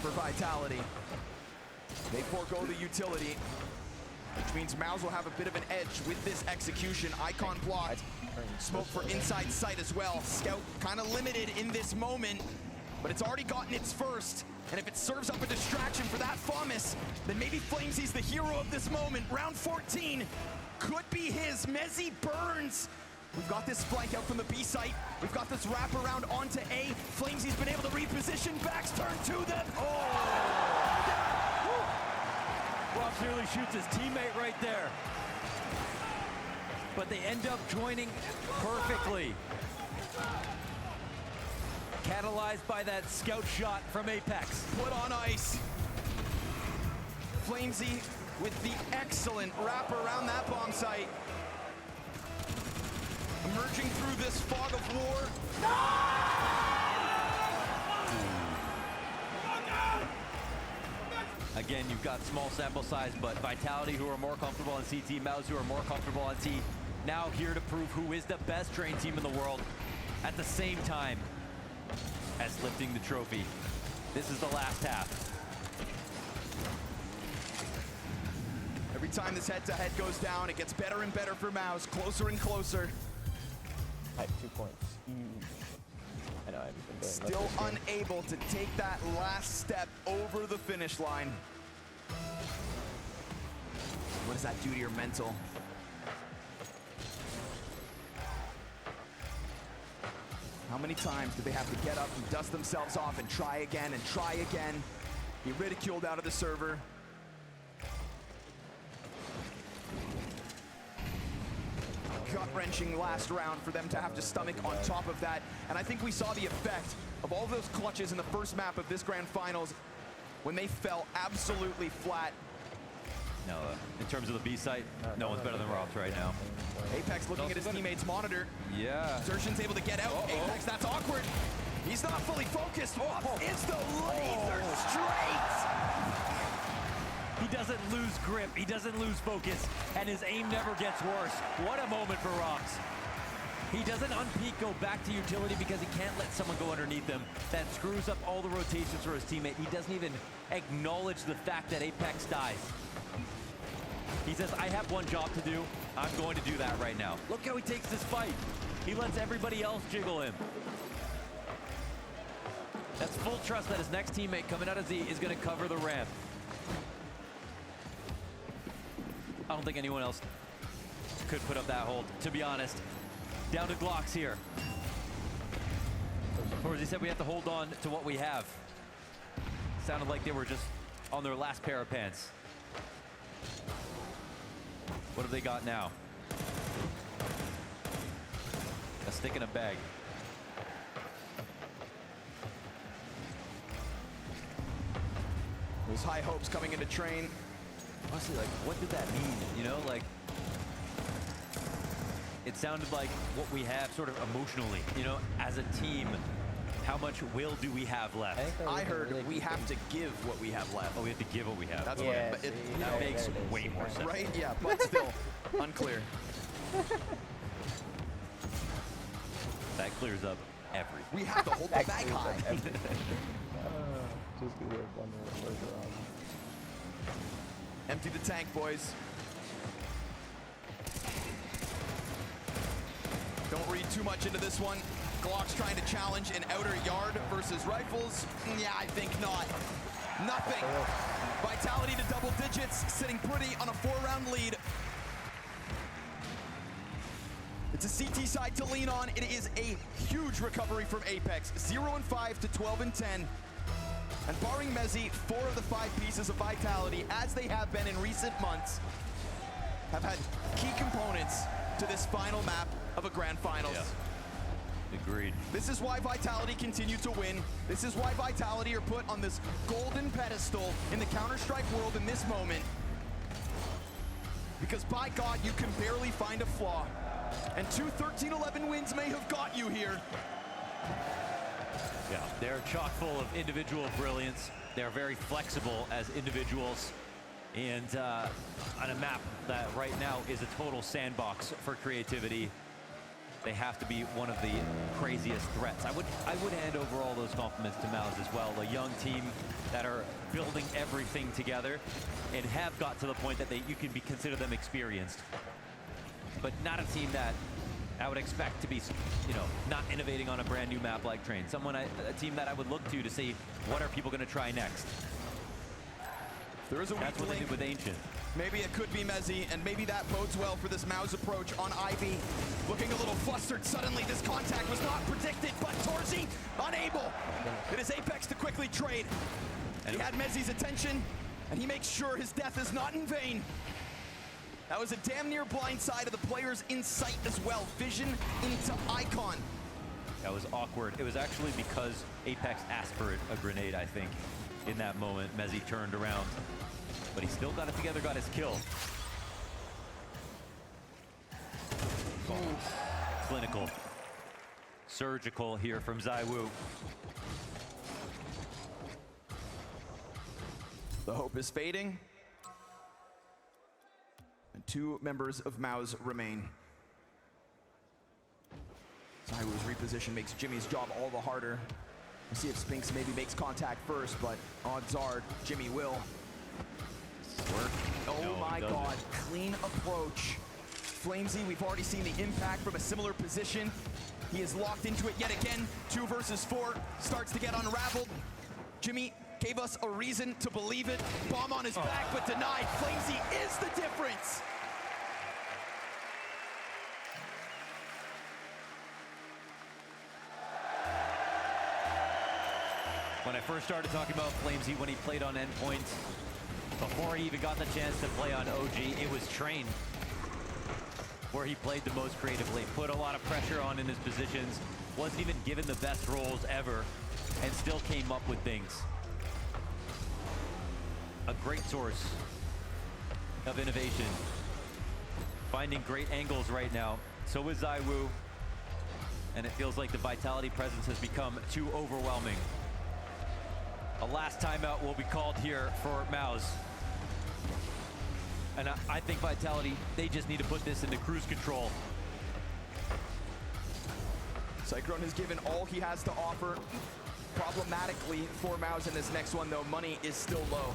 for Vitality. They forego the utility, which means Mouse will have a bit of an edge with this execution. Icon blocked. Smoke for inside sight as well. Scout kind of limited in this moment, but it's already gotten its first. And if it serves up a distraction for that Thomas, then maybe Flamesy's the hero of this moment. Round 14 could be his. Mezzy burns. We've got this flank out from the B site. We've got this wrap around onto A. Flamesy's been able to reposition. Backs turn to them. Rob nearly shoots his teammate right there. But they end up joining perfectly. Catalyzed by that scout shot from Apex. Put on ice. Flamesy with the excellent wrap around that bomb site. Emerging through this fog of war. Again, you've got small sample size, but Vitality, who are more comfortable on CT, Mouse, who are more comfortable on T, now here to prove who is the best trained team in the world at the same time as lifting the trophy. This is the last half. Every time this head-to-head goes down, it gets better and better for Mouse, closer and closer. Type 2 points. Huge. I know, I've been doing Still unable to take that last step over the finish line. What does that do to your mental? How many times do they have to get up and dust themselves off and try again and try again? Be ridiculed out of the server. Gut-wrenching last round for them to have to stomach on top of that. And I think we saw the effect of all those clutches in the first map of this grand finals when they fell absolutely flat. No, in terms of the B site, no one's better than Robs right now. Apex looking at his teammate's monitor. Yeah. Desertion's able to get out. Apex, that's awkward. He's not fully focused. It's the laser straight. He doesn't lose grip, he doesn't lose focus, and his aim never gets worse. What a moment for Robs. He doesn't unpeak, go back to utility because he can't let someone go underneath him. That screws up all the rotations for his teammate. He doesn't even acknowledge the fact that Apex dies. He says, I have one job to do. I'm going to do that right now. Look how he takes this fight. He lets everybody else jiggle him. That's full trust that his next teammate coming out of Z is going to cover the ramp. I don't think anyone else could put up that hold, to be honest. Down to Glocks here. Or as he said, we have to hold on to what we have. Sounded like they were just on their last pair of pants. What have they got now? A stick in a bag. Those high hopes coming into train. Honestly, like, what did that mean? You know, like, it sounded like what we have sort of emotionally, you know, as a team. How much will do we have left? I heard we have to give what we have left. Oh, we have to give what we have. That's yeah, what that makes way more sense. Right? Yeah, but still unclear. That clears up everything. We have to hold the bag high. Just do it one more. Empty the tank, boys. too much into this one. Glock's trying to challenge an outer yard versus rifles. Yeah, I think not. Nothing. Vitality to double digits, sitting pretty on a 4-round lead. It's a CT side to lean on. It is a huge recovery from Apex. 0-5 to 12-10. And barring Mezzi, 4 of the 5 pieces of Vitality, as they have been in recent months, have had key components to this final map of a Grand Finals. Yeah. Agreed. This is why Vitality continue to win. This is why Vitality are put on this golden pedestal in the Counter-Strike world in this moment. Because by God, you can barely find a flaw. And 2 13-11 wins may have got you here. Yeah, they're chock full of individual brilliance. They're very flexible as individuals. And on a map that right now is a total sandbox for creativity, they have to be one of the craziest threats. I would hand over all those compliments to Mouse as well. A young team that are building everything together and have got to the point that you can consider them experienced. But not a team that I would expect to be, not innovating on a brand new map like Train. A team that I would look to see what are people going to try next. There is a weak That's what they link. did with Ancient. Maybe it could be Mezzi, and maybe that bodes well for this Mouse approach on Ivy. Looking a little flustered suddenly. This contact was not predicted, but Torzi unable. It is Apex to quickly trade. He had Mezzi's attention, and he makes sure his death is not in vain. That was a damn near blind side of the player's insight as well. Vision into Icon. That was awkward. It was actually because Apex asked for a grenade, I think. In that moment, Mezzi turned around. But he still got it together, got his kill. Clinical. Surgical here from ZywOo. The hope is fading. And 2 members of Mouse remain. ZywOo's reposition makes Jimmy's job all the harder. We'll see if Spinks maybe makes contact first, but odds are Jimmy will. Oh my God, clean approach. Flamesy, we've already seen the impact from a similar position. He is locked into it yet again. 2 versus 4 starts to get unraveled. Jimmy gave us a reason to believe it. Bomb on his back, but denied. Flamesy is the difference. When I first started talking about Flamesy when he played on Endpoint, before he even got the chance to play on OG, it was Train where he played the most creatively, put a lot of pressure on in his positions, wasn't even given the best roles ever, and still came up with things. A great source of innovation. Finding great angles right now. So is ZywOo, and it feels like the Vitality presence has become too overwhelming. A last timeout will be called here for Mouse. And I think Vitality, they just need to put this into cruise control. Cyclone has given all he has to offer. Problematically for Mouse in this next one, though, money is still low.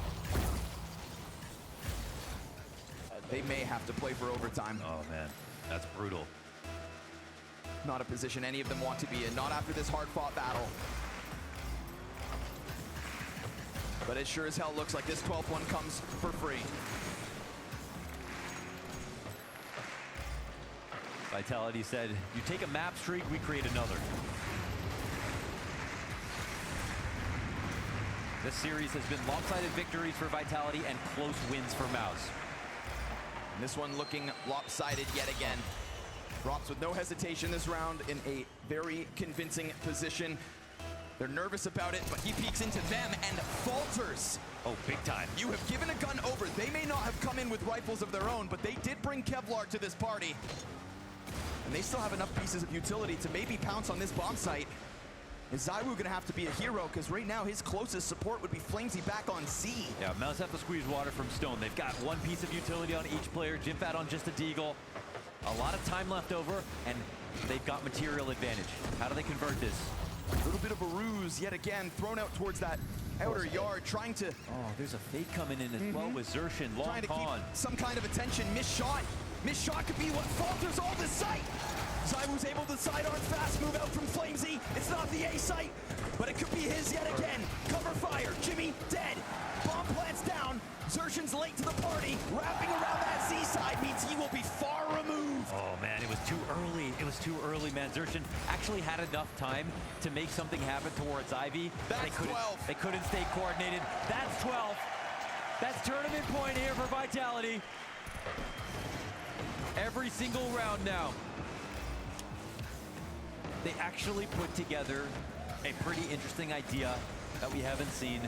They may have to play for overtime. Oh, man, that's brutal. Not a position any of them want to be in, not after this hard-fought battle. But it sure as hell looks like this 12th one comes for free. Vitality said, you take a map streak, we create another. This series has been lopsided victories for Vitality and close wins for Mouse. And this one looking lopsided yet again. Drops with no hesitation this round in a very convincing position. They're nervous about it, but he peeks into them and falters. Oh, big time. You have given a gun over. They may not have come in with rifles of their own, but they did bring Kevlar to this party. And they still have enough pieces of utility to maybe pounce on this bomb site. Is ZywOo gonna have to be a hero? Because right now his closest support would be Flamesy back on C. Yeah, Mouse have to squeeze water from Stone. They've got 1 piece of utility on each player. Jimfat on just a Deagle. A lot of time left over, and they've got material advantage. How do they convert this? A little bit of a ruse yet again, thrown out towards that outer yard, trying to... Oh, there's a fake coming in as well with Zershin, long trying to con. keep some kind of attention. Missed shot. Missed shot could be what falters all this sight. ZywOo's able to sidearm fast move out from Flamesy. It's not the A site, but it could be his yet again. Cover fire, Jimmy dead. Bomb plants down. Xertion's late to the party. Wrapping around that Z side means he will be far removed. Oh man, it was too early. It was too early, man. Xertion actually had enough time to make something happen towards Ivy. That's 12. They couldn't stay coordinated. That's 12. That's tournament point here for Vitality. Every single round now. They actually put together a pretty interesting idea that we haven't seen.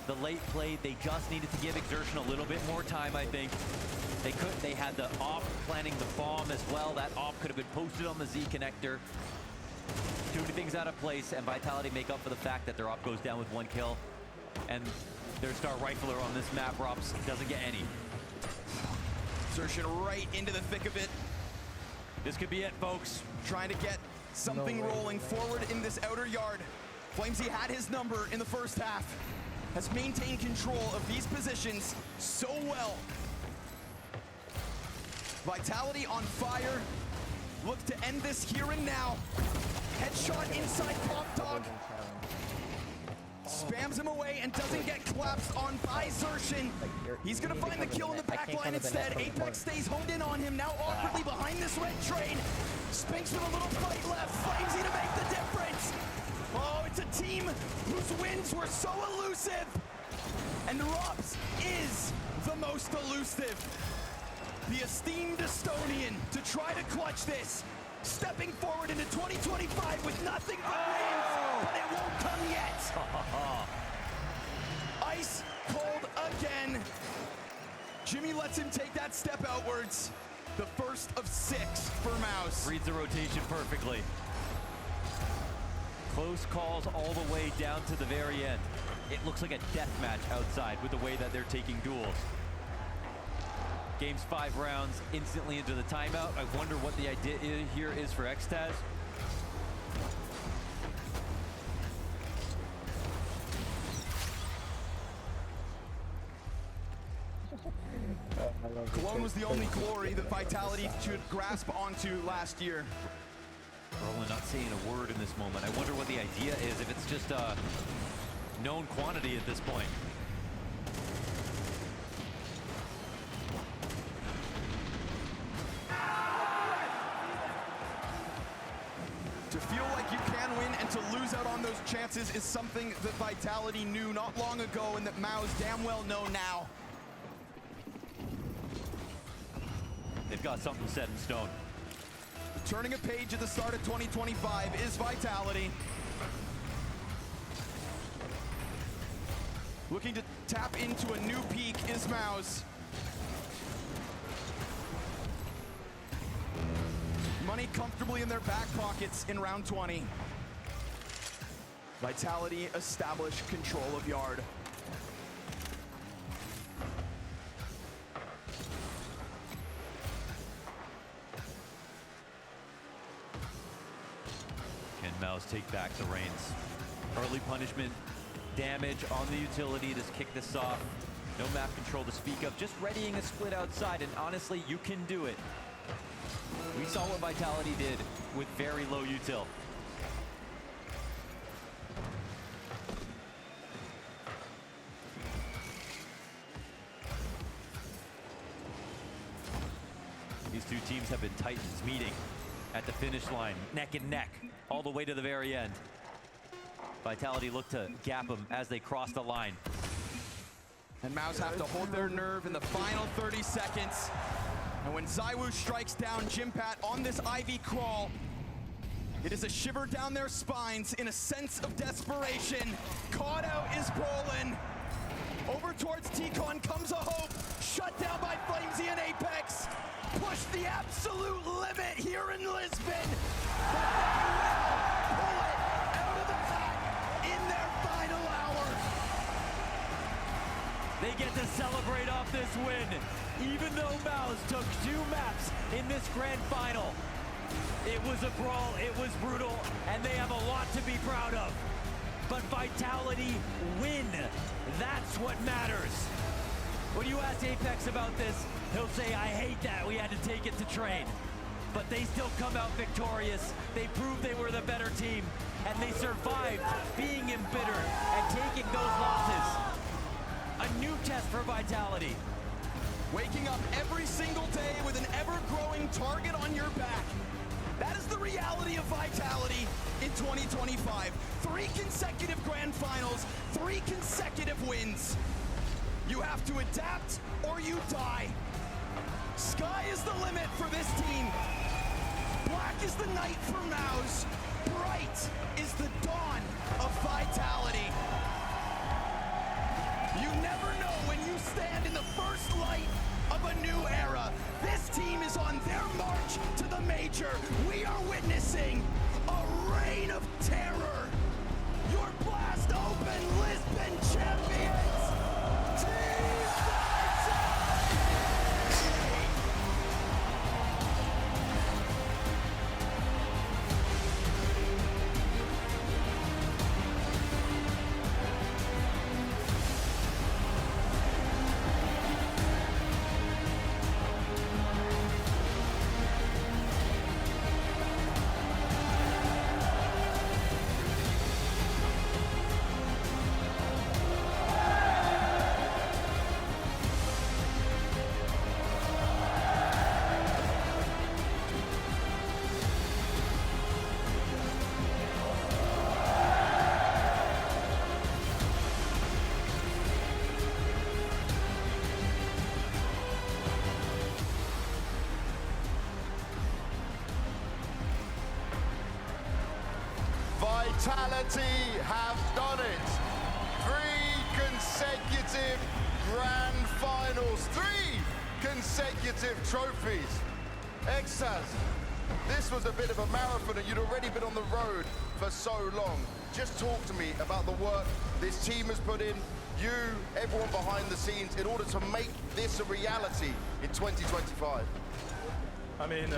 The late play, they just needed to give Xertion a little bit more time, I think. They had the op planning the bomb as well. That op could have been posted on the Z connector. Too many things out of place, and Vitality make up for the fact that their op goes down with 1 kill. And their star rifler on this map, Rops, doesn't get any. Xertion right into the thick of it. This could be it, folks. Trying to get something rolling forward in this outer yard. Flamesy had his number in the first half. Has maintained control of these positions so well. Vitality on fire. Look to end this here and now. Headshot inside Pop Dog. Spams him away and doesn't get collapsed on by Xertion. He's gonna find the kill in the back line instead. Apex stays honed in on him, now awkwardly behind this red train. Spinks with a little fight left. Flamesy to make the difference. Oh, it's a team whose wins were so elusive. And Rops is the most elusive. The esteemed Estonian to try to clutch this. Stepping forward into 2025 with nothing but wins, but it won't come yet. Ice cold again. Jimmy lets him take that step outwards. The first of 6 for Mouse. Reads the rotation perfectly. Close calls all the way down to the very end. It looks like a death match outside with the way that they're taking duels. Game's 5 rounds, instantly into the timeout. I wonder what the idea here is for Xtaz. Cologne was the only glory that Vitality should grasp onto last year. Roland not saying a word in this moment. I wonder what the idea is, if it's just a known quantity at this point. To feel like you can win and to lose out on those chances is something that Vitality knew not long ago and that Mao's damn well know now. They've got something set in stone. Turning a page at the start of 2025 is Vitality. Looking to tap into a new peak is Mouse. Money comfortably in their back pockets in round 20. Vitality establish control of yard. Can Mouse take back the reins? Early punishment, damage on the utility to kick this off. No map control to speak of, just readying a split outside, and honestly, you can do it. We saw what Vitality did with very low util. These two teams have been titans meeting at the finish line, neck and neck, all the way to the very end. Vitality looked to gap them as they crossed the line. And Mouse have to hold their nerve in the final 30 seconds. And when ZywOo strikes down Jimpat on this Ivy crawl, it is a shiver down their spines in a sense of desperation. Caught out is Brolin. Over towards T-Con comes a hope. Shut down by Flamesy and Apex. Push the absolute limit here in Lisbon. But they will pull it out of the pack in their final hour. They get to celebrate off this win, even though Mouse took 2 maps in this grand final. It was a brawl, it was brutal, and they have a lot to be proud of. But Vitality win. That's what matters. When you ask Apex about this, he'll say, I hate that we had to take it to train. but they still come out victorious. They proved they were the better team, and they survived being embittered and taking those losses. A new test for Vitality. Waking up every single day with an ever-growing target on your back. That is the reality of Vitality in 2025. 3 consecutive grand finals, 3 consecutive wins. You have to adapt or you die. Sky is the limit for this team. Black is the night for Mouse. Bright is the dawn of Vitality. You never know when you stand in the first light of a new era. This team is on their march to the major. We are witnessing a reign of terror. Your Blast Open Lisbon champions, Team Vitality! Vitality have done it. 3 consecutive grand finals, 3 consecutive trophies. Exaz, this was a bit of a marathon and you'd already been on the road for so long. Just talk to me about the work this team has put in, you, everyone behind the scenes, in order to make this a reality in 2025. I mean,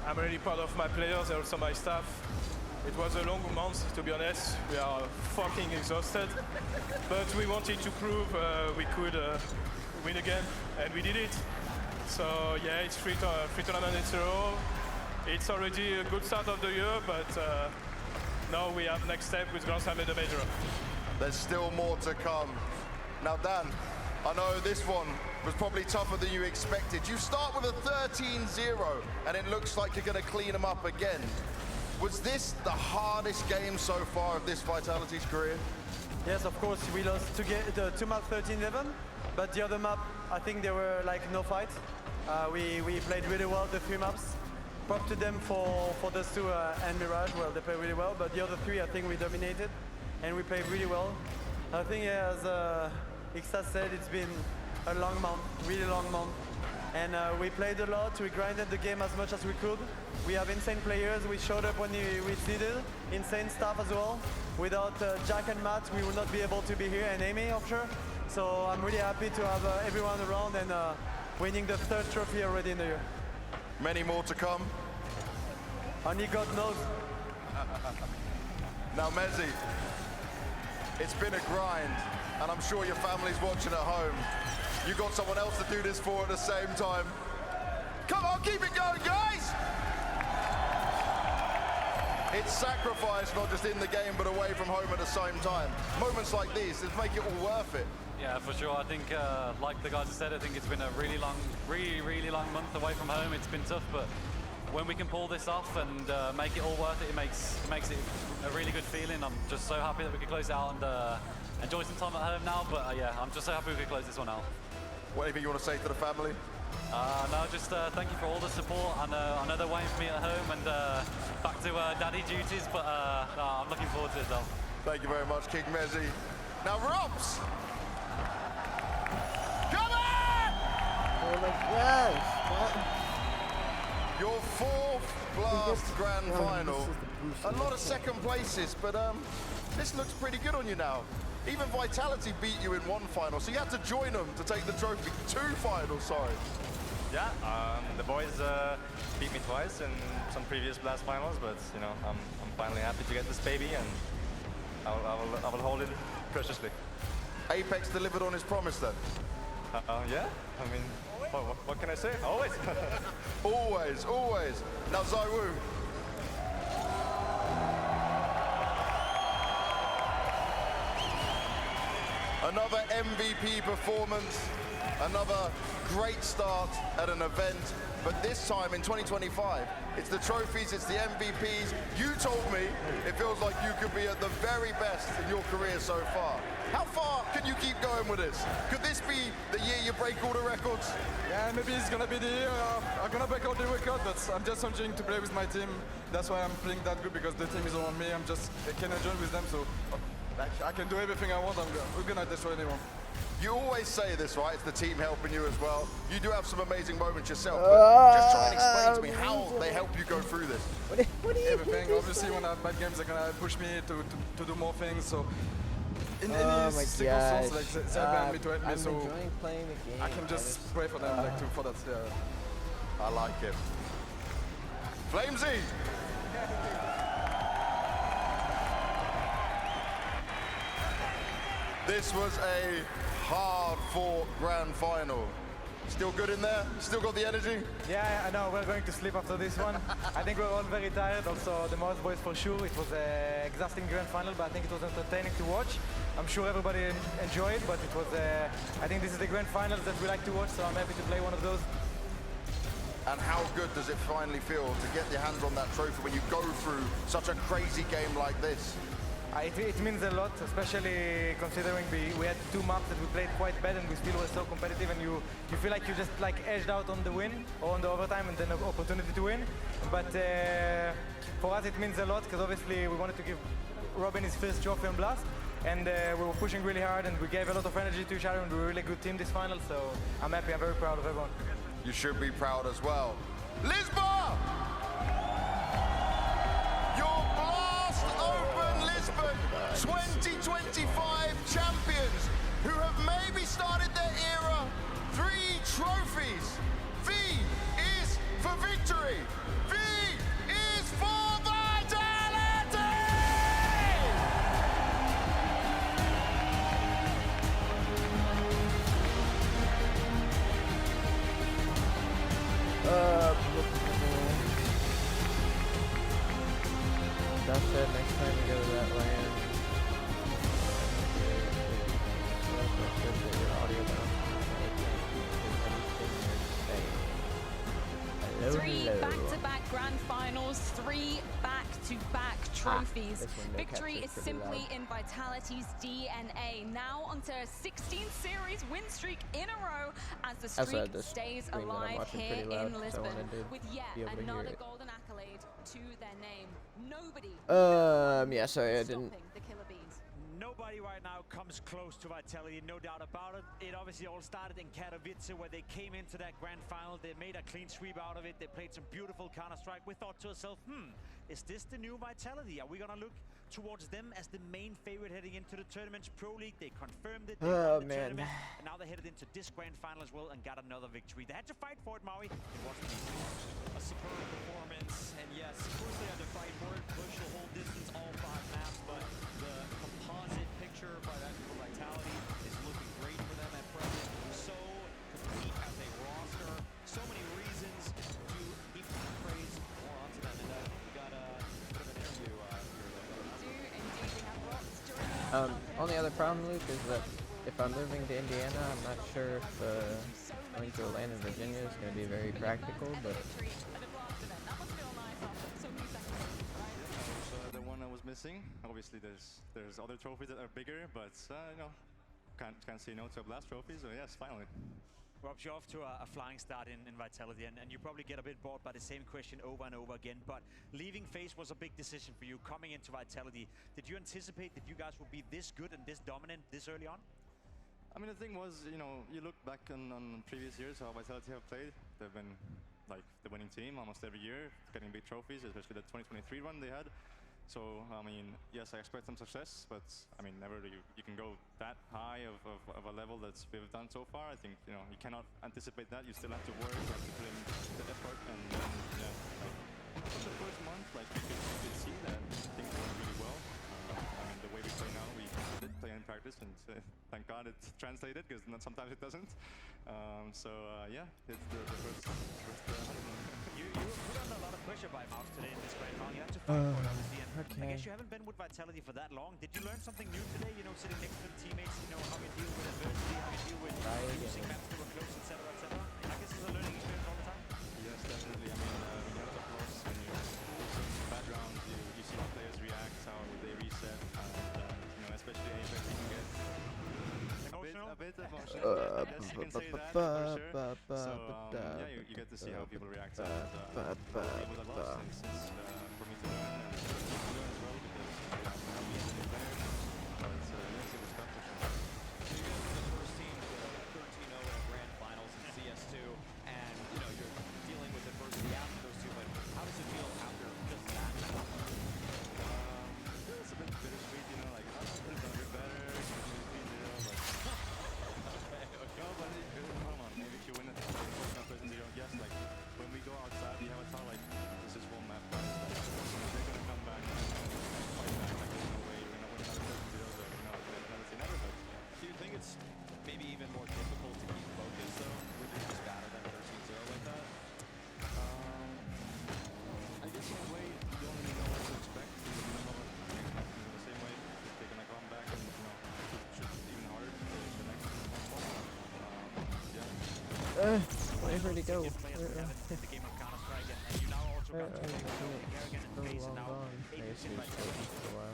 I'm really proud of my players and also my staff. It was a long month, to be honest. We are fucking exhausted. But we wanted to prove we could win again, and we did it. So yeah, it's 3 tournaments in a row. It's already a good start of the year, but now we have next step with Grand Slam and the Major. There's still more to come. Now Dan, I know this one was probably tougher than you expected. You start with a 13-0, and it looks like you're going to clean them up again. Was this the hardest game so far of this Vitality's career? Yes, of course, we lost the 2 map 13-11, but the other map, I think there were like no fight. We played really well the 3 maps. Prop to them for those 2 and Mirage. Well, they played really well, but the other 3, I think we dominated, and we played really well. I think, yeah, as Ixas said, it's been a long month, really long month. And we played a lot, we grinded the game as much as we could. We have insane players, we showed up when we needed, insane staff as well. Without Jack and Matt, we would not be able to be here, and Amy, I'm sure. So I'm really happy to have everyone around and winning the 3rd trophy already in the year. Many more to come? Only God knows. Now Mezzy, it's been a grind, and I'm sure your family's watching at home. You got someone else to do this for at the same time. Come on, keep it going, guys! It's sacrifice, not just in the game, but away from home at the same time. Moments like these, just make it all worth it. Yeah, for sure. I think, like the guys have said, I think it's been a really long month away from home. It's been tough, but when we can pull this off and make it all worth it, it makes it a really good feeling. I'm just so happy that we could close it out and enjoy some time at home now. But yeah, I'm just so happy we could close this one out. Anything you want to say to the family? No, just thank you for all the support. I know they're waiting for me at home and back to daddy duties, but no, I'm looking forward to it though. Thank you very much, King Mezzy. Now, Robs! Come on! Oh my gosh! Your 4th Blast Grand Final. A lot of second places, but this looks pretty good on you now. Even Vitality beat you in 1 final, so you had to join them to take the trophy. 2 finals, sorry. Yeah, the boys beat me twice in some previous Blast finals, but you know, I'm finally happy to get this baby, and I will hold it preciously. Apex delivered on his promise then? Yeah, I mean, what can I say? Always. Always. always, always. Now ZywOo. Another MVP performance, another great start at an event, but this time in 2025, it's the trophies, it's the MVPs. You told me it feels like you could be at the very best in your career so far. How far can you keep going with this? Could this be the year you break all the records? Yeah, maybe it's gonna be the year I'm gonna break all the record, but I'm just enjoying to play with my team. That's why I'm playing that good, because the team is around me. I can enjoy with them, so I can do everything I want. We're gonna destroy anyone. You always say this, right? It's the team helping you as well. You do have some amazing moments yourself, but just try and explain to me how they help you go through this. What do you Everything. Obviously, when I have bad games, they're gonna push me to do more things. So in any circumstance, like they help me to help me. I'm So enjoying playing the game. I can just pray for them, like for that. Yeah. I like it. Flamesy. This was a hard-fought grand final. Still good in there? Still got the energy? Yeah, I know. We're going to sleep after this one. I think we're all very tired. Also, the Mouse boys for sure. It was an exhausting grand final, but I think it was entertaining to watch. I'm sure everybody enjoyed, but it was. I think this is the grand finals that we like to watch, so I'm happy to play one of those. And how good does it finally feel to get your hands on that trophy when you go through such a crazy game like this? It means a lot, especially considering we had two maps that we played quite bad and we still were so competitive, and you feel like you just like edged out on the win or on the overtime and then an opportunity to win. But for us it means a lot, because obviously we wanted to give Robin his first trophy on Blast, and we were pushing really hard and we gave a lot of energy to each other, and we were a really good team this final, so I'm happy, I'm very proud of everyone. You should be proud as well. Lisba! Your Blast Open Lisbon 2025 champions who have maybe started their era. 3 trophies. V is for victory. V is for vitality! That said, next time we go to that land, get your audio down. Hello, 3 hello. back-to-back grand finals, 3 back-to-back trophies. This one, no Victory capture, is pretty simply loud. in Vitality's DNA. Now onto a 16-series win streak in a row as the Also, streak this stays screen that I'm alive watching here pretty loud, in so I Lisbon wanted to with yet be able to hear another it. golden accolade to their name. Nobody Yeah, sorry, I didn't. the Killer Bees. Nobody right now comes close to Vitality, no doubt about it. It obviously all started in Katowice, where they came into that grand final. They made a clean sweep out of it. They played some beautiful Counter-Strike. We thought to ourselves, is this the new Vitality? Are we gonna look towards them as the main favorite heading into the tournament's Pro League? They confirmed it. They won the tournament, and now they headed into this grand final as well and got another victory. They had to fight for it, Maui. It wasn't easy. A superb performance, and yes, of course they had to fight for it, push the whole distance, all 5 maps, but the composite picture by that Vitality is looking great for them at present. So complete as a roster, so many reasons to heap praise more onto them, and we got a bit of an interview here. Only other problem, Luke, is that if I'm moving to Indiana, I'm not sure if going to Atlanta, Virginia is going to be very practical, but The one I was missing. Obviously, there's other trophies that are bigger, but you know, can't say no to a Blast trophy. So yes, finally. Robs you off to a flying start in Vitality, and you probably get a bit bored by the same question over and over again, but leaving FaZe was a big decision for you coming into Vitality. Did you anticipate that you guys would be this good and this dominant this early on? I mean, the thing was, you know, you look back on previous years how Vitality have played. They've been like the winning team almost every year, getting big trophies, especially the 2023 run they had. So, I mean, yes, I expect some success, but I mean, never you can go that high of a level that's we've done so far. I think, you know, you cannot anticipate that. You still have to work, you have to put in the effort, and yeah, like, from the first month, like you could see that things went really well. I mean, the way we play now, we did play in practice, and thank God it's translated, because sometimes it doesn't. Yeah, it's the first You were put under a lot of pressure by Mouse today in this grand final. You had to fight for it, obviously. And I okay. guess you haven't been with Vitality for that long. Did you learn something new today? You know, sitting next to the teammates, you know, how you deal with adversity, how you deal with losing maps that were close, etc., etc. I guess it's a learning experience all the time. Yes, definitely. I mean, when you're up close, when you lose some bad rounds, you see how players react, how they reset, and you know, especially Apex, you can get a bit emotional. Yes, you can say that for sure. So yeah, you get to see how people react. And it was a lot since for me to learn and for me to learn as well, because I'm a new player. But yes, it was tough for sure. So you guys are the first team to go 13-0 in a grand finals in CS2, and you know you're dealing with adversity after those two. But how does it feel after just that? It's a bit bittersweet, you know. Like I could have done a bit better. No, but come on, maybe if you win it, yes, like when we go outside, we have a thought like this is one map, guys. Like they're gonna come back and fight back. Like there's no way you're gonna win another 13-0, or you know, never say never. But do you think it's maybe even more difficult to keep focus though, when you're just better than 13-0 like that? I guess in a way you don't really know what to expect. You don't know what the same way they're gonna come back and you know shoot even harder the next one. Where'd he go? The game of Counter-Strike, and you now also got to take Arrogant and Face, and now Apex in Vitality.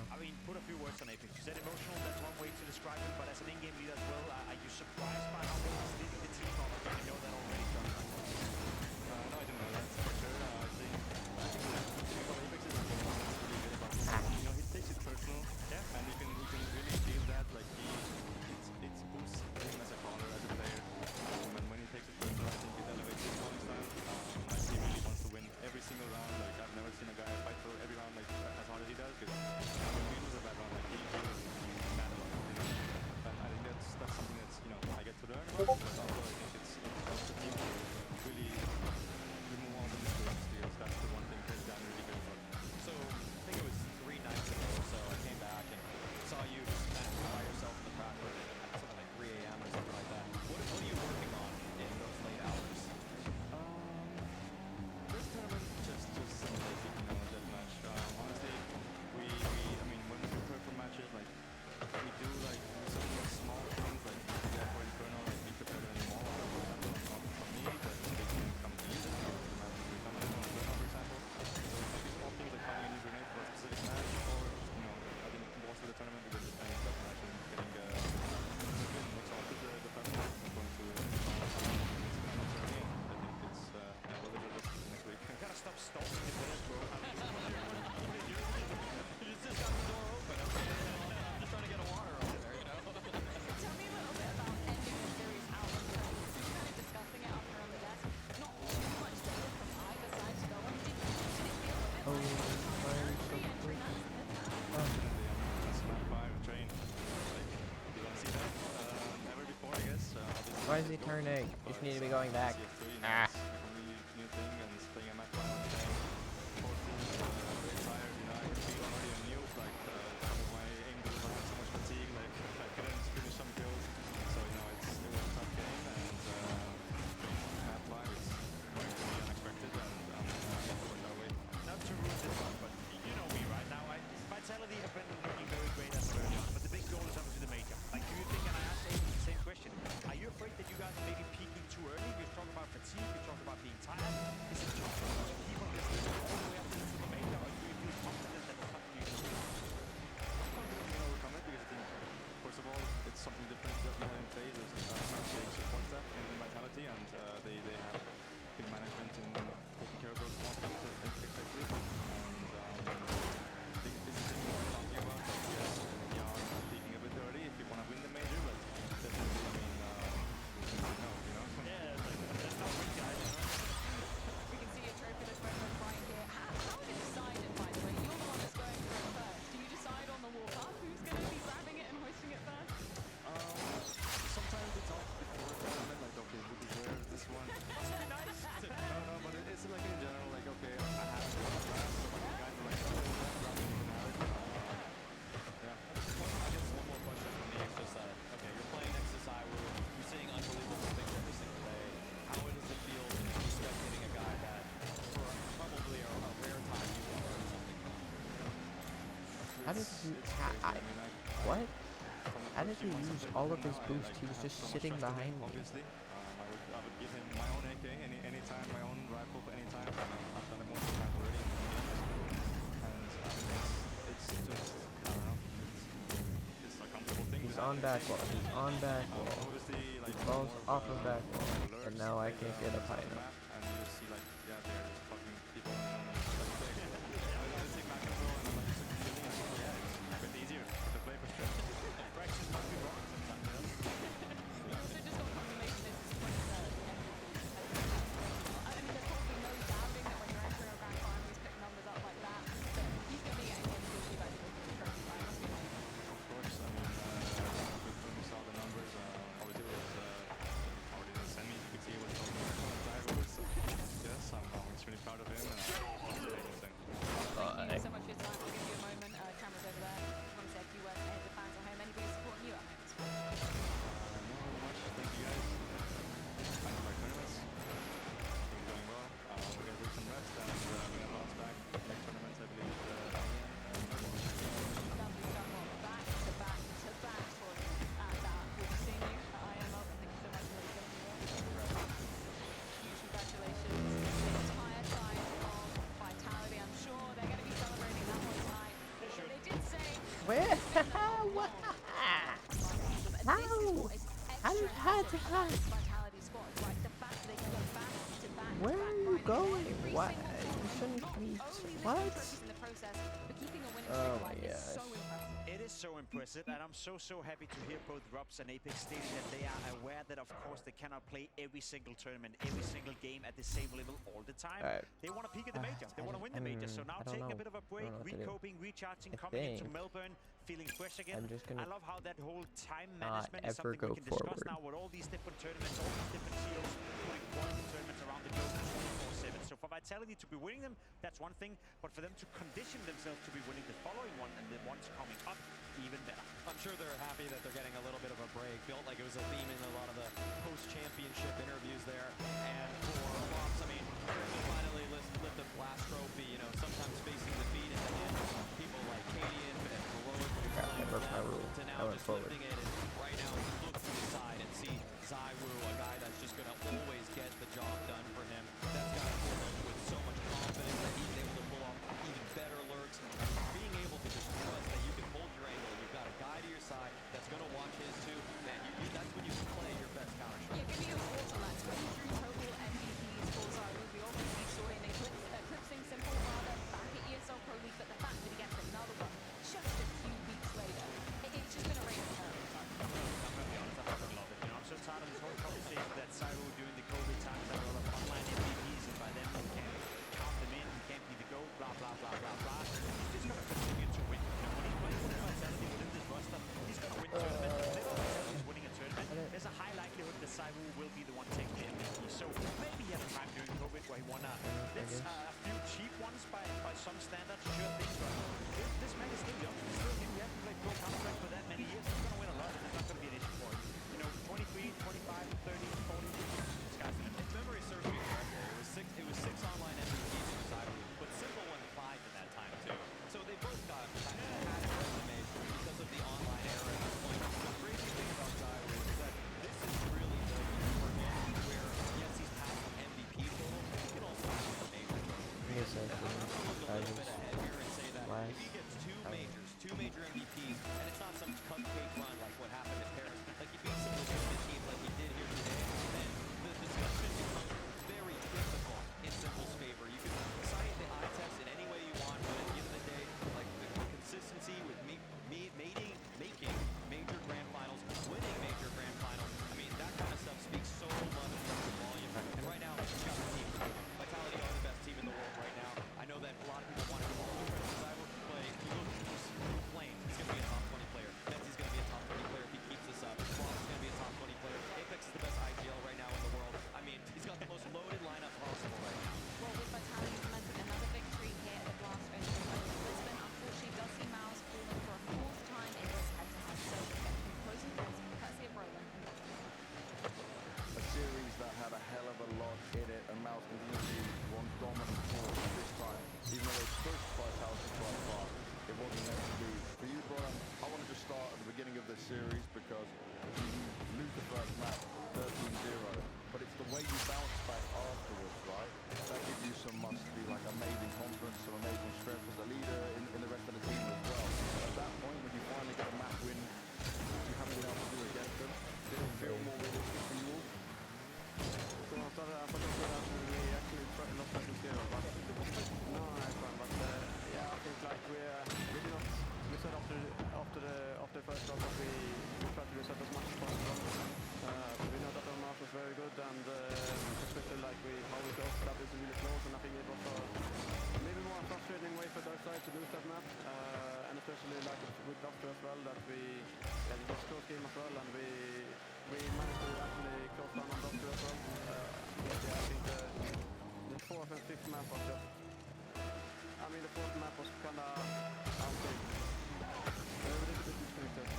I mean, put a few words on Apex. You said emotional, that's one way to describe it, but as an in-game leader as well, are you surprised by how well he's leading the team, or do you know that already, John? No, I didn't know that for sure. I think Apex is really good about you know, he takes it personal, and you can really feel that, like it boosts him as a caller, as a player, and when he takes it personal, I think it elevates his playing style. Like he really wants to win every single round. Like I've never seen a guy fight for every round like as hard as he does. Because when we lose a bad round, like he was mad about it. You know? And I think that's something that's you know I get to learn about. But also I think it's helps the team to really remove all the mistakes, because that's the one thing that's gotten really good about. So I think it was 3 nights ago or so, I came back and saw you just kind of by yourself in the crack room at something like 3 a.m. or something like that. What are you working on in those late hours? This tournament just some basic, you know, deathmatch. Honestly, I mean, when we prepare for matches, like we do like some small things, like for Inferno, like we prepare them in small. For example, not for me, but they can come to use it. The match we come in on Inferno, for example. So maybe small things like finding a new grenade for a specific match, or you know, I think most of the tournament we're just playing deathmatch and getting what's on the platform. I'm going to Gotta stop stalking the players, bro. You just got the door open. I'm just trying to get a water over there, you know? Tell me a little bit about ending the series out on terms. Just kind of discussing it up here on the desk. Not too much data from either side to go on. Did it feel a bit like re-entry now? That's my 5 train. Like, you don't see that ever before, I guess. Why is he turning? You just need to be going back. Ah. New thing, and it's playing a match on the same. 14, very tired, you know, I could feel already a new, like, some of my aim goals, I had so much fatigue, like, I couldn't finish some kills. So, you know, it was a tough game, and half 5 is going to be unexpected, and I'm happy to work that way. Not to ruin this one, but you know me right now. Vitality have been looking very great as of early on, but the big goal is obviously the major. Like, do you think, and I asked Aiden the same question, are you afraid that you guys are maybe peaking too early? You're talking about fatigue, you're How did he? What? How did he use all of his boost? He was just sitting behind me. Obviously, I would give him my own AK anytime, my own rifle anytime. I've done it multiple times already. And it's just, I don't know, it's a comfortable thing. He's on back wall. He's on back wall. He falls off of back wall, and now I can't get up high enough. And you just see like, yeah, they're just fucking people. I take back control and I'm like, it's a good feeling. Yeah, it's a bit easier to play for sure. Practice might be wrong sometimes, you know? We also just got confirmation this is quite I mean, there's probably no doubting that when you're entering a grand final, he's picking numbers up like that. But he's going to be getting into the trophy by the trophy by. Must be amazing. Of course, I mean, when we saw the numbers, obviously it was already in the semi. You could see it was going so yes, I'm extremely proud of him. And Thank you so much for your time. I'll give you a moment. Cameras over there. I want to say a few words to the fans at home. Anybody supporting you at home? not much. Thank you guys. Back to my tournaments. Things going well. We're going to do some rest and we're going to bounce back. Next tournaments, I believe. Lovely stuff. Well, back to back to back for you. And we'll be seeing you at IML. Thank you so much for listening. Huge congratulations. The entire side of Vitality. I'm sure they're going to be celebrating that one tonight. They did say... Where? What? How? Vitality squad, right? The fact that they can go back to back. Where are you going? What? You shouldn't be. What? In the process, but keeping a winning Oh streak my alive is gosh. so impressive. It is so impressive, and I'm so happy to hear both Robs and Apex stating that they are aware that, of course, they cannot play every single tournament, every single game at the same level all the time. They want to peak at the major. They want to win the major. So now taking a bit of a break, recoping, recharging, coming into Melbourne, feeling fresh again. I love how that whole time management is something we can discuss now with all these different tournaments, all these different seals, putting quality tournaments around the globe 24/7. So for Vitality to be winning them, that's one thing, but for them to condition themselves to be winning the following one and the ones coming up, even better. I'm sure they're happy that they're getting a little bit of a break. Felt like it was a theme in a lot of the post-championship interviews there. And for Fox, I mean, to finally lift the last trophy, you know, sometimes facing defeat at the end, people like Cadian and Heroic to now just lifting it. And right now, look to the side and see Zaiwu, a guy that's just going to always get the job done for him. That's got to fill him with so much confidence that he's able to pull off even better lurks. Being able to just trust that you can hold your angle. You've got a guy to your side that's going to watch his too. Man, that's when you can play your best counter-strike. Yeah, give me your thoughts on that. 23 total MVPs for Zaiwu. We obviously saw him eclipsing Simple rather back at ESL Pro League, but the fact that he gets another one just a few weeks later, it's just been a race to her. I'm going to be honest, I fucking love it. You know, I'm so tired of this whole conversation that Zaiwu during the COVID times that are all of online MVPs, and by then you can't count them in, you can't be the GOAT, blah, blah, blah, blah, blah. He's just going to continue to win. You know, when he plays with Vitality within this roster, he's going to win tournaments. If he's winning a tournament, there's a high likelihood that Zaiwu will be the one taking the MVP. So maybe he had a time during COVID where he won a few cheap ones by some standards, sure thing, but this man is still young. He's still young. He hasn't played pro Counter-Strike for that many years. He's going to win a lot, and it's not going to be an issue for him. You know, 23, 25, 30, 40, this guy's going to If memory serves me correctly, it was six online MVPs for Zaiwu, but Simple won 5 in that time too. So they both got kind of had resumes because of the online era at this point. The crazy thing about Zaiwu is that this is really the year for him where, yes, he's passed the MVP total, he can also pass the major total. I'm going to look a little bit ahead here and say that if he gets two major MVPs, and it's not some cupcake run like what happened at Paris, like he beats some legitimate teams like he did here today, then the discussion becomes very difficult in Simple's favor. You can cite the eye test in any way you want, but at the end of the day, like the consistency with making major grand finals, winning major grand finals, I mean, that kind of stuff speaks so much in terms of volume. And right now, he's got the team. Vitality are the best team in the world right now. I know that a lot of people want to go all over Zaiwu to play. If you look just plain, he's going to be a top 20 player. Benzi's going to be a top 20 player if he keeps this up. Fox is going to be a top 20 player. Apex is the best IGL right now in the world. I mean, he's got the most the fourth map was kind of outdated. We were a little bit disconnected.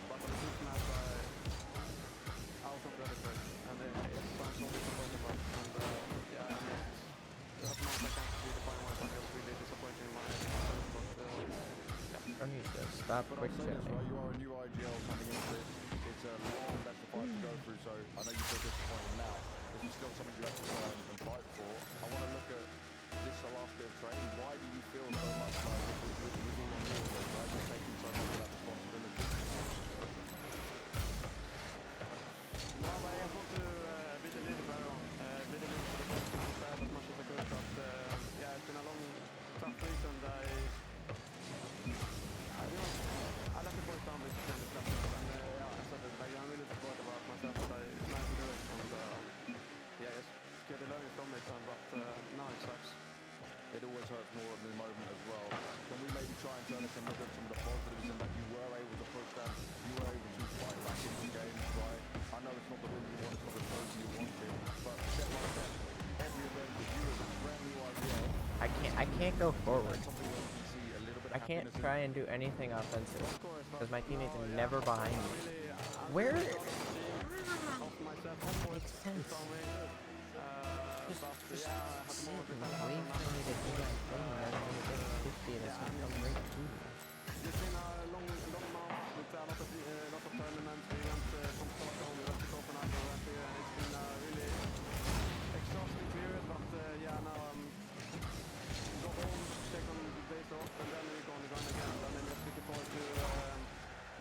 But on the fifth map, I was not ready for it. And it's so disappointed about. And yeah, I mean, that month I can't see the final one. I was really disappointed in my myself. But yeah. I'm used to it. Stop quick chatting. Right, you are a new IGL coming into this. It's a long best of 5 to go through, so I know you feel disappointed now. This is still something you have to try and fight for. I want to look at this last bit of training. Why do you feel so much like this was all on your side, right? You're taking so much of that responsibility. No, but I just want to be the leader better on. Be the leader for the best team as much as I could. But yeah, it's been a long, tough week, and I let the boys down basically in the last week. And yeah, I said that like, I'm really disappointed about myself, but I managed to do it. And yeah, just get the learning from it. But now it sucks. It always hurts more in the moment as well. Can we maybe try and turn this and look at some of the positives in that you were able to push them, you were able to fight back into the game, right? I know it's not the win you want, it's not the trophy you wanted, but step by step, every event with you as a brand new IPL. I can't go forward. I can't try and do anything offensive because my teammates are never behind me. Where? Makes sense. Just sit and wait for me to do my thing, and then I'm gonna get 50 and it's gonna come right to me. It's been a long month with a lot of tournaments. We went from Stockholm, we went to Copenhagen, we went here, and it's been a really exhausting period. But yeah, now go home, take some days off, and then we go on the run again. And then just looking forward to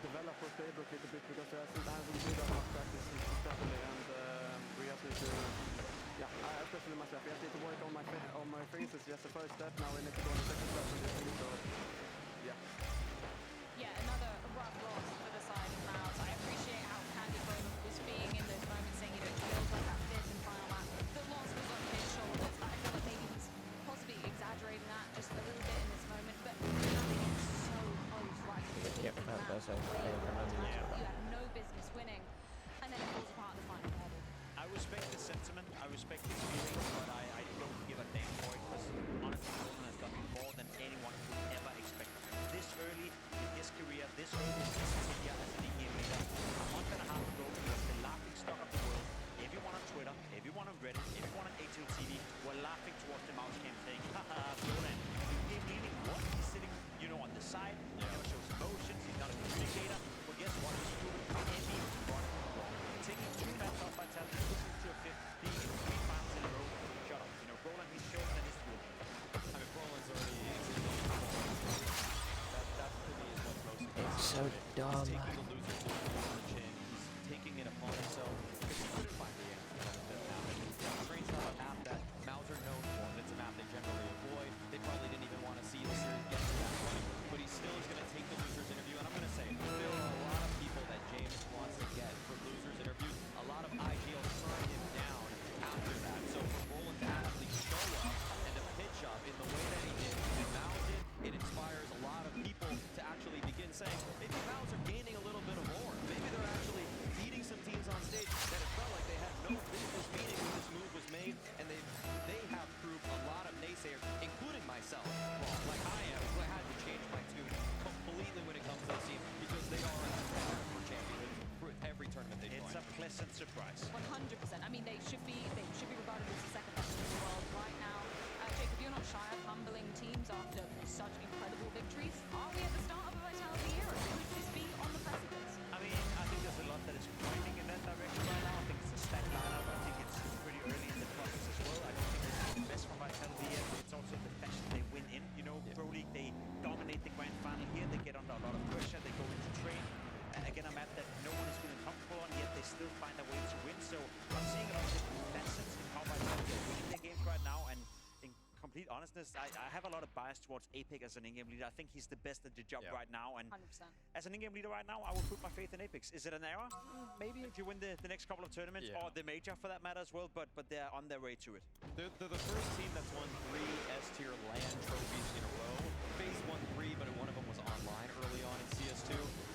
develop our playbook a little bit because I haven't been that much practice since Saturday, and we have to. Yeah, especially myself. I need to work on my phrases. Just the first step. Now we need to go on the second step and this thing. So, yeah. Yeah, another rough loss for the side of Mouse. I appreciate how candid Roman was being in those moments, saying, it feels like that fifth and final lap. The loss was on his shoulders. I feel like maybe he's possibly exaggerating that just a little bit in this moment, but having it so close right to the Yep, that does it. You had no business winning, and then it falls apart in the final hurdle. I respect the sentiment, I respect his feelings, but I don't give a damn for it because honestly, Roman has done more than anyone could ever expect. This early in his career, this early in his tenure as an in-game leader, a month and a half ago, he was the laughing stock of the world. Everyone on Twitter, everyone on Reddit, everyone on ATL TV were laughing towards the Mouse cam saying, haha, Roland, in-game leading, what? He's sitting, on the side, he never shows emotions, he's not a communicator. Well, guess what? He's proven anyone wrong. Taking 2 bets off by Talent, pushing to a fifth, being in 3 finals in a row. Shut up. Roland, he's shown that he's real. I mean, Roland's already that to me is what's most It's so dumb. He's taking the loser to the chin. He's taking it upon himself because he couldn't find the answer to that map. And Train's not a map that Mauser known for. It's a map they generally avoid. They probably didn't even want to see the series get to that point. But he still is going to take the loser's interview. And I'm going to say, there are a lot of people that James wants to get for loser's interviews. A lot of IGL turned him down after that. So for Roland to actually show up and to pitch up in the way that he did and Mao did, it inspires a lot of people to actually begin saying, maybe Mao's are gaining a little bit of more. Maybe they're actually beating some teams on stage that it felt like they had no business meaning when this move was made, and they have proved a lot of naysayers, including myself, wrong. Like I am, who had to change my tune completely when it comes to this team because they are a contender for championship for every tournament they join. It's a pleasant surprise. 100%. I mean, they should be regarded as the second best in the world right now. Jacob, you're not shy of humbling teams after such incredible victories. Are we at the start of a Vitality era? Could this be on the precipice? I mean, I think there's a lot that is pointing in that direction right now. I think it's a stacked lineup. I think it's pretty early in the process as well. I don't think it's the best from Vitality yet. It's also the fashion they win in. Pro League, they dominate the grand final here. They get under a lot of pressure. They go into train. Again, a map that no one is feeling comfortable on, yet they still find a way to win. So I'm seeing a lot of different facets in how Vitality are winning their games right now. And in complete honestness, I have a lot of bias towards Apex as an in-game leader. I think he's the best at the job right now. And 100%. as an in-game leader right now, I will put my faith in Apex. Is it an error? Maybe if you win the next couple of tournaments, or the major for that matter as well, but they're on their way to it. They're the first team that's won 3 S-tier LAN trophies in a row. FaZe won 3, but one of them was online early on in CS2.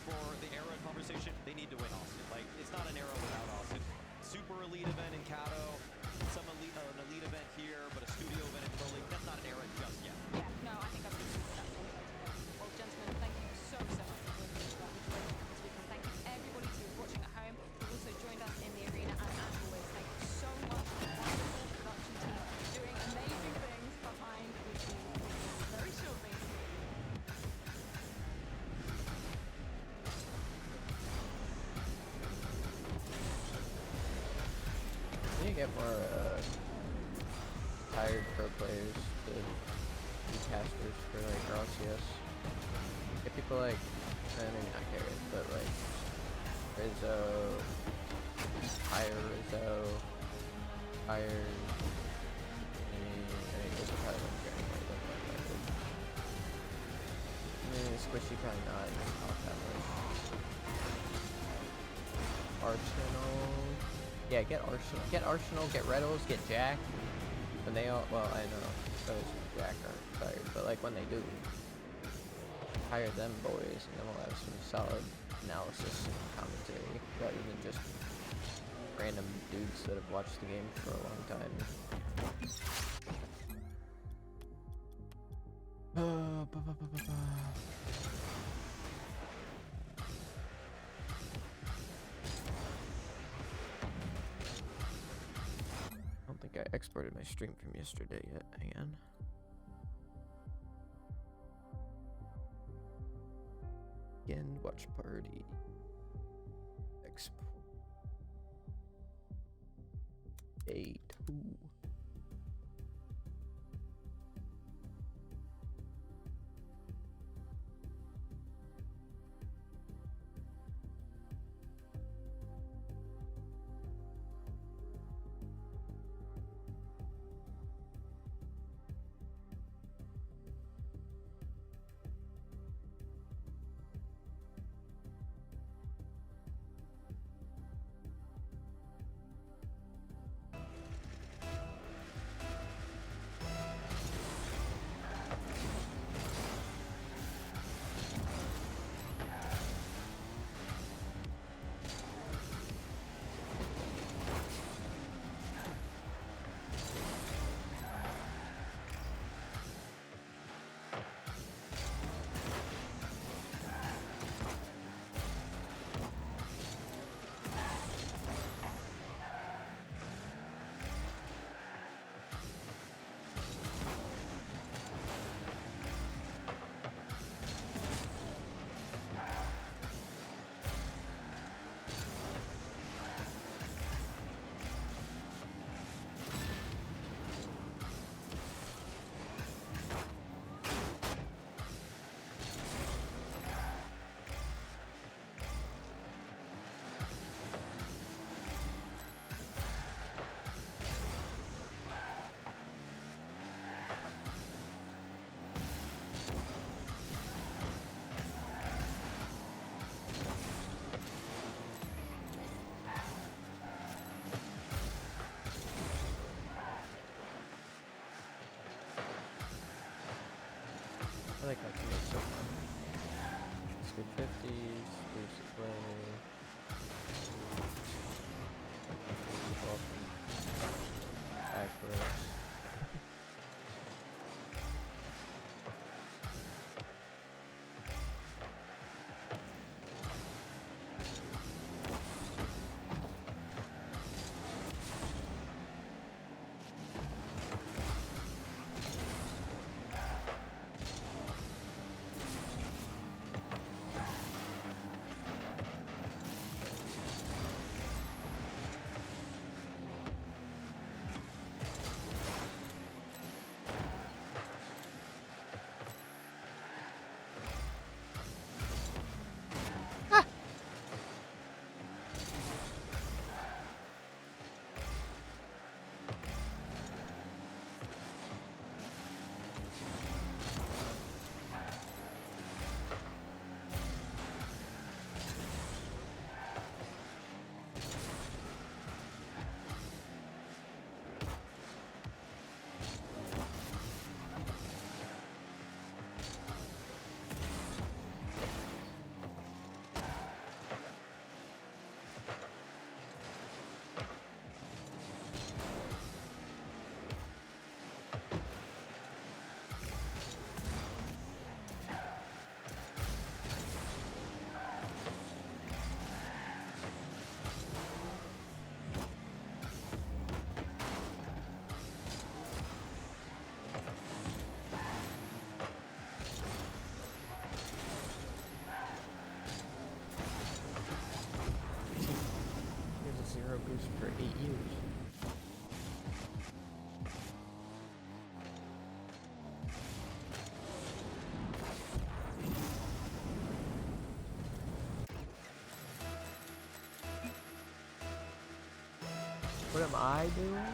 For the era conversation, they need to win Austin. Like, it's not an era without Austin. Super elite event in Kato, an elite event here, but a studio event in Pro League. That's not an era just yet. Yeah, no, get more tired pro players to be casters for like raw CS. Get people like, maybe not Garrett, but like Rizzo, higher Rizzo, higher. I mean, Rizzo probably wouldn't get anywhere, but Squishy probably not even off that much. Arsenal. Yeah, get Arsenal, get Reddles, get Jack. When they all, well, I know those Jack aren't tired, but like when they do, hire them boys, and then we'll have some solid analysis and commentary, rather than just random dudes that have watched the game for a long time. I don't think I exported my stream from yesterday yet. Hang on. Again, watch party. Export. A2. I like how to make so fun. Let's get 50s, boost the play. Backwards. What am I doing?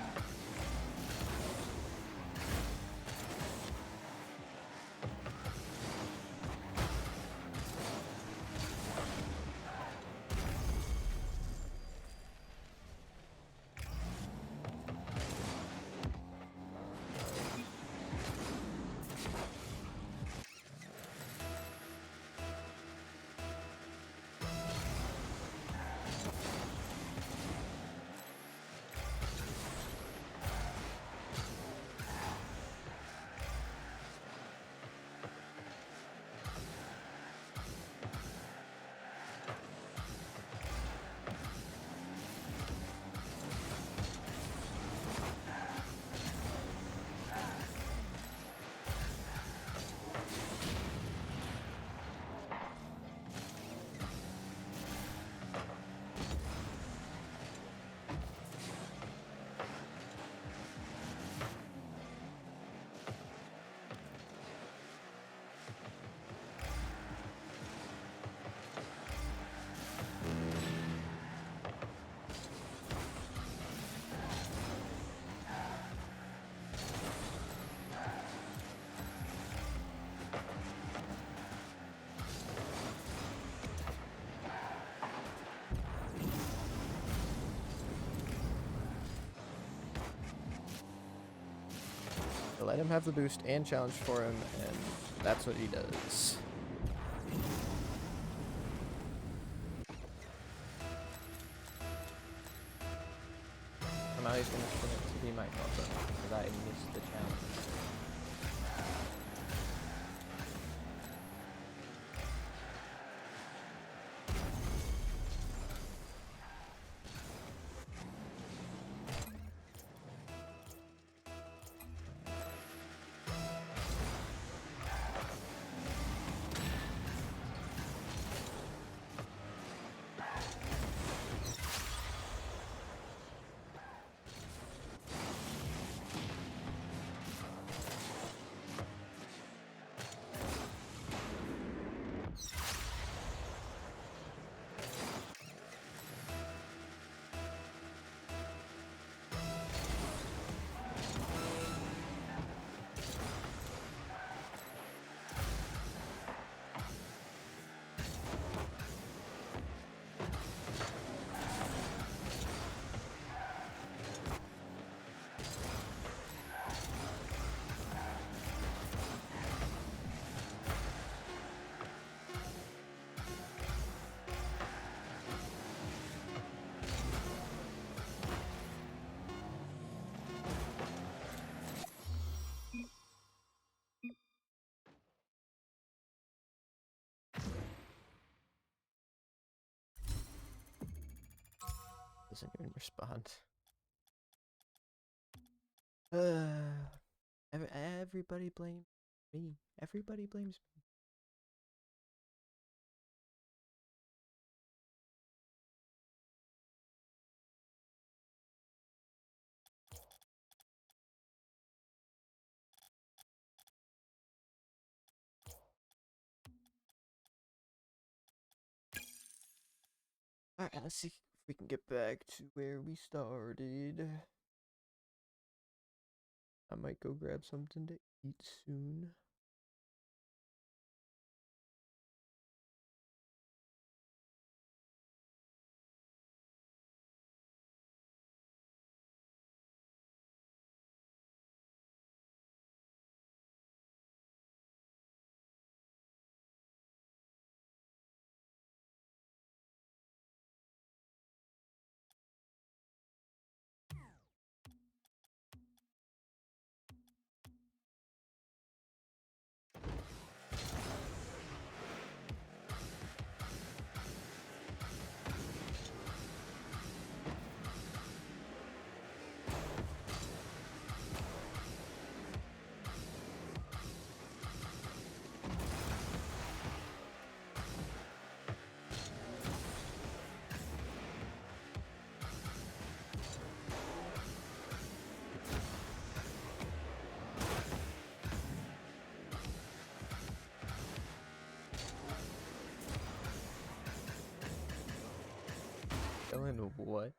Let him have the boost and challenge for him, and that's what he does. Now he's going to spin it to be my combo, because I missed the challenge. Doesn't even respond. Everybody blames me. Everybody blames me. Alright, let's see if we can get back to where we started. I might go grab something to eat soon. Dylan, what?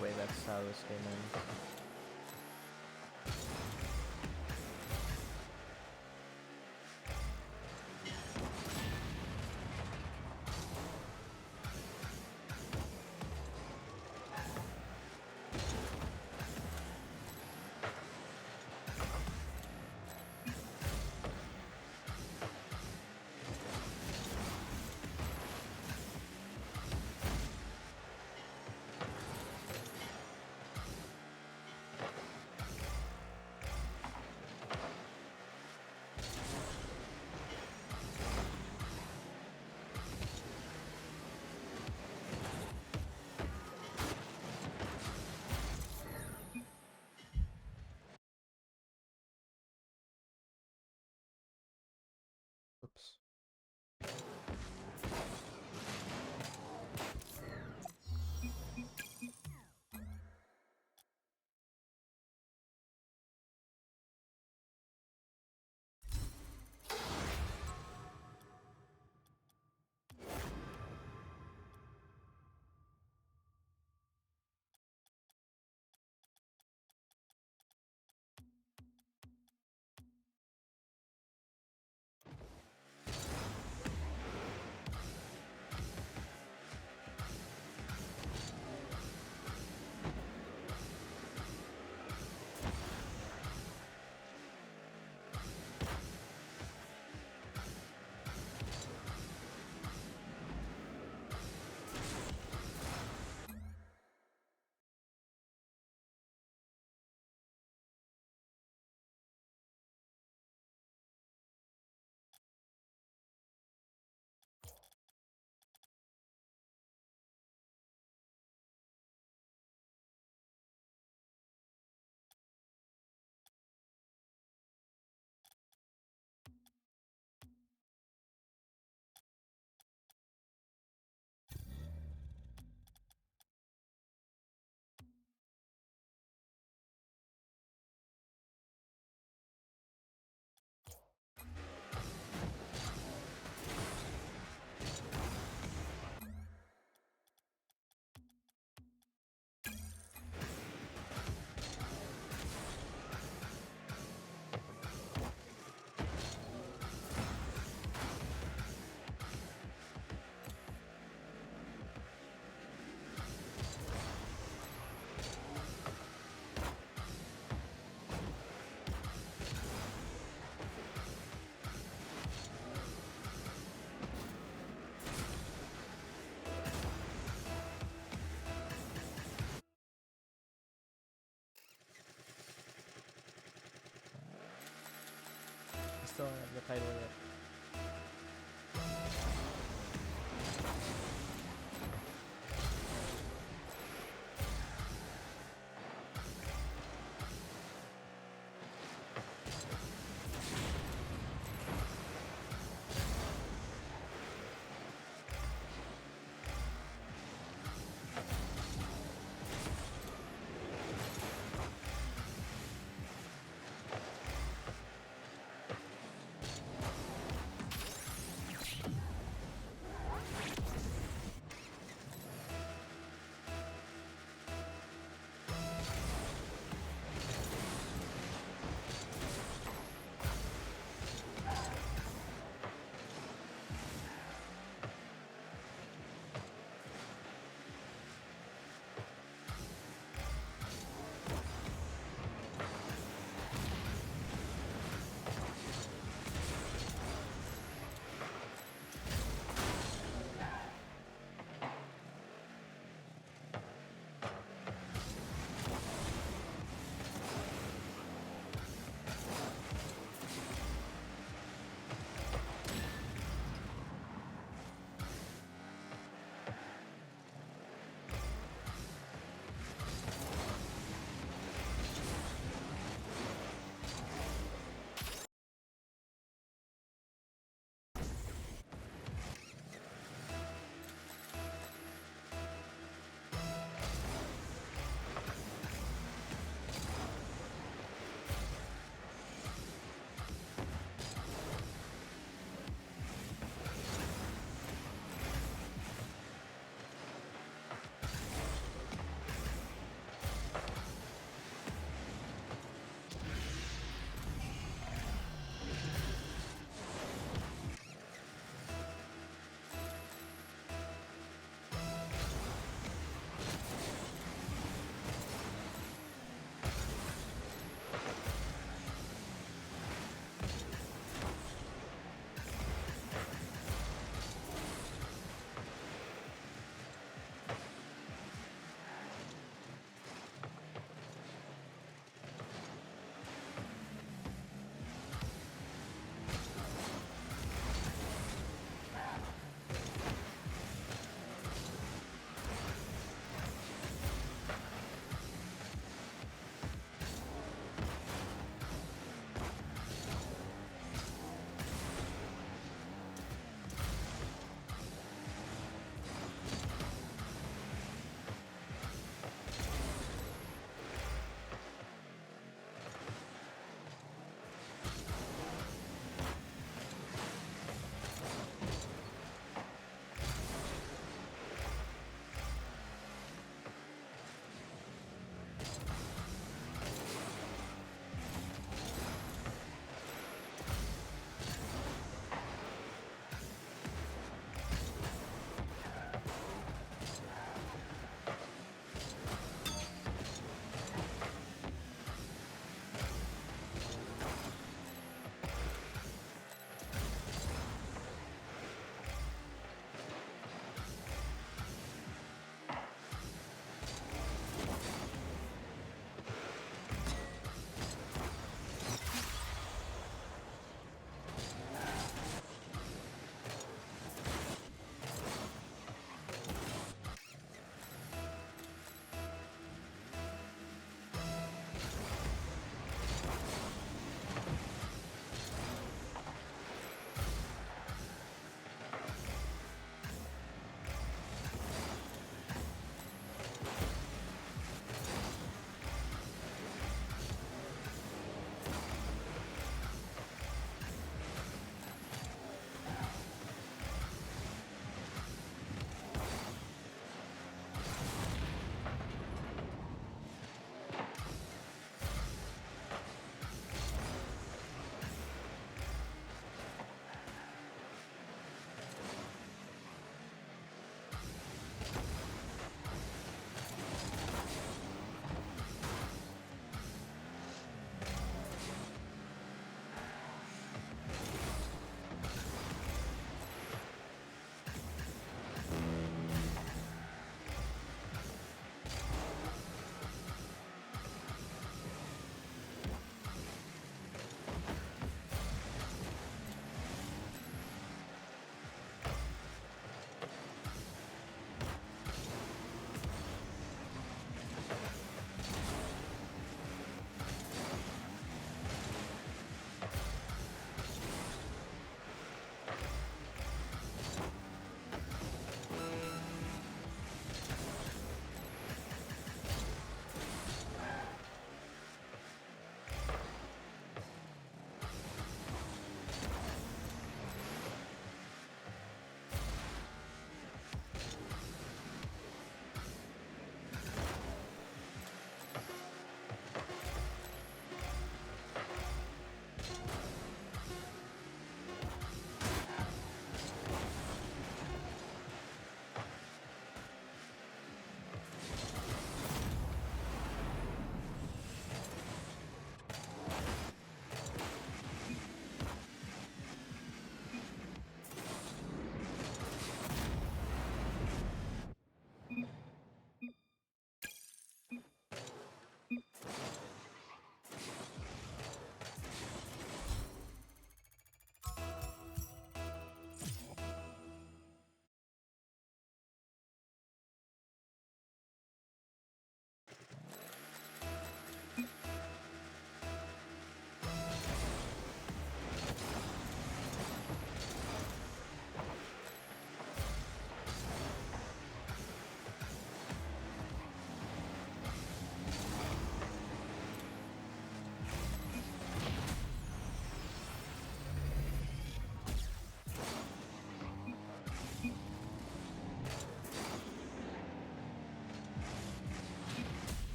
way that's how this game ends. Oops. Still don't have the title yet.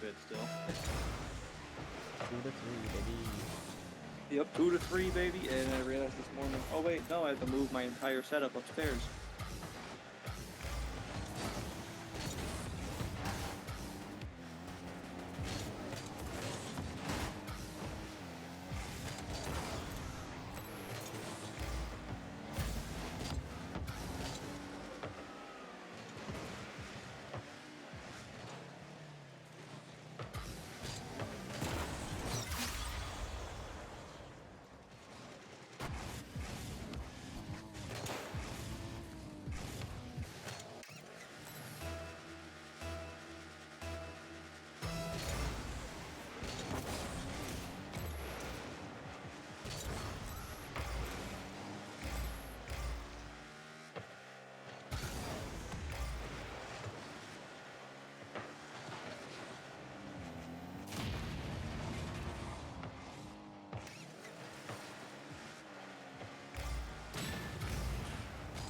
bit still. 2 to 3, baby. Yep, 2 to 3, baby. And I realized this morning, oh wait, no, I have to move my entire setup upstairs.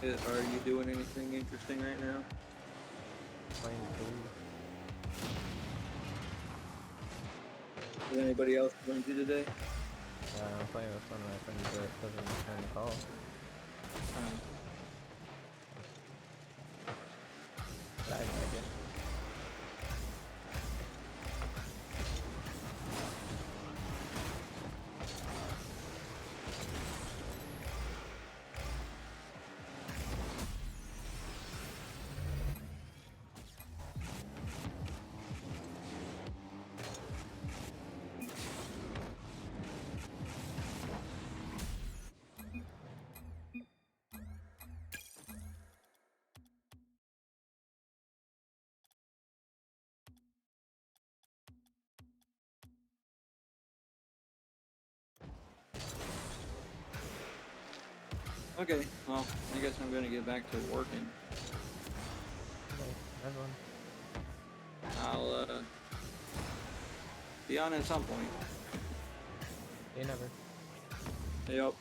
Are you doing anything interesting right now? Playing Is anybody else joined you today? I'm playing with one of my friends that doesn't return the call. But I like it. Okay, well, I guess I'm gonna get back to working. Okay, everyone. I'll be on at some point. You never. Yep.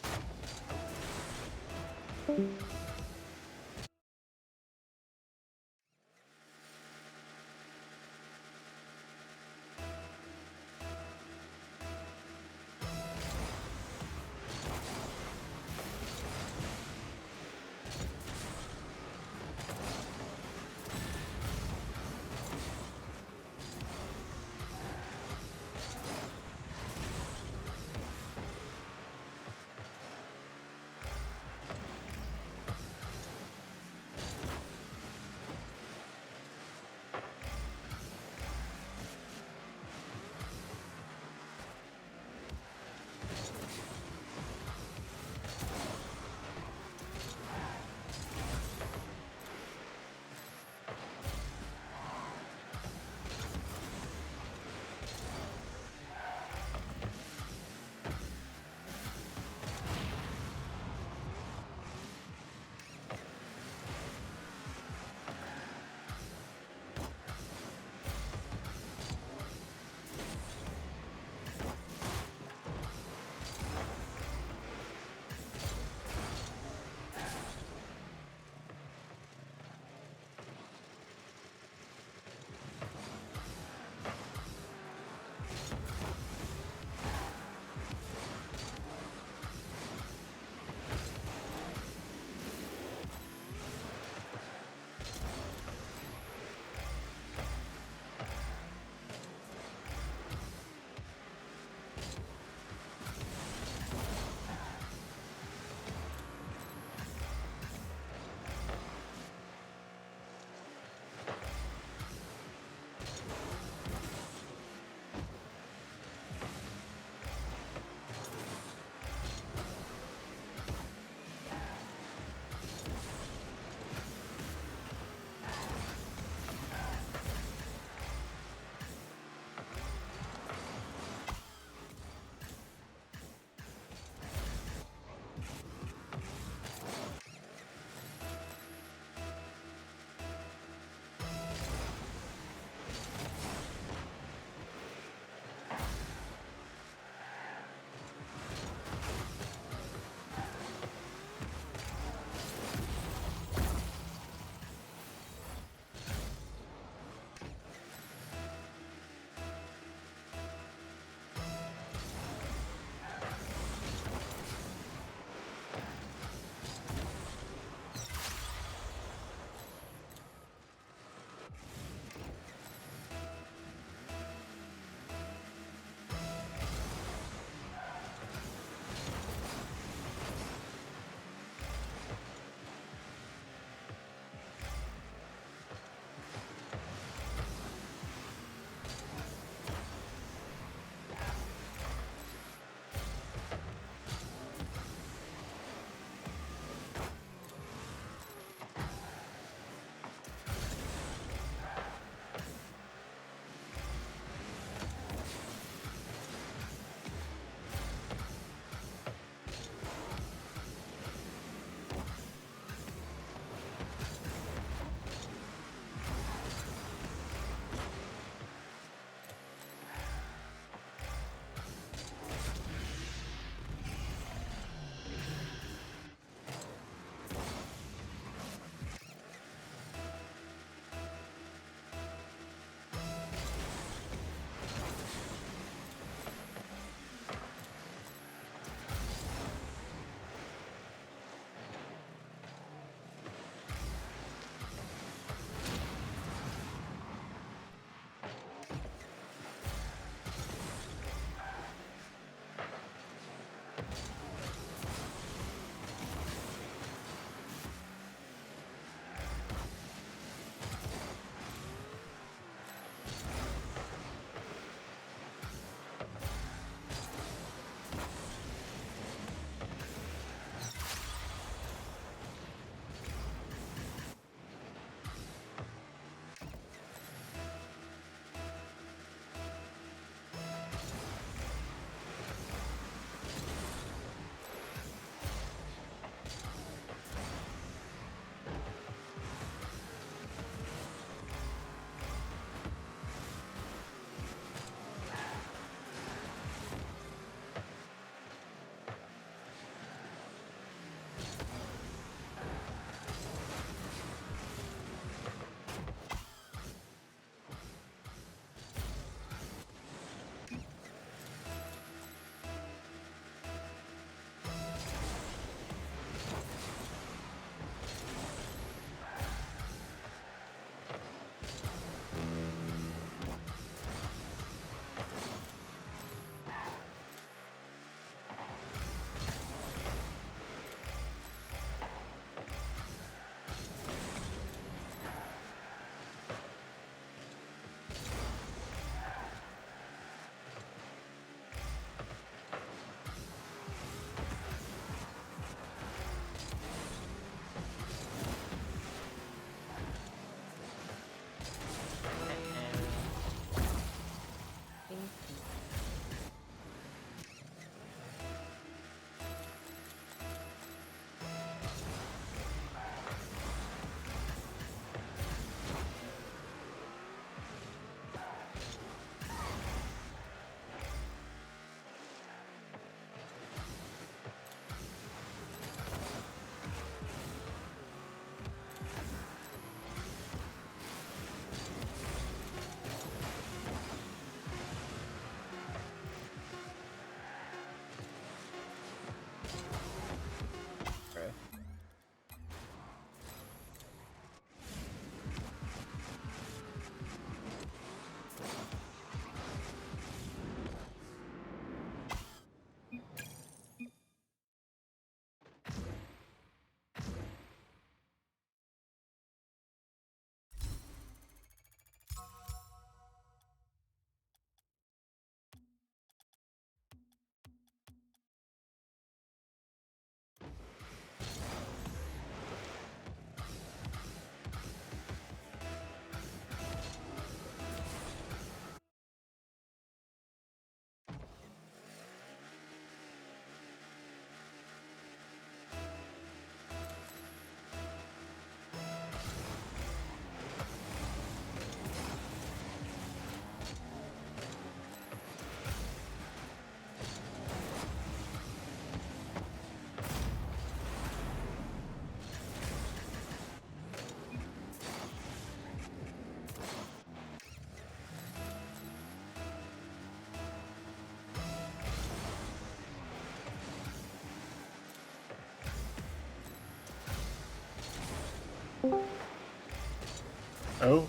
Oh.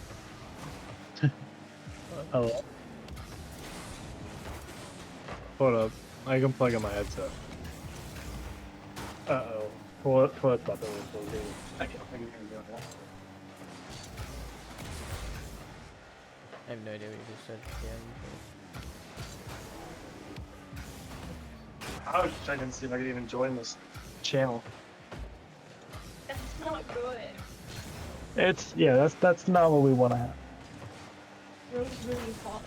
Hello. Hold up. I can plug in my headset. Uh-oh. Toilet button was closing. I can't hear that. I have no idea what you just said. I was just checking to see if I could even join this channel. That's not good. It's that's not what we want to have. It was really hot.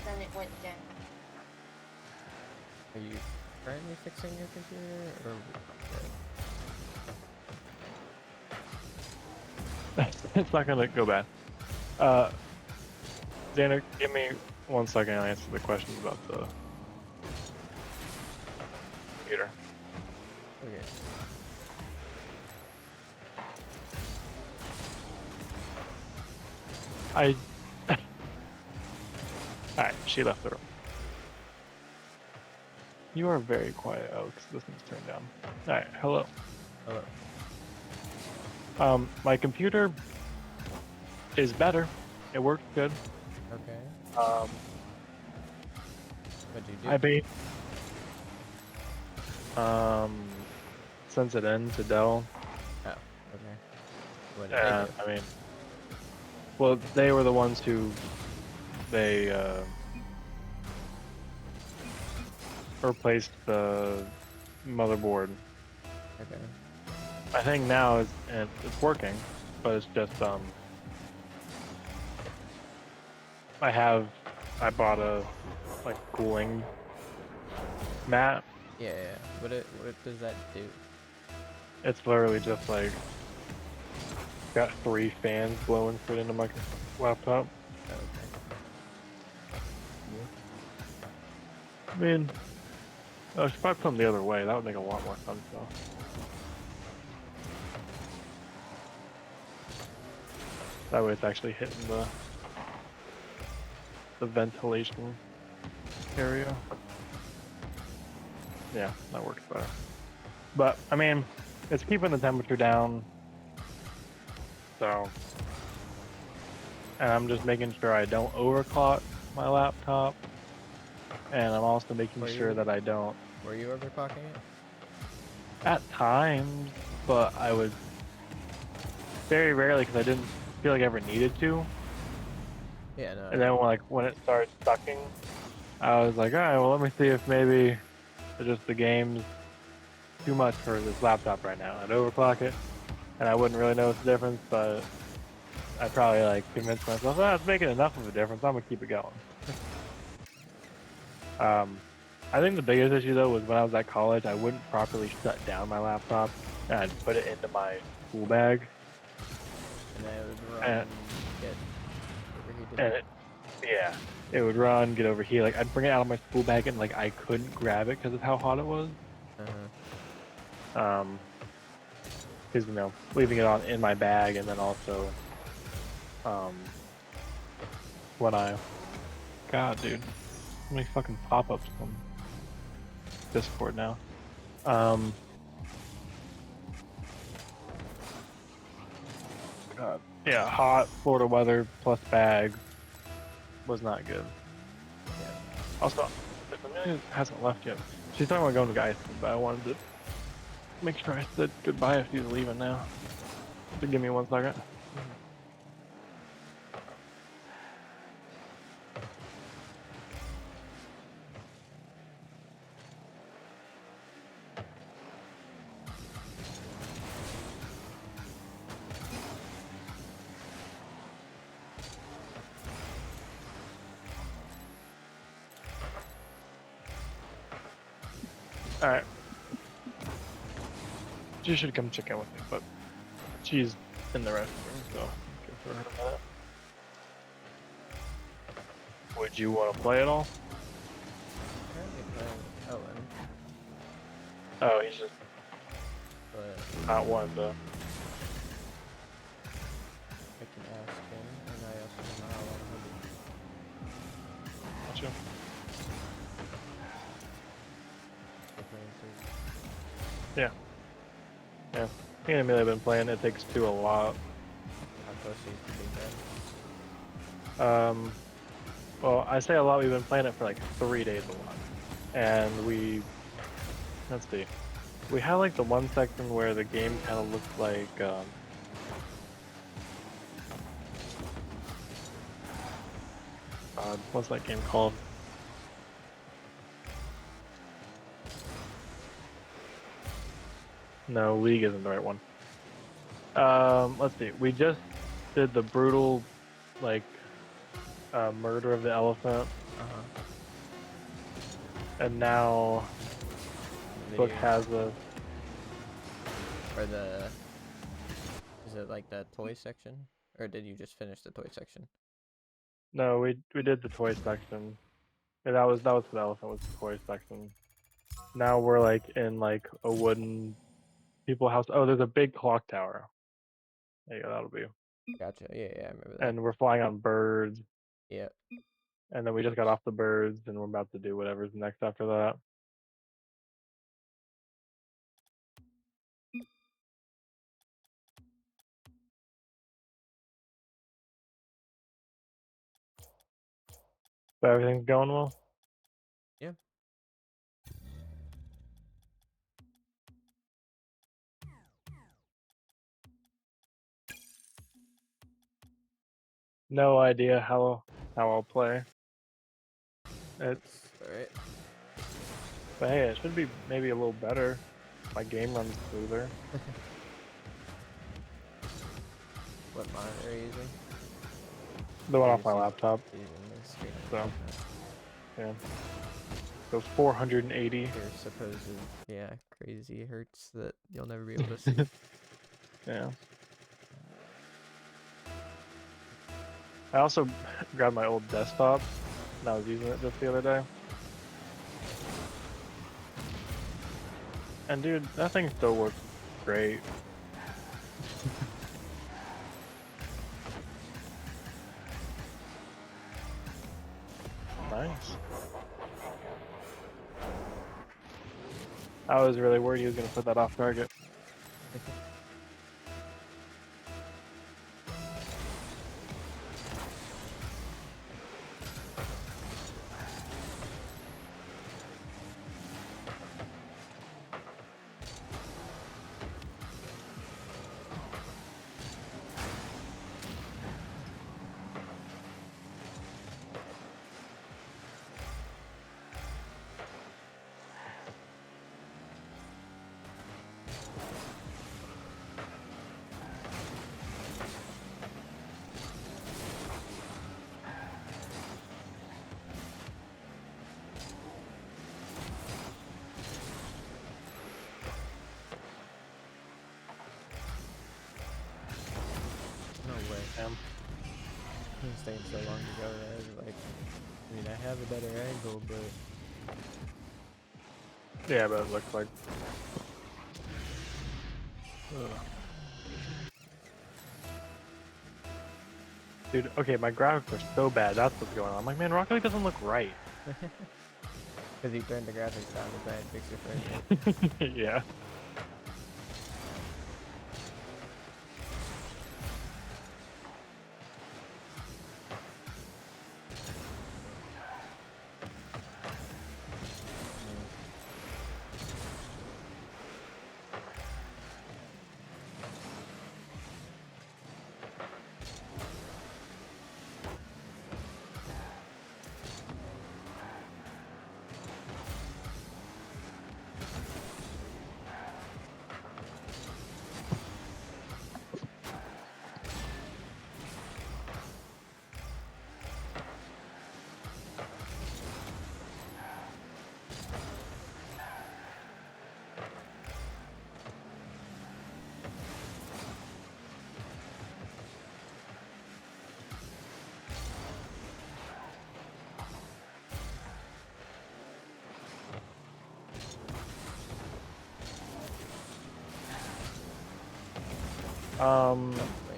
Then it went down. Are you currently fixing your computer, or? It's not gonna go bad. Xander, give me 1 second. I'll answer the questions about the computer. Okay. Alright, she left the room. You are very quiet, Alex. This one's turned down. Alright, hello. Hello. My computer is better. It works good. Okay. What'd you do? Sends it in to Dell. Oh, okay. What did they And, do? I mean, well, they were the ones who they replaced the motherboard. Okay. I think now it's working, but it's just I bought a like cooling mat. Yeah, yeah. What does that do? It's literally just like got 3 fans blowing straight into my laptop. Okay. I mean, I should probably put them the other way. That would make a lot more sense though. That way it's actually hitting the ventilation area. Yeah, that works better. But, I mean, it's keeping the temperature down. So, and I'm just making sure I don't overclock my laptop. And I'm also making sure that I don't. Were you overclocking it? At times, but I would very rarely because I didn't feel like I ever needed to. Yeah, no. And then when it started sucking, I was like, all right, well, let me see if maybe just the game's too much for this laptop right now. I'd overclock it, and I wouldn't really notice the difference, but I'd probably like convince myself, it's making enough of a difference. I'm gonna keep it going. I think the biggest issue though was when I was at college, I wouldn't properly shut down my laptop, and I'd put it into my school bag. And then it would run, get overheated. And it would run, get overheated. Like I'd bring it out of my school bag and like I couldn't grab it because of how hot it was. Because leaving it on in my bag, and then also, when God, dude, how many fucking pop-ups from Discord now? God, yeah, hot Florida weather plus bag was not good. Yeah. Also, Amelia hasn't left yet. She's talking about going to Iceland, but I wanted to make sure I said goodbye if she's leaving now. So give me 1 second. Alright. She should come check in with me, but she's in the restroom, so give her a minute. Would you want to play at all? Currently playing Owen. Oh, he's just not one to. I can ask him, and I also know how long Gotcha. Yeah. Yeah. Me and Amelia have been playing It Takes Two a lot. How close are you to being done? Well, I say a lot, we've been playing it for like 3 days a lot. And let's see. We had like the one section where the game kind of looked like, what's that game called? No, League isn't the right one. Let's see. We just did the brutal, like, murder of the elephant. And now book has a. Or the. Is it like the toy section? Or did you just finish the toy section? No, we did the toy section. Yeah, that was for the elephant, was the toy section. Now we're like in like a wooden people house. Oh, there's a big clock tower. There you go, that'll be. Gotcha. Yeah, I remember that. And we're flying on birds. Yeah. And then we just got off the birds, and we're about to do whatever's next after that. So everything's going well? Yeah. no idea how I'll play. It's Alright. But hey, it should be maybe a little better. My game runs smoother. What monitor are you using? The one off my laptop. Using the screen. So, yeah. Those 480. Your supposed, crazy hertz that you'll never be able to see. Yeah. I also grabbed my old desktop, and I was using it just the other day. And dude, that thing still works great. Nice. I was really worried he was going to put that off target. It's taking so long to go there. I was like, I mean, I have a better angle, but yeah, but it looks like. Ugh. Dude, okay, my graphics are so bad. That's what's going on. I'm like, man, Rocket League doesn't look right. because you turned the graphics down to try and fix your frame rate. Yeah.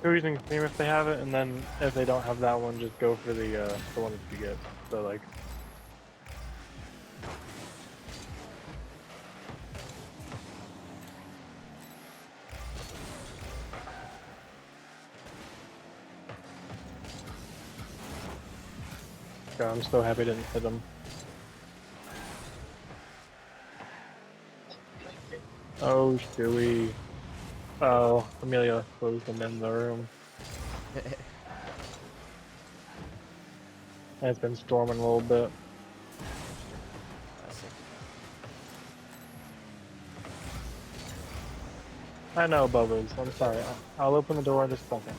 Go using Steam if they have it, and then if they don't have that one, just go for the one that you get. So like. God, I'm so happy I didn't hit him. Oh, Stewie. Oh, Amelia closed him in the room. And it's been storming a little bit. I know, Bubba's. I'm sorry. I'll open the door in just a second.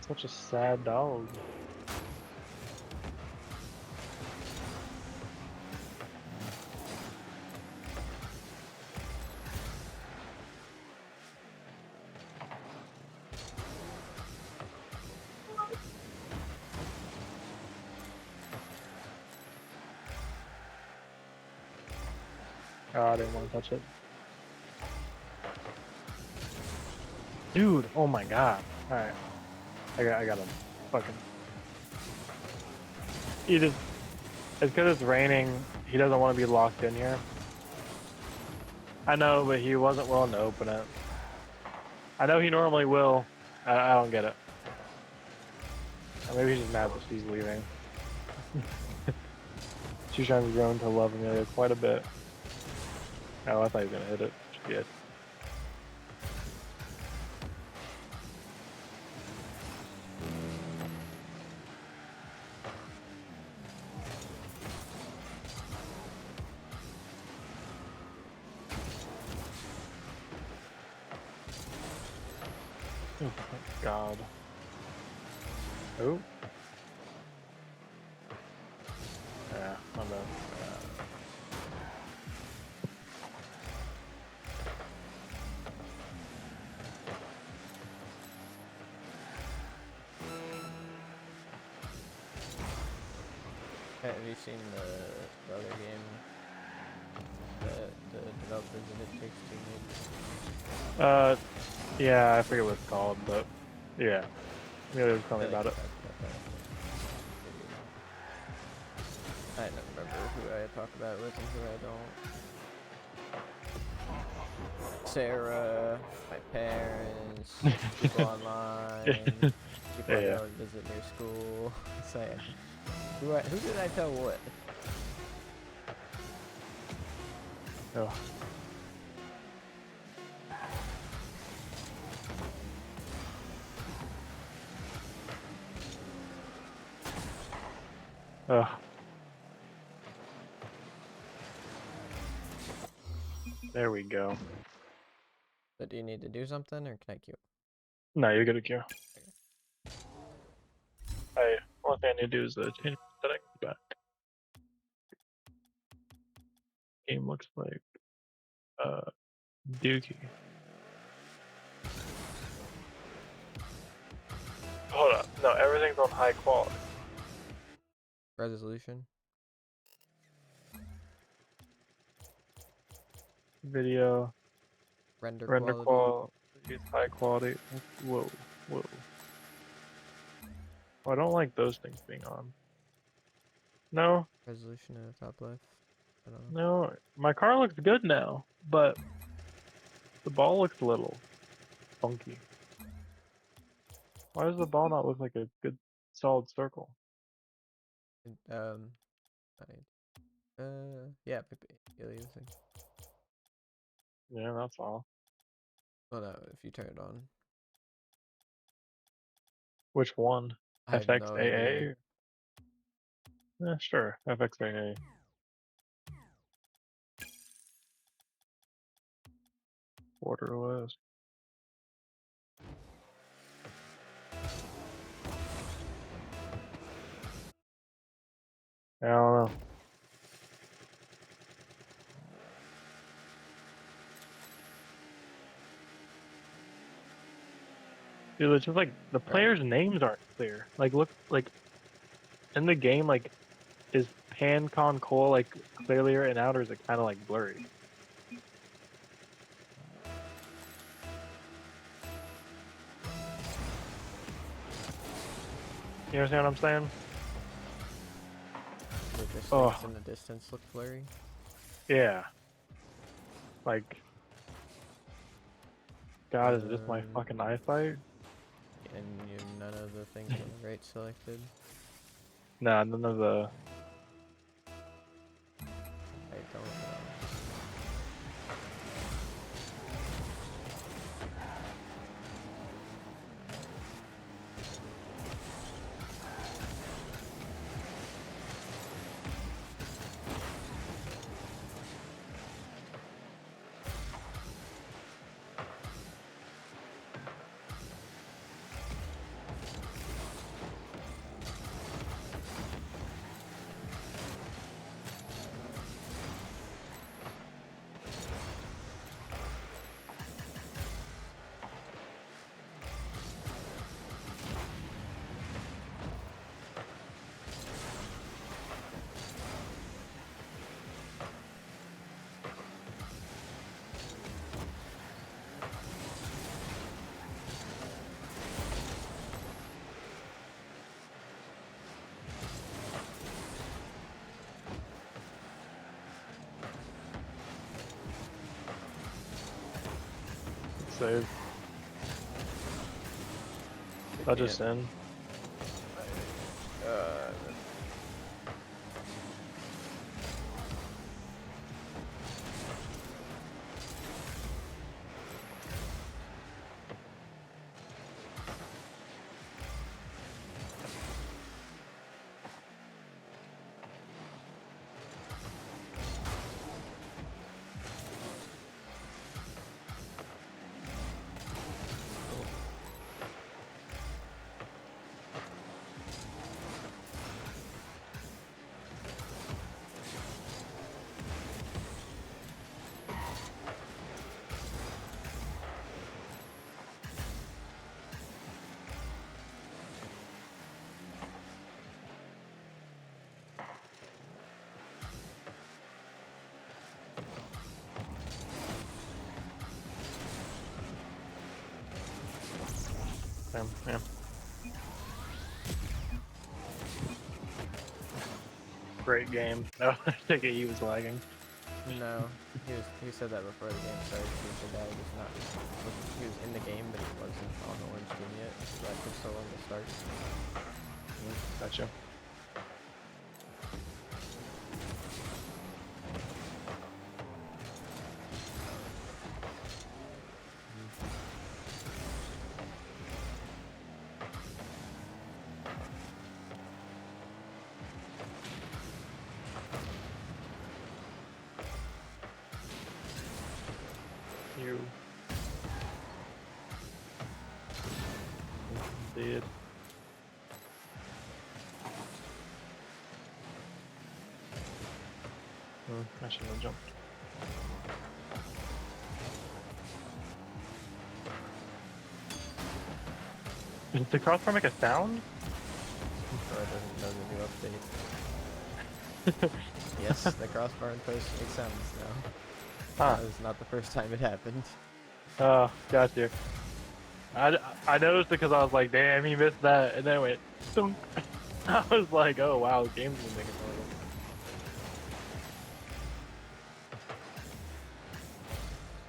Such a sad dog. Oh, I didn't want to touch it. Dude, oh my god. Alright. I got him. Fucking. It's because it's raining. He doesn't want to be locked in here. I know, but he wasn't willing to open it. I know he normally will. I don't get it. Or maybe he's just mad that she's leaving. She's trying to grow to love Amelia quite a bit. Oh, I thought he was gonna hit it. Shit. Oh my god. Oh. Yeah, I'm done. Have you seen the other game that the developers of It Takes Two made? Yeah, I forget what it's called, but yeah. Amelia was telling me about it. I don't remember who I talk about it with and who I don't. Sarah, my parents, people online, people I go and visit near school. Saying, who did I tell what? Oh. Ugh. There we go. But do you need to do something or can I queue? No, you're good to queue. One thing I need to do is change settings back. Game looks like Dookie. Hold up. No, everything's on high quality. Resolution? Video. Render quality. High quality. Whoa. Whoa. Oh, I don't like those things being on. No. Resolution in the top left. I don't know. No. My car looks good now, but the ball looks a little funky. Why does the ball not look like a good solid circle? Yeah, aliasing. Yeah, that's all. Well, no, if you turn it on. Which one? I have no idea. FXAA? Yeah, sure. FXAA. Borderless. I don't know. Dude, it's just like the players' names aren't clear. Like, look, like in the game, like, is Pancon Cole like clearly written out, or is it kind of like blurry? You understand what I'm saying? The distance in the distance look blurry. Yeah. Like, God, is this my fucking eyesight? And none of the things on the right selected. Nah, none of the. I don't know. Save. I'll just send. Yeah. Great game. No, I think he was lagging. No, he said that before the game started. He said that he was not. He was in the game, but he wasn't on the orange team yet. So that took so long to start. Gotcha. You did. I shouldn't have jumped. Did the crossbar make a sound? Or it doesn't know the new update. Yes, the crossbar and post make sounds now. Huh. That was not the first time it happened. Oh, got you. I noticed it because I was like, damn, he missed that, and then it went thunk. I was like, oh wow, the game's been making noise.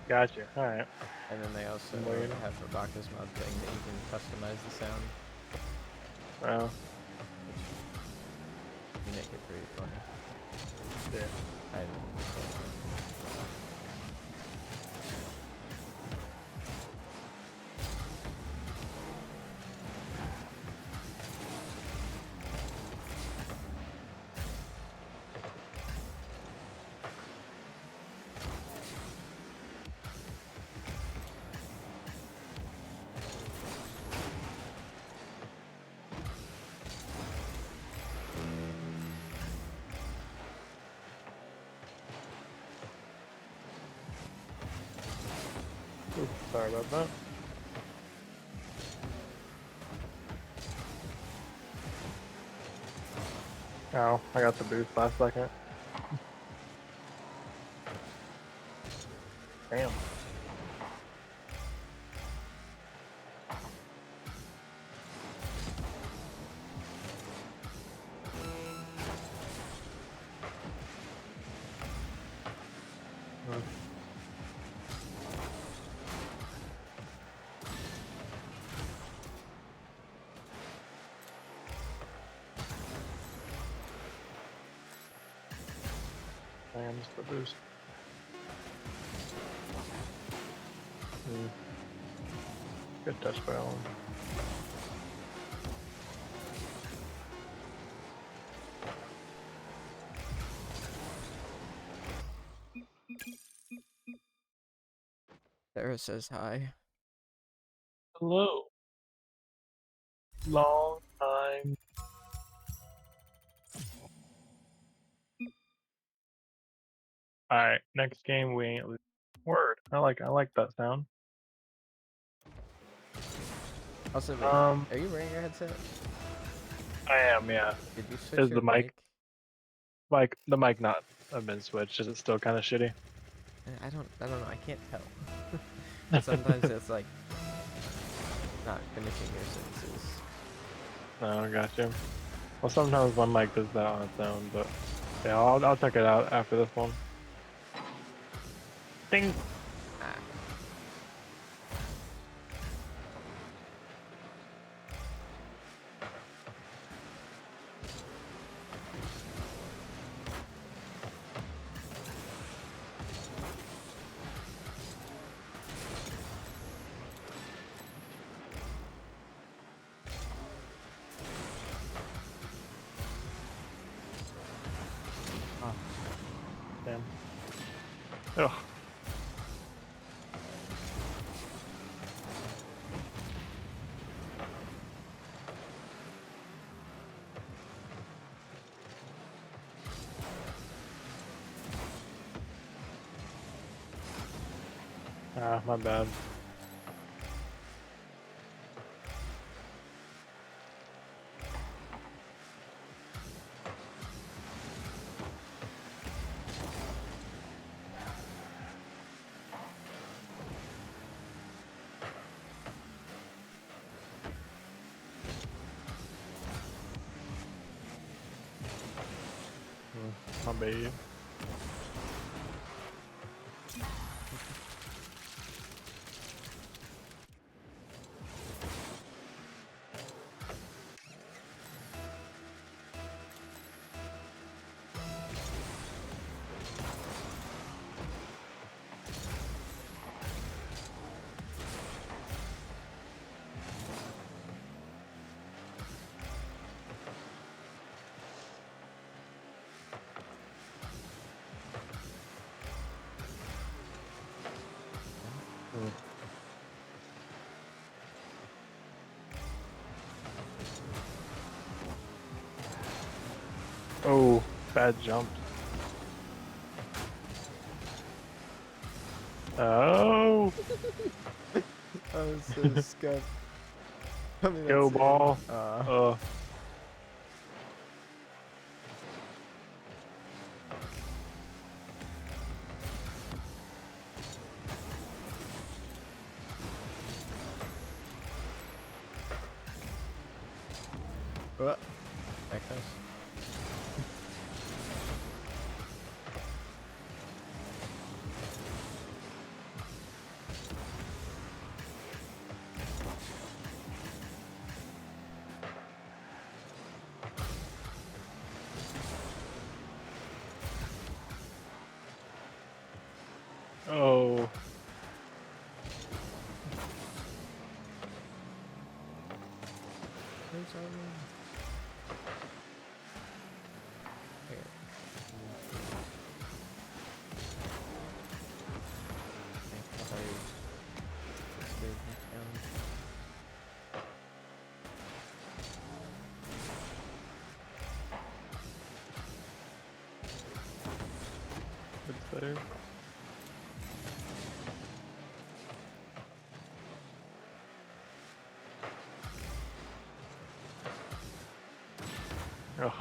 Gotcha. All right. And then they also have Rebecca's mod thing that you can customize the sound. Wow. You make it pretty funny. Yeah. Ooh, sorry about that. Oh, I got the boost last second. Damn. Damn, just the boost. Good touch by Allen. Sarah says hi. Hello. Long time. Alright, next game we ain't losing. Word. I like that sound. Also, wait, are you wearing your headset? I am, yeah. Did you switch Is your the mic? The mic not have been switched? Is it still kind of shitty? I don't know. I can't tell. But sometimes it's like not finishing your sentences. No, gotcha. Well, sometimes my mic does that on its own, but yeah, I'll check it out after this one. Ding. Damn. Ugh. Ah, my bad. My baby. Oh, bad jump. Oh! That was so scuffed. Coming Go up soon. ball. What? Back us. Oh. Where's our room? Here. It's better. Ugh.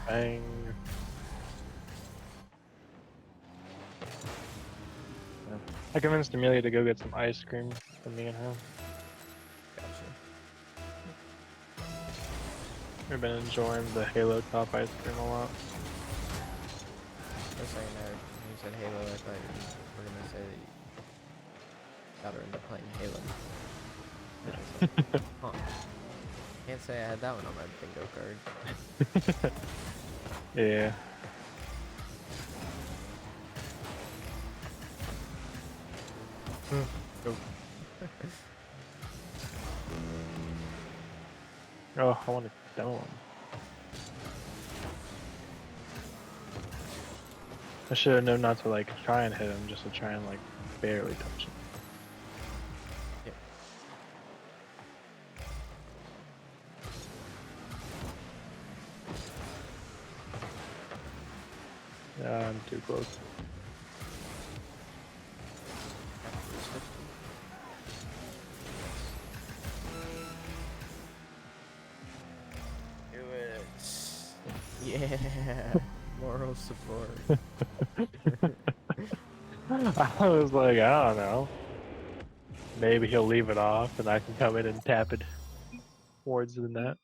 Bang. I convinced Amelia to go get some ice cream for me and her. Gotcha. We've been enjoying the Halo Top ice cream a lot. For a second there, when you said Halo, I thought you were gonna say that you got her into playing Halo. Like, huh. Can't say I had that one on my bingo card. Yeah. Go. Oh, I want to kill him. I should have known not to like try and hit him, just to try and like barely touch him. Yep. Yeah, I'm too close. Do it. Yeah. Moral support. I was like, I don't know. Maybe he'll leave it off and I can come in and tap it towards the net.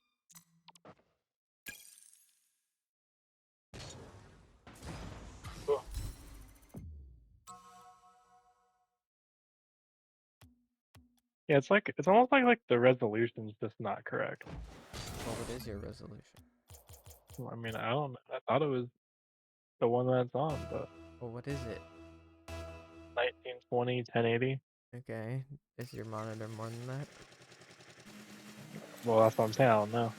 Yeah, it's almost like the resolution's just not correct. Well, what is your resolution? Well, I mean, I don't know. I thought it was the one that's on, but Well, what is it? 1920, 1080. Okay. Is your monitor more than that? Well, that's what I'm saying. I don't know.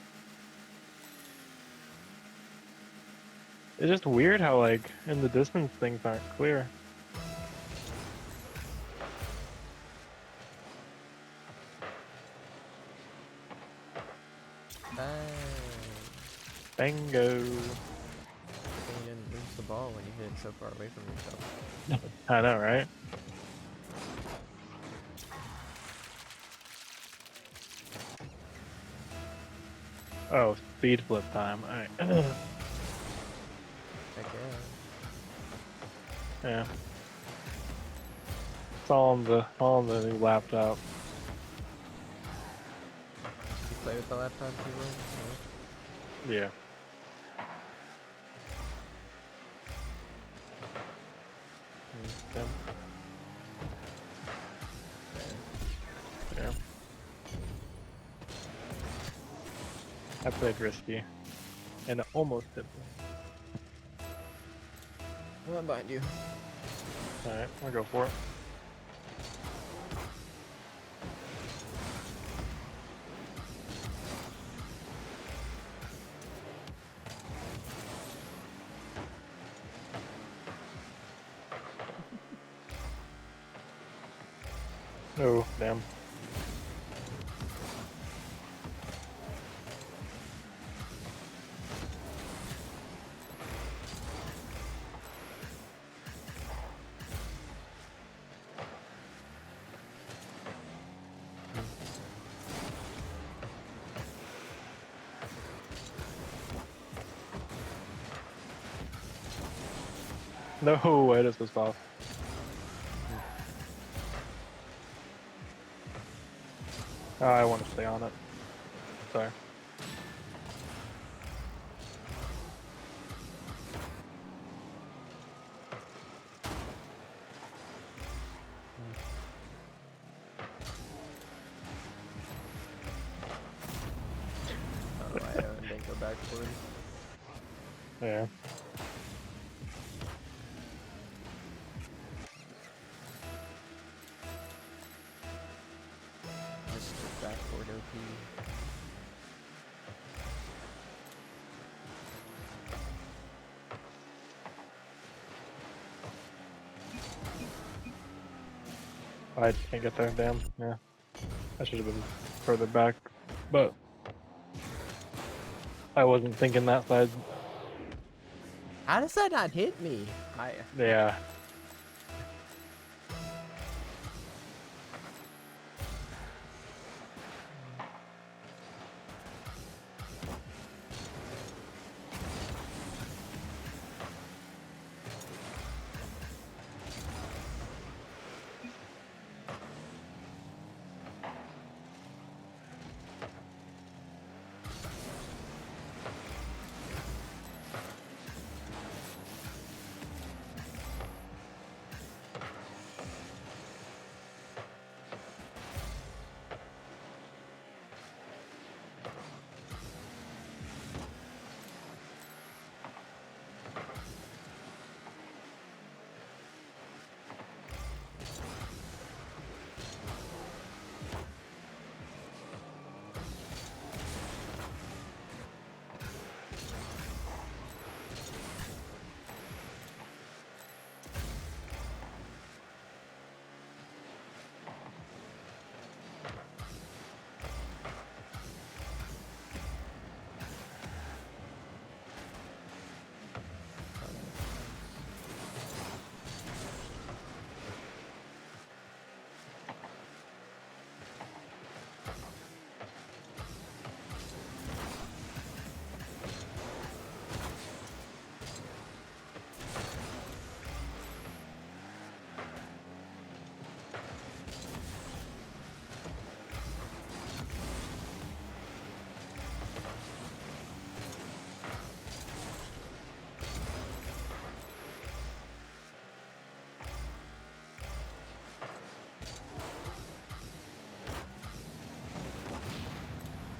It's just weird how like in the distance things aren't clear. Bingo. You didn't lose the ball when you hit it so far away from yourself. I know, right? Oh, speed flip time. Alright. Heck yeah. Yeah. It's all on the new laptop. You play with the laptop too, bro? Yeah. Okay. Yeah. I played risky, and it almost hit me. I'm behind you. Alright, I'll go for it. Oh, damn. No way, this was off. I want to stay on it. Sorry. Oh, I didn't go back for it. Yeah. Mr. Backboard OP. I can't get there, damn. Yeah. I should have been further back, but I wasn't thinking that side. How does that not hit me? Yeah.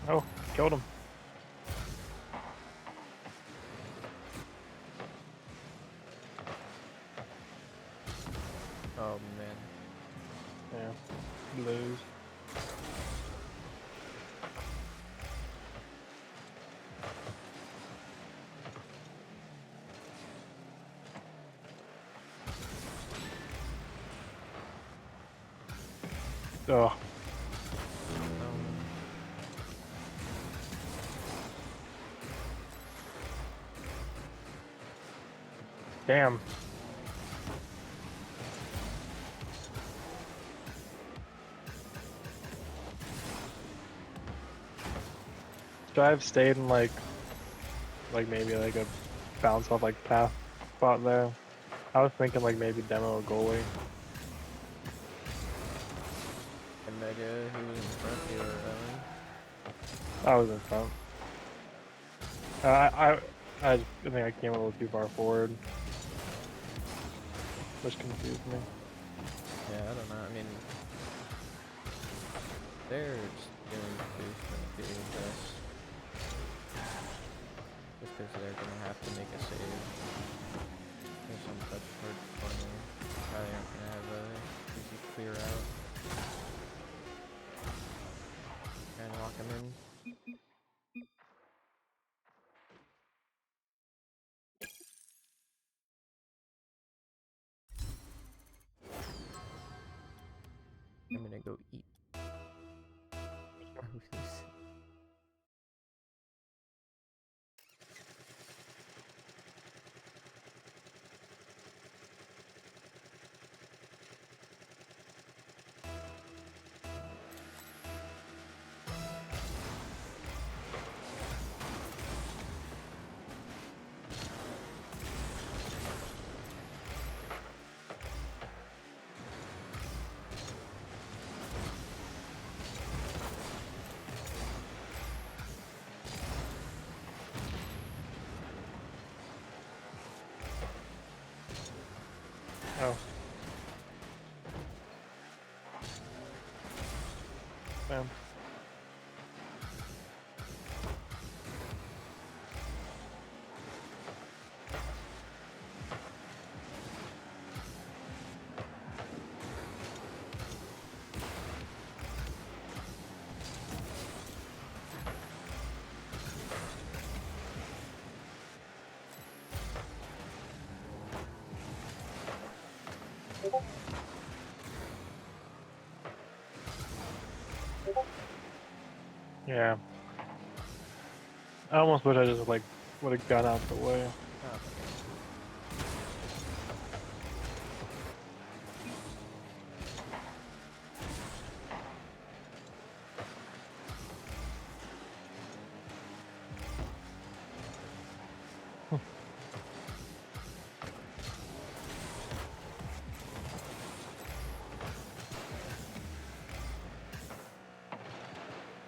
Oh, killed him. Oh man. Yeah. Blues. Oh. Damn. Should I have stayed in like maybe like a bounce off like path spot there? I was thinking like maybe demo a goalie. And Mega, he was in front, you were I was in front. I think I came a little too far forward, which confused me. Yeah, I don't know. I mean, they're just doing doing this just because they're gonna have to make a save. There's some touch toward the corner. Probably aren't gonna have a easy clear out. Trying to lock him in. I'm gonna go eat. Oh. Bam. Yeah. I almost wish I just like would have got out the way.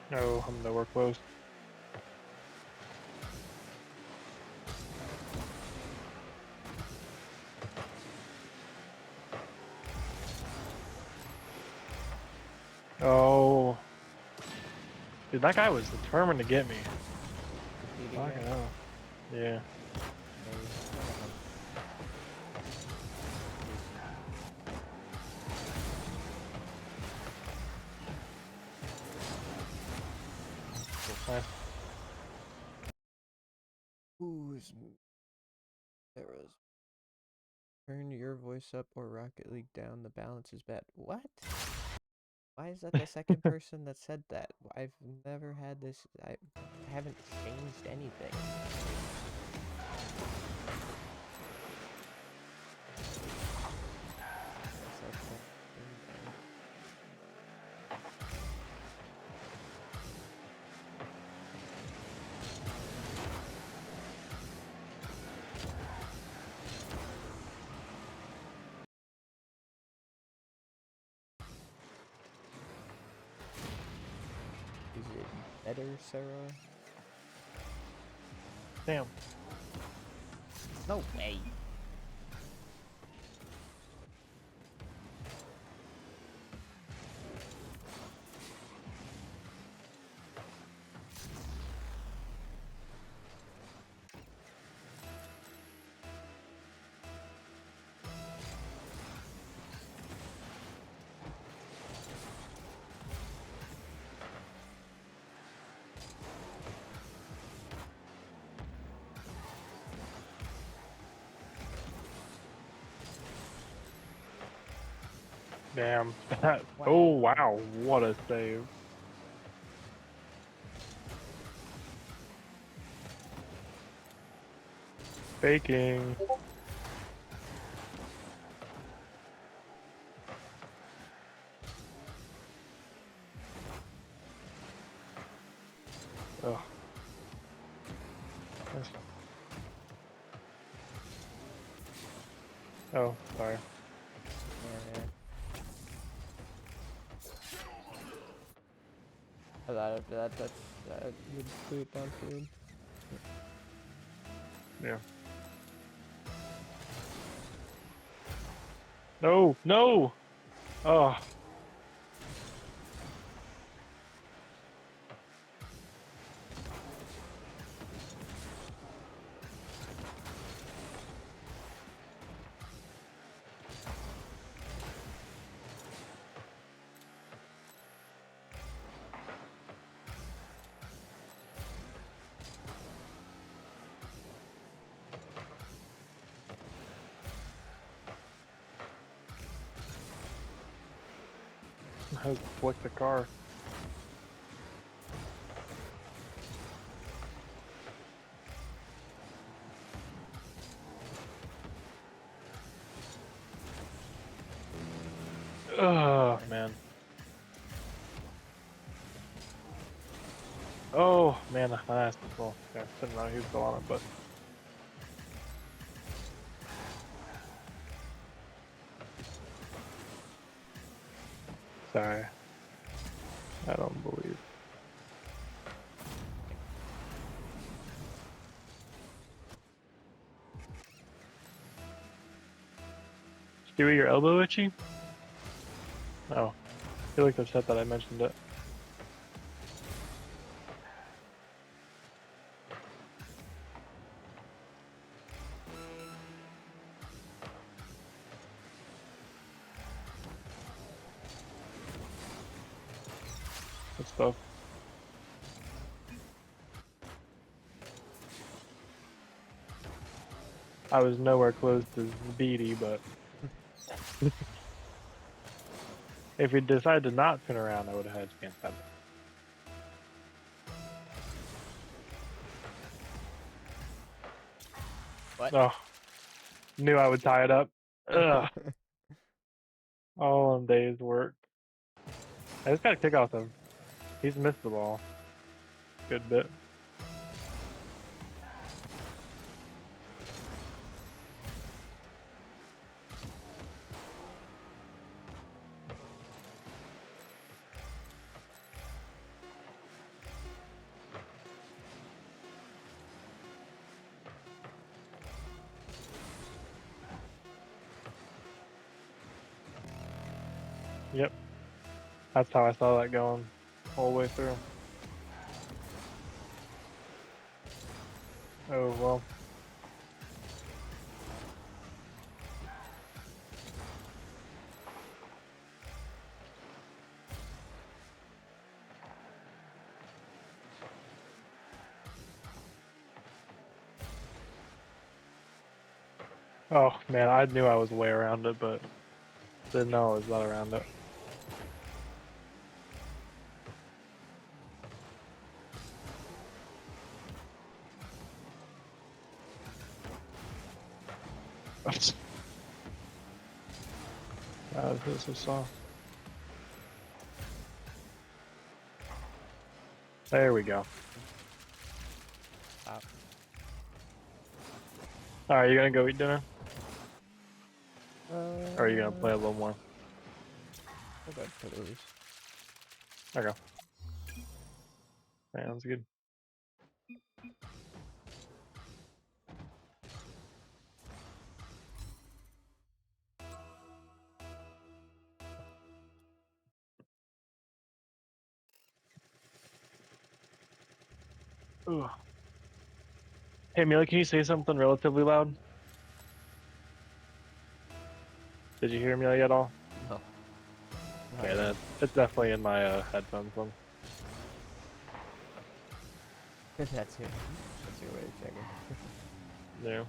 No, I'm nowhere close. Oh. Dude, that guy was determined to get me. Fucking hell. Yeah. Nice. Who's arrows? Turn your voice up or Rocket League down. The balance is bad. What? Why is that the second person that said that? I've never had this. I haven't changed anything. Is it better, Sarah? Damn. No way. Damn. Oh, wow. What a save. Faking. Ugh. Nice. Oh, sorry. Yeah. That's good food downfield. Yeah. No, no! Oh. I flicked the car. Oh, man. Oh, man, my ass is full. Yeah, didn't know he was still on it, but... Sorry. I don't believe. Stewie, your elbow itchy? Oh. I feel like upset that I mentioned it. Good stuff. I was nowhere close to beady, but if he decided to not turn around, I would have had a chance at it. What? Oh, knew I would tie it up. Ugh. All on days work. I just gotta kick off him. He's missed the ball. Good bit. Yep. That's how I saw that going all the way through. Oh, well. Oh, man, I knew I was way around it, but didn't know I was not around it. This is soft. There we go. Alright, you gonna go eat dinner? Or are you gonna play a little more? I'll go to lose. Okay. Sounds good. Ugh. Hey, Amelia, can you say something relatively loud? Did you hear Amelia at all? No. Okay, then it's definitely in my headphones then. That's your way of checking. Yeah.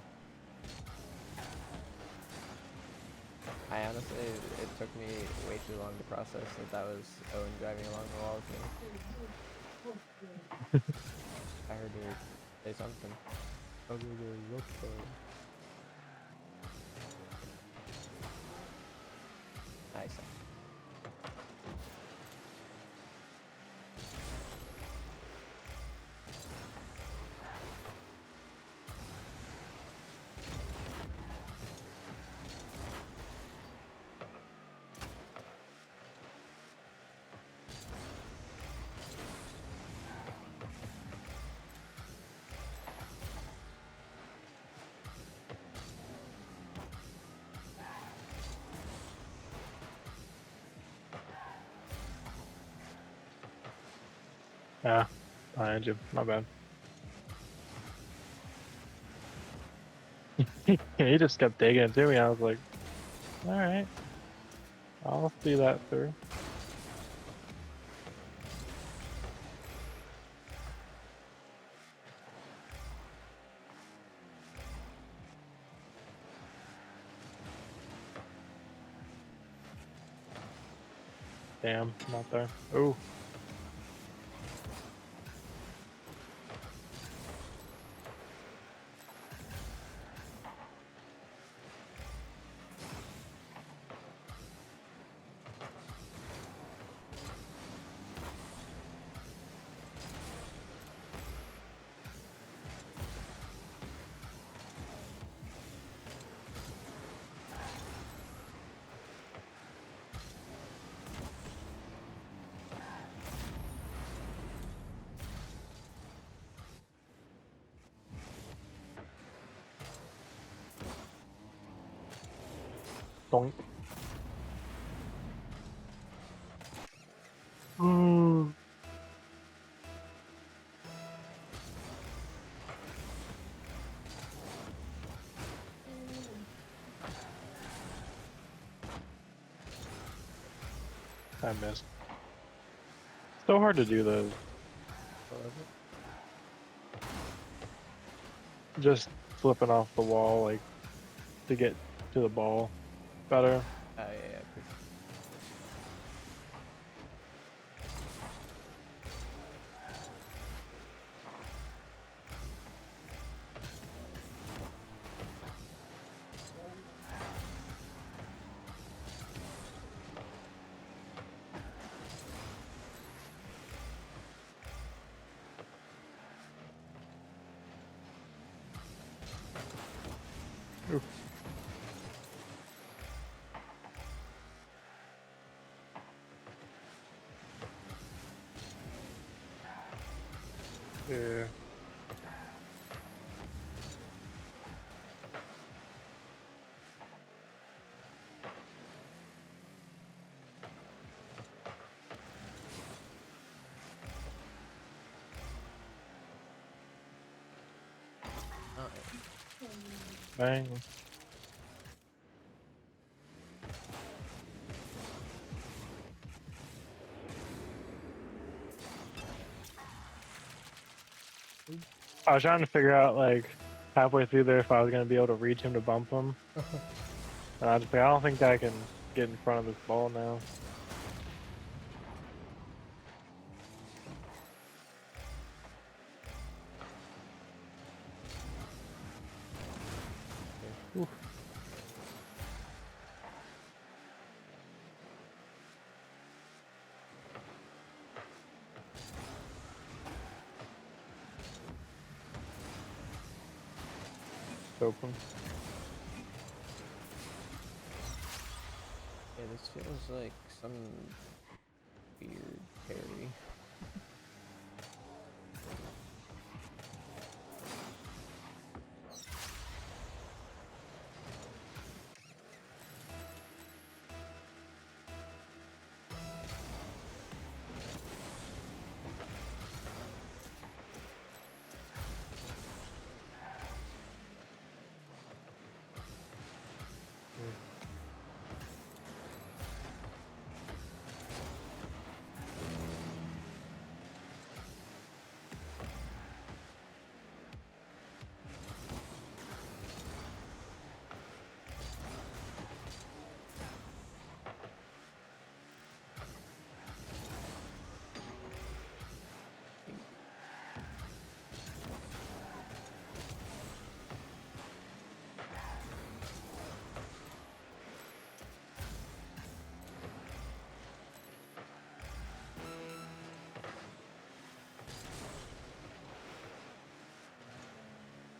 I honestly, it took me way too long to process that was Owen driving along the wall with me. I heard her say something. I was like, look for it. Nice. Yeah, behind you. My bad. He just kept digging it to me. I was like, all right, I'll see that through. Damn, not there. Ooh. Doink. Ooh. I missed. So hard to do those. Just flipping off the wall, like, to get to the ball better. Yeah. Oof. Yeah. Bang. I was trying to figure out, like, halfway through there if I was going to be able to reach him to bump him. And I just like, I don't think I can get in front of this ball now. Oof. Open. Yeah, this feels like some weird parry.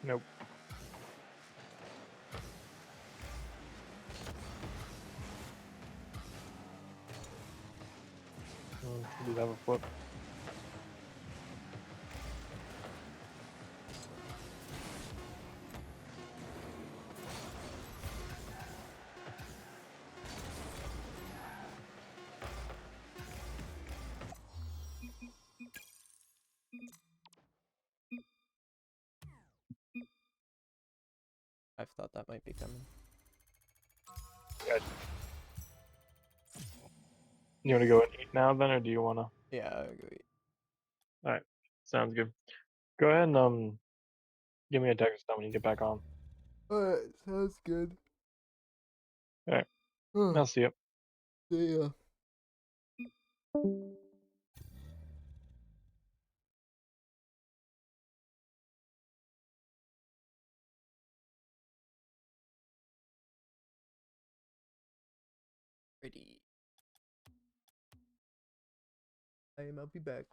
Nope. Did have a flip? I've thought that might be coming. Gotcha. You want to go and eat now then, or do you want to? Yeah, I'll go eat. All right, sounds good. Go ahead and give me a text when you get back on. Alright, sounds good. All right, I'll see you. See ya. Ready. I'll be back.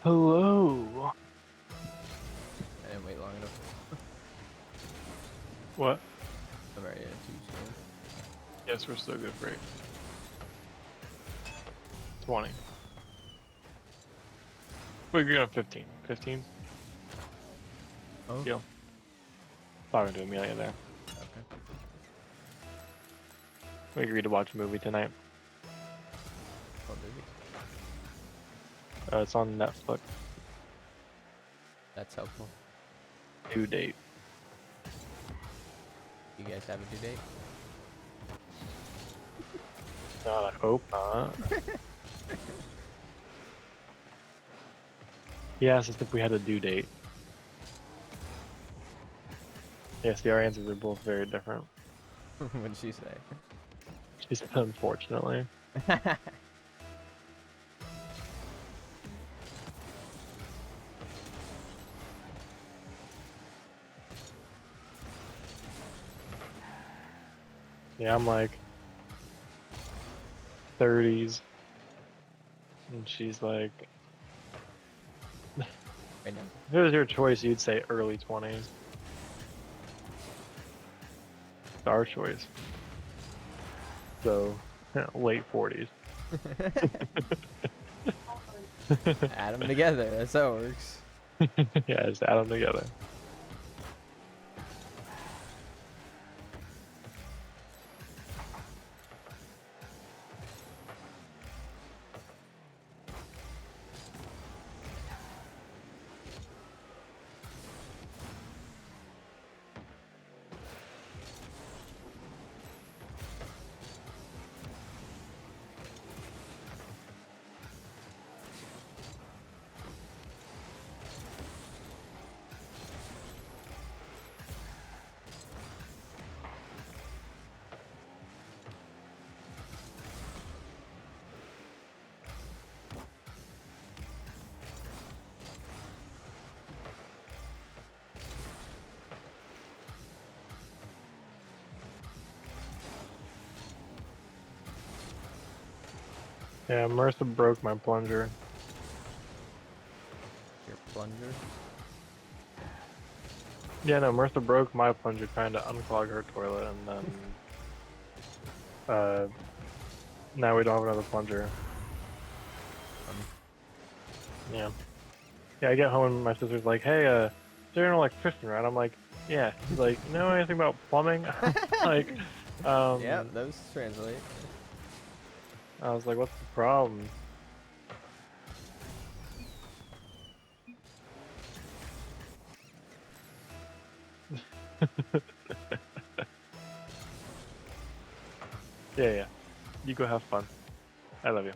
Hello. I didn't wait long enough. What? I'm already in 2 soon. Yes, we're still good for 8. 20. We agree on 15. 15? Oh. Deal. Talking to Amelia there. Okay. We agreed to watch a movie tonight. What movie? It's on Netflix. That's helpful. Due date. You guys have a due date? God, I hope not. He asked us if we had a due date. Yes, our answers are both very different. What did she say? She said, unfortunately. Yeah, I'm like 30s. And she's like, Right now. if it was your choice, you'd say early 20s. It's our choice. So, late 40s. Add them together, that's how it works. Yeah, just add them together. Yeah, Marissa broke my plunger. Your plunger? Yeah, no, Marissa broke my plunger trying to unclog her toilet, and then now we don't have another plunger. Yeah. Yeah, I get home and my sister's like, hey, you're an electrician, right? I'm like, yeah. She's like, you know anything about plumbing? Like, Yep, those translate. I was like, what's the problem? Yeah. You go have fun. I love you.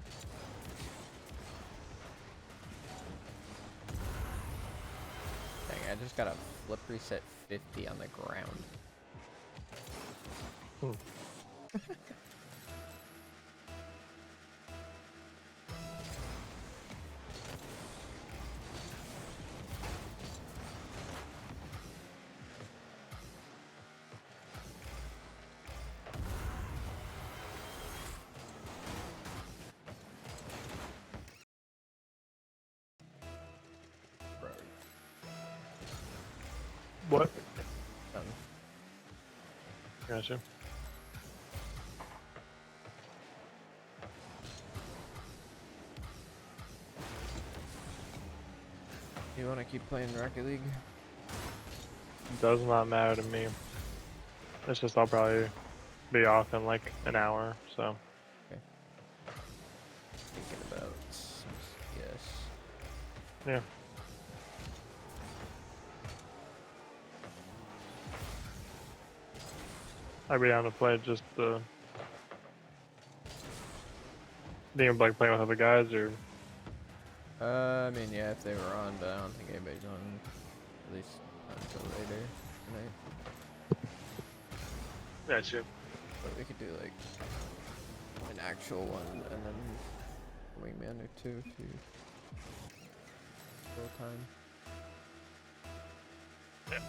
Dang, I just got a flip reset 50 on the ground. What? Gotcha. You want to keep playing Rocket League? Does not matter to me. It's just I'll probably be off in like an hour, so. Okay. Thinking about yes. Yeah. I'd be down to play just the. Being like playing with other guys or. I mean, yeah, if they were on, but I don't think anybody's on, at least until later tonight. Yeah, sure. But we could do like an actual one and then wingman or two to full time. Yeah.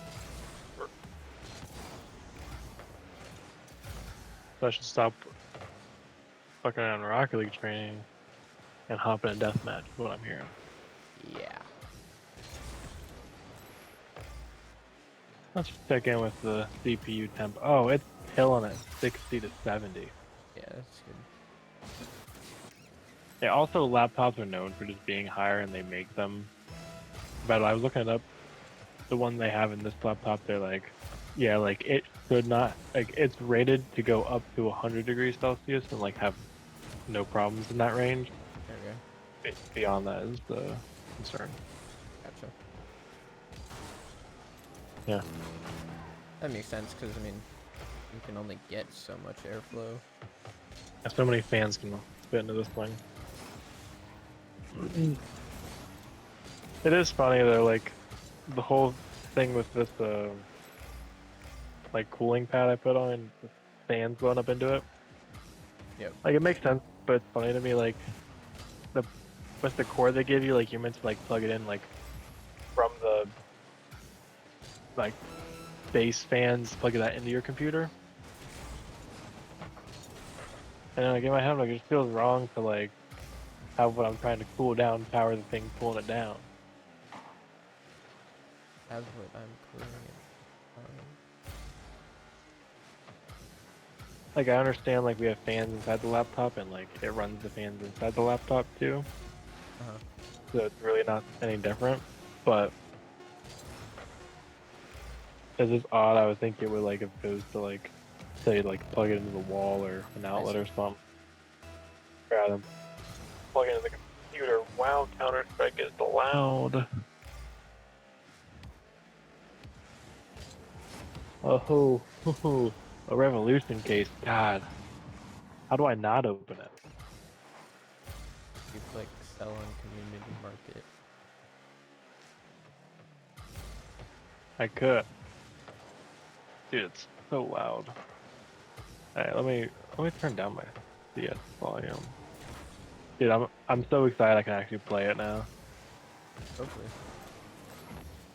So I should stop fucking on Rocket League training and hop in a deathmatch, is what I'm hearing. Yeah. Let's check in with the CPU temp. Oh, it's killing it, 60 to 70. Yeah, that's good. Yeah, also laptops are known for just being higher and they make them better. I was looking it up. The one they have in this laptop, they're like, yeah, like it should not, like it's rated to go up to 100 degrees Celsius and like have no problems in that range. Okay. Beyond that is the concern. Gotcha. Yeah. That makes sense because I mean, you can only get so much airflow. And so many fans can fit into this thing. It is funny though, like the whole thing with this like cooling pad I put on, the fans going up into it. Yep. Like it makes sense, but it's funny to me like with the cord they give you, like you're meant to like plug it in like from the like base fans, plug that into your computer. And then like in my head, like it just feels wrong to like have what I'm trying to cool down power the thing pulling it down. That's what I'm cooling it. Like I understand like we have fans inside the laptop and like it runs the fans inside the laptop too. So it's really not any different. But it's just odd. I would think it would like if it goes to like say like plug it into the wall or an outlet or something. Rather than plug it into the computer. Wow, Counter-Strike is loud. Oh, a revolution case. God, how do I not open it? You click sell on community market. I could. Dude, it's so loud. Alright, let me turn down my CS volume. Dude, I'm so excited I can actually play it now. Hopefully.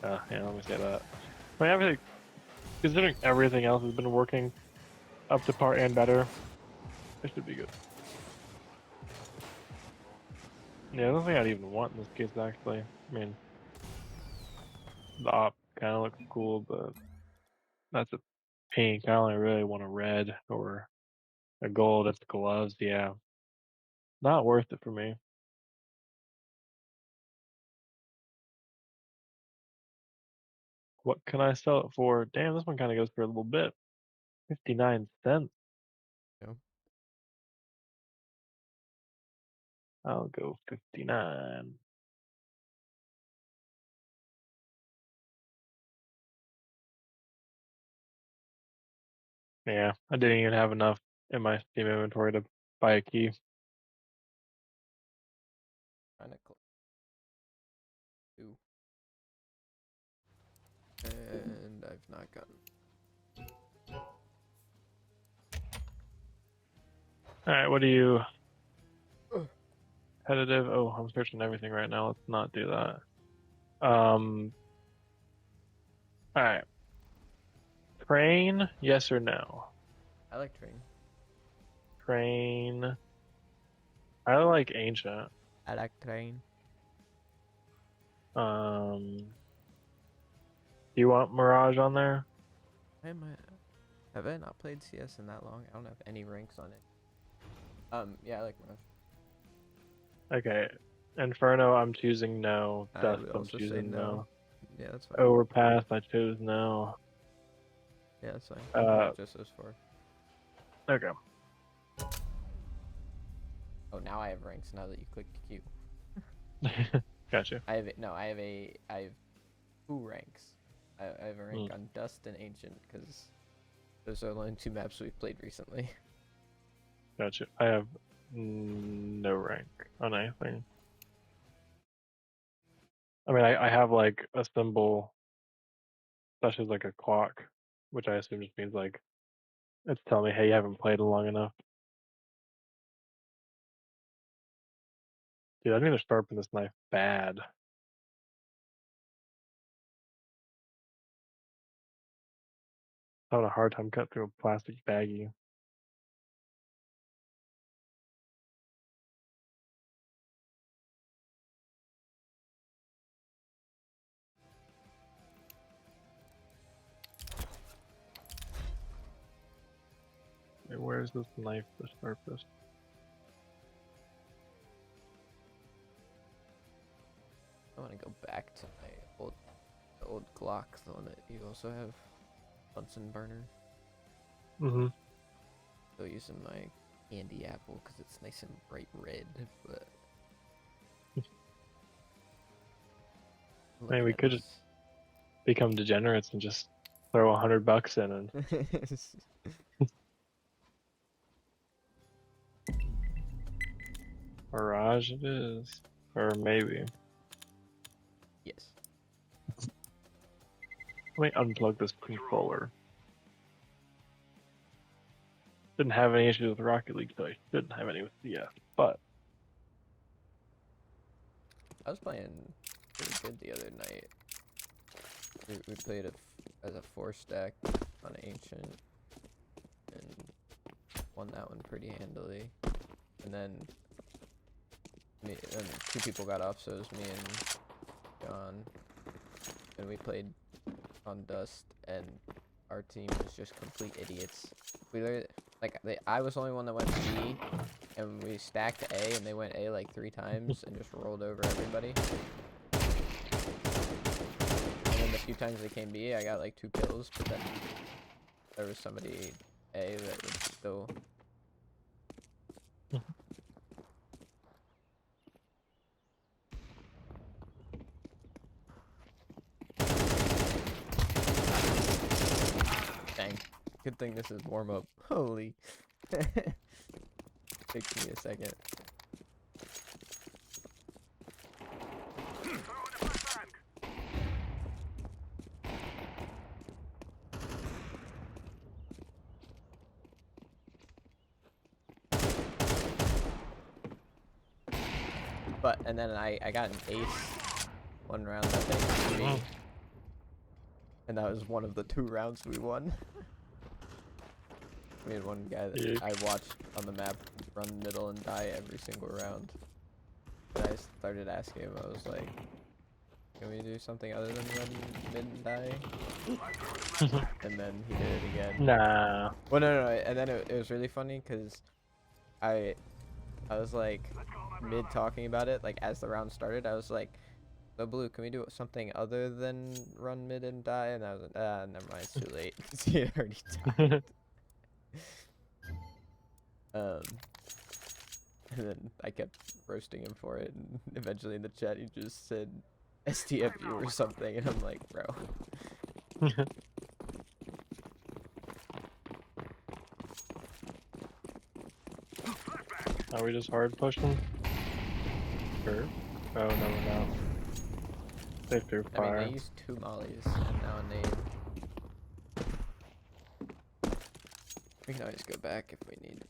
Yeah, let me say that. I mean, everything, considering everything else has been working up to par and better, it should be good. Yeah, I don't think I'd even want in this case actually. I mean, the op kind of looks cool, but that's a pink. I only really want a red or a gold as the gloves. Yeah, not worth it for me. What can I sell it for? Damn, this one kind of goes for a little bit. 59 cents. Yeah. I'll go 59. Yeah, I didn't even have enough in my Steam inventory to buy a key. Trying to two. And I've not gotten. Alright, what do you... Competitive? Oh, I'm searching everything right now. Let's not do that. Alright. Train, yes or no? I like train. Train. I like ancient. I like train. Do you want Mirage on there? Have I not played CS in that long? I don't have any ranks on it. Yeah, I like Mirage. Okay. Inferno, I'm choosing no. I Dust, would I'm also say choosing no. no. Yeah, that's fine. Overpass, I chose no. Yeah, that's fine. Just those four. Okay. Oh, now I have ranks. Now that you clicked Q. Gotcha. I have two ranks. I have a rank on Dust and Ancient because those are the only two maps we've played recently. Gotcha. I have no rank on anything. I mean, I have like a symbol such as like a clock, which I assume just means like it's telling me, hey, you haven't played long enough. Dude, I need to sharpen this knife bad. Having a hard time cutting through a plastic baggie. is this knife the sharpest? I want to go back to my old Glock, the one that you also have, Bunsen burner. Mm-hmm. Still using my candy apple because it's nice and bright red, but Man, we could just become degenerates and just throw $100 in and Mirage it is. Or maybe. Yes. Let me unplug this controller. Didn't have any issues with Rocket League, so I didn't have any with CS, but I was playing pretty good the other night. We played as a 4-stack on Ancient and won that one pretty handily. And then two people got off, so it was me and John. And we played on Dust, and our team was just complete idiots. We literally, I was the only one that went B, and we stacked A, and they went A like 3 times and just rolled over everybody. And then the few times they came B, I got like 2 kills, but then there was somebody A that would still. Dang. Good thing this is warm up. Holy. Takes me a second. But, and then I got an ace one round that they beat me. And that was one of the 2 rounds we won. We had one guy that I watched on the map run middle and die every single round. And I started asking him, I was like, can we do something other than run mid and die? And then he did it again. Nah. Well, no, and then it was really funny because I was like mid talking about it, like as the round started, I was like, so Blue, can we do something other than run mid and die? And I was like, never mind, it's too late. Because he had already died. And then I kept roasting him for it, and eventually in the chat he just said STFU or something, and I'm like, bro. Are we just hard pushing? Sure. Oh, no. They threw fire. I mean, they used 2 mollies and now a nade. We can always go back if we need.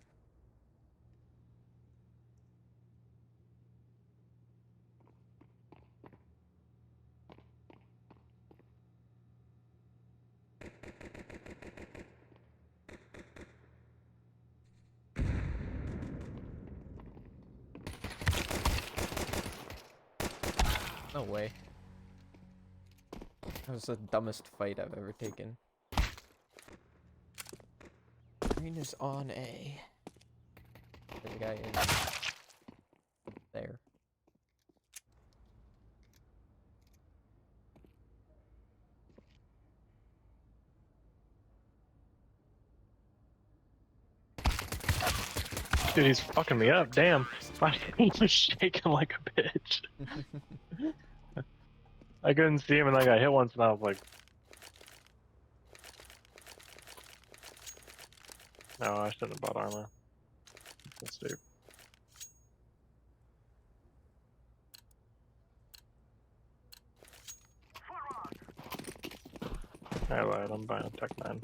No way. That was the dumbest fight I've ever taken. Green is on A. There's a guy in there. Dude, he's fucking me up, damn. My thing was shaking like a bitch. I couldn't see him and I got hit once and I was like... No, I shouldn't have bought armor. Let's do. I lied, I'm buying a Tech 9.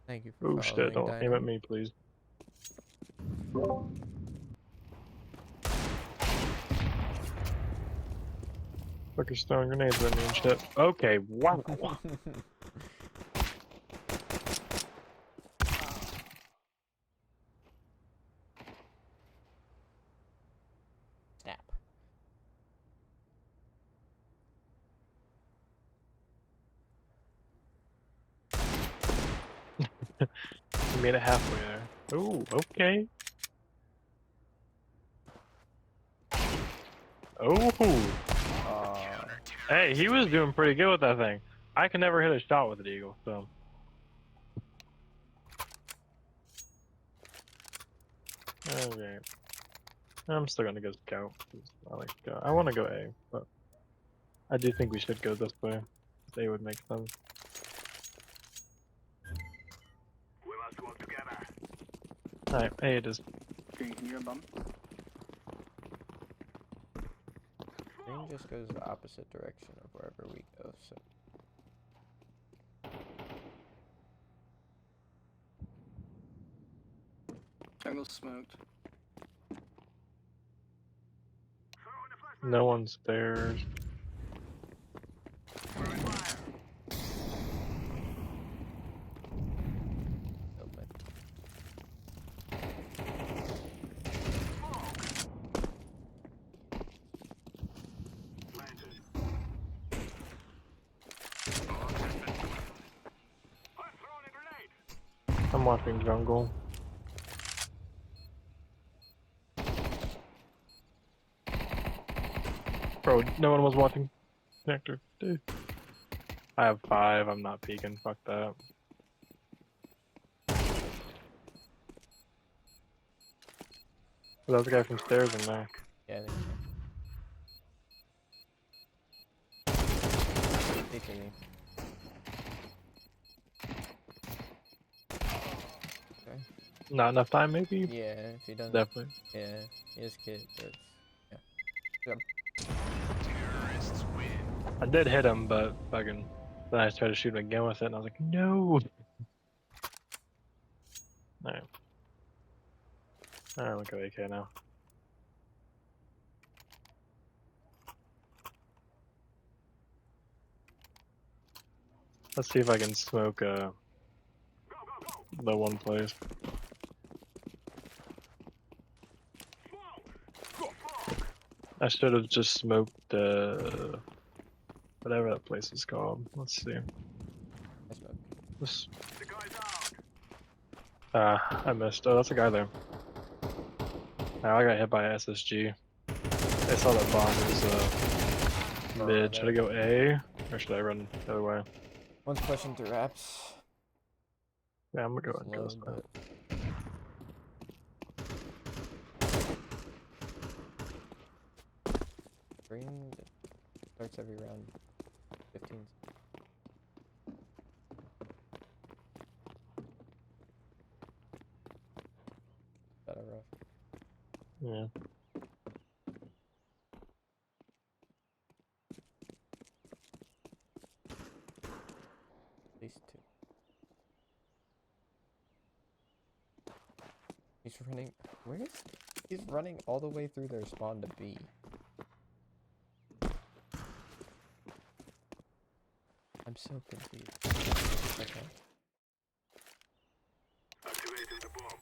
Thank you for oh shit, don't aim at me, please. Fuckers throwing grenades at me and shit. Okay, wow. He made it halfway there. Ooh, okay. Oh. Hey, he was doing pretty good with that thing. I can never hit a shot with an eagle, so. Okay. I'm still gonna go scout. I want to go A, but I do think we should go this way. A would make sense. Alright, A it is. Green, can you bomb? Green just goes the opposite direction of wherever we go, so. Jungle smoked. No one's there. I'm watching jungle. Bro, no one was watching connector. Dude. I have 5, I'm not peeking, fuck that. Was that the guy from stairs or no? Yeah, I think so. Okay. Not enough time, maybe? Yeah, if he doesn't. Definitely. Yeah, he is kid, but it's, yeah. I did hit him, but fucking. Then I tried to shoot him again with it, and I was like, no! Alright. Alright, we'll go AK now. Let's see if I can smoke the one place. I should have just smoked whatever that place is called. Let's see. This. I missed. Oh, that's a guy there. Oh, I got hit by an SSG. I saw that bomb was mid. Should I go A or should I run the other way? One's pushing through wraps. Yeah, I'm gonna go and go this way. Green starts every round. 15. That a rough. Yeah. At least 2. He's running. Where is? He's running all the way through their spawn to B. I'm so confused. Okay. Activating the bomb.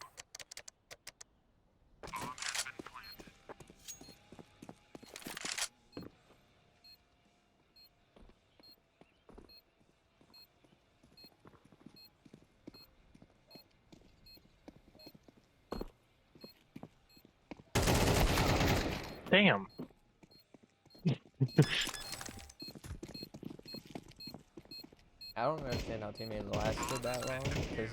Damn. I don't understand how teammate lasted that long because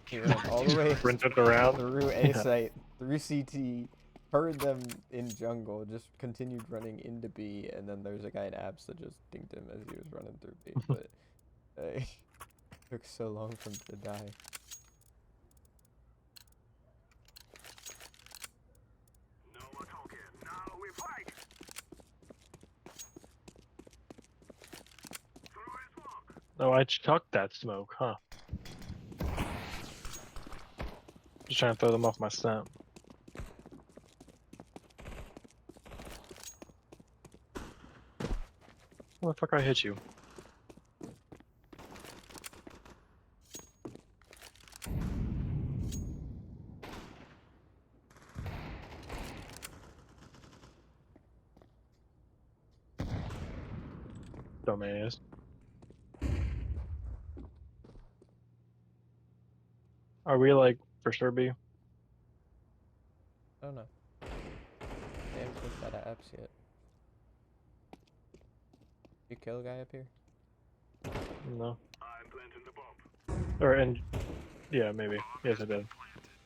he ran all the way sprinted around through A site, through CT, heard them in jungle, just continued running into B, and then there's a guy in apps that just dinged him as he was running through B. But it took so long for him to die. Oh, I chucked that smoke, huh? Just trying to throw them off my scent. Motherfucker, I hit you. Dumbass. Are we like for sure B? I don't know. They haven't pushed out of apps yet. You kill a guy up here? No. Or and yeah, maybe. Yes, I did.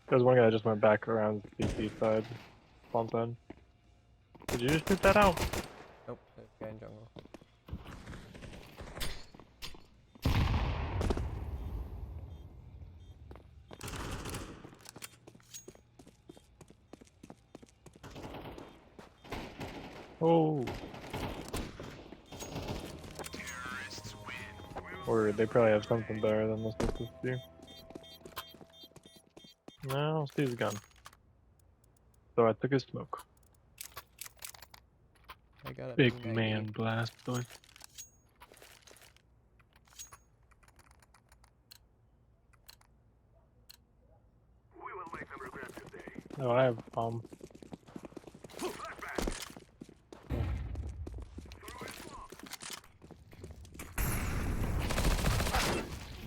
Because one guy just went back around CT side, spawn side. Did you just shoot that out? Nope, there's a guy in jungle. Oh. Or they probably have something better than this SSD. No, Steve's gun. So I took his smoke. I got a Big ping man ID. blast, boy. No, I have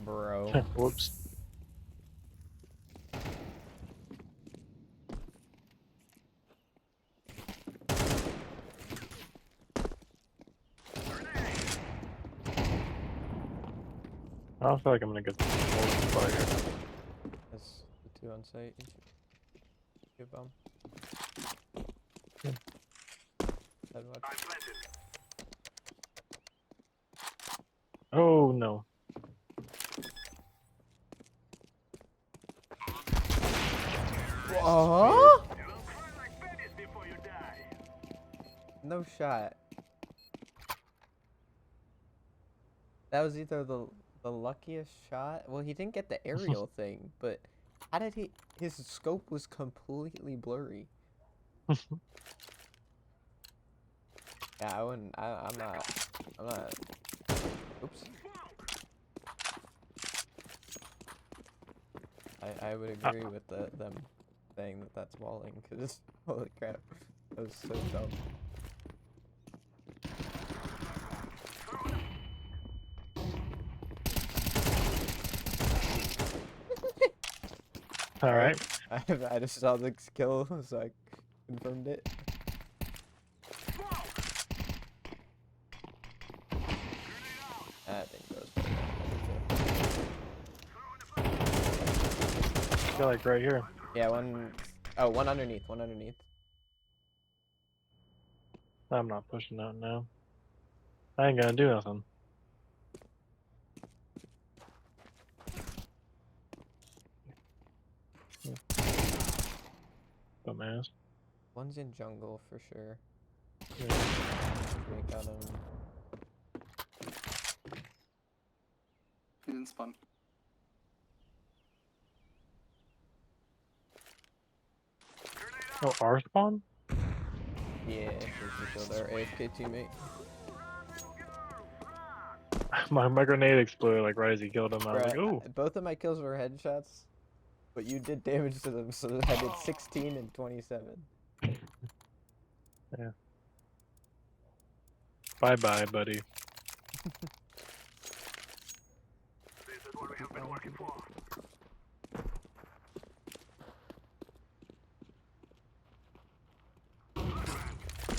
Bro. Whoops. I don't feel like I'm gonna get the spot here. That's the two on site. Good bomb. Yeah. Head watch. Oh no. Oh! No shot. That was either the luckiest shot. Well, he didn't get the aerial thing, but how did he? His scope was completely blurry. Yeah, I wouldn't. I'm not. Oops. I would agree with them saying that that's walling, because holy crap, that was so dumb. All right. I just saw the kill, so I confirmed it. I think that was I feel like right here. yeah, one underneath, one underneath. I'm not pushing out now. I ain't gonna do nothing. Dumbass. One's in jungle for sure. Yeah. We got him. He didn't spawn. Oh, R spawn? Yeah, he killed our AFK teammate. my grenade exploded like right as he killed him. I was like, ooh. Both of my kills were headshots, but you did damage to them, so I did 16 and 27. Yeah. Bye bye, buddy. This is what we have been working for.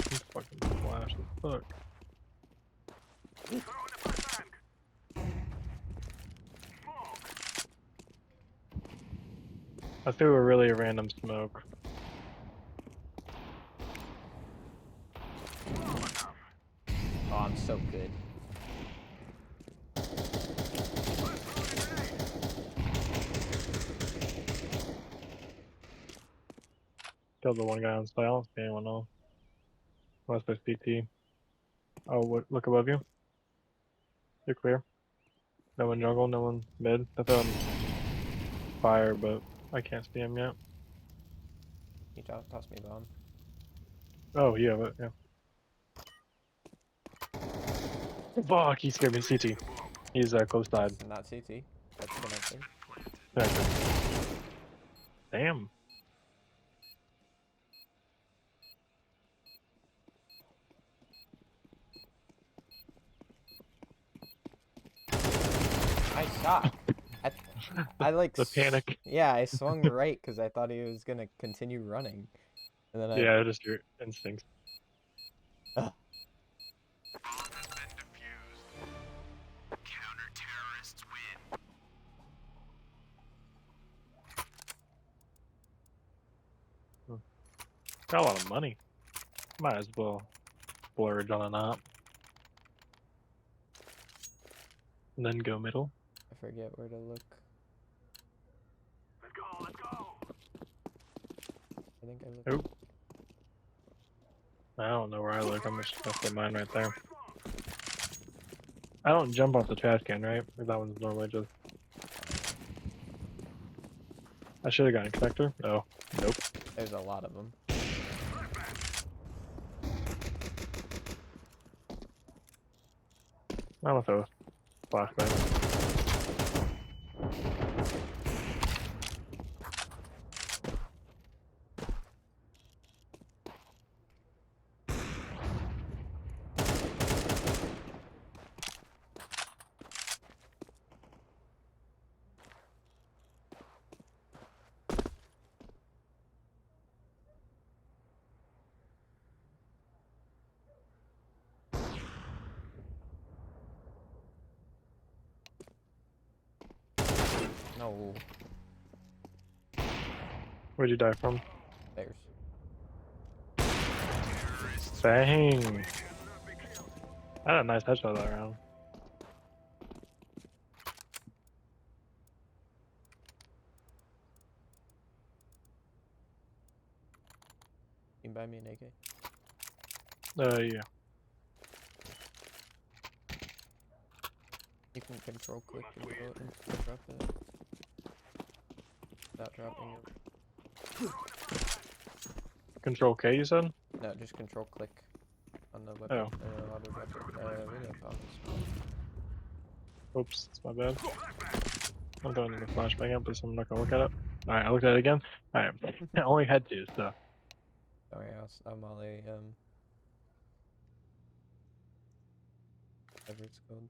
He's fucking flash as fuck. I threw a really random smoke. Oh, I'm so good. Killed the one guy on site. I don't see anyone else. Unless there's CT. Oh, look above you. You're clear. No one jungle, no one mid. I thought fire, but I can't see him yet. He tossed me a bomb. Oh, yeah, but yeah. Fuck, he scared me. CT. He's close side. Not CT. That's connecting. Damn. Nice shot. I like the panic. Yeah, I swung right because I thought he was gonna continue running, and then Yeah, just your instincts. Got a lot of money. Might as well splurge on an op. And then go middle. I forget where to look. Let's go, let's go. I think I looked. Oop. I don't know where I look. I'm just gonna put mine right there. I don't jump off the trash can, right? That one's normally just. I should have gotten a connector. No. Nope. There's a lot of them. I'm gonna throw a flashbang. No. Where'd you die from? There's. Bang! I had a nice headshot that round. You can buy me an AK. Yeah. You can control click and go and drop it. Without dropping it. Control K, you said? No, just control click on the weapon. Oh. Auto weapon. We know comments. Oops, that's my bad. I'm going to the flashbang up, but I'm not gonna look at it. Alright, I looked at it again. Alright, I only had two, so. Sorry, I'm all a, whatever it's called.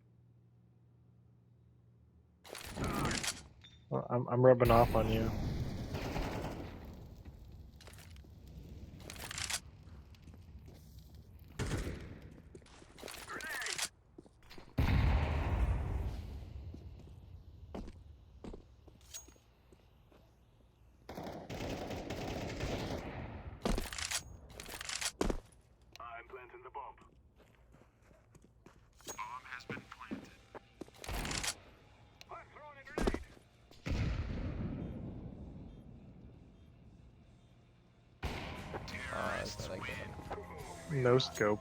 Well, I'm rubbing off on you. I'm planting the bomb. Bomb has been planted. I'm throwing a grenade. I thought I get him. No scope.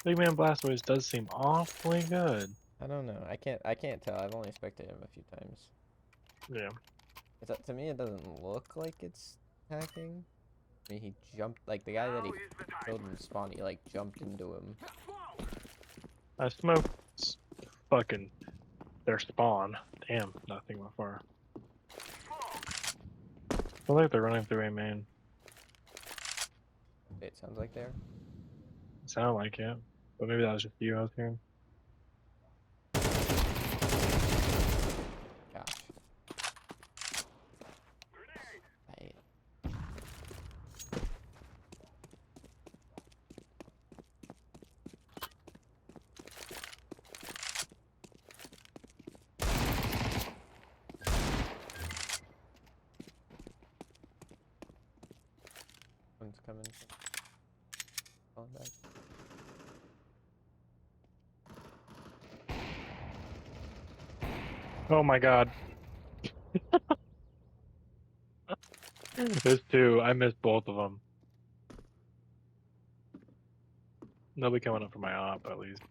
Big Man Blastoise does seem awfully good. I don't know. I can't tell. I've only spectated him a few times. Yeah. To me, it doesn't look like it's hacking. I mean, he jumped, like, the guy that he killed in spawn, he, like, jumped into him. I smoked fucking their spawn. Damn, nothing went far. I feel like they're running through a main. It sounds like they're. It sounded like it, but maybe that was just you I was hearing. Gosh. Right. One's coming. Falling back. Oh my god. There's two. I missed both of them. They'll be coming up for my op at least.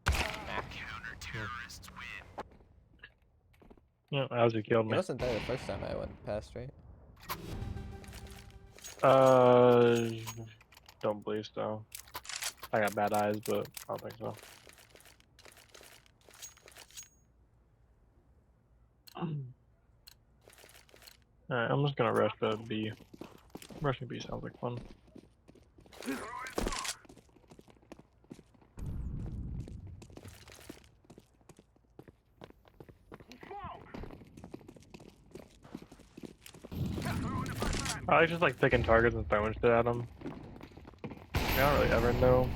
Counter-terrorists win. Yeah, as you killed You me. wasn't there the first time I went past, right? Don't believe so. I got bad eyes, but I don't think so. Alright, I'm just gonna rush the B. Rushing B sounds like fun. I just like picking targets and throwing shit at them. I don't really ever know.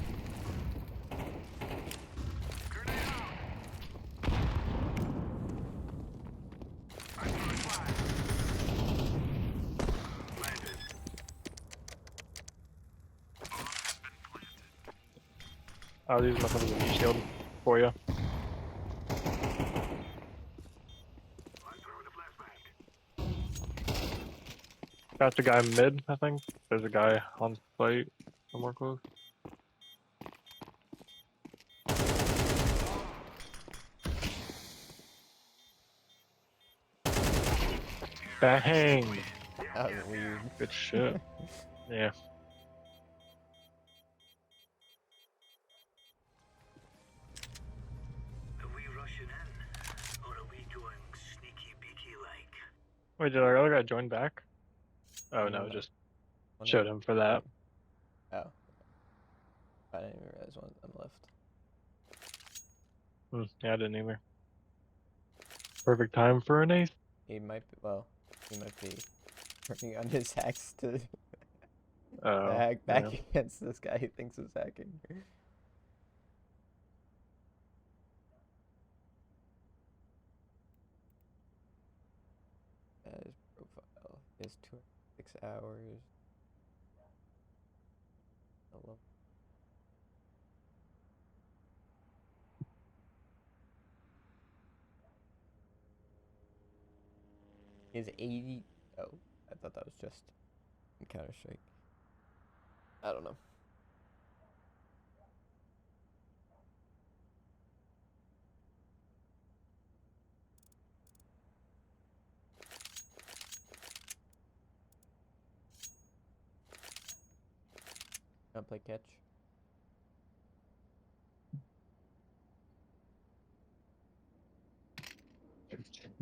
I'll use myself as a meat shield for you. Got the guy mid, I think. There's a guy on site somewhere close. Bang! That was weird. Good shit. Yeah. Are we rushing in? Or are we going sneaky beaky like? Wait, did our other guy join back? Oh no, No. just showed him for that. Oh. I didn't even realize one of them left. Yeah, I didn't either. Perfect time for an ace. He might be, well, he might be working on his hacks to hack back against this guy he thinks is hacking. His profile is 206 hours. Hello. He has 80. Oh, I thought that was just in Counter-Strike. I don't know. Can't play catch.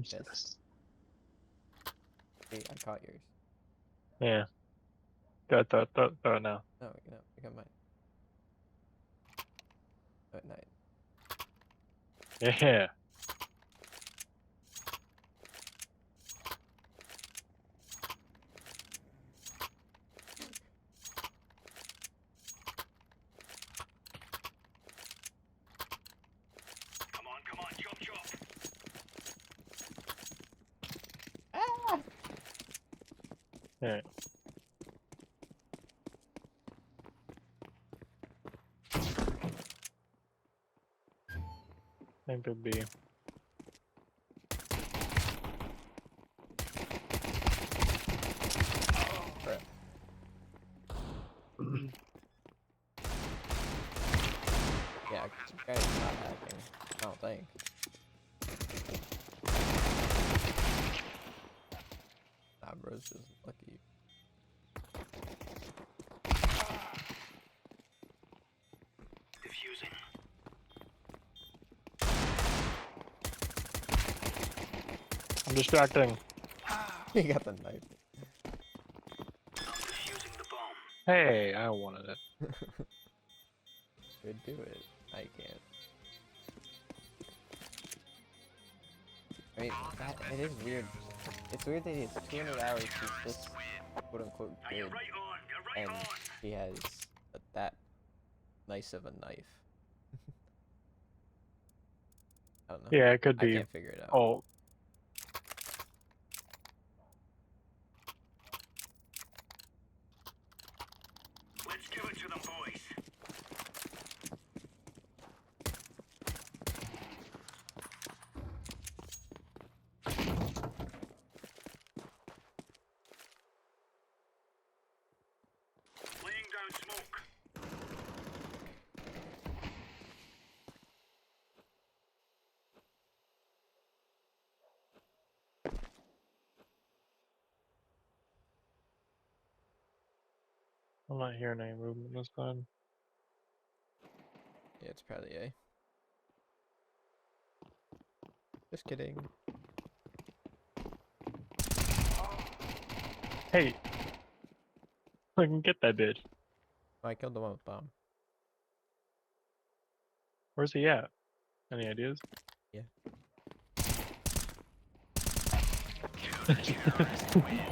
Yes. Hey, I caught yours. Yeah. Got that now. No, no, I got mine. Oh, at night. Yeah. Come on, chop chop. Ah! Yeah. I think it'd be. Crap. Yeah, this guy's not hacking. I don't think. Nah, bro's just lucky. Diffusing. I'm distracting. He got the knife. Defusing the bomb. Hey, I wanted it. Could do it. I can't. I mean, it is weird. It's weird that he has 200 hours. He's this quote unquote good. And he has that nice of a knife. I don't know. Yeah, it could be. I can't figure it out. Oh. Let's give it to them, boys. Laying down smoke. I'm not hearing any movement this time. Yeah, it's probably A. Just kidding. Hey. I can get that bitch. I killed the one with bomb. Where's he at? Any ideas? Yeah.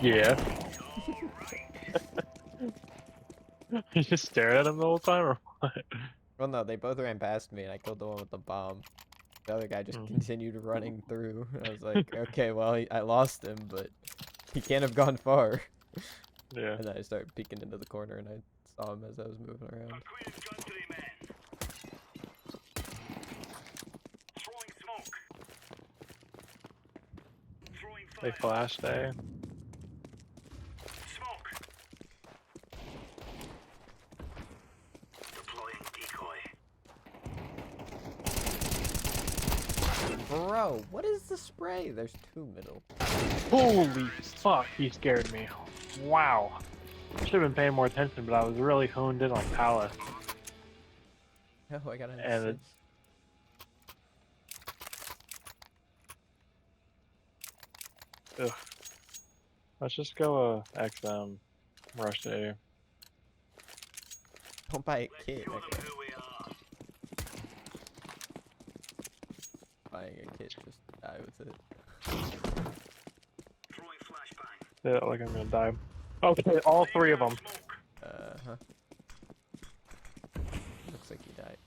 Yeah. You just stared at him the whole time, or what? Well, no, they both ran past me, and I killed the one with the bomb. The other guy just continued running through. I was like, okay, well, I lost him, but he can't have gone far. Yeah. And then I started peeking into the corner, and I saw him as I was moving around. They flashed, eh? Bro, what is the spray? There's two middle. Holy fuck, he scared me. Wow. Should have been paying more attention, but I was really honed in on Palace. Oh, I got an And assist. Ugh. Let's just go XM. Rush A. Don't buy a kit. Okay. Buying a kit, just die with it. Yeah, like I'm gonna die. Okay, all three of them. Uh-huh. Looks like he died.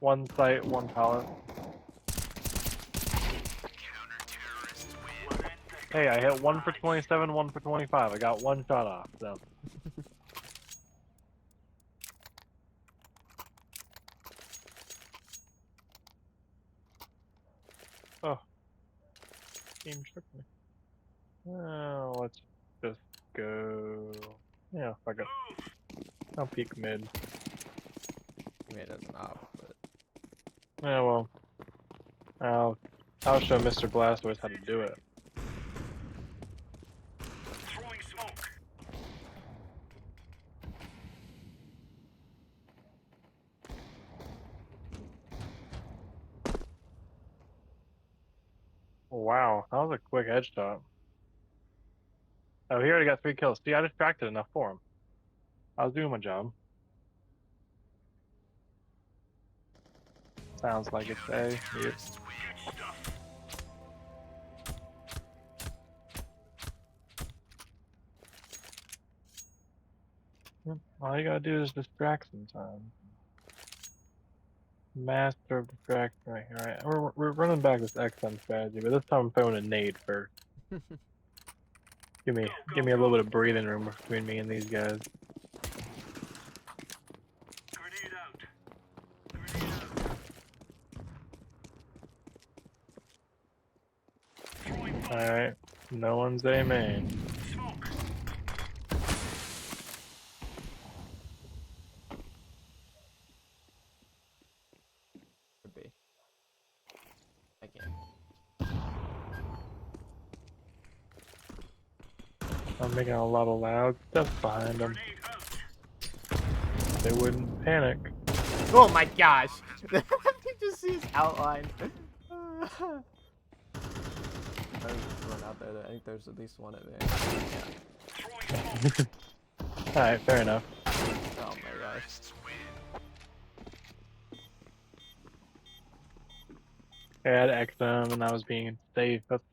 One site, one pallet. Hey, I hit 1 for 27, 1 for 25. I got one shot off, so. Oh. Game shook me. Let's just go. Yeah, fuck it. I'll peek mid. Mid as an op, but. Yeah, well. I'll show Mr. Blastoise how to do it. Wow, that was a quick headshot. Oh, he already got 3 kills. See, I distracted enough for him. I was doing my job. Sounds like it's A. Yep. All you gotta do is distract sometimes. Master of distraction right here. Right. We're running back this XM strategy, but this time I'm throwing a nade first. Give me a little bit of breathing room between me and these guys. Alright, no one's A main. Could be. I can't. I'm making a lot of loud stuff behind them. They wouldn't panic. Oh my gosh! You just see his outline. I just run out there. I think there's at least one at there. Alright, fair enough. Oh my gosh. I had XM and I was being safe. That's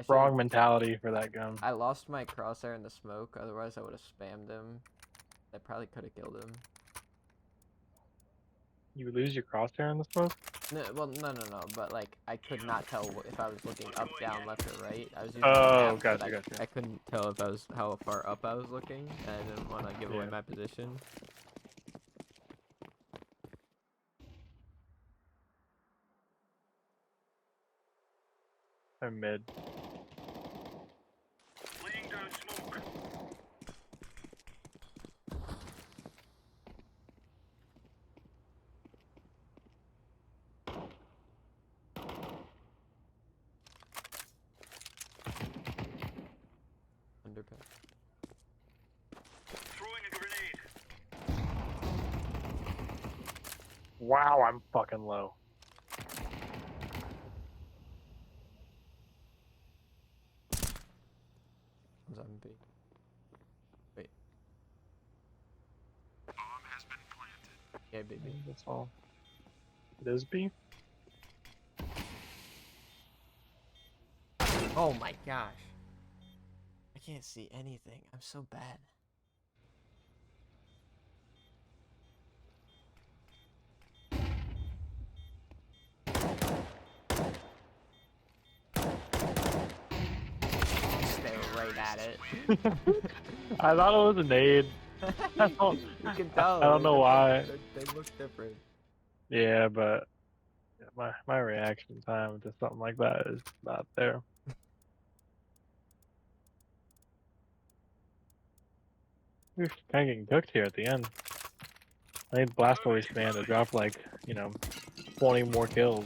wrong mentality for that gun. I lost my crosshair in the smoke, otherwise I would have spammed him. I probably could have killed him. You lose your crosshair in the smoke? No, well, no, but like, I could not tell if I was looking up, down, left, or right. I was using Oh, the map, gotcha. I couldn't tell if I was, how far up I was looking, and I didn't want to give away my position. I'm mid. Underpass. Wow, I'm fucking low. on B. Wait. Yeah, baby. That's all. It is B? Oh my gosh. I can't see anything. I'm so bad. Stay right at it. I thought it was a nade. You can tell. I don't know why. They look different. Yeah, but my reaction time to something like that is not there. We're kind of getting cooked here at the end. I need Blastoise man to drop like, 20 more kills.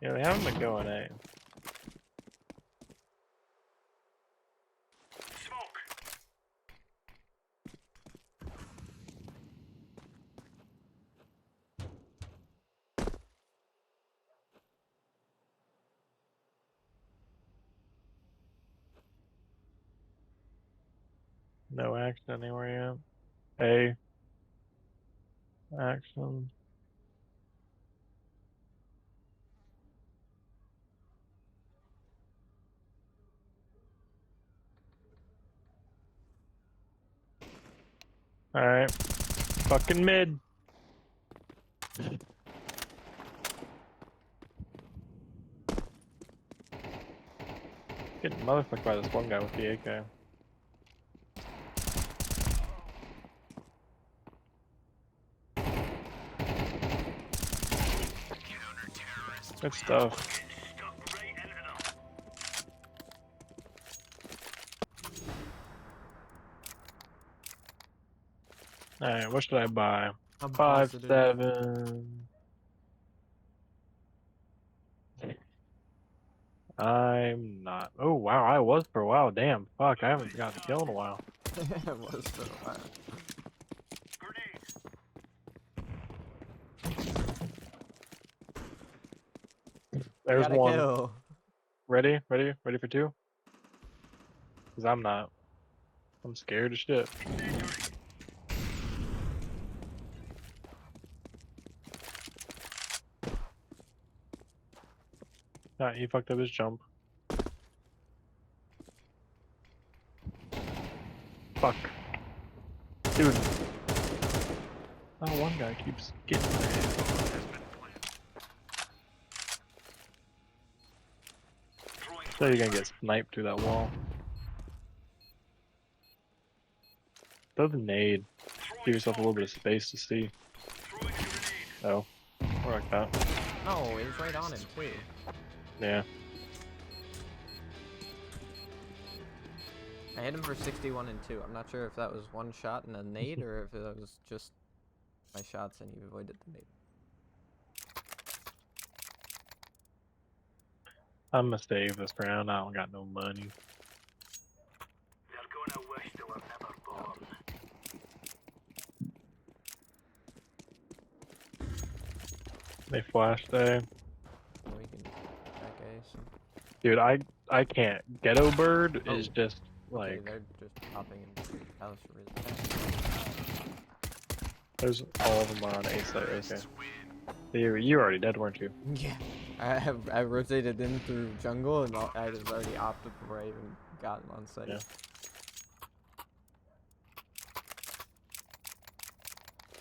Yeah, they haven't been going A. No action anywhere yet. A. Action. Alright. Fucking mid. Getting motherfucked by this one guy with the AK. Good stuff. Alright, what should I buy? I'm 5-7. I'm not. Oh wow, I was for a while. Damn, fuck, I haven't gotten a kill in a while. It was for a while. There's Got a one. kill. Ready for two? Cause I'm not. I'm scared as shit. Nah, he fucked up his jump. Fuck. Dude. Oh, one guy keeps getting my head. So you're gonna get sniped through that wall. Throw the nade. Give yourself a little bit of space to see. Oh. Or like that. No, it was right on him too. Yeah. I hit him for 61 and 2. I'm not sure if that was one shot and a nade or if it was just my shots and he avoided the nade. I'm gonna save this round. I don't got no money. They're gonna wish they were never born. They flashed A. We can back A. So. Dude, I can't. Ghetto Bird is just like. Okay, they're just popping into house really fast. There's all of them are on A side. Okay. You were already dead, weren't you? Yeah. I rotated in through jungle and I was already opted before I even got on site. Yeah.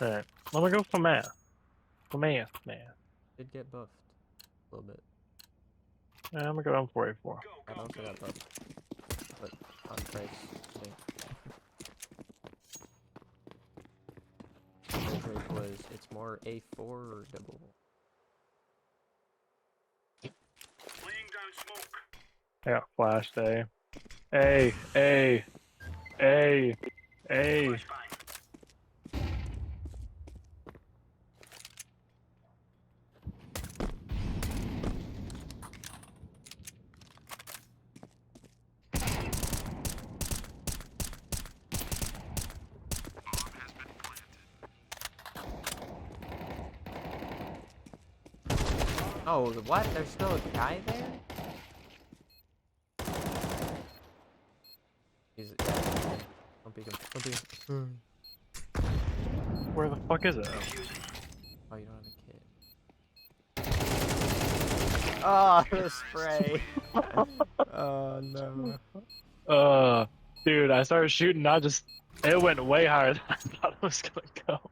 Alright, let me go for math. For math. Did get buffed a little bit. Yeah, I'm gonna go on 484. I also got buffed, but on price. The rate was it's more A4 or double. I got flashed A. A. Oh, what? There's still a guy there? Where the fuck is it? Oh, you don't have a kit. Ah, the spray. Oh no. Dude, I started shooting. It went way higher than I thought it was gonna go.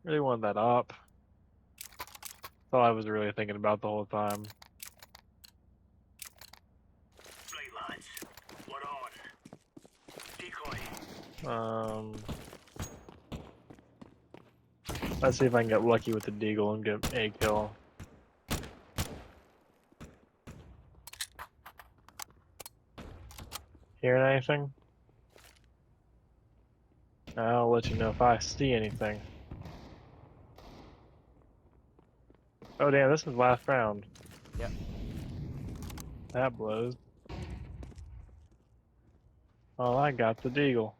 Really wanted that up. That's all I was really thinking about the whole time. Right, lads. We're on. Decoy. Let's see if I can get lucky with the deagle and get a kill. Hearing anything? I'll let you know if I see anything. Oh damn, this is last round. Yep. That blows. Oh, I got the deagle.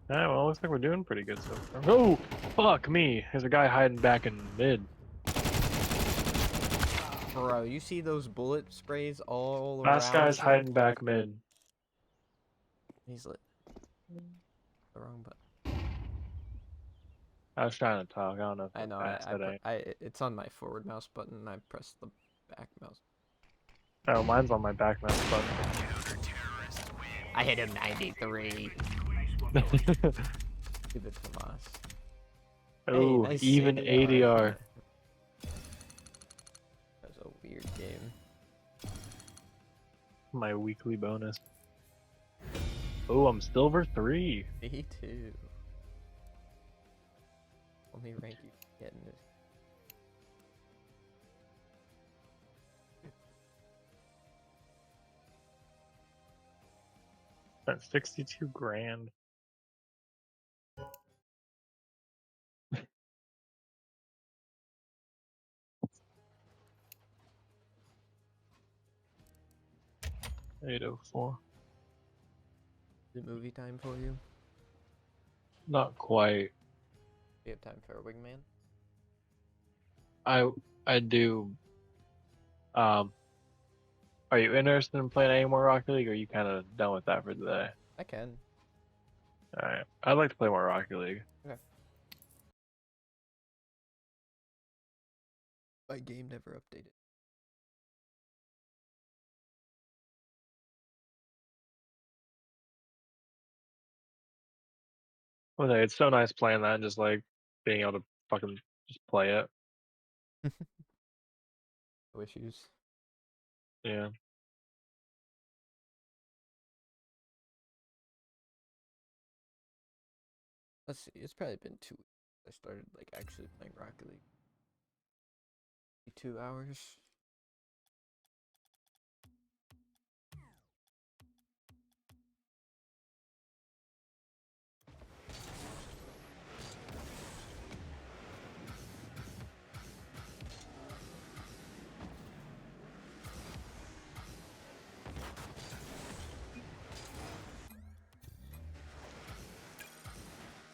Alright, well, looks like we're doing pretty good so far. Oh, fuck me! There's a guy hiding back in mid. Bro, you see those bullet sprays all around? Last guy's hiding back mid. He's lit. The wrong button. I was trying to talk. I don't know if I know. It's on my forward mouse button. And I pressed the back mouse. Oh, mine's on my back mouse button. I hit him 93. Stupid Tomas. Oh, hey, nice even ADR. That was a weird game. My weekly bonus. Oh, I'm silver 3. Me too. Only rank you getting is. Spent 62 grand. $804. Is it movie time for you? Not quite. Do you have time for a wingman? I do. Are you interested in playing any more Rocket League, or are you kind of done with that for today? I can. Alright. I'd like to play more Rocket League. Okay. My game never updated. Okay, it's so nice playing that and just like being able to fucking just play it. No issues. Yeah. Let's see. It's probably been 2 weeks. I started like actually playing Rocket League. 2 hours.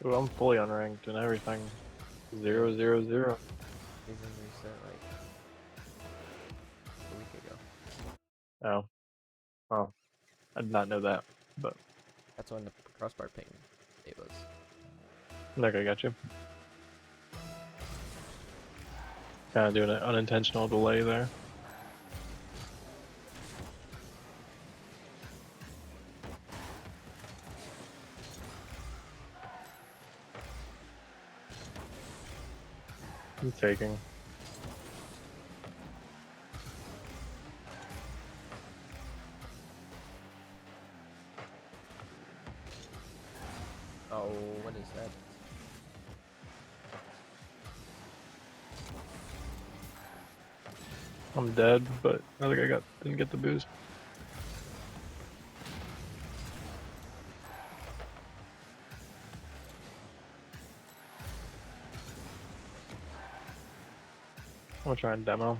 Ooh, I'm fully unranked and everything. 0, 0, 0. Season reset like a week ago. Oh. Oh. I did not know that, but. That's when the crossbar ping it was. Okay, got you. Kind of doing an unintentional delay there. I'm taking. Oh, what is that? I'm dead, but I think I didn't get the boost. I'm gonna try and demo.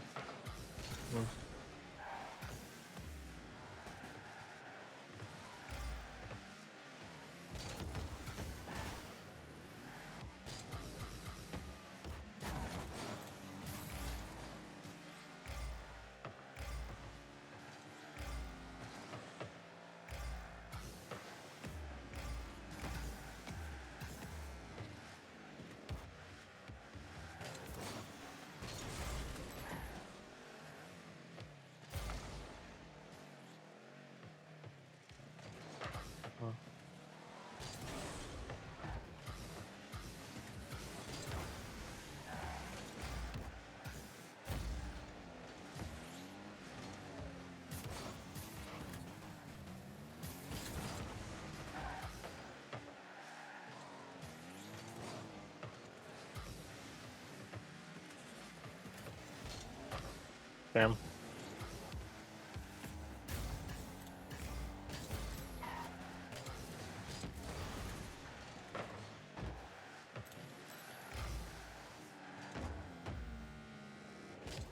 Sam.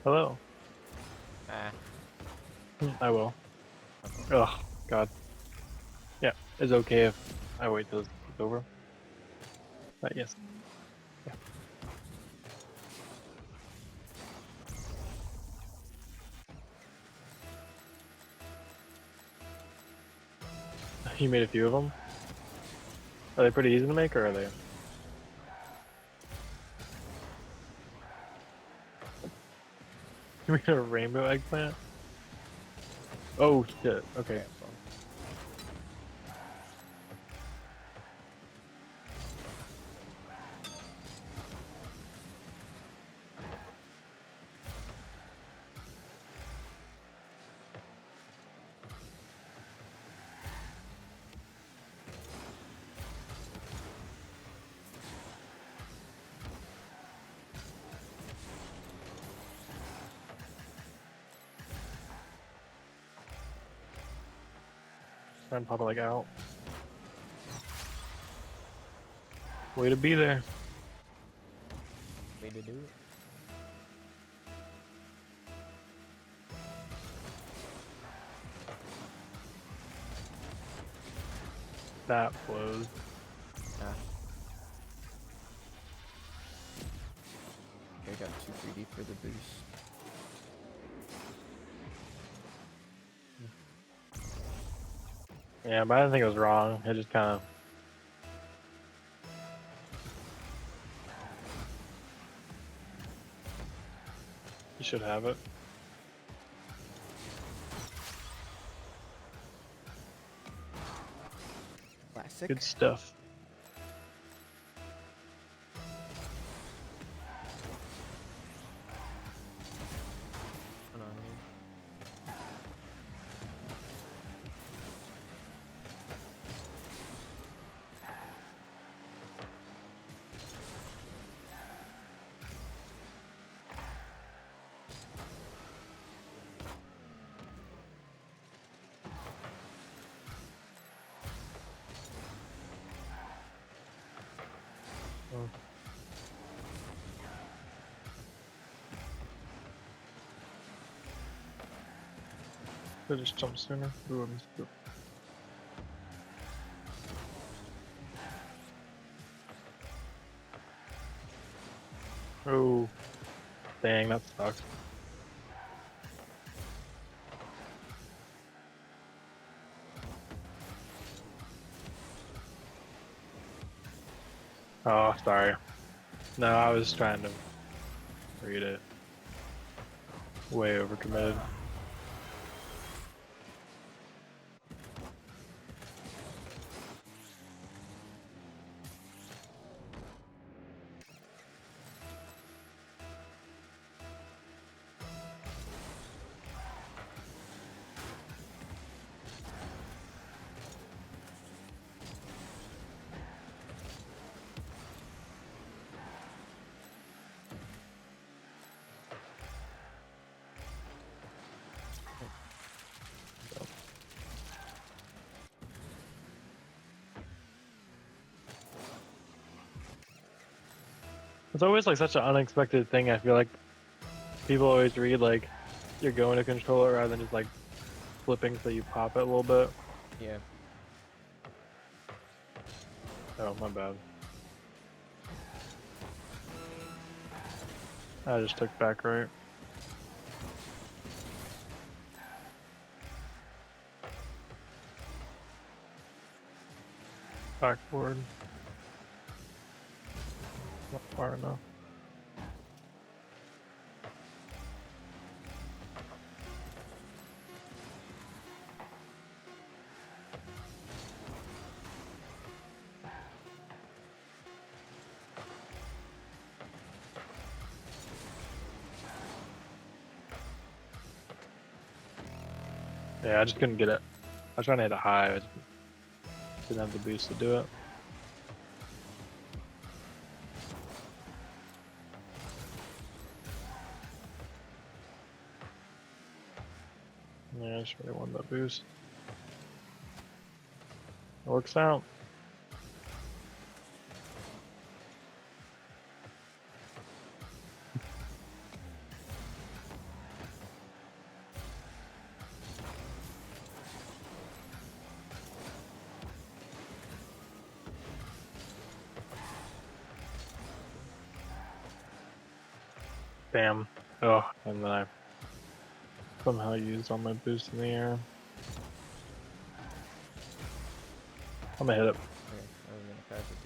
Hello. I will. Oh, God. Yeah, it's okay if I wait till it's over. But yes. Yeah. You made a few of them? Are they pretty easy to make, or are they? You made a rainbow eggplant? Oh shit, okay. Try and pop it like out. Way to be there. Way to do it. That blows. Ah. Okay, I got 2 3D for the boost. Yeah, but I didn't think it was wrong. It just kind of. You should have it. Classic. Good stuff. Hold on, Oh. Could just jump sooner. Ooh, I missed it. Oh, dang, that sucks. Oh, sorry. No, I was trying to read it. Way overcommitted. It's always like such an unexpected thing. I feel like people always read like you're going to control it rather than just like flipping so you pop it a little bit. Yeah. Oh, my bad. I just took back right. Backboard. Not far enough. Yeah, I just couldn't get it. I was trying to hit a high. I just didn't have the boost to do it. Yeah, I just really want that boost. It works out. Damn. Oh, and then I somehow used all my boost in the air. I'm gonna hit it. Okay, I was gonna pass it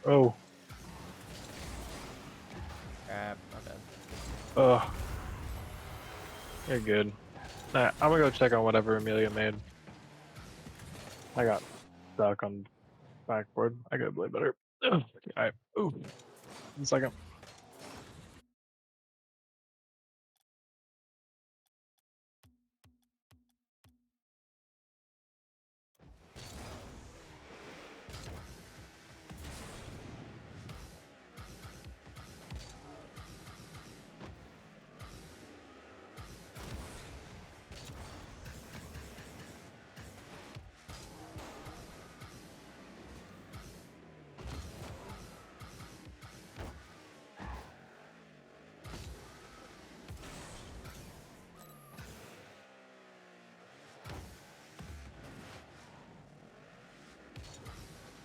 too. Oh. Crap, my bad. Ugh. You're good. Alright, I'm gonna go check on whatever Amelia made. I got stuck on backboard. I gotta play better. Alright. Ooh. 1 second.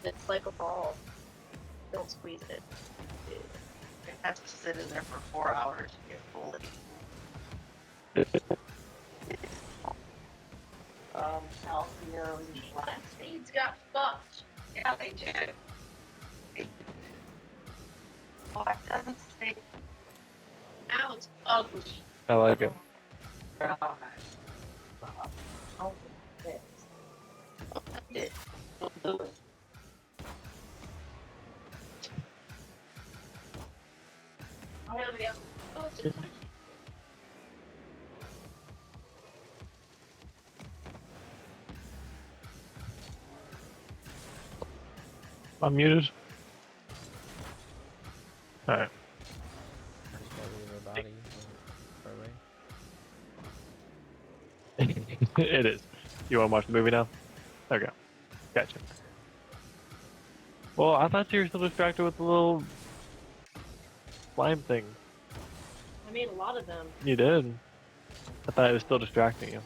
It's like a ball. Don't squeeze it. You have to sit in there for 4 hours to get fully. Calcium, plant seeds got fucked. Yeah, they did. Oh, it doesn't say. Now it's ugly. I like it. Oh, this. It. Don't do it. Oh, yeah, we have. Oh, it's just. I'm muted. Alright. Just gotta leave her body far away. It is. You wanna watch the movie now? Okay. Gotcha. Well, I thought you were still distracted with the little slime thing. I made a lot of them. You did. I thought it was still distracting you.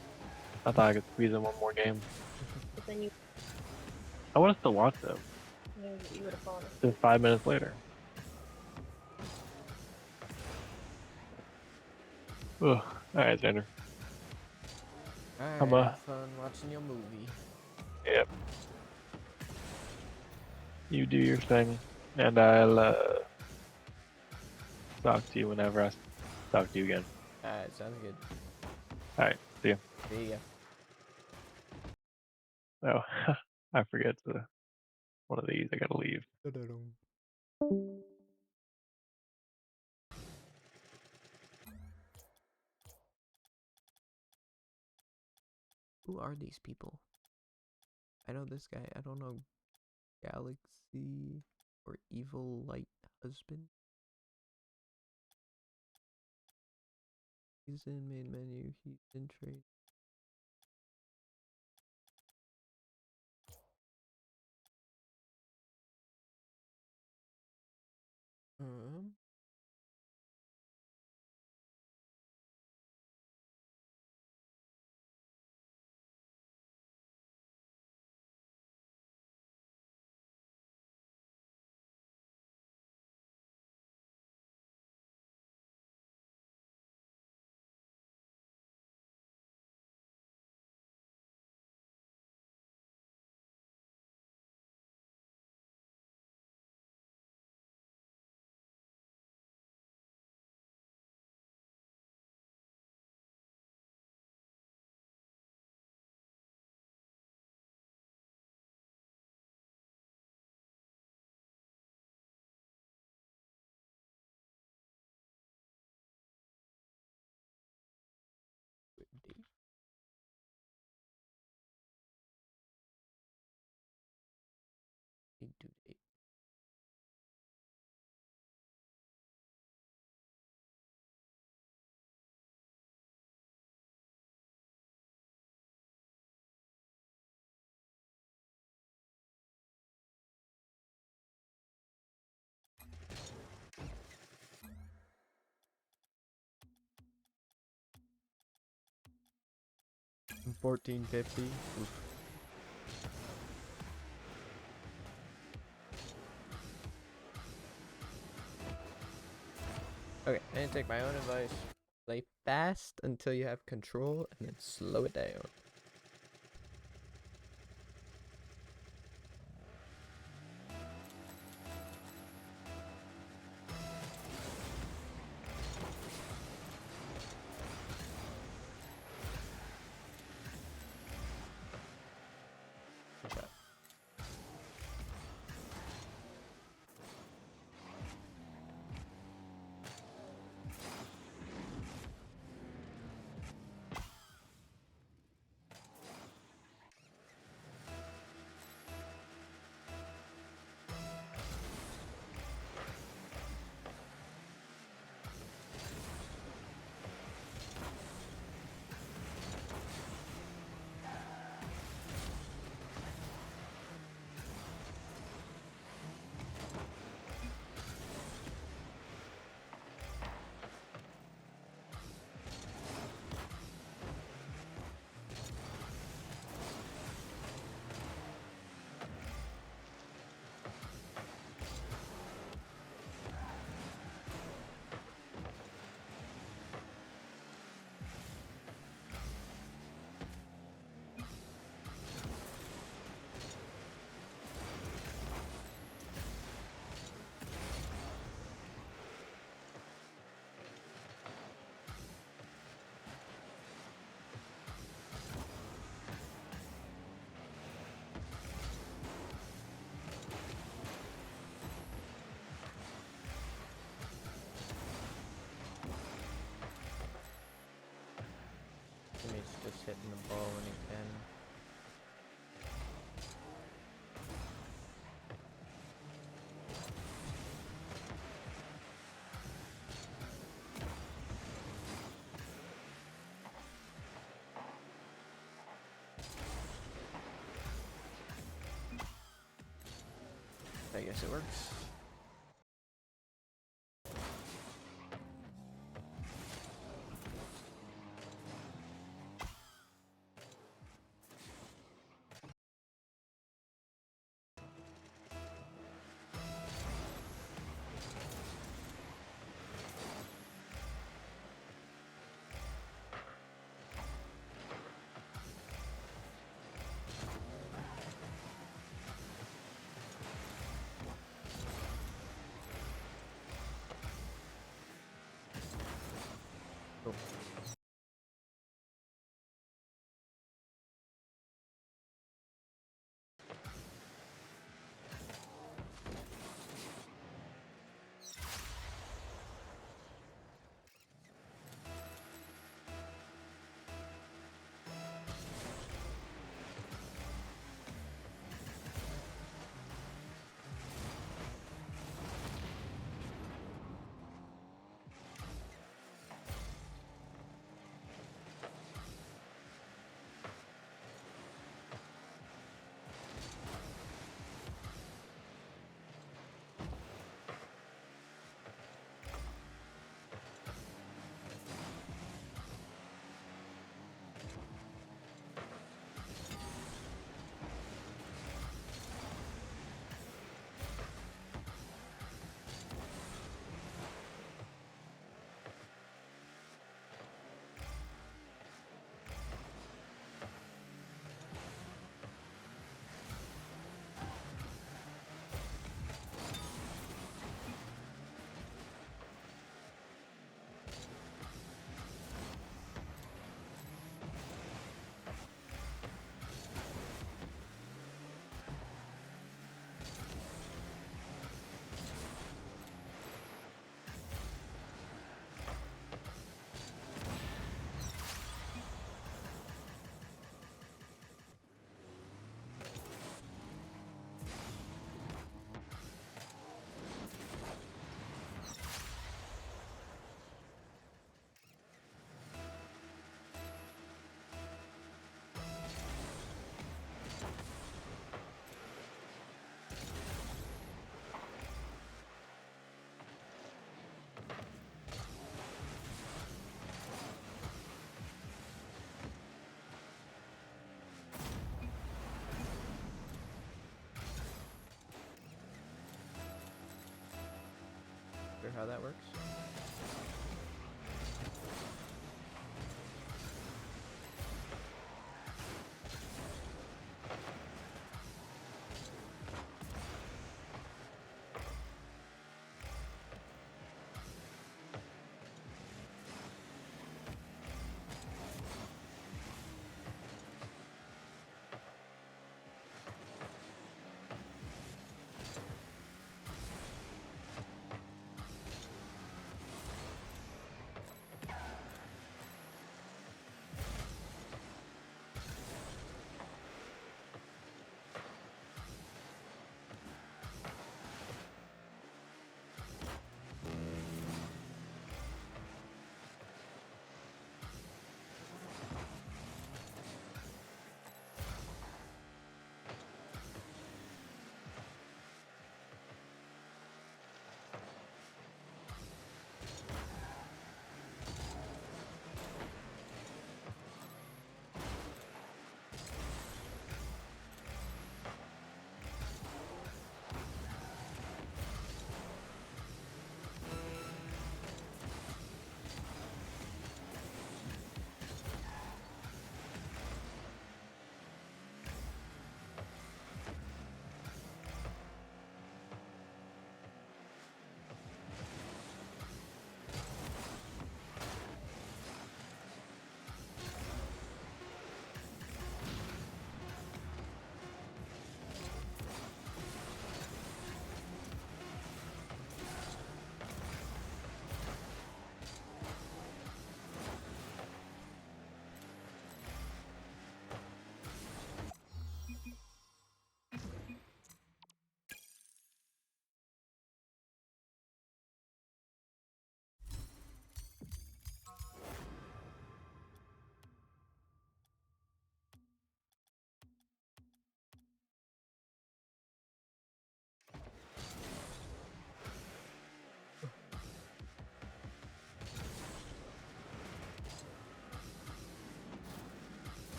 I thought I could squeeze in one more game. But then you, I want to still watch them. you would have fallen asleep. Just 5 minutes later. Ugh. Alright, Xander. Alright, have fun watching your movie. Yep. You do your thing, and I'll talk to you whenever I talk to you again. Alright, sounds good. Alright, see ya. See ya. Oh, I forget to one of these. I gotta leave. Who are these people? I know this guy. I don't know. Galaxy or Evil Light Husband. He's in main menu. He's in trade. 1450. Oof. Okay, I'm gonna take my own advice. Play fast until you have control and then slow it down. He's just hitting the ball when he can. I guess it works. how that works.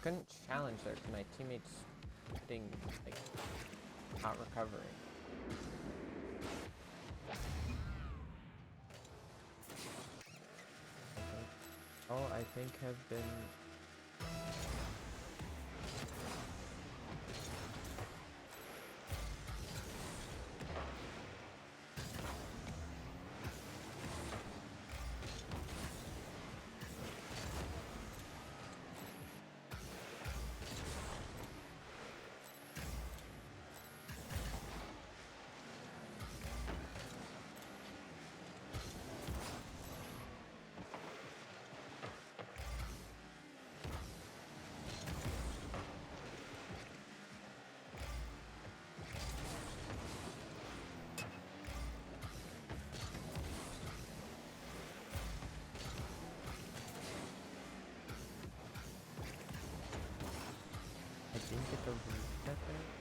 Couldn't challenge there because my teammates getting like not recovering. All I think have been didn't get the reset there.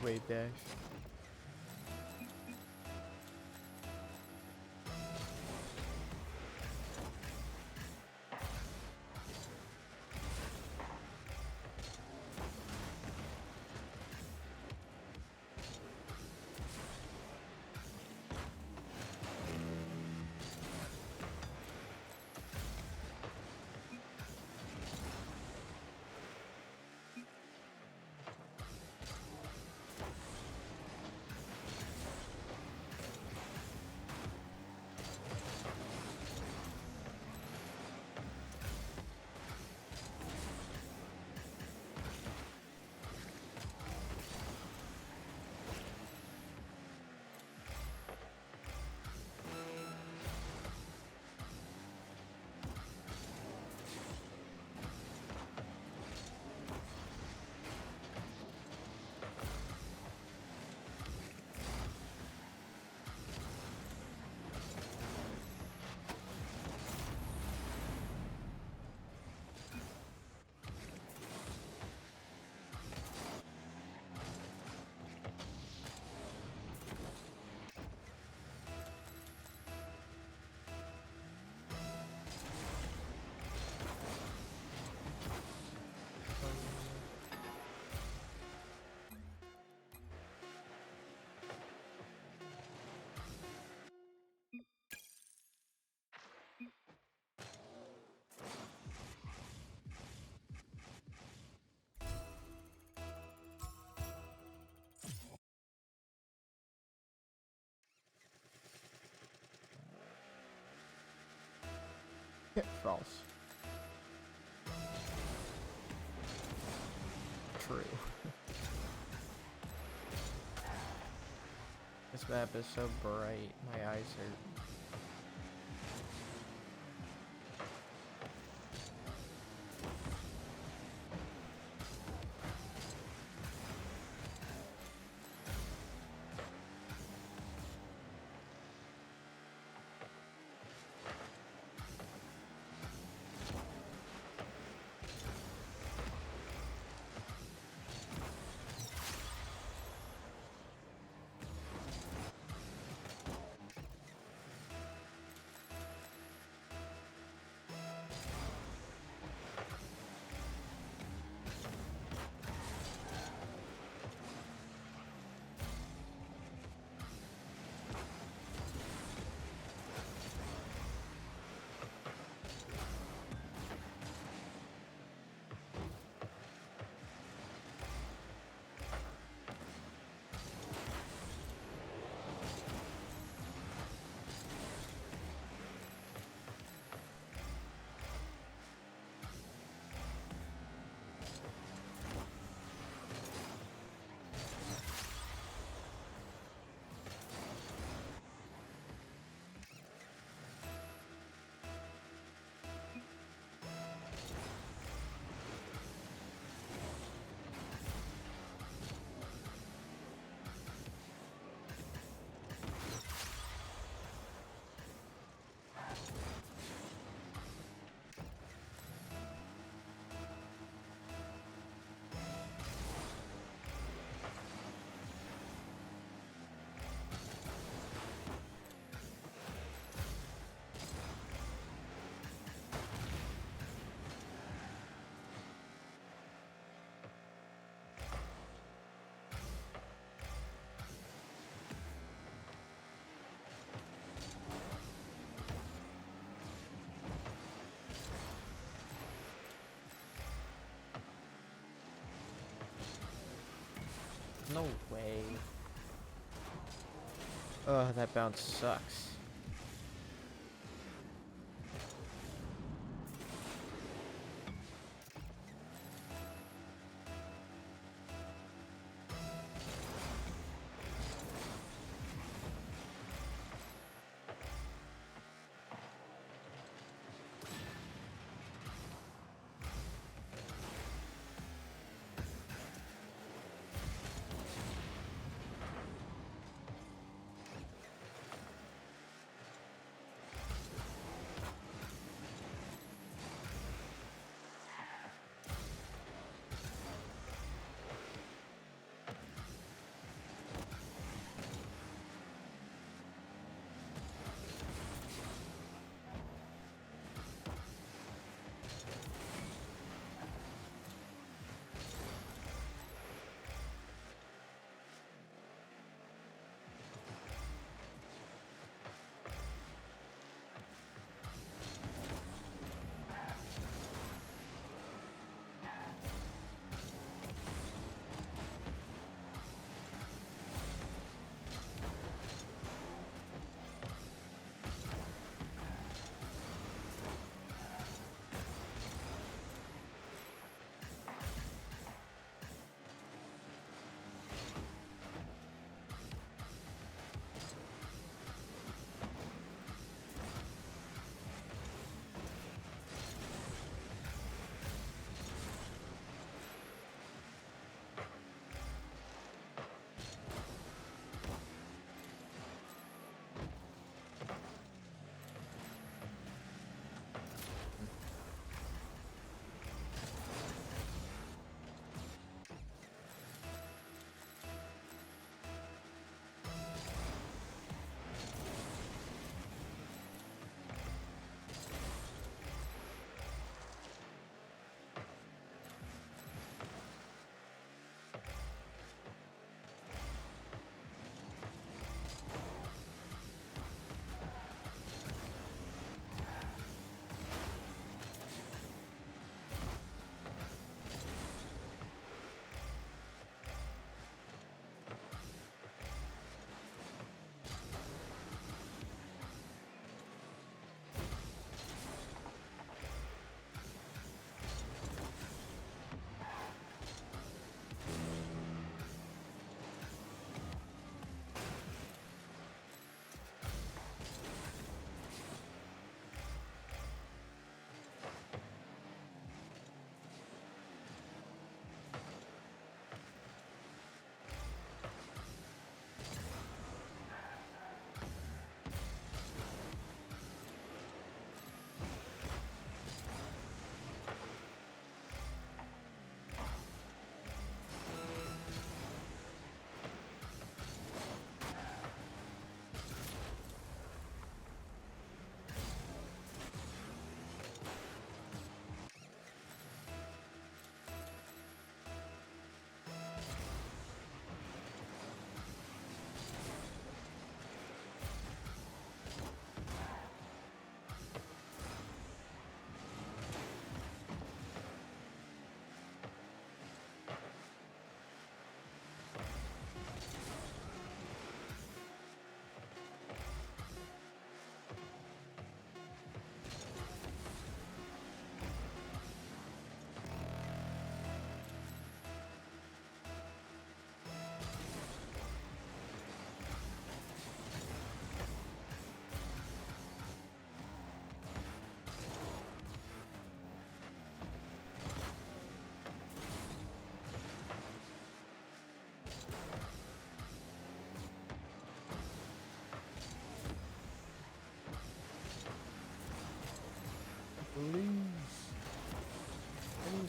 Wave dash. False. True. This map is so bright, my eyes hurt. No way. Ugh, that bounce sucks.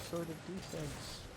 sort of defense.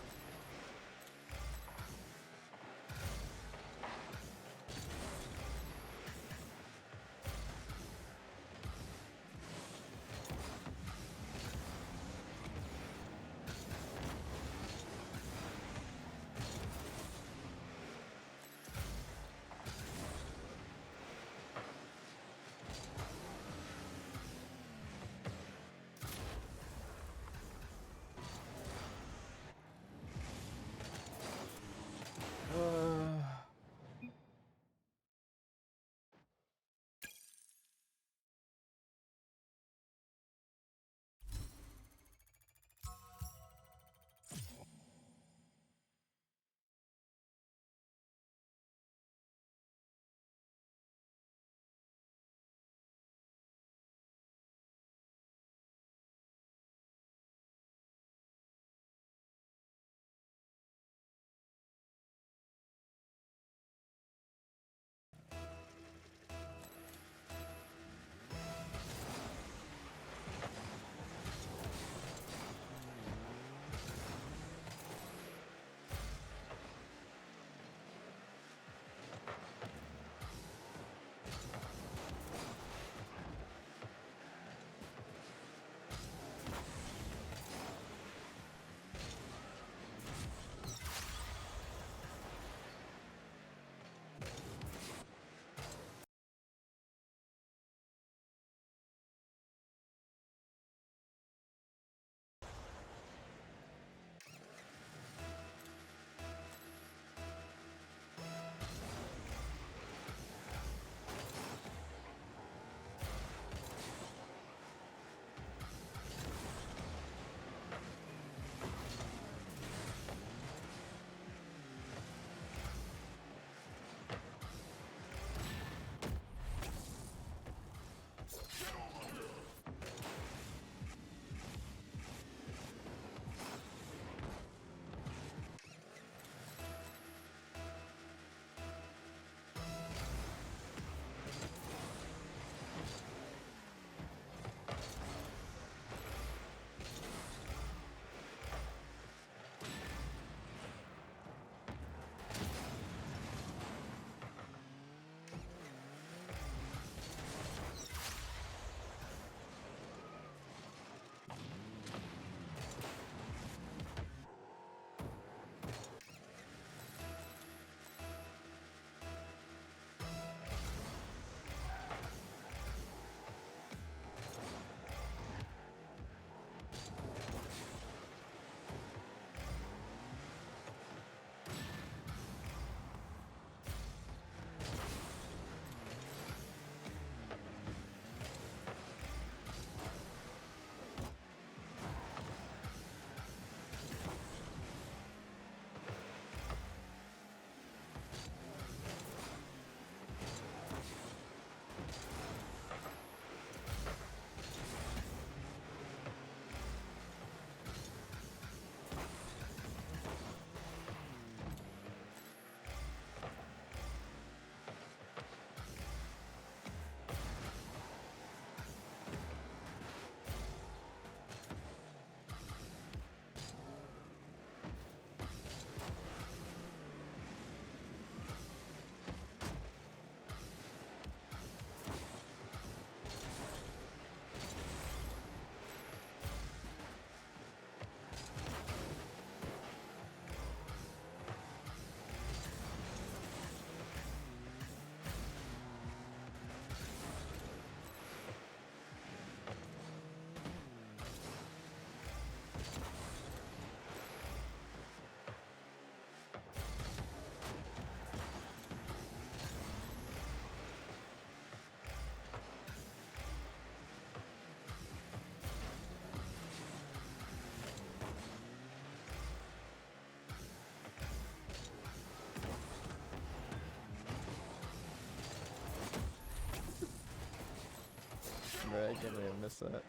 Bro, I can't believe I missed that.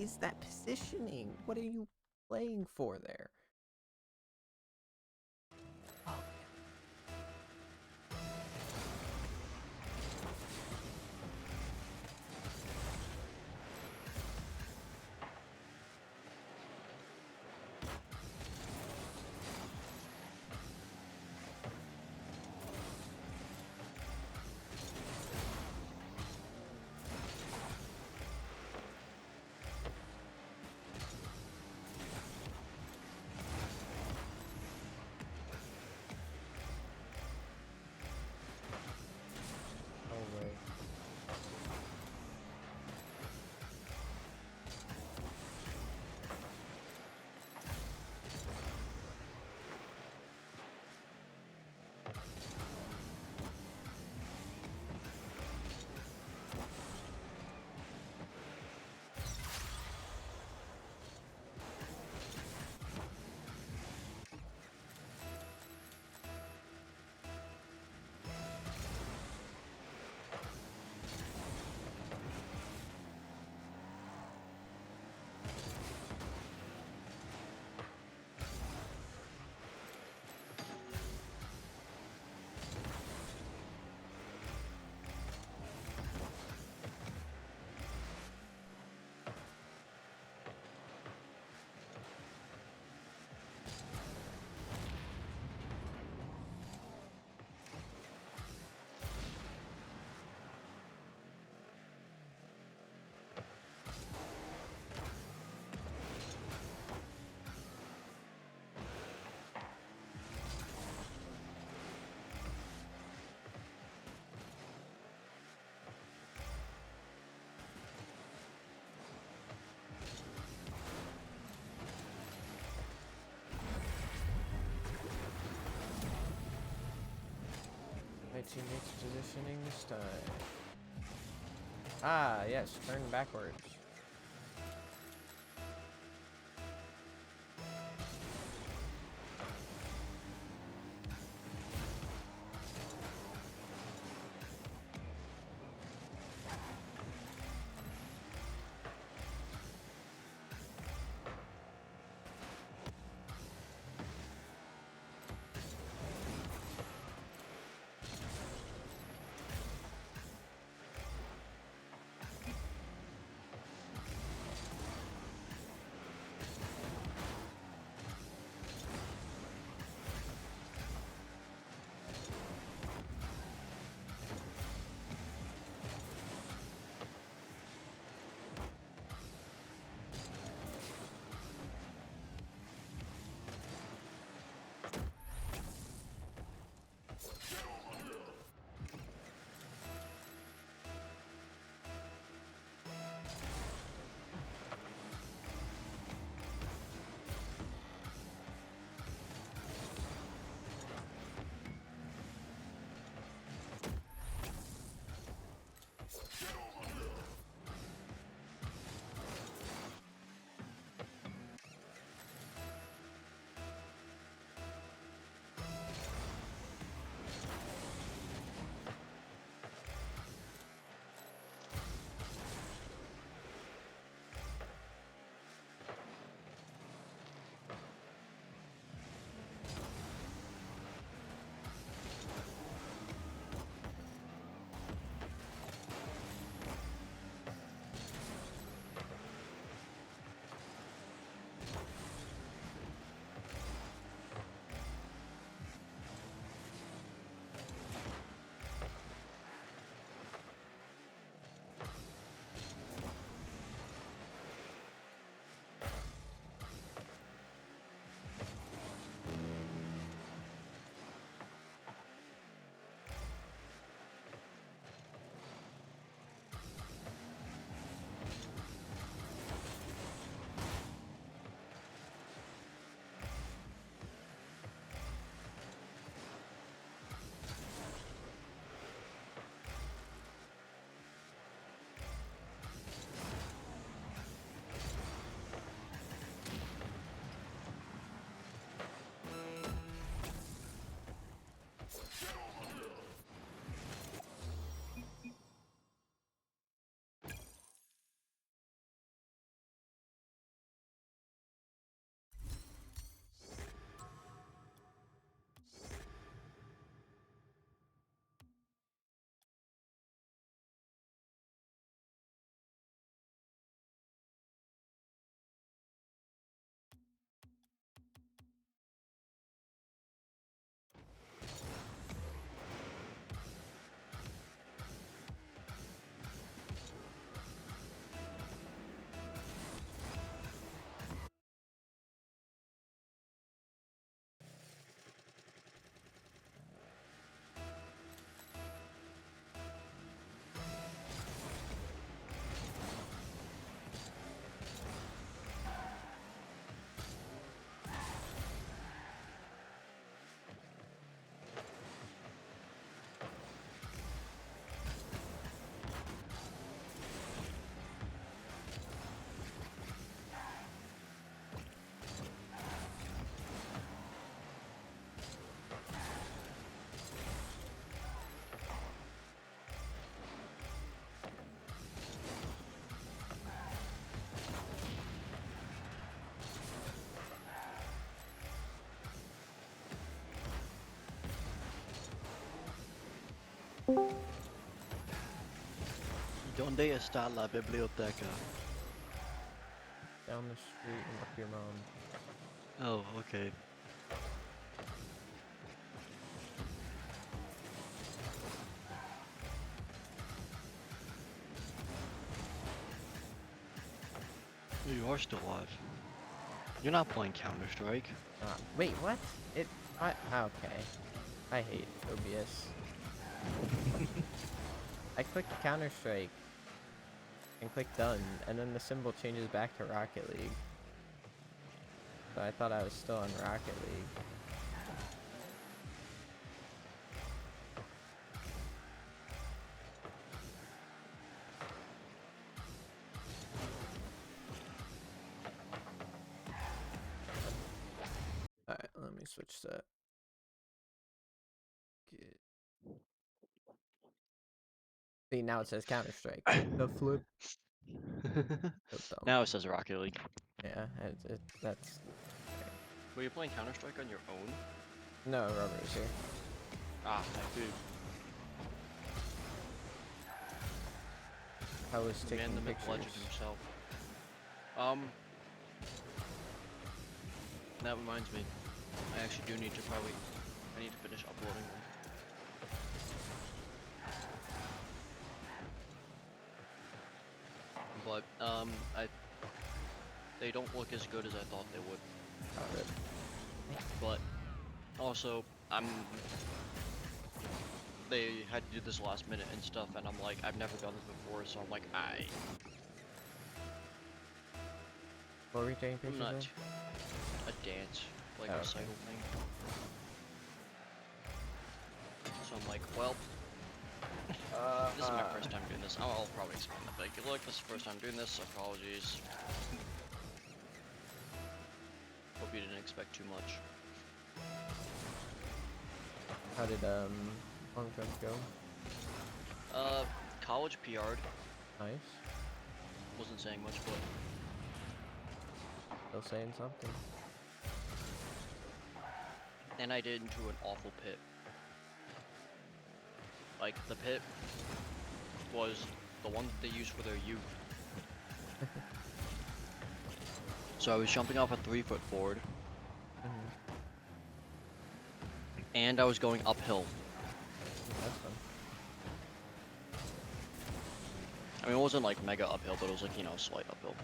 is that positioning? What are you playing for there? My teammates positioning this time. Ah, yes, turn backwards. ¿Dónde está la biblioteca? Down the street and up your mom. Oh, okay. You are still alive. You're not playing Counter-Strike. Wait, what? Okay. I hate OBS. I clicked Counter-Strike and clicked done, and then the symbol changes back to Rocket League. So I thought I was still on Rocket League. Alright, let me switch that. See, now it says Counter-Strike. The flip. So dumb. Now it says Rocket League. Yeah, that's... Were you playing Counter-Strike on your own? No, Rubber is here. Ah, I do. I was taking Man, the myth pictures. legend himself. That reminds me. I actually do need to I need to finish uploading them. But, they don't look as good as I thought they would. But, also, they had to do this last minute and stuff, and I'm like, I've never done this before, so I'm like, What were you taking pictures not of? a dance, like Oh, a okay. recital thing. So I'm like, well, this is my first time doing this. I'll probably explain the big look. This is the first time doing this. Apologies. Hope you didn't expect too much. How did long jump go? College PR'd. Nice. Wasn't saying much, but Still saying something. and I did into an awful pit. Like, the pit was the one that they used for their youth. So I was jumping off a 3-foot board. And I was going uphill. That's fun. I mean, it wasn't like mega uphill, but it was like, you know, slight uphill.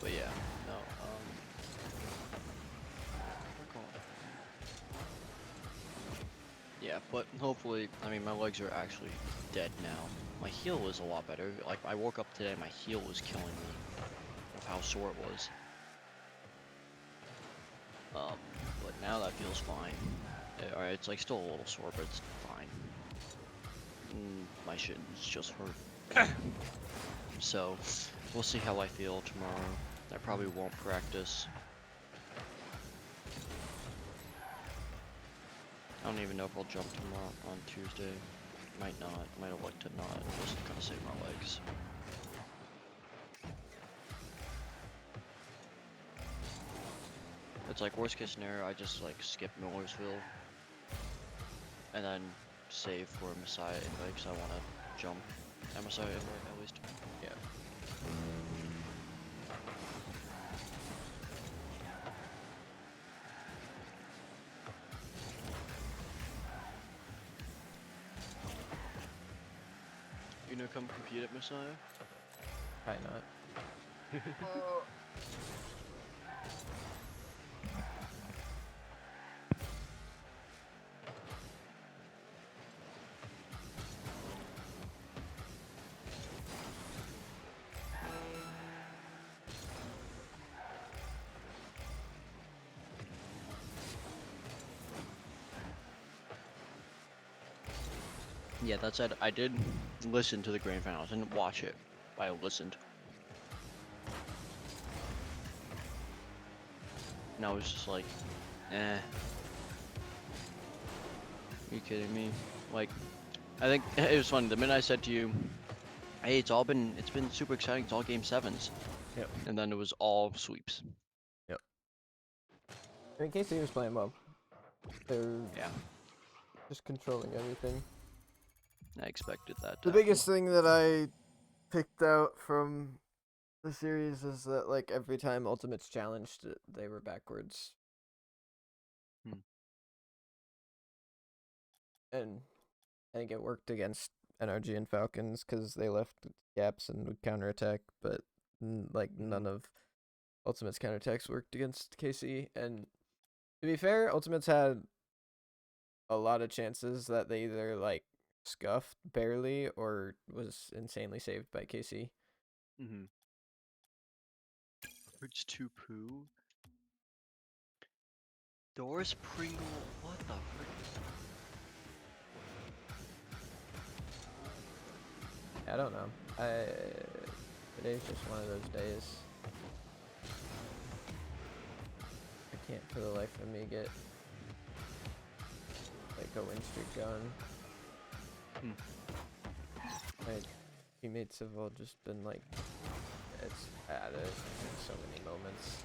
But yeah, no, yeah, but hopefully, I mean, my legs are actually dead now. My heel is a lot better. Like, I woke up today, my heel was killing me of how sore it was. But now that feels fine. Alright, it's like still a little sore, but it's fine. My shins just hurt. So, we'll see how I feel tomorrow. I probably won't practice. I don't even know if I'll jump tomorrow on Tuesday. Might not. Might elect to not. Just kind of save my legs. It's like worst case scenario, I just like skip Millersville and then save for Messiah invite because I want to jump at Messiah invite at least. Yeah. You know, come compete at Messiah? Probably not. Yeah, that said, I did listen to the grand finals. I didn't watch it, but I listened. And I was just like, eh. Are you kidding me? Like, I think it was funny. The minute I said to you, "Hey, it's been super exciting. It's all game 7s." Yep. And then it was all sweeps. Yep. I mean, KC was playing well. They're just controlling everything. I expected that. The biggest thing that I picked out from the series is that, like, every time Ultimates challenged it, they were backwards. And I think it worked against NRG and Falcons because they left gaps and would counterattack, but none of Ultimate's counterattacks worked against KC. And to be fair, Ultimates had a lot of chances that they either like scuffed barely or was insanely saved by KC. Mm-hmm. It's 2 poo. Doris Pringle, what the frick? I don't know. Today's just one of those days. I can't for the life of me get like a win streak going. My teammates have all just been like, it's at it in so many moments.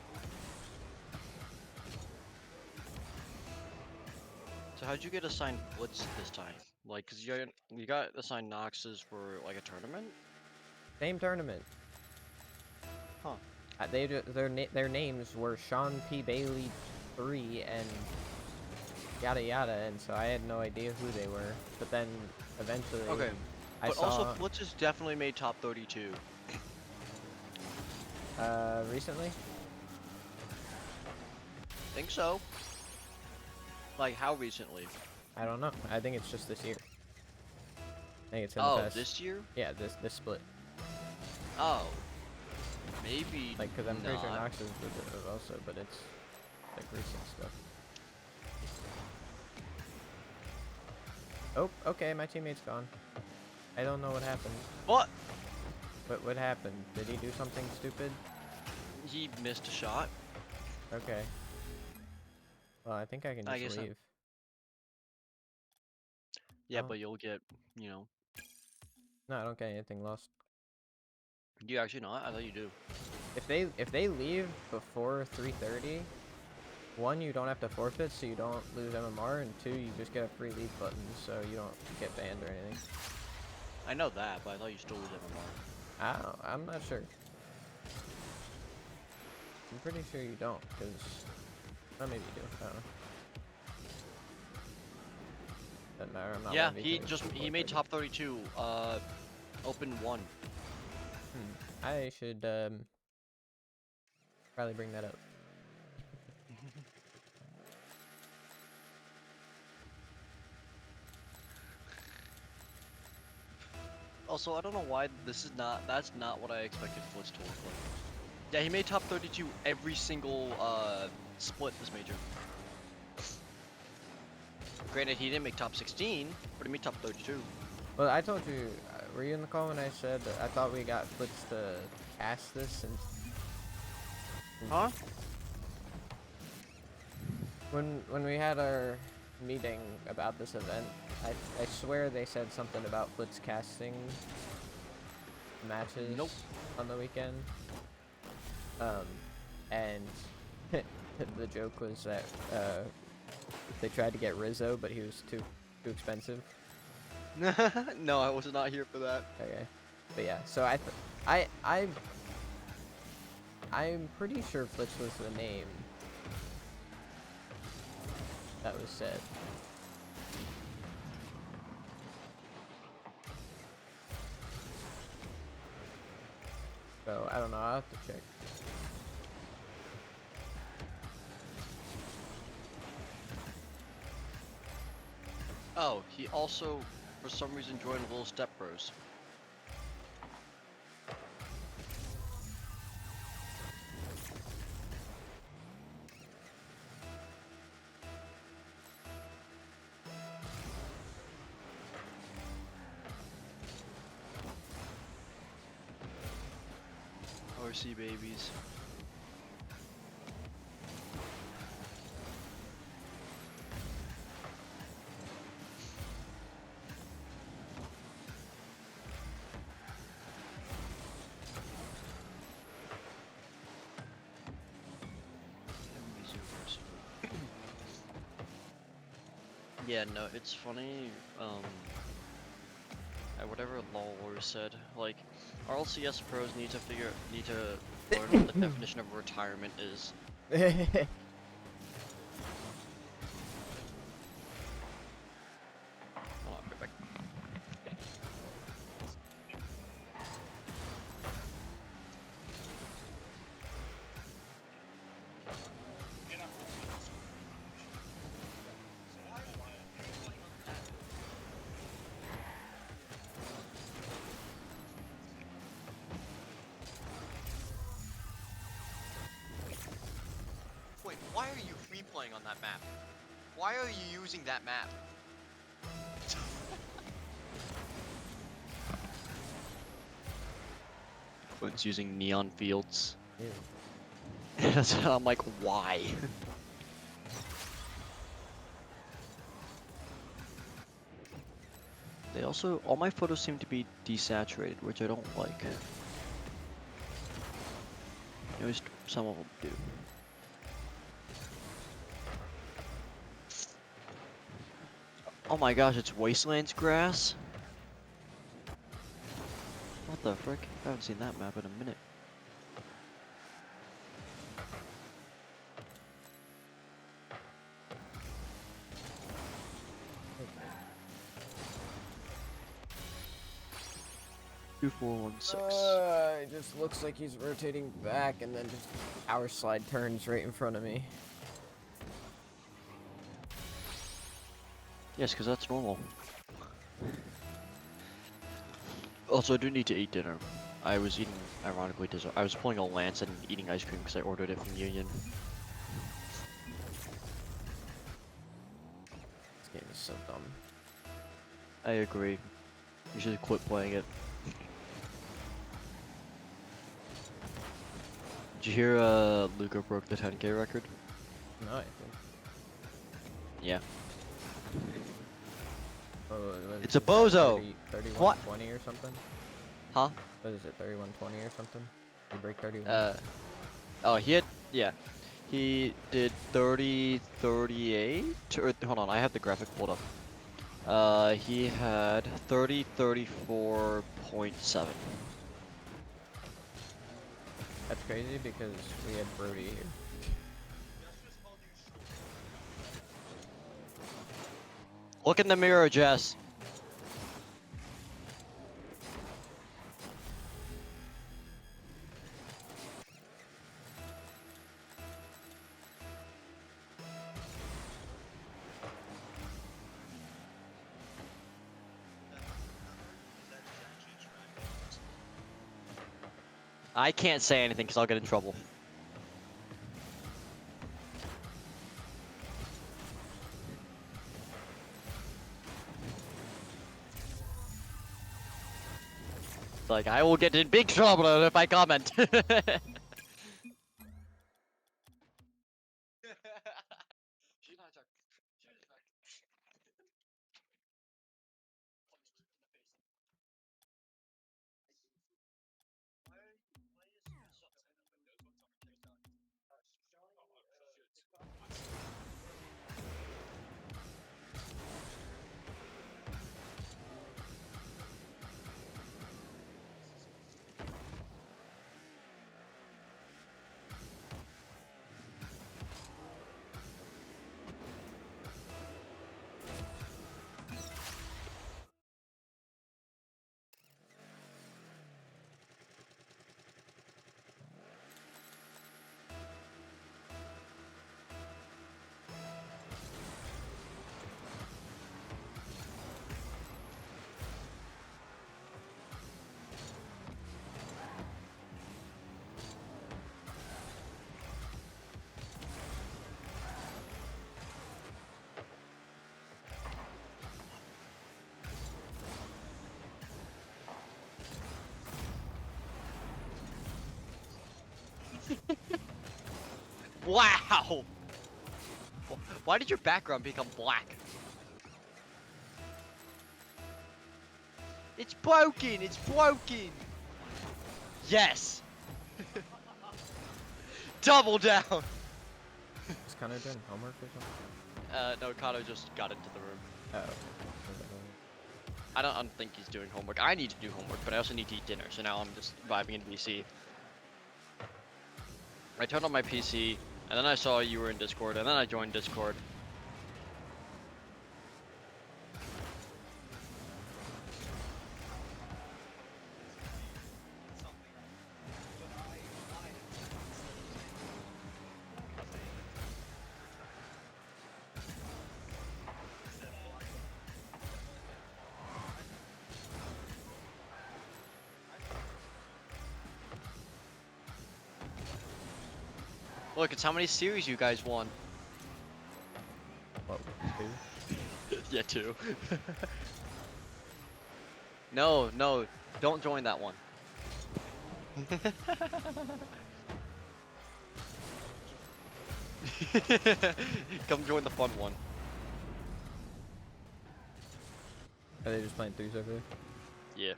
So how'd you get assigned Blitz this time? Like, cause you got assigned Noxes for like a tournament? Same tournament. Huh. Their names were Sean P. Bailey 3 and yada yada, and so I had no idea who they were. But then eventually, Okay. I But saw. also, Blitz has definitely made top 32. Recently? Think so. Like, how recently? I don't know. I think it's just this year. I think it's in the Oh, past. this year? Yeah, this split. Oh. Maybe Like, because I'm pretty sure not. Nox is also, but it's like recent stuff. Oh, okay, my teammate's gone. I don't know what happened. What? What happened? Did he do something stupid? He missed a shot. Okay. Well, I think I can just leave. Yeah, Oh. but you'll get, you know. No, I don't get anything lost. Do you actually not? I thought you do. If they leave before 3:30, 1, you don't have to forfeit, so you don't lose MMR, and 2, you just get a free leave button, so you don't get banned or anything. I know that, but I thought you still lose MMR. I'm not sure. I'm pretty sure you don't, because... Oh, maybe you do. I don't know. Doesn't matter, I'm not Yeah, 1v2, he made top 32, open 1. I should, probably bring that up. Also, I don't know why that's not what I expected Flitz to look like. Yeah, he made top 32 every single, split this major. Granted, he didn't make top 16, but he made top 32. Well, I told you, were you in the call when I said that I thought we got Flitz to cast this and... Huh? When we had our meeting about this event, I swear they said something about Flitz casting matches on the weekend. And the joke was that they tried to get Rizzo, but he was too expensive. No, I was not here for that. Okay, but yeah, so I'm pretty sure Flitz was the name that was said. So I don't know, I'll have to check. Oh, he also, for some reason, joined Little Step Bros. RC babies. Yeah, no, it's funny. Whatever Lawler said, like, our LCS pros need to learn what the definition of retirement is. Hold on, be back. Wait, why are you free playing on that map? Why are you using that map? Quinn's using neon fields. That's I'm like, why? They also, all my photos seem to be desaturated, which I don't like. At least some of them do. Oh my gosh, it's Wastelands grass? What the frick? I haven't seen that map in a minute. Two, 4, 1, 6. It just looks like he's rotating back and then just power slide turns right in front of me. Yes, because that's normal. Also, I do need to eat dinner. I was eating, ironically, dessert. I was pulling a lance and eating ice cream because I ordered it from Union. This game is so dumb. I agree. You should quit playing it. Did you hear Luca broke the 10K record? No, I think. Yeah. Oh, It's a bozo! 3120 or something? Huh? What is it, 3120 or something? Did he break 31? Oh, he had, yeah. He did 30-38? Or, hold on, I have the graphic pulled up. He had 30-34.7. That's crazy because we had Brody here. Look in the mirror, Jess. I can't say anything because I'll get in trouble. Like, I will get in big trouble if I comment. Wow! Why did your background become black? It's broken! It's broken! Yes! Double down! This Connor doing homework or something? No, Kato just got into the room. Oh. I don't think he's doing homework. I need to do homework, but I also need to eat dinner, so now I'm just vibing in VC. I turned on my PC, and then I saw you were in Discord, and then I joined Discord. Look, it's how many series you guys won. What, 2? Yeah, 2. No, don't join that one. Come join the fun one. Are they just playing 3s over there? Yeah.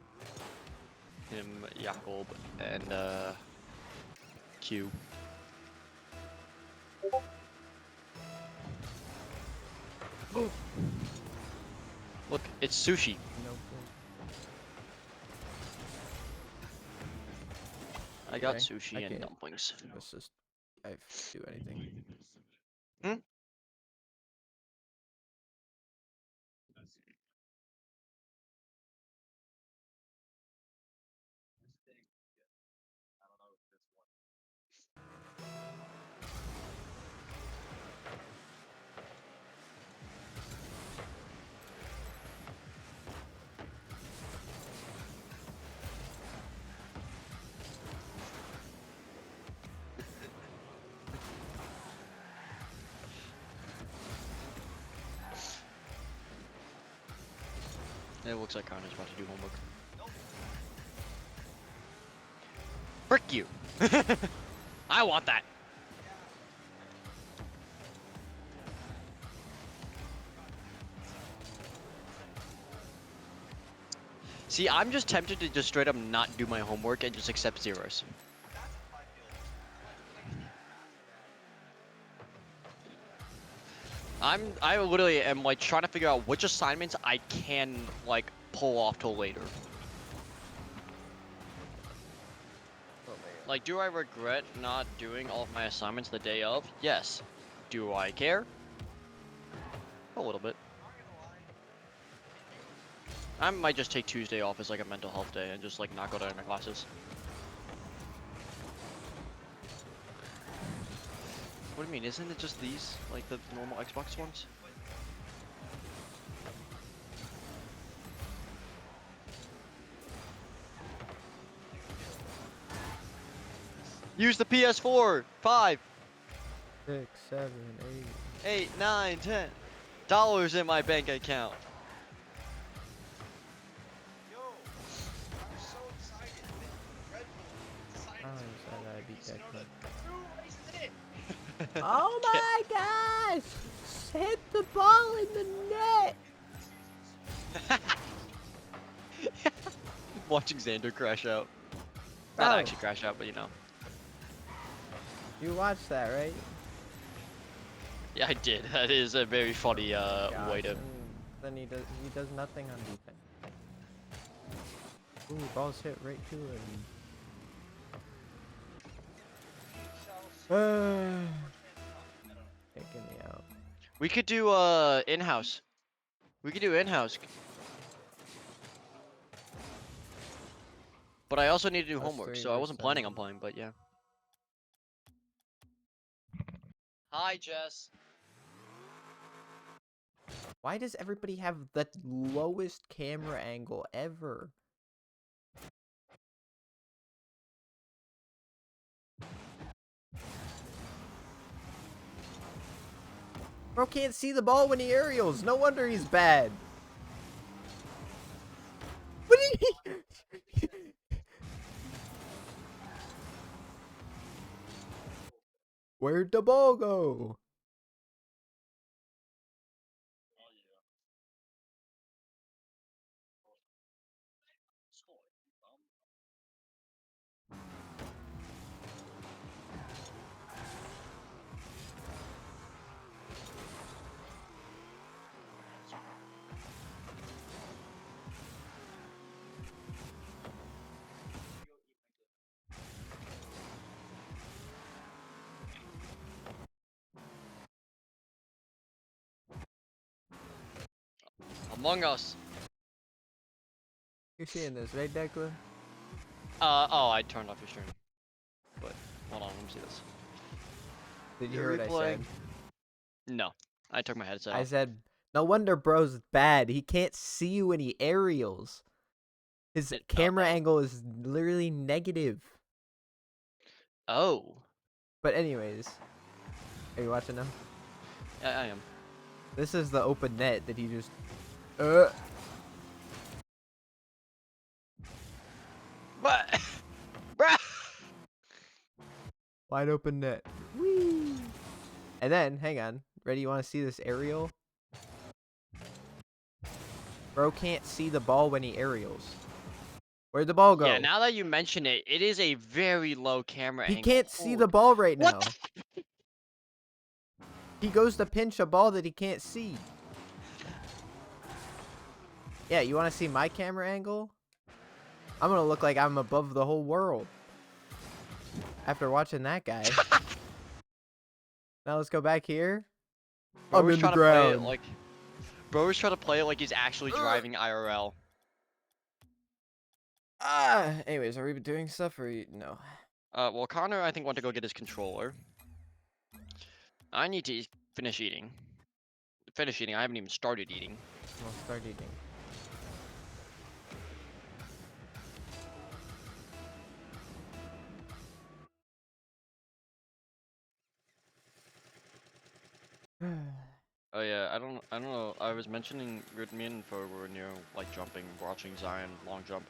Him, Jakob, and Q. Look, it's sushi. No. I got sushi and dumplings. Let's just do anything. Hmm? It looks like Connor's about to do homework. Frick you! I want that! See, I'm just tempted to just straight up not do my homework and just accept zeros. I literally am like trying to figure out which assignments I can like pull off till later. Like, do I regret not doing all of my assignments the day of? Yes. Do I care? A little bit. I might just take Tuesday off as like a mental health day and just like not go to my classes. What do you mean? Isn't it just these, like the normal Xbox ones? Use the PS4. 5, 6, 7, 8, 9, 10 dollars in my bank account. I beat that Oh my gosh! Hit the ball in the net! Watching Xander crash out. Not actually crash out, but you know. You watched that, right? Yeah, I did. That is a very funny way to. Then he does nothing on defense. Ooh, balls hit right to him. Taking me out. We could do in-house. We could do in-house. But I also need to do homework, so I wasn't planning on playing, but yeah. Hi, Jess. Why does everybody have the lowest camera angle ever? Bro can't see the ball when he aerials. No wonder he's bad. What did he... Where'd the ball go? Among Us. You're seeing this, right, Declan? Oh, I turned off your stream. But hold on, let me see this. Did you hear what I said? No, I took my headset I off. said, no wonder bro's bad. He can't see you when he aerials. His camera angle is literally negative. Oh. But anyways, are you watching now? Yeah, I am. This is the open net that he just. But, bruh. Wide open net. Whee! And then, hang on. Ready? You want to see this aerial? Bro can't see the ball when he aerials. Where'd the ball go? Yeah, now that you mention it, it is a very low camera He angle. can't see the ball right now. What? He goes to pinch a ball that he can't see. Yeah, you want to see my camera angle? I'm going to look like I'm above the whole world. After watching that guy. Now let's go back here. I'm in the ground. Bro was trying to play it like he's actually driving IRL. Anyways, are we doing stuff or no? Well, Connor, I think, went to go get his controller. I need to finish eating. I haven't even started eating. We'll start eating. Oh yeah, I don't know. I was mentioning me and Fo were near like jumping, watching Zion long jump,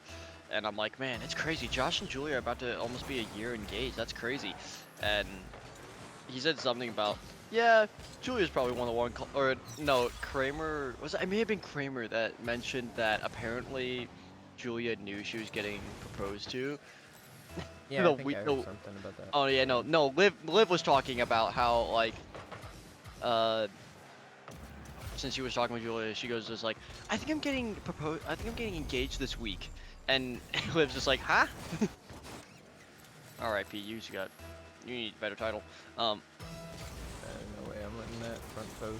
and I'm like, man, it's crazy. Josh and Julia are about to almost be a year engaged. That's crazy. And he said something about, yeah, Julia's probably one of the one, or no, Kramer was. It may have been Kramer that mentioned that apparently Julia knew she was getting proposed to. Yeah, I think I heard something about that. Oh yeah, no. Liv was talking about how like, since she was talking with Julia, she goes just like, I think I'm getting engaged this week, and Liv's just like, huh? All right, Pete, you need a better title. No way, I'm letting that front post.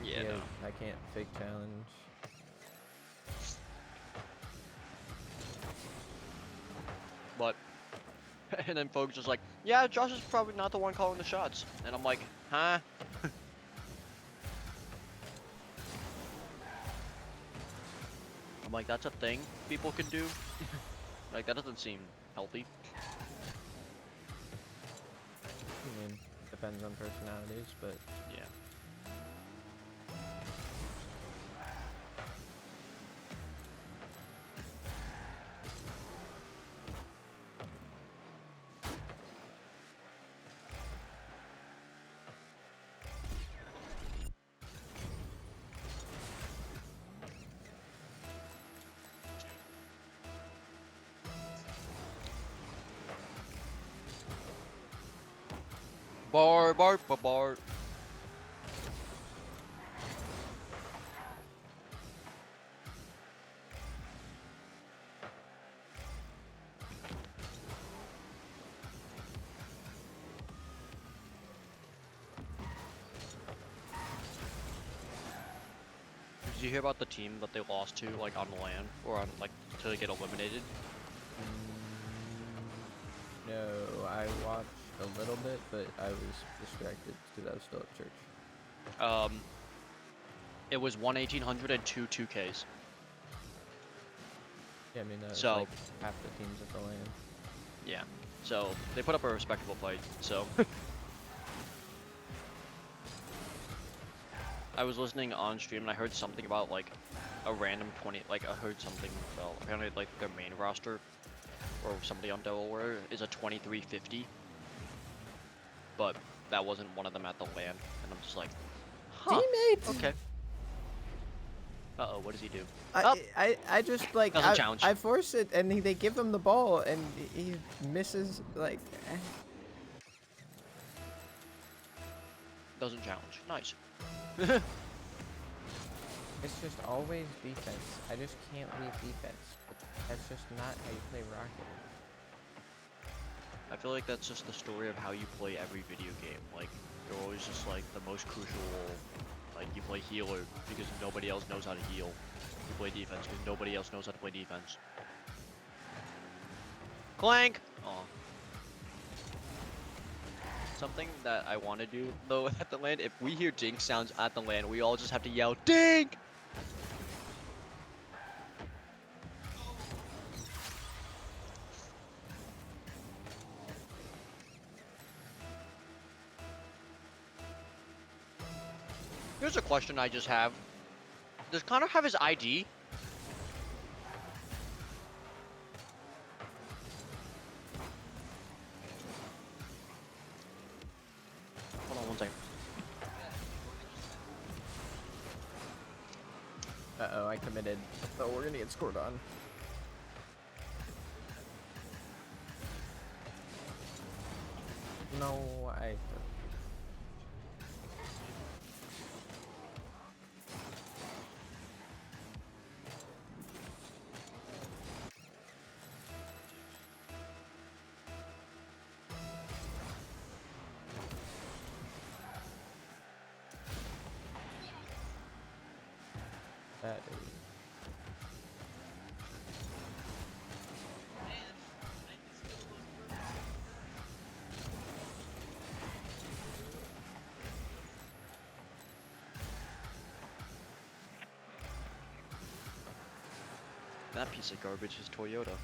Yeah, no. I can't fake challenge. But, and then folks just like, yeah, Josh is probably not the one calling the shots, and I'm like, huh? I'm like, that's a thing people can do? Like, that doesn't seem healthy. I mean, depends on personalities, but yeah. Bar. Did you hear about the team that they lost to, like, on the land? Or on, like, to get eliminated? no, I watched a little bit, but I was distracted because I was still at church. It was 1-1800 and 2 2Ks. Yeah, I mean, that was so, like half the teams at the land. Yeah, so they put up a respectable fight, so. I was listening on stream and I heard something about like a random 20, like I heard something about apparently like their main roster or somebody on Delaware is a 2350, but that wasn't one of them at the LAN, and I'm just like, huh, teammate. Okay. Uh-oh, what does he do? I just like I force it and they give him the ball and he misses like. Doesn't challenge. Nice. It's just always defense. I just can't leave defense. But that's just not how you play Rocket. I feel like that's just the story of how you play every video game. Like, you're always just like the most crucial, like you play healer because nobody else knows how to heal. We play defense because nobody else knows how to play defense. Clank! Aw. Something that I want to do, though, at the LAN, if we hear Dink sounds at the LAN, we all just have to yell, Dink! Here's a question I just have. Does Connor have his ID? Hold on one second. Uh-oh, I committed. Oh, we're gonna get scored on. No, I... That is... That piece of garbage is Toyota.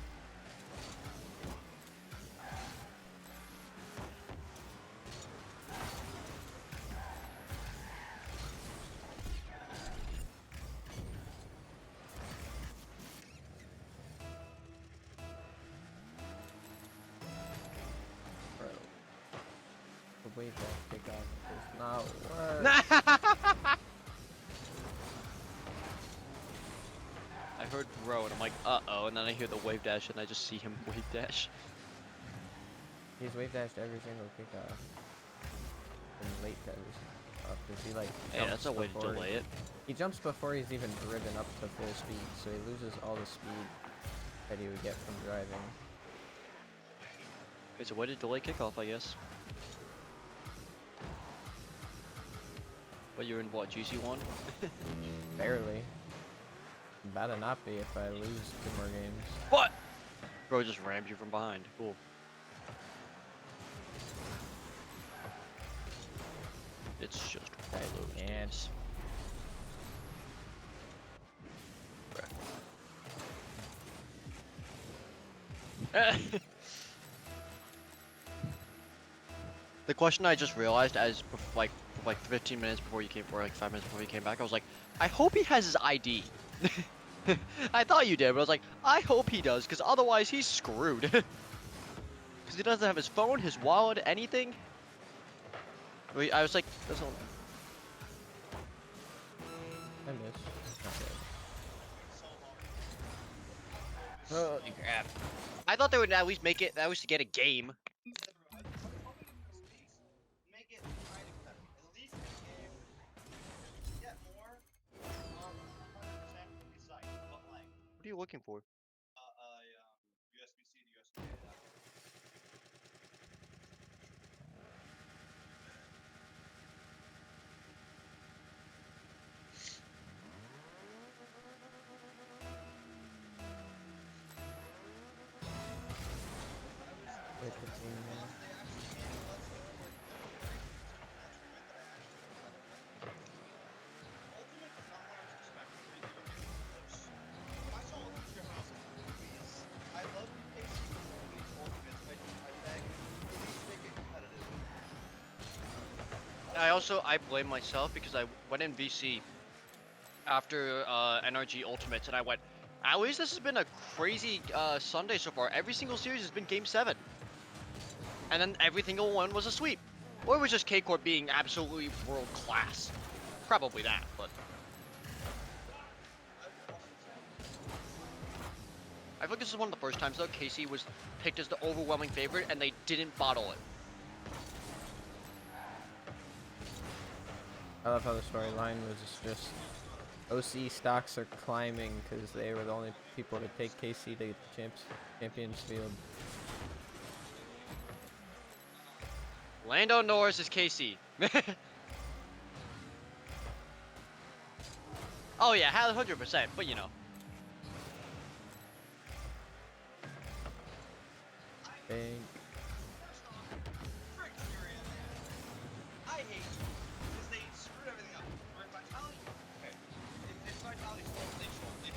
Bro. The way that kickoff does not work. I heard bro and I'm like, uh-oh, and then I hear the wave dash and I just see him wave dash. He's wave dashed every single kickoff. And late dash. Because he like Hey, that's a way to delay it. He jumps before he's even driven up to full speed, so he loses all the speed that he would get from driving. It's a way to delay kickoff, I guess. But you're in what, GC1? Barely. Better not be if I lose 2 more games. What? Bro just rammed you from behind. Cool. It's just one of those games. The question I just realized as like 15 minutes before you came, or like 5 minutes before you came back, I was like, I hope he has his ID. I thought you did, but I was like, I hope he does, because otherwise he's screwed. Because he doesn't have his phone, his wallet, anything. I was like, that's all. I miss. Okay. Holy crap. I thought they would at least make it, at least to get a game. What are you looking for? USB-C to USB. I blame myself because I went in VC after NRG Ultimates and I went, at least this has been a crazy Sunday so far. Every single series has been Game 7. And then every single one was a sweep. Or it was just K-Corp being absolutely world class. Probably that, but... I feel like this is one of the first times though KC was picked as the overwhelming favorite and they didn't bottle it. I love how the storyline was just OC stocks are climbing because they were the only people to take KC to Champions Field. Lando Norris is KC. Oh yeah, 100%. But you know. Big. I hate because they screwed everything up. Vitality. Okay. If Vitality's fault, they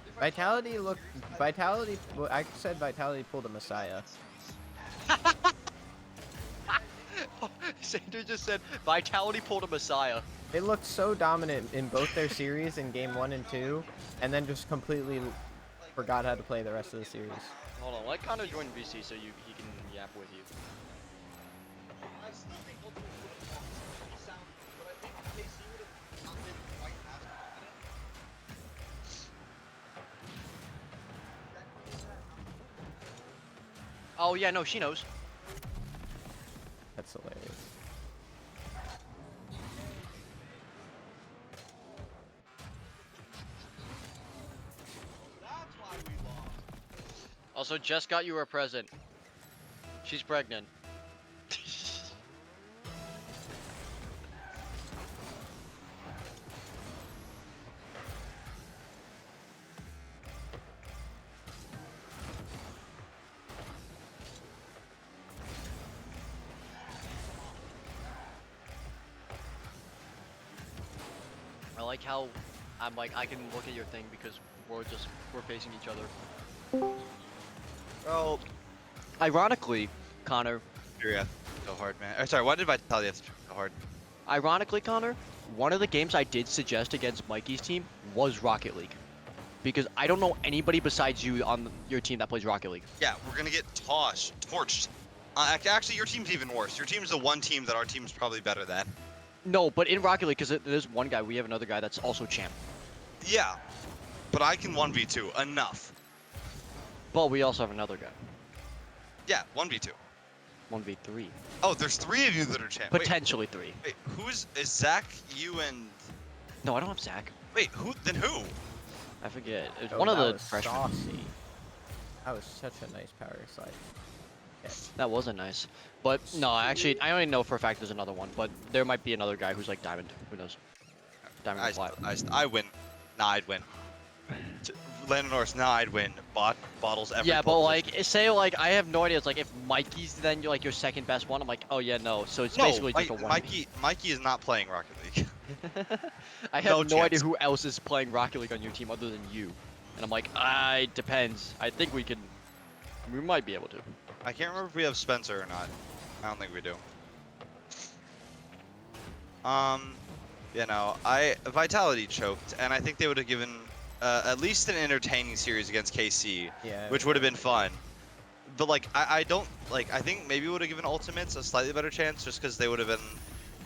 should. Vitality looked. Vitality. Well, I said Vitality pulled a Messiah. Sander just said Vitality pulled a Messiah. They looked so dominant in both their series in game 1 and 2, and then just completely forgot how to play the rest of the series. Hold on, let Connor join VC so he can yap with you. I still think Ultimate would have lost. Sound, but I think KC would have not been quite as confident. Oh yeah, no, she knows. That's hilarious. Also, Jess got you a present. She's pregnant. I like how I'm like, I can look at your thing because we're facing each other. Well, ironically, Connor. Yeah, so hard, man. Sorry, why did Vitality have to so hard? Ironically, Connor, one of the games I did suggest against Mikey's team was Rocket League. Because I don't know anybody besides you on your team that plays Rocket League. Yeah, we're gonna get torched. Actually, your team's even worse. Your team's the one team that our team's probably better than. No, but in Rocket League, because there's one guy, we have another guy that's also champ. Yeah, but I can 1v2 enough. But we also have another guy. Yeah, 1v2. 1v3. Oh, there's 3 of you that are champ. Potentially 3. Wait, is Zach, you, and... No, I don't have Zach. Wait, then who? I forget. It's Oh, one of that the was freshmen. saucy. That was such a nice power slide. Okay. That wasn't nice. But no, actually, I only know for a fact there's another one. But there might be another guy who's like Diamond. Who knows? Diamond flat. I win. Nah, I'd win. Landon Norris, nah, I'd win. Bottles every Yeah, but pole like, say like I have no idea. It's like if Mikey's then you're like your second best one. I'm like, oh yeah, no. So it's basically just a one. Mikey is not playing Rocket League. I have no idea who else is playing Rocket League on your team other than you. And I'm like, it depends. I think we might be able to. I can't remember if we have Spencer or not. I don't think we do. You know, Vitality choked, and I think they would have given at least an entertaining series against KC, which would have been fun. But like, I don't like. I think maybe would have given Ultimates a slightly better chance, just because they would have been.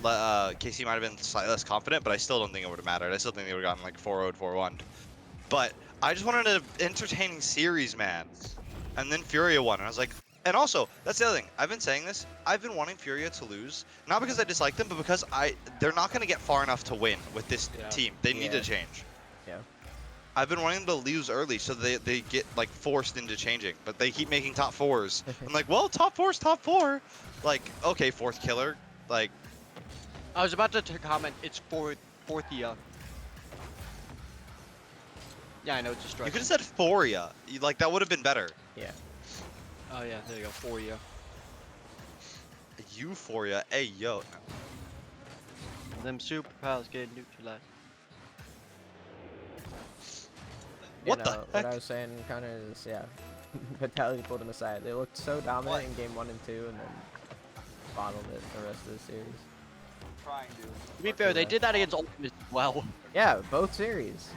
KC might have been slightly less confident, but I still don't think it would have mattered. I still think they would have gotten like 4-0, 4-1. But I just wanted an entertaining series, man. And then Furia won, and I was like, and also, that's the other thing. I've been saying this. I've been wanting Furia to lose, not because I dislike them, but because they're not going to get far enough to win with this team. They need to change. Yeah. I've been wanting them to lose early so they get like forced into changing, but they keep making top 4s. I'm like, well, top 4's top 4. Like, okay, 4th killer. Like, I was about to comment. It's fourth year. Yeah, I know it's a strike. you could have said Foria. Like, that would have been better. Yeah. Oh yeah, there you go, 4 year. Euphoria. Hey, yo. Them superpowers get neutralized. What the heck? What I was saying, kind of is, yeah. Vitality pulled them aside. They looked so dominant in game 1 and 2, and then bottled it the rest of the series. To be fair, they did that against Ultimate as well. Yeah, both series.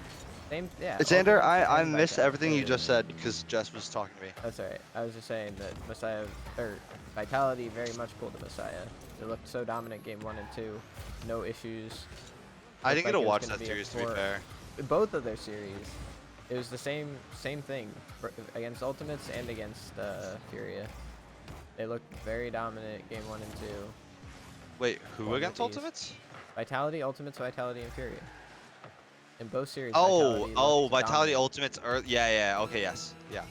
Same, yeah. Xander, Ultimate I and missed Vitality. everything you just said because Jess was talking to me. That's alright. I was just saying that Vitality very much pulled the Messiah. They looked so dominant game 1 and 2. No issues. I didn't get to Looked like watch it was that gonna series, to be for fair. Both of their series. It was the same thing against Ultimates and against Furia. They looked very dominant game 1 and 2. Wait, who against Ultimates? Vitality, Ultimates, Vitality, and Furia. In both series. Vitality Ultimates. Yeah, okay, yes. Yeah.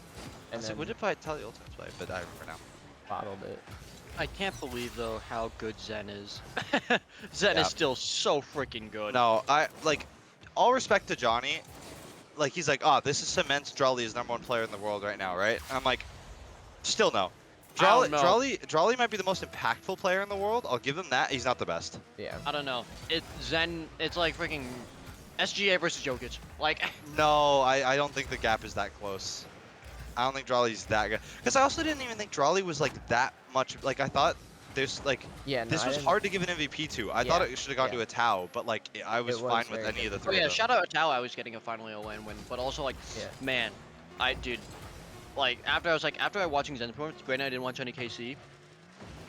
And So then what did Vitality Ultimates play? But I remember now. bottled it. I can't believe though how good Zen is. Zen is still so freaking good. No, all respect to Johnny, like he's like, oh, this is cements Drawley is #1 player in the world right now, right? And I'm like, still no. Drawley might be the most impactful player in the world. I'll give him that. He's not the best. Yeah. I don't know. Zen. It's like freaking SGA versus Jokic. Like. No, I don't think the gap is that close. I don't think Drawley's that good. Because I also didn't even think Drawley was like that much. Like I thought there's like this was hard to give an MVP to. I thought it should have gone to a Tau, but like I was fine with any of the three. Oh yeah, shout out to Tau. I was getting a finally a win, but also like, man, dude, like after I was watching Zen's performance. Granted, I didn't watch any KC,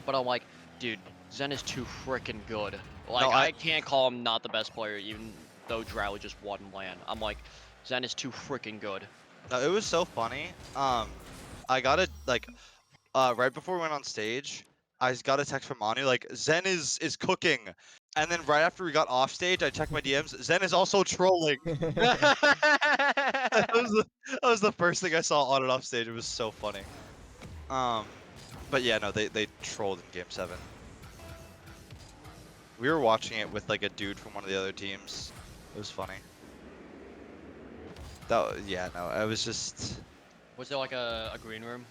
but I'm like, dude, Zen is too freaking good. Like No, I can't call him not the best player, even though Drow just won LAN. I'm like, Zen is too freaking good. No, it was so funny. I got it like right before we went on stage. I got a text from Anu like Zen is cooking, and then right after we got off stage, I checked my DMs. Zen is also trolling. that was the first thing I saw on and off stage. It was so funny. But yeah, no, they trolled in Game 7. We were watching it with like a dude from one of the other teams. It was funny. Yeah, no, I was just. Was there like a green room?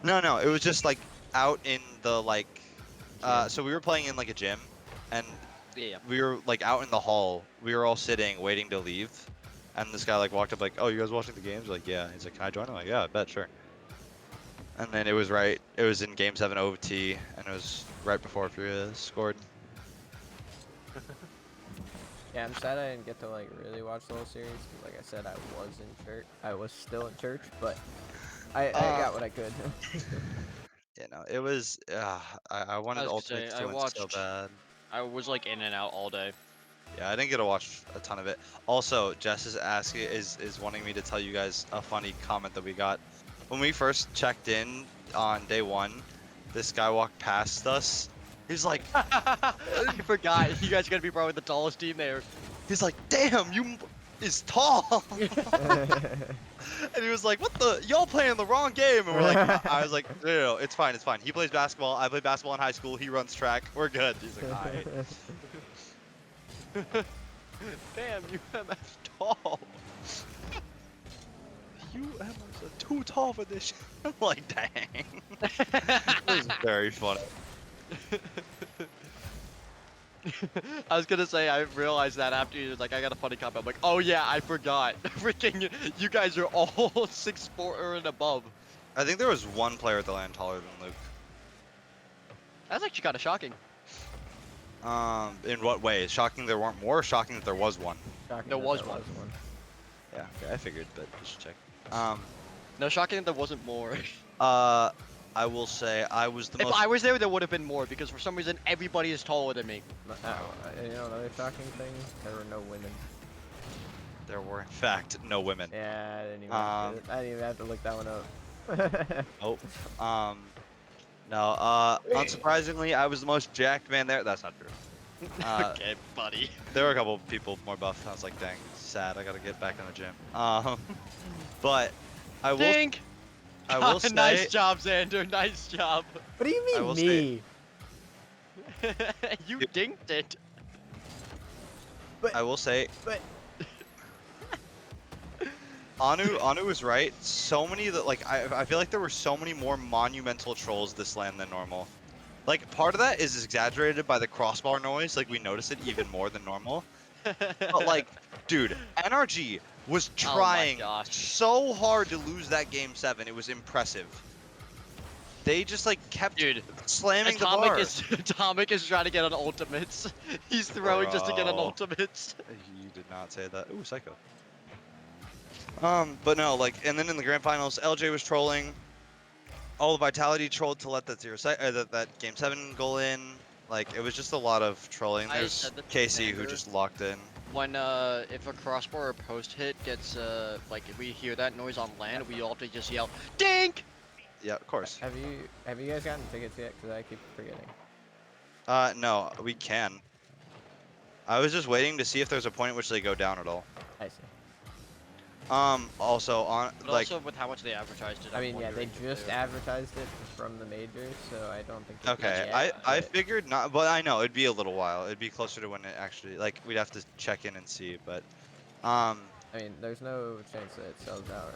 No, it was just like out in the like. So we were playing in like a gym, and we were like out in the hall. We were all sitting, waiting to leave, and this guy like walked up like, "Oh, you guys watching the games?" Like, yeah. He's like, "Can I join?" I'm like, "Yeah, I bet, sure." And then it was in Game 7 OT, and it was right before Furia scored. Yeah, I'm sad I didn't get to like really watch the whole series. 'Cause like I said, I was in church. I was still in church, but I got what I could. Yeah, no, it was. I wanted Ultimate to win so bad. I was like in and out all day. Yeah, I didn't get to watch a ton of it. Also, Jess is wanting me to tell you guys a funny comment that we got when we first checked in on day 1. This guy walked past us. He's like, I forgot. You guys are gonna be probably the tallest team there. He's like, damn, you is tall. And he was like, what the? Y'all playing the wrong game. And we're like, I was like, no, it's fine, it's fine. He plays basketball. I played basketball in high school. He runs track. We're good. He's like, all right. Damn, UMF tall. UMFs are too tall for this shit. I'm like, dang. It was very funny. I was gonna say, I realized that after you was like, I got a funny comment. I'm like, oh yeah, I forgot. Freaking, you guys are all 6'4" or and above. I think there was one player at the LAN taller than Luke. That's actually kind of shocking. In what way? Shocking there weren't more, or shocking that there was one? Shocking there was one. Yeah, okay, I figured, but just check. No, shocking that there wasn't more. I will say I was the most. If I was there would have been more, because for some reason everybody is taller than me. You know another shocking thing? There were no women. There were in fact no women. Yeah, I didn't even have to look that one up. Nope. No. Unsurprisingly, I was the most jacked man there. That's not true. Okay, buddy. There were a couple people more buff. I was like, dang, sad. I gotta get back in the gym. But I will. Dink! I will say. Nice job, Xander. Nice job. What do you mean me? You dinked it. But, I will say. But. Anu was right. So many that like I feel like there were so many more monumental trolls this LAN than normal. Like part of that is exaggerated by the crossbar noise. Like we notice it even more than normal. But like, dude, NRG was trying so hard to lose that Game 7. It was impressive. They just like kept slamming the bar. Atomic is trying to get on ultimates. He's throwing just to get on ultimates. You did not say that. Ooh, psycho. But no, like, and then in the grand finals, LJ was trolling. All the Vitality trolled to let that that Game 7 goal in. Like, it was just a lot of trolling. There's KC who just locked in. When if a crossbar or post hit gets like if we hear that noise on land, we all have to just yell dink. Yeah, of course. Have you guys gotten tickets yet? Because I keep forgetting. No, we can. I was just waiting to see if there's a point at which they go down at all. I see. Also on But like. also with how much they advertised it. I I'm mean, yeah, they wondering if just they- advertised it from the majors, so I don't think. They Okay, can yet, I but- figured not, but I know it'd be a little while. It'd be closer to when it actually like we'd have to check in and see, but I mean, there's no chance that it sells out,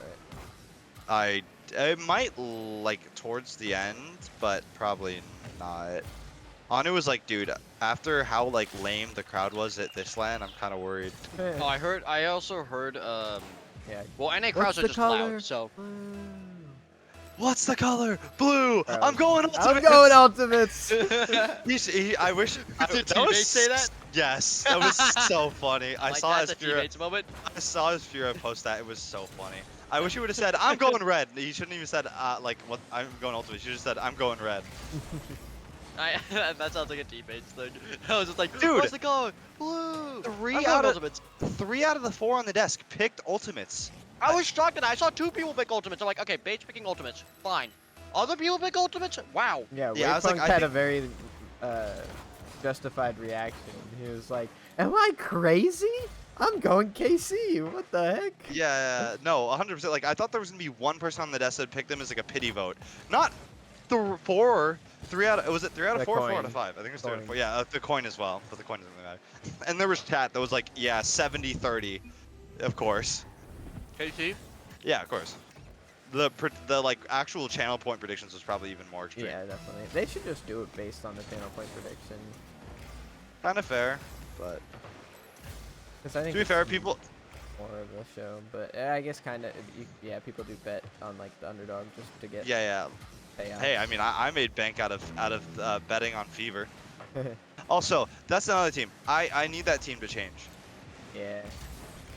right? it might like towards the end, but probably not. Anu was like, dude, after how like lame the crowd was at this LAN, I'm kind of worried. Oh, I also heard Yeah. Well, NA crowds are just loud, so. What's the color? Blue. Bro, I'm going Ultimates. I'm going Ultimates. I wish. Did teammates say that? Yes, that was so funny. I Like, saw that's his a teammates moment. I saw his Fira post that. It was so funny. I wish he would have said, "I'm going red." He shouldn't even said, like, "What? I'm going Ultimate." He should have said, "I'm going red." That sounds like a teammates thing. I was just like, Dude, what's the color? Blue. Three I'm out going of Ultimates. 3 out of the 4 on the desk picked Ultimates. I was shocked that I saw 2 people pick Ultimates. I'm like, okay, Bates picking Ultimates. Fine. Other people pick Ultimates? Wow. Yeah, Yeah, I was Waypunk like, had a very justified reaction. He was like, "Am I crazy? I'm going KC. What the heck?" Yeah, no, 100%. Like, I thought there was gonna be one person on the desk that picked them as like a pity vote, not the 4. 3 out of was it 3 out of 4 or 4 out of 5? I think it was 3 out of 4. Yeah, the coin as well, but the coin doesn't really matter. And there was chat that was like, yeah, 70-30, of course. KT? Yeah, of course. The like actual channel point predictions was probably even more extreme. Yeah, definitely. They should just do it based on the channel point prediction. Kind of fair, but Because I think to be fair, people. More of a show, but I guess kind of, yeah, people do bet on like the underdog just to get. Yeah. Payout. Hey, I mean, I made bank out of betting on Fever. Also, that's another team. I need that team to change. Yeah.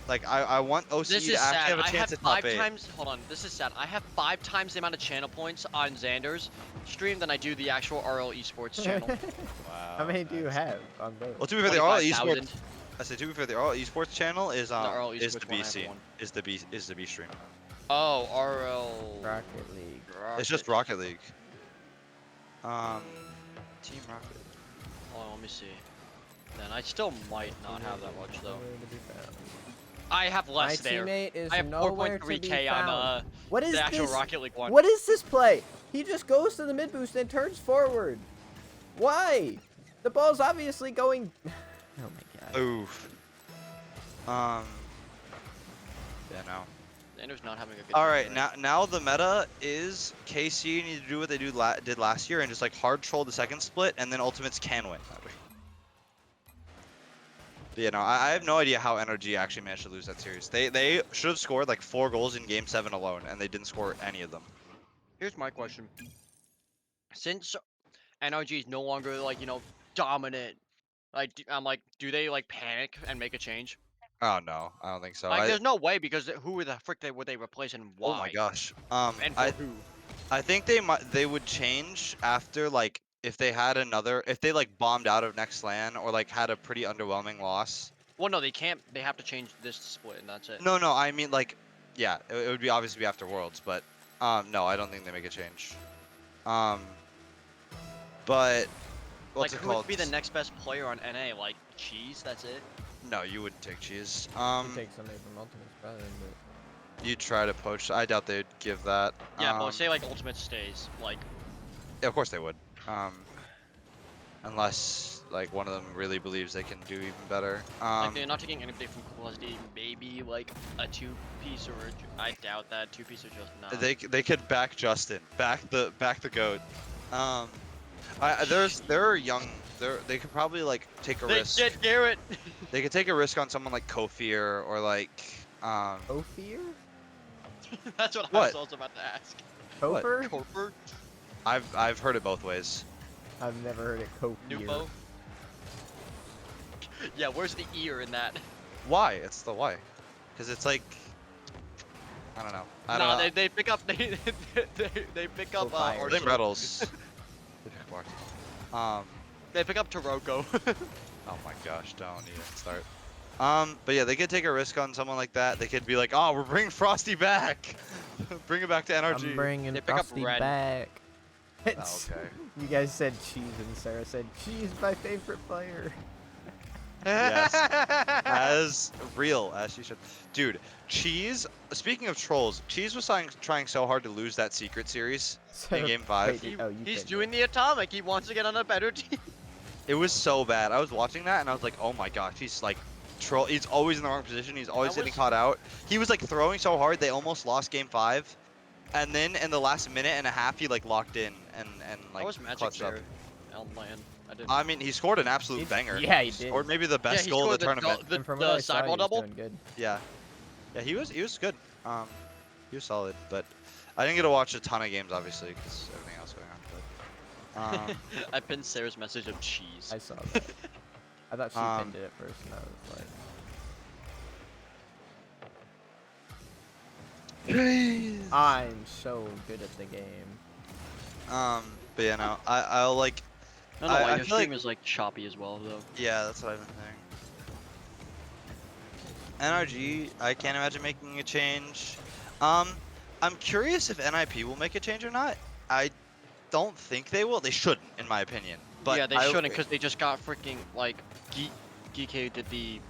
Like I want OCE This to is actually sad. have a I chance have at top 5 8. times. Hold on. This is sad. I have 5 times the amount of channel points on Xander's stream than I do the actual RL Esports channel. Wow. How many do you have on both? Well, to be fair, the RL 25,000. Esports. I said to be fair, the RL Esports channel is RL is the Esports one, I have BC one. is the B stream. Oh, RL. Rocket League. It's just Rocket League. Team Rocket. Hold on, let me see. Then I still might not have that much though. I have less My there. teammate is I have nowhere to be 4.3k on found. What is the actual this? Rocket League one. What is this play? He just goes to the mid boost and turns forward. Why? The ball's obviously going. Oh my god. Oof. Yeah, no. Xander's not having a good All time right, tonight. now the meta is KC need to do what they did last year and just like hard troll the second split, and then Ultimates can win. But, you know, I have no idea how NRG actually managed to lose that series. They should have scored like 4 goals in Game 7 alone, and they didn't score any of them. Here's my question. Since NRG is no longer like, you know, dominant, like I'm like, do they like panic and make a change? Oh no, I don't think so. Like, there's no way because who the frick would they replace and why? Oh my gosh. And for who? I think they would change after like if they had if they like bombed out of next LAN or like had a pretty underwhelming loss. Well, no, they can't. They have to change this split, and that's it. No, I mean like, yeah, it would be obviously be after Worlds, but no, I don't think they make a change. But what's like, it who called? would be the next best player on NA? Like Cheese? That's it. No, you wouldn't take Cheese. You take somebody from Ultimates, probably, but. You try to poach. I doubt they'd give that. Yeah, but say like Ultimate stays, like. Yeah, of course they would. Unless like one of them really believes they can do even better. Like they're not taking anybody from Quality, maybe like a 2-piece or I doubt that 2-piece are just not. They could back Justin, back the goat. They're young. They could probably like take a risk. Get Garrett. They could take a risk on someone like Kofir or like Kofir? That's what I was also about to ask. Kofer? Kofer? I've heard it both ways. I've never heard it Kofir. Nubo? Yeah, where's the ear in that? Why? It's the why. Because it's like I don't know. I don't know. They pick up they pick up They Rettles. They pick up Taroko. Oh my gosh, don't even start. But yeah, they could take a risk on someone like that. They could be like, oh, we're bringing Frosty back. Bring it back to NRG. I'm bringing They pick up Frosty Red. back. Okay. You guys said Cheese and Sarah said Cheese, my favorite player. Yes. as real as she should. Dude, Cheese, speaking of trolls, Cheese was trying so hard to lose that secret series in game 5. He's doing the atomic. He wants to get on a better team. It was so bad. I was watching that and I was like, oh my gosh, he's like troll. He's always in the wrong position. He's always getting caught out. He was like throwing so hard they almost lost game 5. And then in the last minute and a half, he like locked in and like clutched up. I mean, he scored an absolute banger. Yeah, he did. Scored maybe the best goal of the tournament. The sideball double. Good. Yeah, yeah, he was good. He was solid, but I didn't get to watch a ton of games obviously because everything else going on. But I pinned Sarah's message of cheese. I saw that. I thought she pinned it at first, and I was like, I'm so good at the game. But yeah, no, I'll like. I don't know why I your feel stream is like choppy as well though. Yeah, that's what I've been thinking. NRG, I can't imagine making a change. I'm curious if NIP will make a change or not. I don't think they will. They shouldn't, in my opinion. But yeah, they shouldn't because they just got freaking like GK did the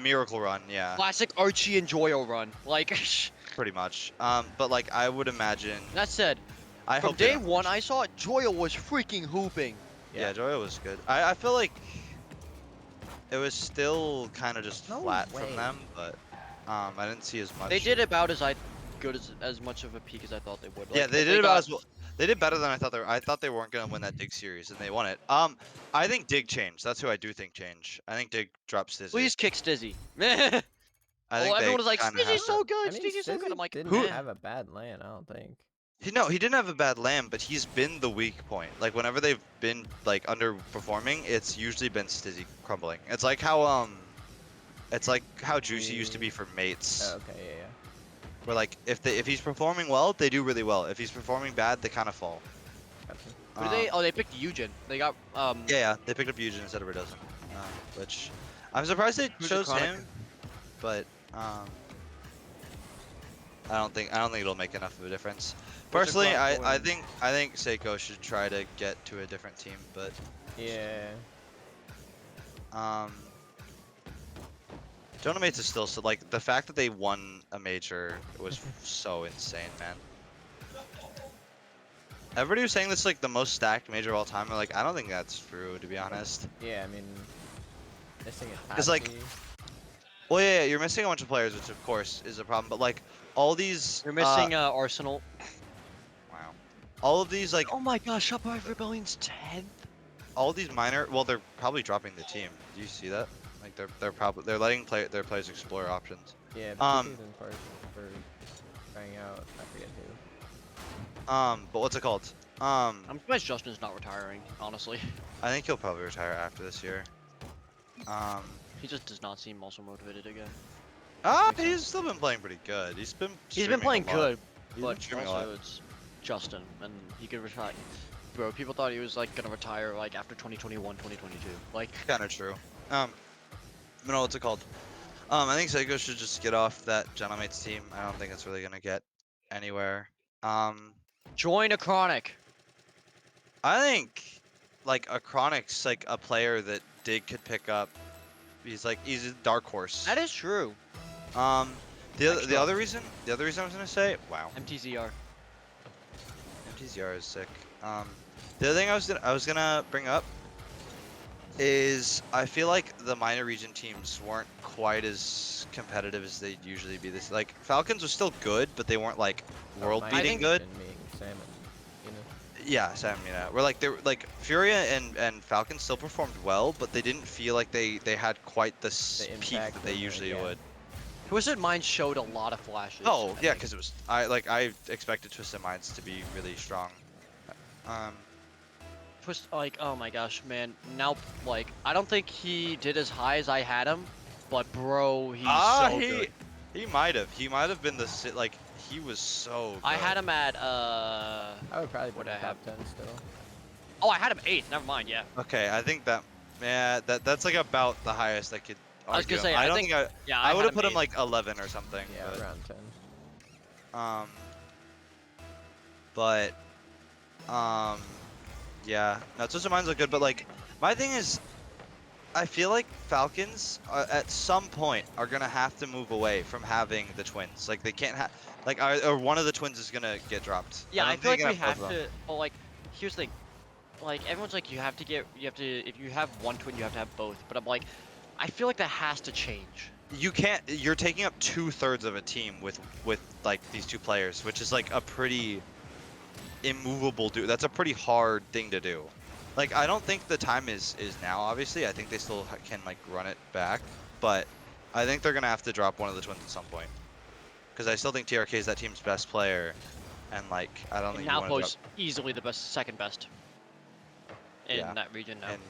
miracle run, yeah. Classic Archie and Joyo run, like. Pretty much. But like I would imagine. That said, from day one I saw Joyo was freaking hooping. Yeah, Joyo was good. I feel like it was still kind of just flat from them, but I didn't see as much. They did about as much of a peak as I thought they would. Yeah, like, they did about as well. They did better than I thought they were. I thought they weren't gonna win that Dig series, and they won it. I think Dig changed. That's who I do think changed. I think Dig dropped Stizzy. Please kick Stizzy. I think everyone was like, Stizzy's so good. Stizzy's so good. I'm like, didn't have a bad land, I don't think. No, he didn't have a bad land, but he's been the weak point. Like whenever they've been like underperforming, it's usually been Stizzy crumbling. It's like how Juicy used to be for mates. Oh, okay, yeah. Where like if he's performing well, they do really well. If he's performing bad, they kind of fall. Who did they? Oh, they picked Eugen. They got Yeah, they picked up Eugen instead of Redozen, which I'm surprised they chose him, but I don't think it'll make enough of a difference. Personally, I think Seiko should try to get to a different team, but yeah. Jonah Mates is still so like the fact that they won a major was so insane, man. Everybody was saying this is like the most stacked major of all time. I'm like, I don't think that's true, to be honest. Yeah, I mean, missing it. It's like, well, yeah, you're missing a bunch of players, which of course is a problem. But like all these, you're missing Arsenal. Wow. All of these like. Oh my gosh, Shopify Rebellion's 10th. All these minor, well, they're probably dropping the team. Do you see that? Like they're letting their players explore options. Yeah, but season first for trying out. I forget who. But what's it called? I'm surprised Justin's not retiring, honestly. I think he'll probably retire after this year. He just does not seem also motivated again. He's still been playing pretty good. He's been playing good, but streaming also it's Justin, and he could retire. Bro, people thought he was like gonna retire like after 2021, 2022. Like kind of true. No, what's it called? I think Seiko should just get off that Gentlemates team. I don't think it's really gonna get anywhere. Join a Chronic. I think like a Chronic's like a player that Dig could pick up. He's a dark horse. That is true. The other reason I was gonna say, wow. MTZR is sick. The other thing I was gonna bring up is I feel like the minor region teams weren't quite as competitive as they'd usually be. This like Falcons was still good, but they weren't like world beating good. Yeah, Sam, where like they were like Furia and Falcons still performed well, but they didn't feel like they had quite the peak that they usually would. Twisted Minds showed a lot of flashes. Oh yeah, because it was I expected Twisted Minds to be really strong. Oh my gosh, man. Now, like, I don't think he did as high as I had him, but bro, he's so good. He might have been he was so good. I had him at I would probably put him top 10 still. Oh, I had him 8th. Never mind. Yeah. Okay, I think that's like about the highest I could. I was gonna say. I don't think I would have put him 8th. like 11 or something. Yeah, but, around 10. Yeah, no, Twisted Minds look good, but like my thing is, I feel like Falcons at some point are gonna have to move away from having the twins. Like they can't have, like, or one of the twins is gonna get dropped. Yeah, I don't feel think like we they have have both of them. to. Well, like, here's the thing. Like, everyone's like, you have to, if you have one twin, you have to have both. But I'm like, I feel like that has to change. You can't. You're taking up 2/3 of a team with like these two players, which is like a pretty immovable do. That's a pretty hard thing to do. Like, I don't think the time is now. Obviously, I think they still can like run it back, but I think they're gonna have to drop one of the twins at some point. Because I still think TRK is that team's best player, and like I don't think you want to drop. Nalpo's easily the best, second best in that region now. And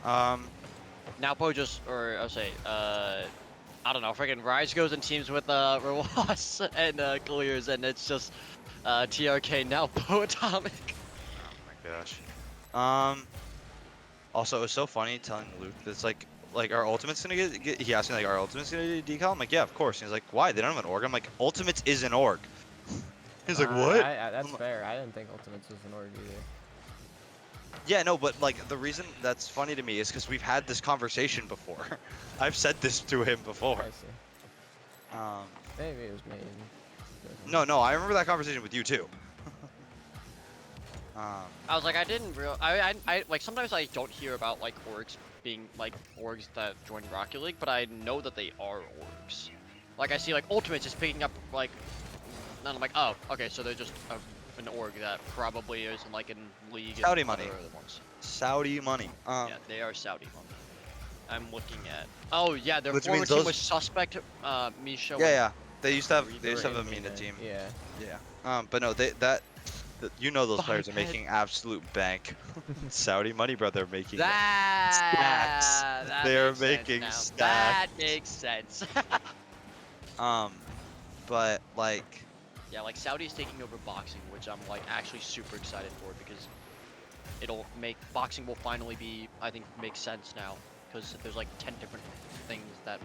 yeah. Nalpo just, or I'll say, I don't know, freaking Rise goes in teams with Rawas and Clears, and it's just TRK Nalpo Atomic. Oh my gosh. Also, it was so funny telling Luke that's like our ultimate's gonna get. He asked me like, our ultimate's gonna get decal. I'm like, yeah, of course. And he's like, why? They don't have an org. I'm like, ultimates is an org. He's like, what? That's fair. I didn't think ultimates was an org either. Yeah, no, but like the reason that's funny to me is because we've had this conversation before. I've said this to him before. I see. Maybe it was me. No, I remember that conversation with you too. I was like, I didn't I like, sometimes I don't hear about like orgs being like orgs that join Rocket League, but I know that they are orgs. Like, I see like Ultimates is picking up like, and I'm like, oh, okay, so they're just an org that probably is like in League. Saudi and money. other ones. Saudi money. Yeah, they are Saudi money. I'm looking at. Oh yeah, their Which former means team those- was Suspect, Misha. Yeah. They used to have a Mina team. Yeah. But no, you know those players are making absolute bank. Saudi money, bro. They're making stacks. They are making stacks. That makes sense. But like. Yeah, like Saudi's taking over boxing, which I'm like actually super excited for, because it'll make boxing will finally be, I think, make sense now, because there's like 10 different things that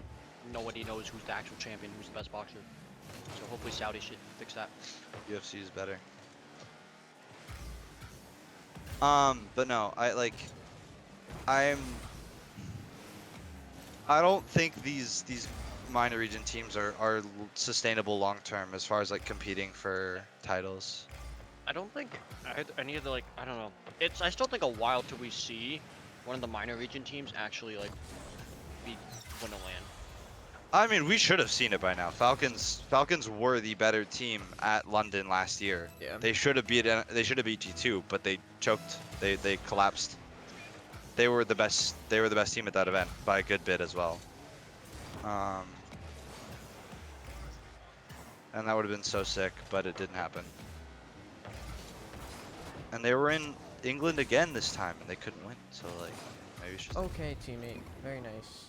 nobody knows who's the actual champion, who's the best boxer. So hopefully Saudi should fix that. UFC is better. But no, I don't think these minor region teams are sustainable long term as far as like competing for titles. I don't think any of the, like, I don't know. I still think a while till we see one of the minor region teams actually like win a LAN. I mean, we should have seen it by now. Falcons were the better team at London last year. Yeah. They should have beat G2, but they choked. They collapsed. They were the best team at that event by a good bit as well. And that would have been so sick, but it didn't happen. And they were in England again this time, and they couldn't win. So like, maybe it's just. Okay, teammate. Very nice.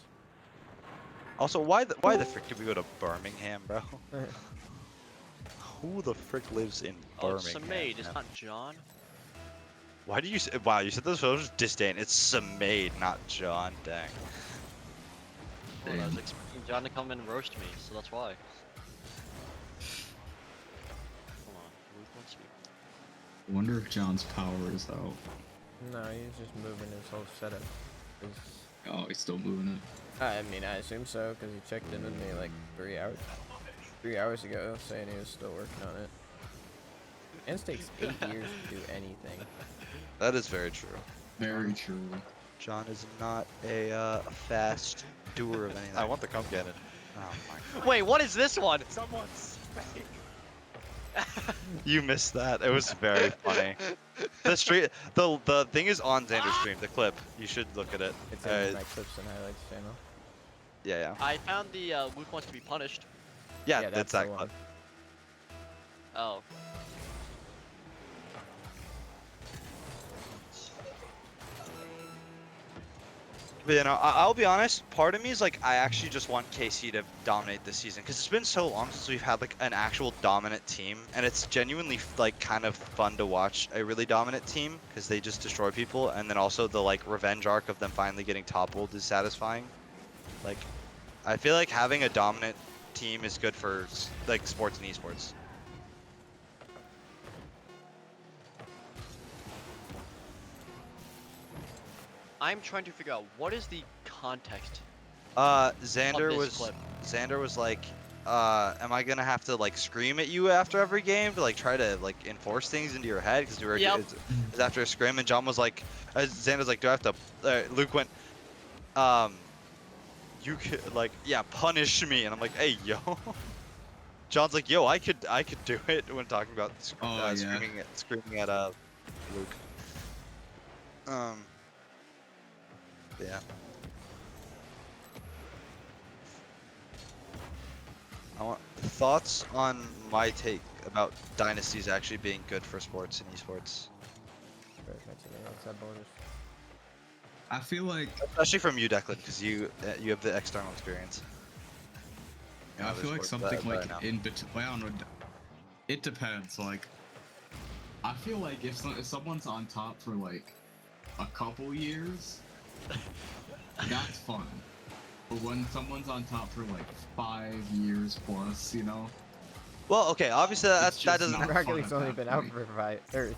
Also, why the frick did we go to Birmingham, bro? Who the frick lives in Birmingham? Oh, Samaid, it's not John. Why do you say? Wow, you said this was disdain. It's Samaid, not John. Dang. Well, I was expecting John to come and roast me, so that's why. Hold on, Ruth wants me. I wonder if John's power is out. No, he's just moving his whole setup. Oh, he's still moving it. I mean, I assume so, because he checked in with me like 3 hours ago, saying he was still working on it. And it takes 8 years to do anything. That is very true. Very true. John is not a fast doer of anything. I want the cum cannon. Oh my god. Wait, what is this one? Someone's fake. You missed that. It was very funny. The thing is on Xander's stream. The clip. You should look at it. It's in my clips and highlights channel. Yeah. I found the Luke wants to be punished. Yeah, that's that clip. Oh. But you know, I'll be honest. Part of me is like, I actually just want KC to dominate this season, because it's been so long since we've had like an actual dominant team, and it's genuinely like kind of fun to watch a really dominant team, because they just destroy people, and then also the like revenge arc of them finally getting toppled is satisfying. Like, I feel like having a dominant team is good for like sports and esports. I'm trying to figure out what is the context. Xander this was clip. Xander was like, am I gonna have to like scream at you after every game to like try to like enforce things into your head because you were it's after a scrim, and John was like, Xander's like, do I have to? Luke went, you could like, yeah, punish me, and I'm like, hey yo. John's like, yo, I could do it when talking about screaming at Luke. Yeah. I want thoughts on my take about dynasties actually being good for sports and esports. I feel like, especially from you, Declan, because you have the external experience. I feel like something like in between. I don't know. It depends. Like, I feel like if someone's on top for like a couple years, that's fun. But when someone's on top for like 5 years plus, you know. Well, okay, obviously that doesn't. Rocket League's only been out for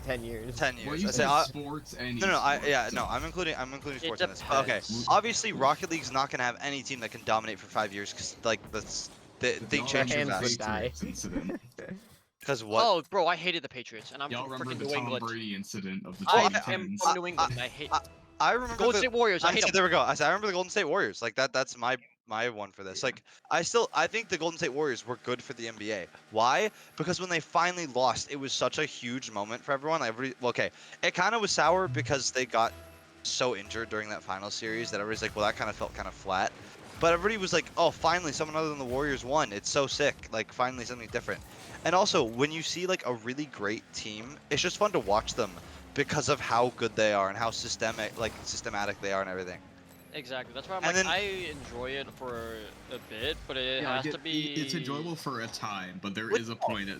10 years. 10 years. Well, you said sports and no, I'm including sports in this. Okay, obviously Rocket League's not gonna have any team that can dominate for 5 years because like they change your fast. Because what? Oh, bro, I hated the Patriots, and I'm Y'all from remember freaking the New Tom England. Brady incident of the I 2010s? am from New England. And I hate. I remember Golden State Warriors. I hate them. There we go. I remember the Golden State Warriors. Like that's my one for this. Like I think the Golden State Warriors were good for the NBA. Why? Because when they finally lost, it was such a huge moment for everyone. Okay, it kind of was sour because they got so injured during that final series that everybody's like, well, that kind of felt kind of flat. But everybody was like, oh, finally someone other than the Warriors won. It's so sick. Like finally something different. And also when you see like a really great team, it's just fun to watch them because of how good they are and how systematic they are and everything. Exactly. That's why I'm like, I enjoy it for a bit, but it has to be. It's enjoyable for a time, but there is a point.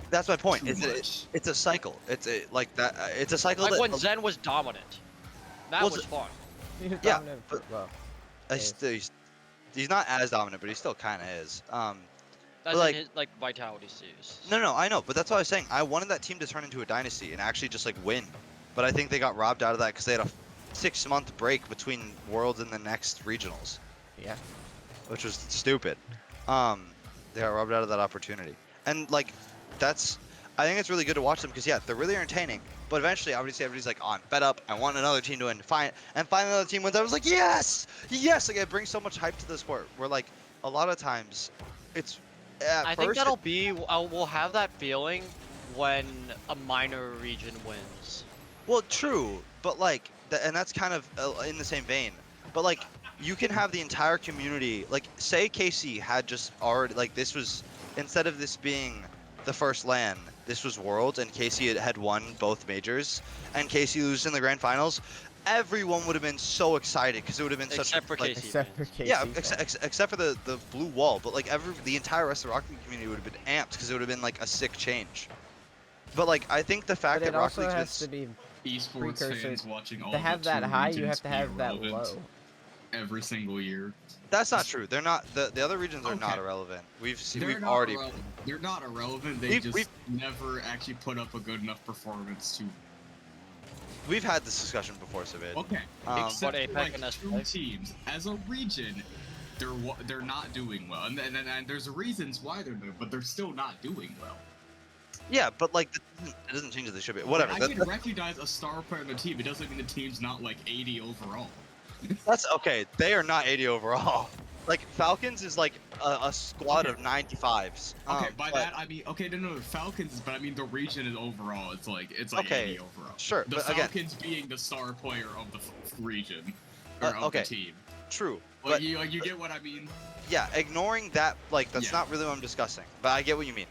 That's my point. It's a cycle. It's a cycle. Like when Zen was dominant, that was fun. Yeah, but he's not as dominant, but he still kind of is. That's like his vitality series. No, I know, but that's what I was saying. I wanted that team to turn into a dynasty and actually just like win, but I think they got robbed out of that because they had a 6-month break between Worlds and the next regionals. Yeah. Which was stupid. They got robbed out of that opportunity, and like I think it's really good to watch them because they're really entertaining. But eventually, obviously, everybody's like, oh, I'm fed up. I want another team to win. Finally, another team wins. I was like, yes! Like, it brings so much hype to the sport. Where, like, a lot of times, it's... I think that'll be... we'll have that feeling when a minor region wins. Well, true. But, like... and that's kind of in the same vein. But, like, you can have the entire community... Like, say KC had just already... Like, this was... Instead of this being the first LAN... This was Worlds, and KC had won both majors, and KC loses in the grand finals. Everyone would have been so excited because it would have been except for KC. Except for KC. Yeah, except for the blue wall, but like the entire rest of the Rocket League community would have been amped because it would have been like a sick change. But like I think the fact that Rocket League has to be esports fans watching all to have that high, you have to have that low. Every single year. That's not true. They're not. The other regions are not irrelevant. We've already. They're not irrelevant. They just never actually put up a good enough performance to. We've had this discussion before, Savid. Okay. Except for like 2 teams as a region, they're not doing well, and there's reasons why they're there, but they're still not doing well. Yeah, but like it doesn't change that they should be. Whatever. I can recognize a star player on the team. It doesn't mean the team's not like 80 overall. That's okay. They are not 80 overall. Like Falcons is like a squad of 95s. Okay, by that I mean no Falcons, but I mean the region is overall. It's like 80 overall. Sure, the but Falcons being the star player of the region or of the team. True. But you get what I mean? Yeah, ignoring that, like that's not really what I'm discussing. But I get what you mean.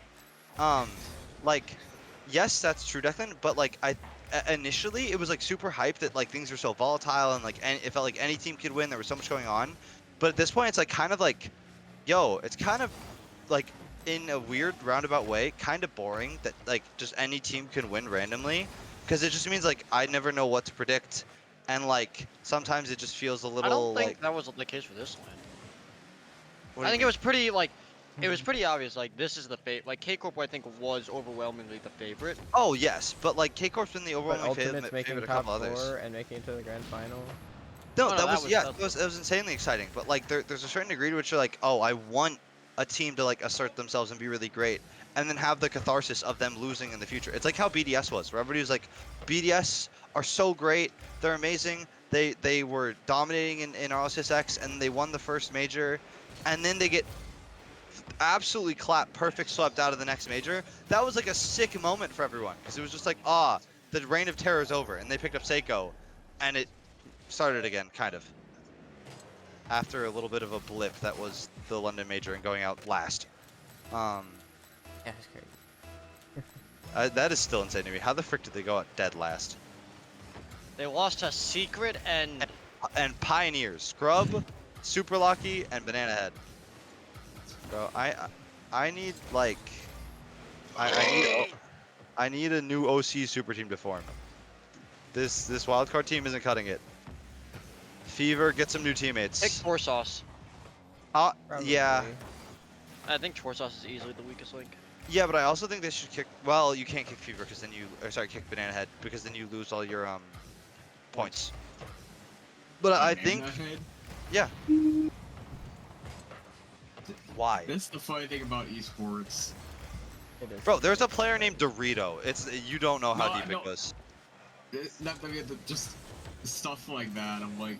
Like, yes, that's true, Declan. But like initially it was like super hyped that like things were so volatile and like it felt like any team could win. There was so much going on. But at this point, it's like kind of like, yo, it's kind of like in a weird roundabout way, kind of boring that like just any team can win randomly, because it just means like I never know what to predict, and like sometimes it just feels a little. I don't think like, that was the case for this one. I think it was pretty like, it was pretty obvious. Like this is the favorite. Like K Corp, I think was overwhelmingly the favorite. Oh yes, but like K Corp's been the overwhelming favorite of a couple others. And making it to the grand final. No, Oh, no, that was yeah, that that was insanely exciting. But like, there's a certain degree to which you're like, oh, I want a team to like assert themselves and be really great, and then have the catharsis of them losing in the future. It's like how BDS was, where everybody was like, BDS are so great, they're amazing, they were dominating in RLCSX, and they won the first major, and then they get absolutely clapped, perfect swept out of the next major. That was like a sick moment for everyone, because it was just like, the reign of terror is over, and they picked up Seiko, and it started again, kind of. After a little bit of a blip that was the London major and going out last. Yeah, it's crazy. That is still insane to me. How the frick did they go out dead last? They lost to Secret and Pioneers. Scrub, Super Lucky, and Banana Head. So I need like I need a new OC super team to form. This wildcard team isn't cutting it. Fever, get some new teammates. Pick Tor Sauce. Yeah. I think Tor Sauce is easily the weakest link. Yeah, but I also think they should kick. Well, you can't kick Fever because then you, or sorry, kick Banana Head because then you lose all your points. But I think, yeah. Why? That's the funny thing about esports. Bro, there's a player named Dorito. It's you don't know how deep it goes. Just stuff like that. I'm like,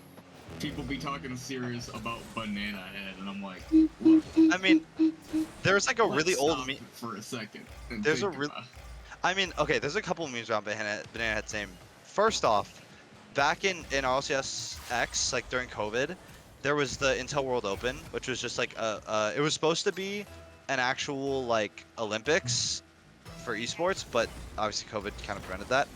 people be talking serious about Banana Head, and I'm like, look. I mean, there's like a really old meme for a second. There's a real. I mean, okay, there's a couple memes around Banana Head's name. First off, back in RLCS, like during COVID, there was the Intel World Open, which was just like it was supposed to be an actual like Olympics for esports, but obviously COVID kind of prevented that.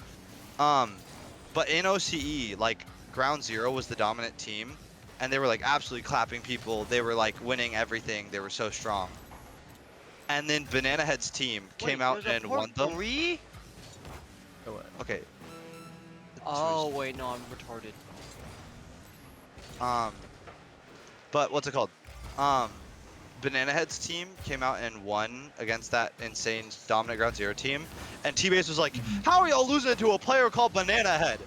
But in OCE, like Ground Zero was the dominant team, and they were like absolutely clapping people. They were like winning everything. They were so strong. And then Banana Head's team came out and won them. Okay. Oh wait, no, I'm retarded. But what's it called? Banana Head's team came out and won against that insane dominant Ground Zero team, and T-Base was like, "How are y'all losing to a player called Banana Head?"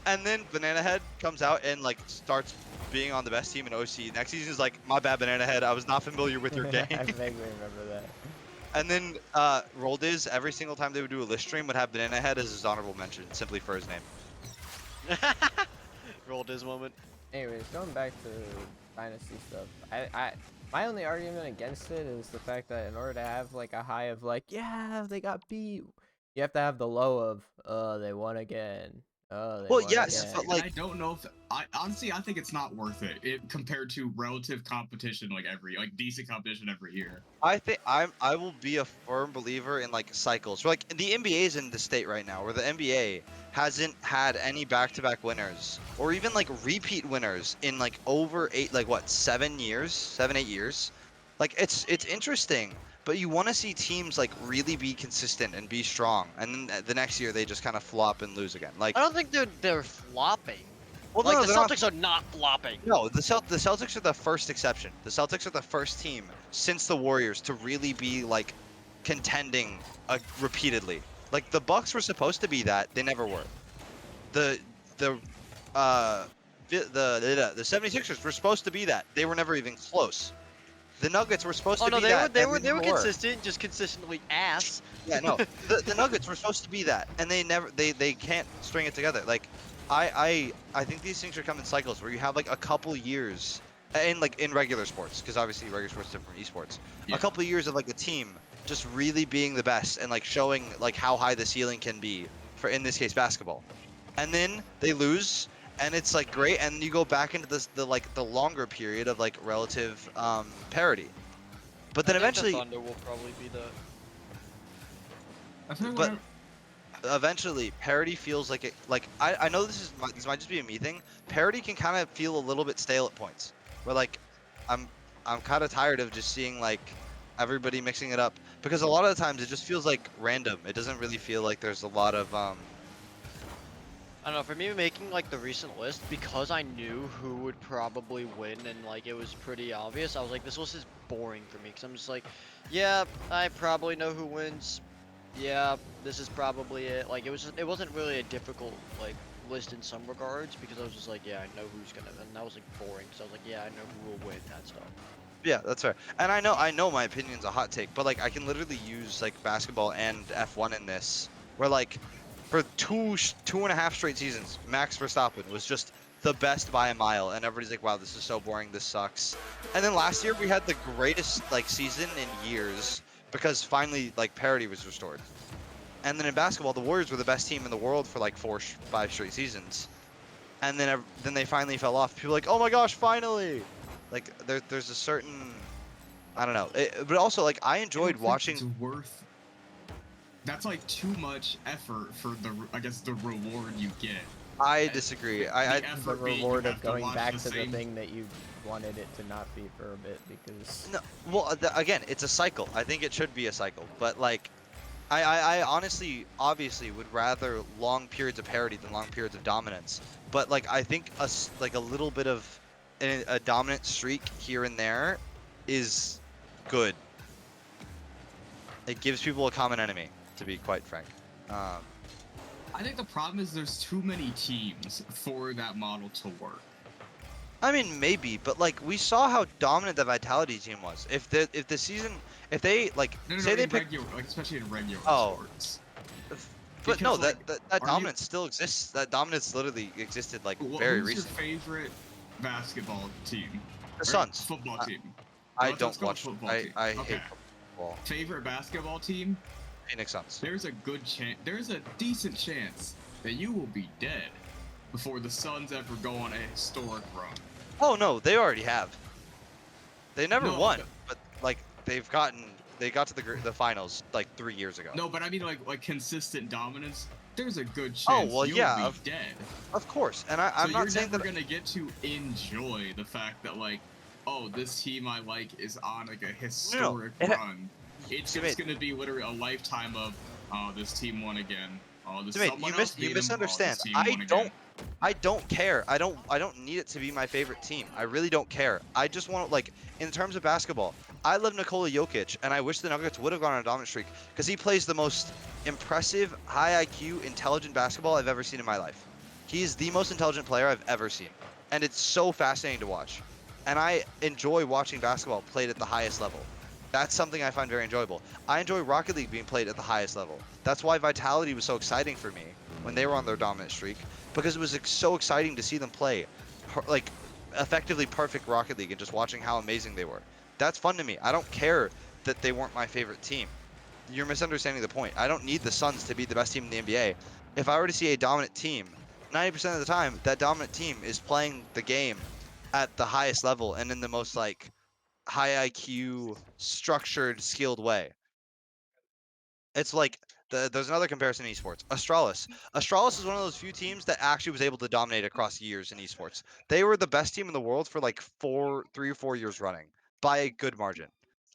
And then Banana Head comes out and like starts being on the best team in OC. Next season is like, "My bad, Banana Head. I was not familiar with your game." I vaguely remember that. And then Roldiz, every single time they would do a list stream, would have Banana Head as his honorable mention, simply for his name. Roldiz moment. Anyways, going back to Dynasty stuff, my only argument against it is the fact that in order to have like a high of like, yeah, they got beat, you have to have the low of, oh, they won again. Oh, they won again. But like, I don't know if honestly, I think it's not worth it compared to relative competition, like decent competition every year. I think I will be a firm believer in like cycles. So, like the NBA is in the state right now where the NBA hasn't had any back-to-back winners or even like repeat winners in like over 7 years, 8 years. Like it's interesting, but you want to see teams like really be consistent and be strong, and then the next year they just kind of flop and lose again. Like I don't think they're flopping. Well, like no, the Celtics are not flopping. No, the Celtics are the first exception. The Celtics are the first team since the Warriors to really be like contending repeatedly. Like the Bucks were supposed to be that, they never were. The 76ers were supposed to be that, they were never even close. The Nuggets were supposed to be that. They were consistent, just consistently ass. Yeah, no. the Nuggets were supposed to be that, and they can't string it together. Like I think these things should come in cycles where you have like a couple years in regular sports, because obviously regular sports is different from esports. Yeah. A couple of years of like a team just really being the best and like showing like how high the ceiling can be for, in this case, basketball. And then they lose, and it's like great, and you go back into the longer period of like relative parity. But then eventually the Thunder will probably be the. But eventually, parity feels like it. Like I know this might just be a me thing. Parity can kind of feel a little bit stale at points. Where like I'm kind of tired of just seeing like everybody mixing it up, because a lot of the times it just feels like random. It doesn't really feel like there's a lot of I don't know, for me making like the recent list, because I knew who would probably win and like it was pretty obvious, I was like, this list is boring for me, because I'm just like, yeah, I probably know who wins. Yeah, this is probably it. Like it wasn't really a difficult like list in some regards because I was just like, yeah, I know who's gonna, and that was like boring because I was like, yeah, I know who will win that stuff. Yeah, that's fair. And I know my opinion's a hot take, but like I can literally use like basketball and F1 in this, where like for 2.5 straight seasons, Max Verstappen was just the best by a mile, and everybody's like, wow, this is so boring, this sucks. And then last year we had the greatest like season in years because finally like parity was restored. And then in basketball, the Warriors were the best team in the world for like 5 straight seasons. And then they finally fell off. People are like, oh my gosh, finally! Like there's a certain, I don't know, but also like I enjoyed watching. It's worth. That's like too much effort for I guess the reward you get. I disagree. The reward of going back to the thing that you wanted it to not be for a bit because. No, well, again, it's a cycle. I think it should be a cycle, but like, I honestly, obviously, would rather long periods of parity than long periods of dominance. But like, I think like a little bit of a dominant streak here and there is good. It gives people a common enemy, to be quite frank. I think the problem is there's too many teams for that model to work. I mean, maybe, but like we saw how dominant the Vitality team was. If they like say they pick, like, especially in regular sports. But no, that dominance still exists. That dominance literally existed like very recently. Who's your favorite basketball team? The Suns. Football team. I don't watch. I hate football. Favorite basketball team? Phoenix Suns. There's a good chance. There's a decent chance that you will be dead before the Suns ever go on a historic run. Oh no, they already have. They never won, but like they got to the finals like 3 years ago. No, but I mean like consistent dominance. There's a good chance. Oh well, you'll yeah, be dead. Of course, and I'm not saying that you're never gonna get to enjoy the fact that like, oh, this team I like is on like a historic run. It's just gonna be literally a lifetime of, oh, this team won again. Oh, this you misunderstand. I don't care. I don't need it to be my favorite team. I really don't care. I just want to, like, in terms of basketball, I love Nikola Jokic, and I wish the Nuggets would have gone on a dominant streak because he plays the most impressive, high IQ, intelligent basketball I've ever seen in my life. He is the most intelligent player I've ever seen, and it's so fascinating to watch. And I enjoy watching basketball played at the highest level. That's something I find very enjoyable. I enjoy Rocket League being played at the highest level. That's why Vitality was so exciting for me when they were on their dominant streak, because it was so exciting to see them play like effectively perfect Rocket League and just watching how amazing they were. That's fun to me. I don't care that they weren't my favorite team. You're misunderstanding the point. I don't need the Suns to be the best team in the NBA. If I were to see a dominant team, 90% of the time, that dominant team is playing the game at the highest level and in the most like high IQ, structured, skilled way. It's like there's another comparison in esports. Astralis. Astralis is one of those few teams that actually was able to dominate across years in esports. They were the best team in the world for like 3 or 4 years running by a good margin.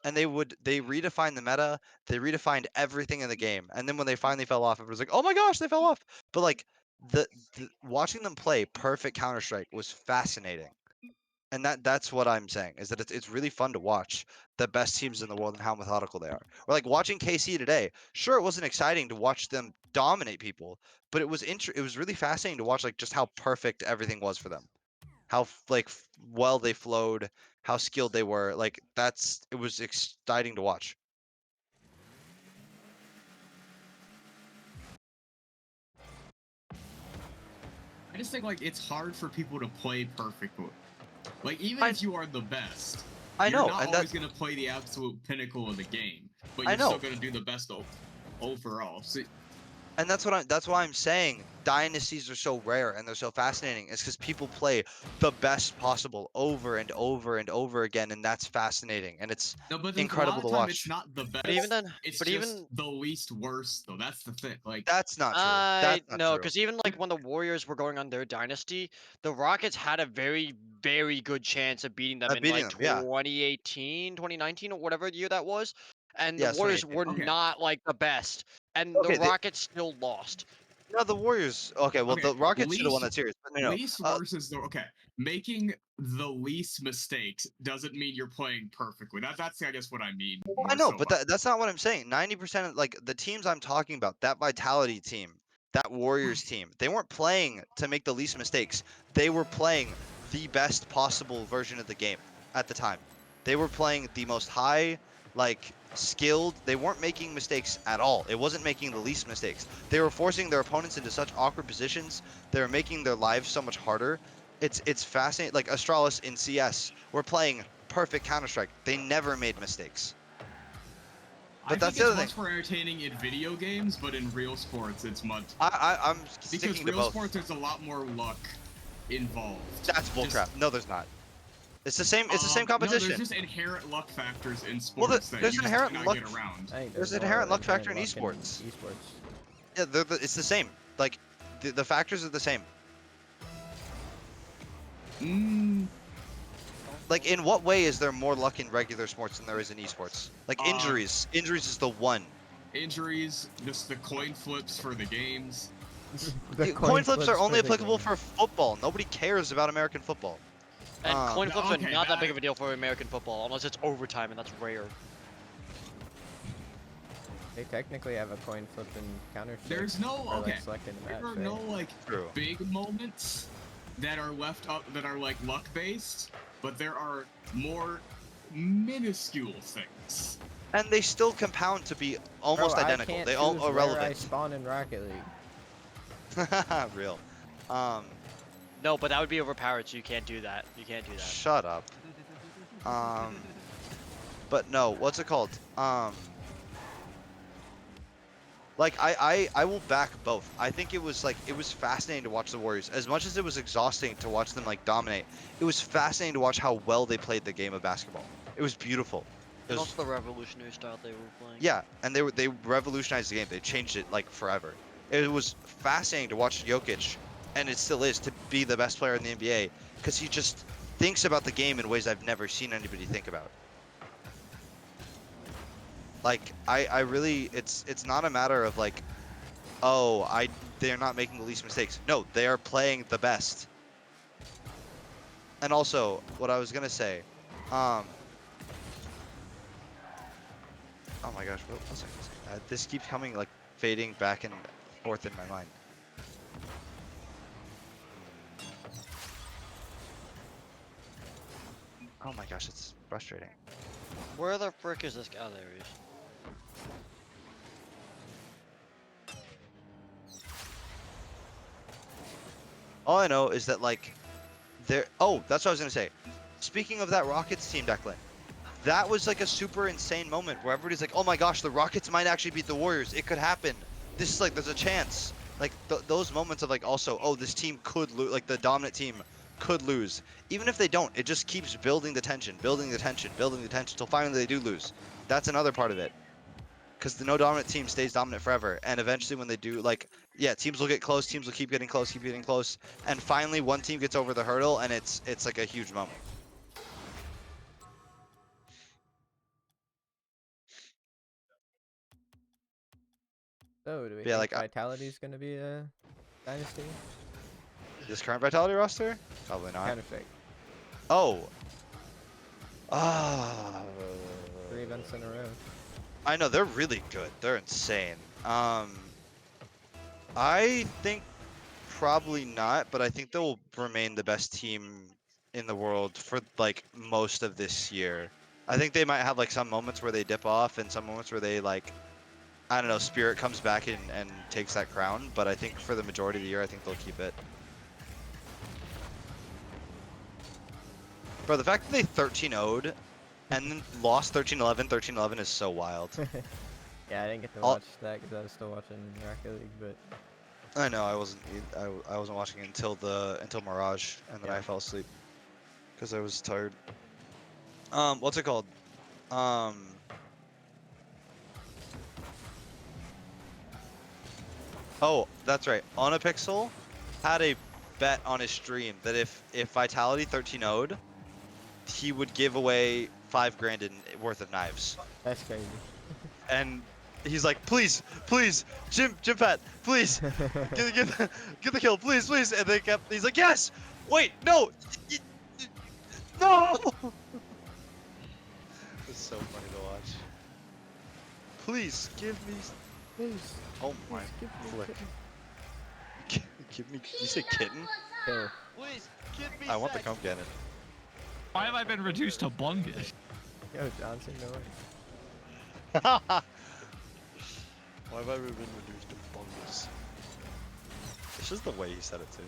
And they redefined the meta. They redefined everything in the game. And then when they finally fell off, it was like, oh my gosh, they fell off. But like watching them play perfect Counter-Strike was fascinating. And that's what I'm saying, is that it's really fun to watch the best teams in the world and how methodical they are. Or like watching KC today. Sure, it wasn't exciting to watch them dominate people, but it was really fascinating to watch like just how perfect everything was for them. How well they flowed, how skilled they were. Like it was exciting to watch. I just think like it's hard for people to play perfectly. Like, even if you are the best, you're not always going to play the absolute pinnacle of the game, but you're still going to do the best overall. So, and that's why I'm saying dynasties are so rare and they're so fascinating. It's because people play the best possible over and over and over again, and that's fascinating, and it's incredible to watch. It's not the best. But even then, it's just the least worst, though. That's the thing. Like, that's not true. No, because even like when the Warriors were going on their dynasty, the Rockets had a very, very good chance of beating them in 2018, 2019, or whatever year that was. And the Warriors were not like the best, and the Rockets still lost. No, the Warriors. Okay, well, the Rockets should have won that series. But no, least versus the making the least mistakes doesn't mean you're playing perfectly. That's I guess what I mean. I know, but that's not what I'm saying. 90% of like the teams I'm talking about, that Vitality team, that Warriors team. They weren't playing to make the least mistakes. They were playing the best possible version of the game at the time. They were playing the most high, like, skilled. They weren't making mistakes at all. It wasn't making the least mistakes. They were forcing their opponents into such awkward positions. They were making their lives so much harder. It's fascinating. Like Astralis in CS were playing perfect Counter-Strike. They never made mistakes. But that's the other thing. It's much more entertaining in video games, but in real sports, it's much. I'm sticking because to real both. sports, there's a lot more luck involved. That's bullcrap. No, there's not. It's the same. It's the same competition. No, there's just inherent luck factors in sports that there's you inherent just luck. cannot get around. There's an inherent luck factor in esports. Yeah, it's the same. Like, the factors are the same. Like, in what way is there more luck in regular sports than there is in esports? Like, injuries. Injuries is the one. Injuries, just the coin flips for the games. Coin flips are only applicable for football. Nobody cares about American football. And coin flips are not that big of a deal for American football, unless it's overtime, and that's rare. They technically have a coin flip in Counter-Strike. There's no there are no like big moments that are left up that are like luck based, but there are more minuscule things. And they still compound to be almost identical. They all are relevant. I spawn in Rocket League. Real. No, but that would be overpowered, so you can't do that. You can't do that. Shut up. But no, what's it called? Like, I will back both. I think it was fascinating to watch the Warriors. As much as it was exhausting to watch them like dominate, it was fascinating to watch how well they played the game of basketball. It was beautiful. And also the revolutionary style they were playing. Yeah, and they revolutionized the game. They changed it like forever. It was fascinating to watch Jokic, and it still is, to be the best player in the NBA, because he just thinks about the game in ways I've never seen anybody think about. Like, I really, it's not a matter of like, oh, they're not making the least mistakes. No, they are playing the best. And also, what I was gonna say, oh my gosh, what was I gonna say? This keeps coming, like, fading back and forth in my mind. Oh my gosh, it's frustrating. Where the frick is this guy? Oh, there he is. All I know is that, like, oh, that's what I was gonna say. Speaking of that Rockets team, Declan, that was like a super insane moment where everybody's like, oh my gosh, the Rockets might actually beat the Warriors. It could happen. This is like, there's a chance. Like, those moments of like, also, oh, this team could lose, like the dominant team could lose. Even if they don't, it just keeps building the tension, building the tension, building the tension until finally they do lose. That's another part of it. Because the no dominant team stays dominant forever. And eventually when they do, like, yeah, teams will get close, teams will keep getting close, and finally one team gets over the hurdle, and it's like a huge moment. So, do we Yeah, think like, Vitality is going to be a dynasty? This current Vitality roster? Probably not. Counter-Strike. Oh. 3 events in a row. I know, they're really good. They're insane. I think probably not, but I think they'll remain the best team in the world for like most of this year. I think they might have like some moments where they dip off and some moments where they, like, I don't know, Spirit comes back and takes that crown, but I think for the majority of the year, I think they'll keep it. Bro, the fact that they 13-0'd and then lost 13-11, 13-11 is so wild. Yeah, I didn't get to watch that because I was still watching Rocket League, but I know I wasn't watching it until Mirage, and then I fell asleep because I was tired. What's it called? Oh, that's right. Onapixel had a bet on his stream that if Vitality 13-0'd, he would give away $5 grand worth of knives. That's crazy. And he's like, please, Jim Pat, please, get the kill, please. And they kept. He's like, yes. Wait, no, no. It's so funny to watch. Please give me. Please. Oh my flick. Give me. You say kitten? Kill. Please, give me I want the sex. comp cannon. Why have I been reduced to bungus? Yo, Johnson, no way. Why have I been reduced to bungus? It's just the way he said it too.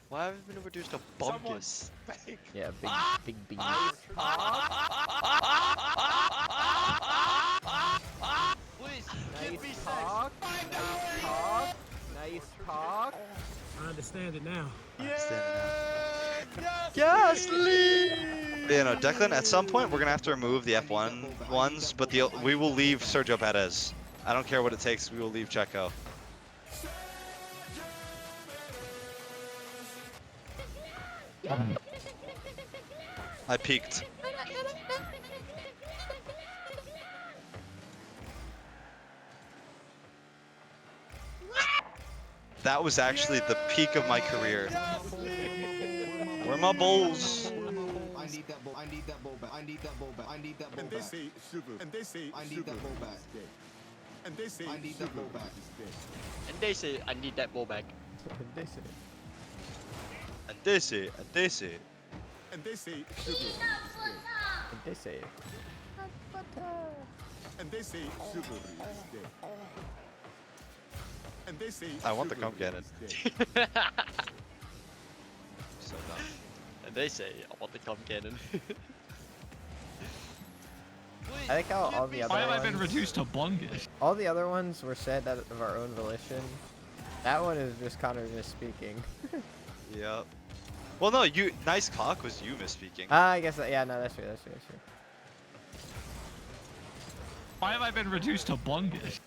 Why have we been reduced to bungus? Yeah, big beans. Please, Nice give me talk. sex. Nice talk. Nice talk. I understand it now. Gasly! You know, Declan, at some point we're gonna have to remove the F1 ones, but we will leave Sergio Perez. I don't care what it takes, we will leave Checo. I peaked. That was actually the peak of my career. Where are my bowls? I need that ball. I need that ball back. I need that ball back. I need that ball back. And they say I need that ball back. And they say I need that ball back. And they say I need that ball back. And they say. And they say. And they say. And they say And they say. And they say And they say I want the comp cannon. So dumb. And they say I want the comp cannon. I like how all the other Why have ones, I been reduced to bungus? all the other ones were said out of our own volition. That one is just Connor misspeaking. Yep. Well, no, nice cock was you misspeaking. I guess yeah, no, that's true. That's true. That's true. Why have I been reduced to bungus?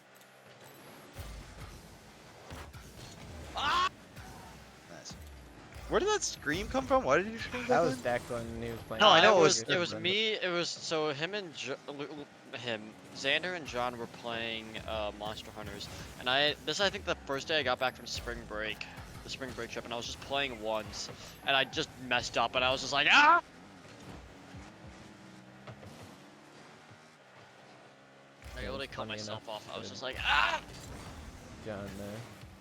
Nice. Where did that scream come from? Why did you scream That was Declan when he was playing. No, I know it it was me. It was so him and Xander and John were playing Monster Hunters, and this I think the first day I got back from spring break, the spring break trip, and I was just playing once, and I just messed up, and I was just like ah. I literally cut myself off. I was just like ah. John there.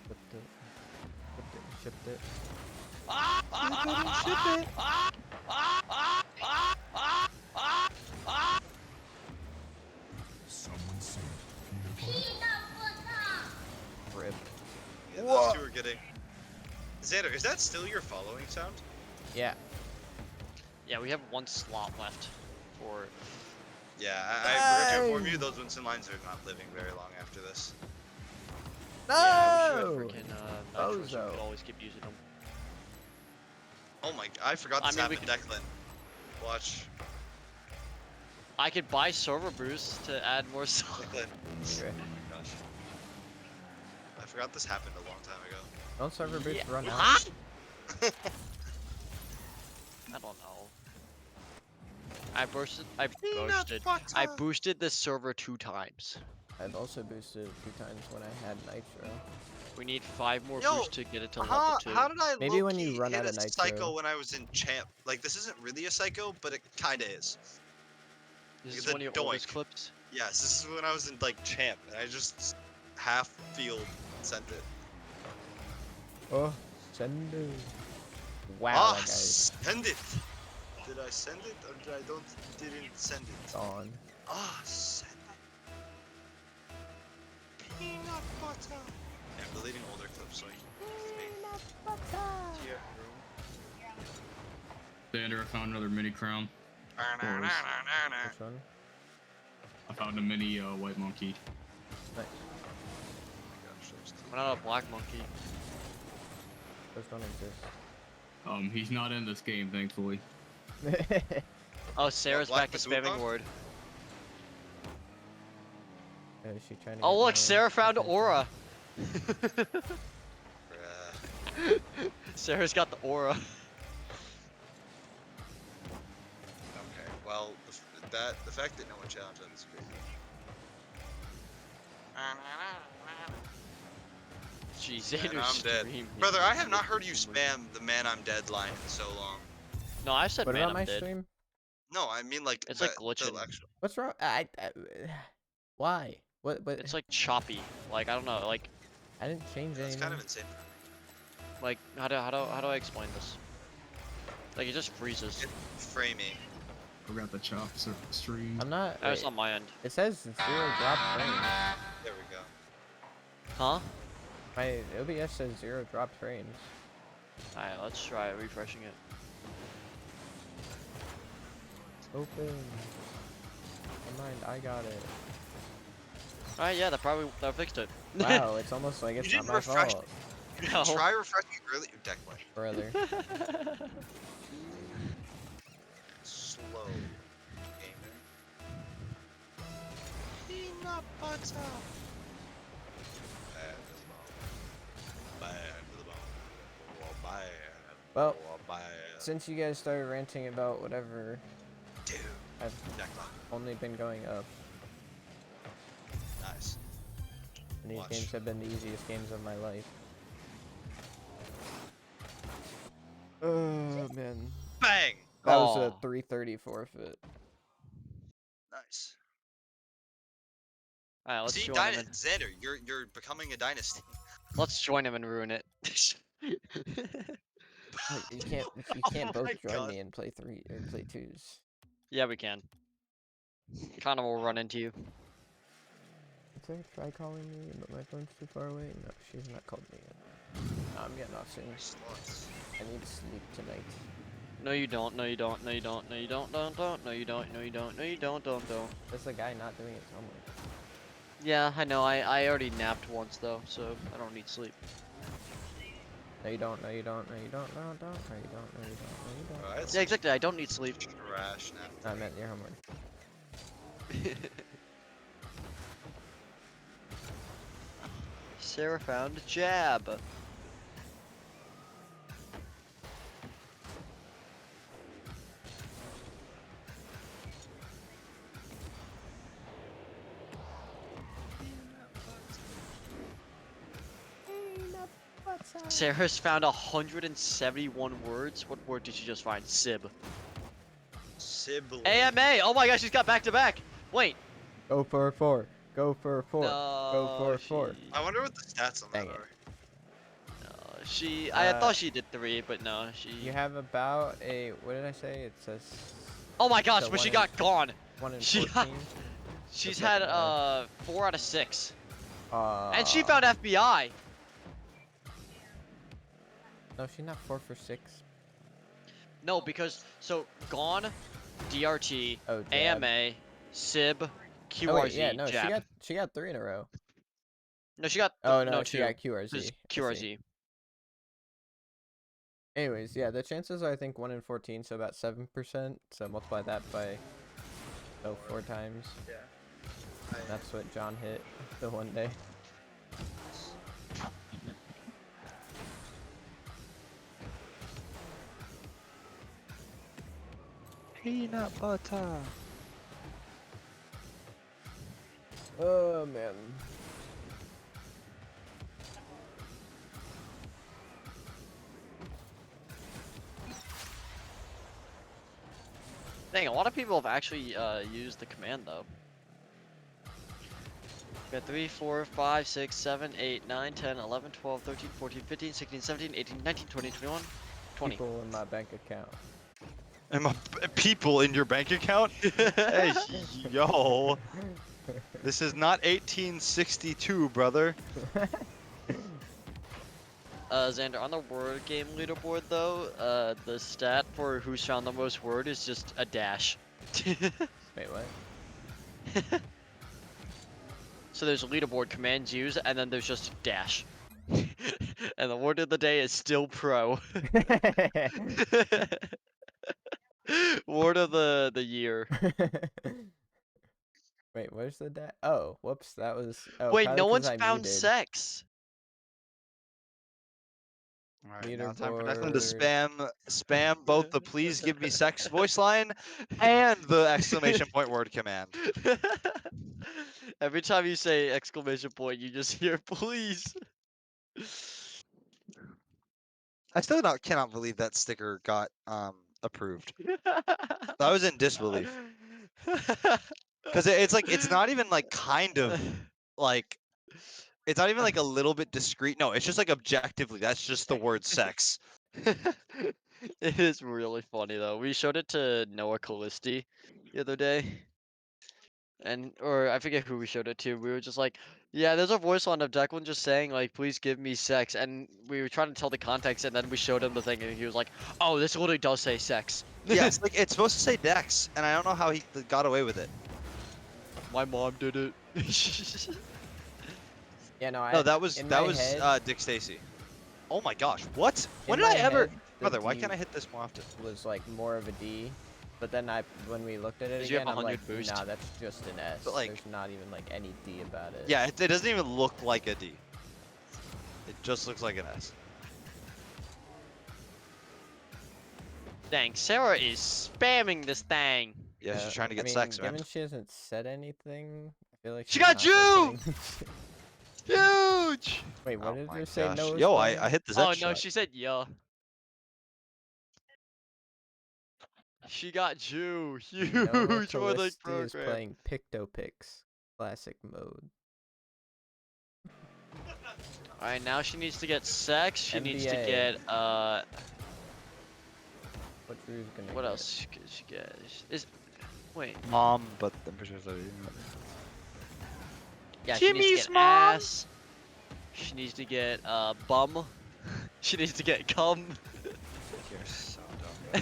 Flipped it. Shipped it. Ship it. Rip. Yeah, those two are getting. Xander, is that still your following sound? Yeah. Yeah, we have one slot left for. Yeah, I forgot to inform you, those Winston lines are not living very long after this. No! Yeah, I'm sure freaking Nitros could always keep using them. Oh my! I forgot this happened, Declan. Watch. I could buy server boost to add more slots. Declan. Oh my gosh. I forgot this happened a long time ago. Don't server boots run out? I don't know. I boosted this server 2 times. I've also boosted 2 times when I had Nitro. We need 5 more boosts to get it to level 2. How did I Maybe when you run hit out of a Nitro. psycho when I was in champ? Like, this isn't really a psycho, but it kinda is. This is one of your oldest clips? Yes, this is when I was in, like, champ, and I just half-field sent it. Oh, send it. Wow, Ah, that guy's send it! Did I send it, or didn't send it? on. Ah, send it. Peanut butter! Yeah, I'm deleting older clips so I can... Xander, I found another mini crown. Which one? I found a mini white monkey. Nice. We're not a black monkey. Those don't exist. He's not in this game, thankfully. Oh, Sarah's back to spamming word. Is she trying to Oh get look, my Sarah found attention? aura. Sarah's got the aura. Okay, well, the fact that no one challenged that is crazy. Jeez, Man, Xander's I'm dead. stream. Brother, I have not heard you spam the man I'm dead line in so long. No, I said Put it man, on I'm my dead. stream. No, I mean like It's like glitching. What's wrong? Why? What? It's like choppy. Like I don't know. Like I didn't change anything. It's kind of insane. Like, how do I explain this? Like, it just freezes. Framey. Forgot the chops or stream. I'm not. Oh, it's wait. on my end. It says 0 drop frames. There we go. Huh? My OBS says 0 drop frames. Alright, let's try refreshing it. Open. Never mind, I got it. Alright, yeah, that fixed it. Wow, it's almost like it's You not didn't my refresh. fault. You didn't try refreshing early. Deck play. Brother. Slow. Gamer. Peanut butter. Bad to the bone. Bad to the bone. Oh, bad. Well, Oh, bad. since you guys started ranting about whatever, Dude. I've only been going up. Nice. And these Watch. games have been the easiest games of my life. Oh man. Bang! That was Oh. a 330 forfeit. Nice. Alright, let's See, join him in. Xander, you're becoming a dynasty. Let's join him and ruin it. Wait, you can't Oh both my join God. me and play play twos. Yeah, we can. Connor will run into you. It's like try calling me, but my phone's too far away. No, she's not called me yet. No, I'm getting off soon. I need sleep tonight. No, you don't. No, you don't. No, you don't. No, you don't. Don't. No, you don't. No, you don't. No, you don't. Don't. That's the guy not doing his homework. Yeah, I know. I already napped once though, so I don't need sleep. No, you don't. No, you don't. No, you don't. No, don't. No, you don't. No, you don't. No, you don't. Alright. Yeah, exactly. I don't need sleep. Trash now. I meant your homework. Sarah found a jab. Sarah's found 171 words. What word did she just find? Sib. Sibling. AMA! Oh my gosh, she's got back to back. Wait. Go for a 4. Go for a 4. No, Go for a 4. I wonder what the stats on that Dang it. are. I thought she did 3, but no, she. You have about a. What did I say? It says. Oh my gosh, so but she 1 got gone. 1 in She 14. She's That's had not 4 out of 6, bad. and she found FBI. No, she's not 4 for 6. No, because so gone, DRT, Oh, jab. AMA, Sib, QRZ, Oh, wait, yeah, no, jab. she got 3 in a row. No, she got. Oh no, she 2. got QRZ. This is I see. QRZ. Anyways, yeah, the chances are I think 1 in 14, so about 7%. So multiply that by 4 times. Yeah. That's what John hit the one day. Peanut butter. Oh man. Dang, a lot of people have actually used the command though. We got 3, 4, 5, 6, 7, 8, 9, 10, 11, 12, 13, 14, 15, 16, 17, 18, 19, 20, 21, 20. People in my bank account. Am I people in your bank account? Hey, yo. This is not 1862, brother. Xander, on the word game leaderboard though, the stat for who's found the most word is just a dash. Wait, what? So there's a leaderboard commands used, and then there's just dash. And the word of the day is still pro. Word of the year. Wait, where's the dash? Oh, whoops, that was. Oh, Wait, probably no 'cause one's I found muted. sex. Alright, now time for Declan to Leaderboard. spam both the please give me sex voice line and the exclamation point word command. Every time you say exclamation point, you just hear please. I still cannot believe that sticker got approved. I was in disbelief. Because it's like it's not even like kind of like It's not even like a little bit discreet. No, it's just like objectively. That's just the word sex. It is really funny though. We showed it to Noah Callisti the other day. Or I forget who we showed it to. We were just like, yeah, there's a voice on of Declan just saying like, please give me sex. And we were trying to tell the context, and then we showed him the thing, and he was like, oh, this literally does say sex. Yeah, it's like it's supposed to say Dex, and I don't know how he got away with it. My mom did it. Yeah, no, No, that was in my head, Dick Stacy. Oh my gosh, what? When in did I my ever? head, the Brother, why D can't I hit this more often? was like more of a D, but then when we looked at it Did you have again, I'm 100 like, boost? nah, that's just an S. But, like- There's not even like any D about it. Yeah, it doesn't even look like a D. It just looks like an S. Dang, Sarah is spamming this thing. Yeah, she's trying to get I mean, sex, man. given she hasn't said anything, I feel like She she's got not you! listening. Huge! Wait, what did my you say? gosh. No. Yo, I hit the Z Oh no, shot. she said yeah. She got you. Noah Huge for the Callisti is program. playing Pictopix classic mode. Alright, now she needs to get sex. She needs to NBA. get What Drew's gonna what get? else could she get? Wait. Mom, but the pictures are. Yeah, she needs to Jimmy's get mom. ass. She needs to get bum. She needs to get cum. You're so dumb.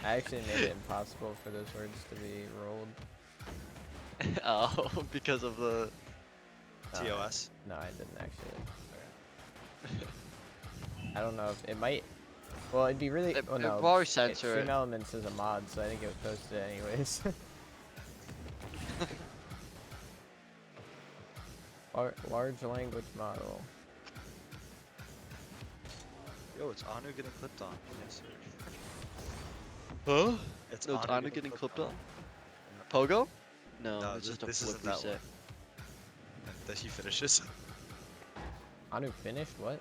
I actually made it impossible for those words to be rolled. Oh, because of the TOS. No, I didn't actually. I don't know if it might. Well, it'd be really. Oh no. probably censor Stream it. Elements is a mod, so I think it would post it anyways. Large language model. Yo, it's Anu getting clipped on. Yes, sir. Huh? It's No, Anu Anu getting clipped on. Pogo? No, No, it's just a this flip isn't that reset. That he finishes. Anu finished? What?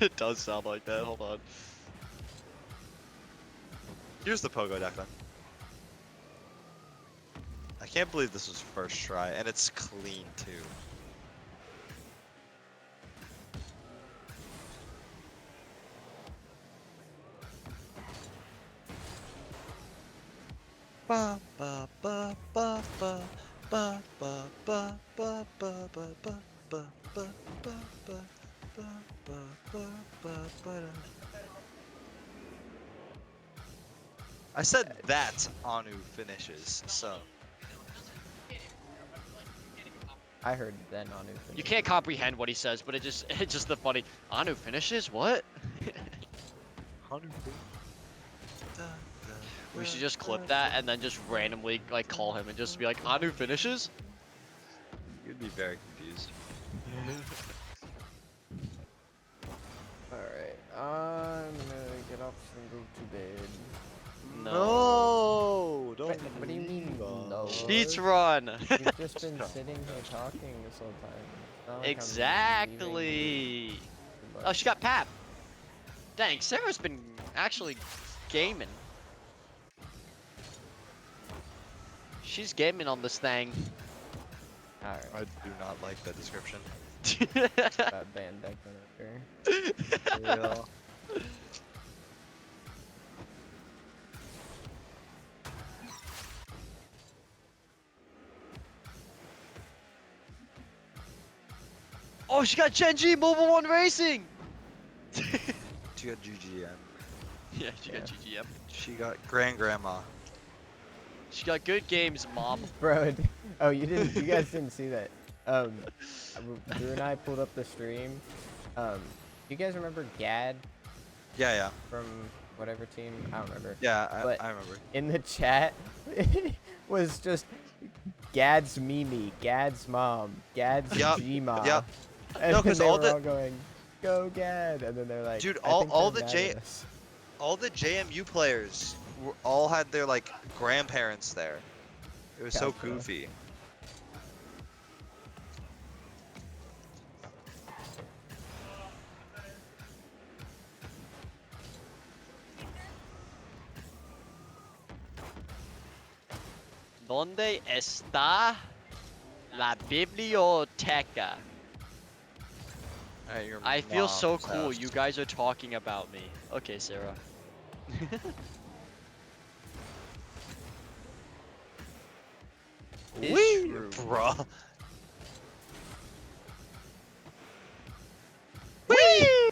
It does sound like that. Hold on. Here's the pogo, Declan. I can't believe this was first try, and it's clean too. Ba ba ba ba ba ba ba ba ba ba ba ba ba ba ba ba ba ba. I said that Anu finishes, so. I heard then Anu finished. You can't comprehend what he says, but it's just the funny. Anu finishes? What? We should just clip that and then just randomly like call him and just be like, Anu finishes? You'd be very confused. Alright, I'm gonna get up and go to bed. No, don't. What do you mean no? Speech run. You've just been sitting here talking this whole time. It's not like I'm leaving Exactly. Oh, she got Pap. Dang, Sarah's been actually gaming. She's gaming on this thing. Alright. I do not like that description. That band deck manager. Yeah. Oh, she got Genji Mobile One Racing. She got GGM. Yeah, she got GGM. She got Grandma. She got good games, Mom. Bro, oh, you guys didn't see that. Drew and I pulled up the stream. You guys remember Gad? Yeah, yeah. From whatever team? I don't remember. Yeah, But I remember. in the chat, was just Gad's Mimi, Gad's mom, Gad's G-mom. Yep. And No, then 'cause they all were the- all going, go Gad, and then they're like, Dude, I all think the they're mad at us. all the JMU players all had their like grandparents there. It was so Gotcha. goofy. ¿Dónde está la biblioteca? At your I feel so mom's cool. house. You guys are talking about me. Okay, Sarah. It's Wee, true. bruh. Whee!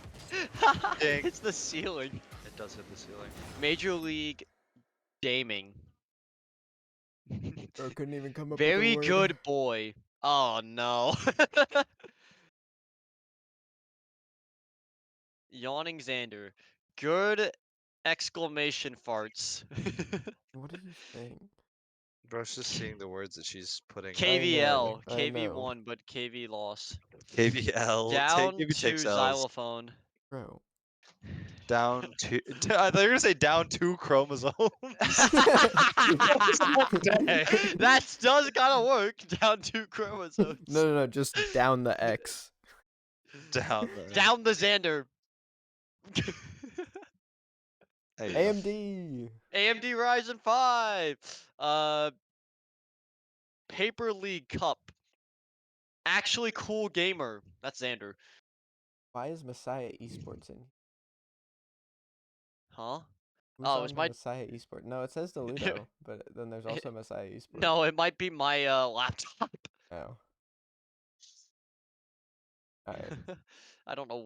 Dang. It's the ceiling. It does hit the ceiling. Major League Gaming. Bro, couldn't even come up with a Very word. good boy. Oh no. Yawning Xander. Good exclamation farts. What are you saying? Bro's just seeing the words that she's putting. KVL. I KV know. won, but KV lost. KVL. Down Maybe to takes L's. xylophone. Bro. Down to. I thought you were gonna say down 2 chromosomes. That does kind of work. Down 2 chromosomes. No, just down the X. Down the. Down the Xander. There you go. AMD. AMD Ryzen 5. Paper League Cup. Actually cool gamer. That's Xander. Why is Messiah Esports in? Huh? Who's Oh, on it's the my. Messiah Esports? No, it says Deludo, but then there's also Messiah Esports. No, it might be my laptop. Oh. Alright. I don't know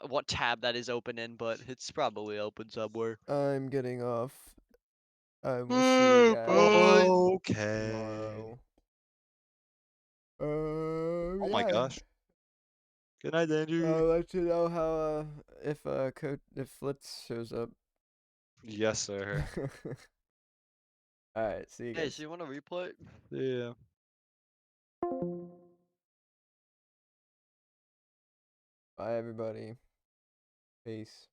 what tab that is open in, but it's probably open somewhere. I'm getting off. I will see you guys Okay. tomorrow. Oh my gosh. Good night, Andrew. I'll let you know how if if Flitz shows up. Yes, sir. Alright, see you Hey, guys. so you want to replay? Yeah. Bye everybody. Peace.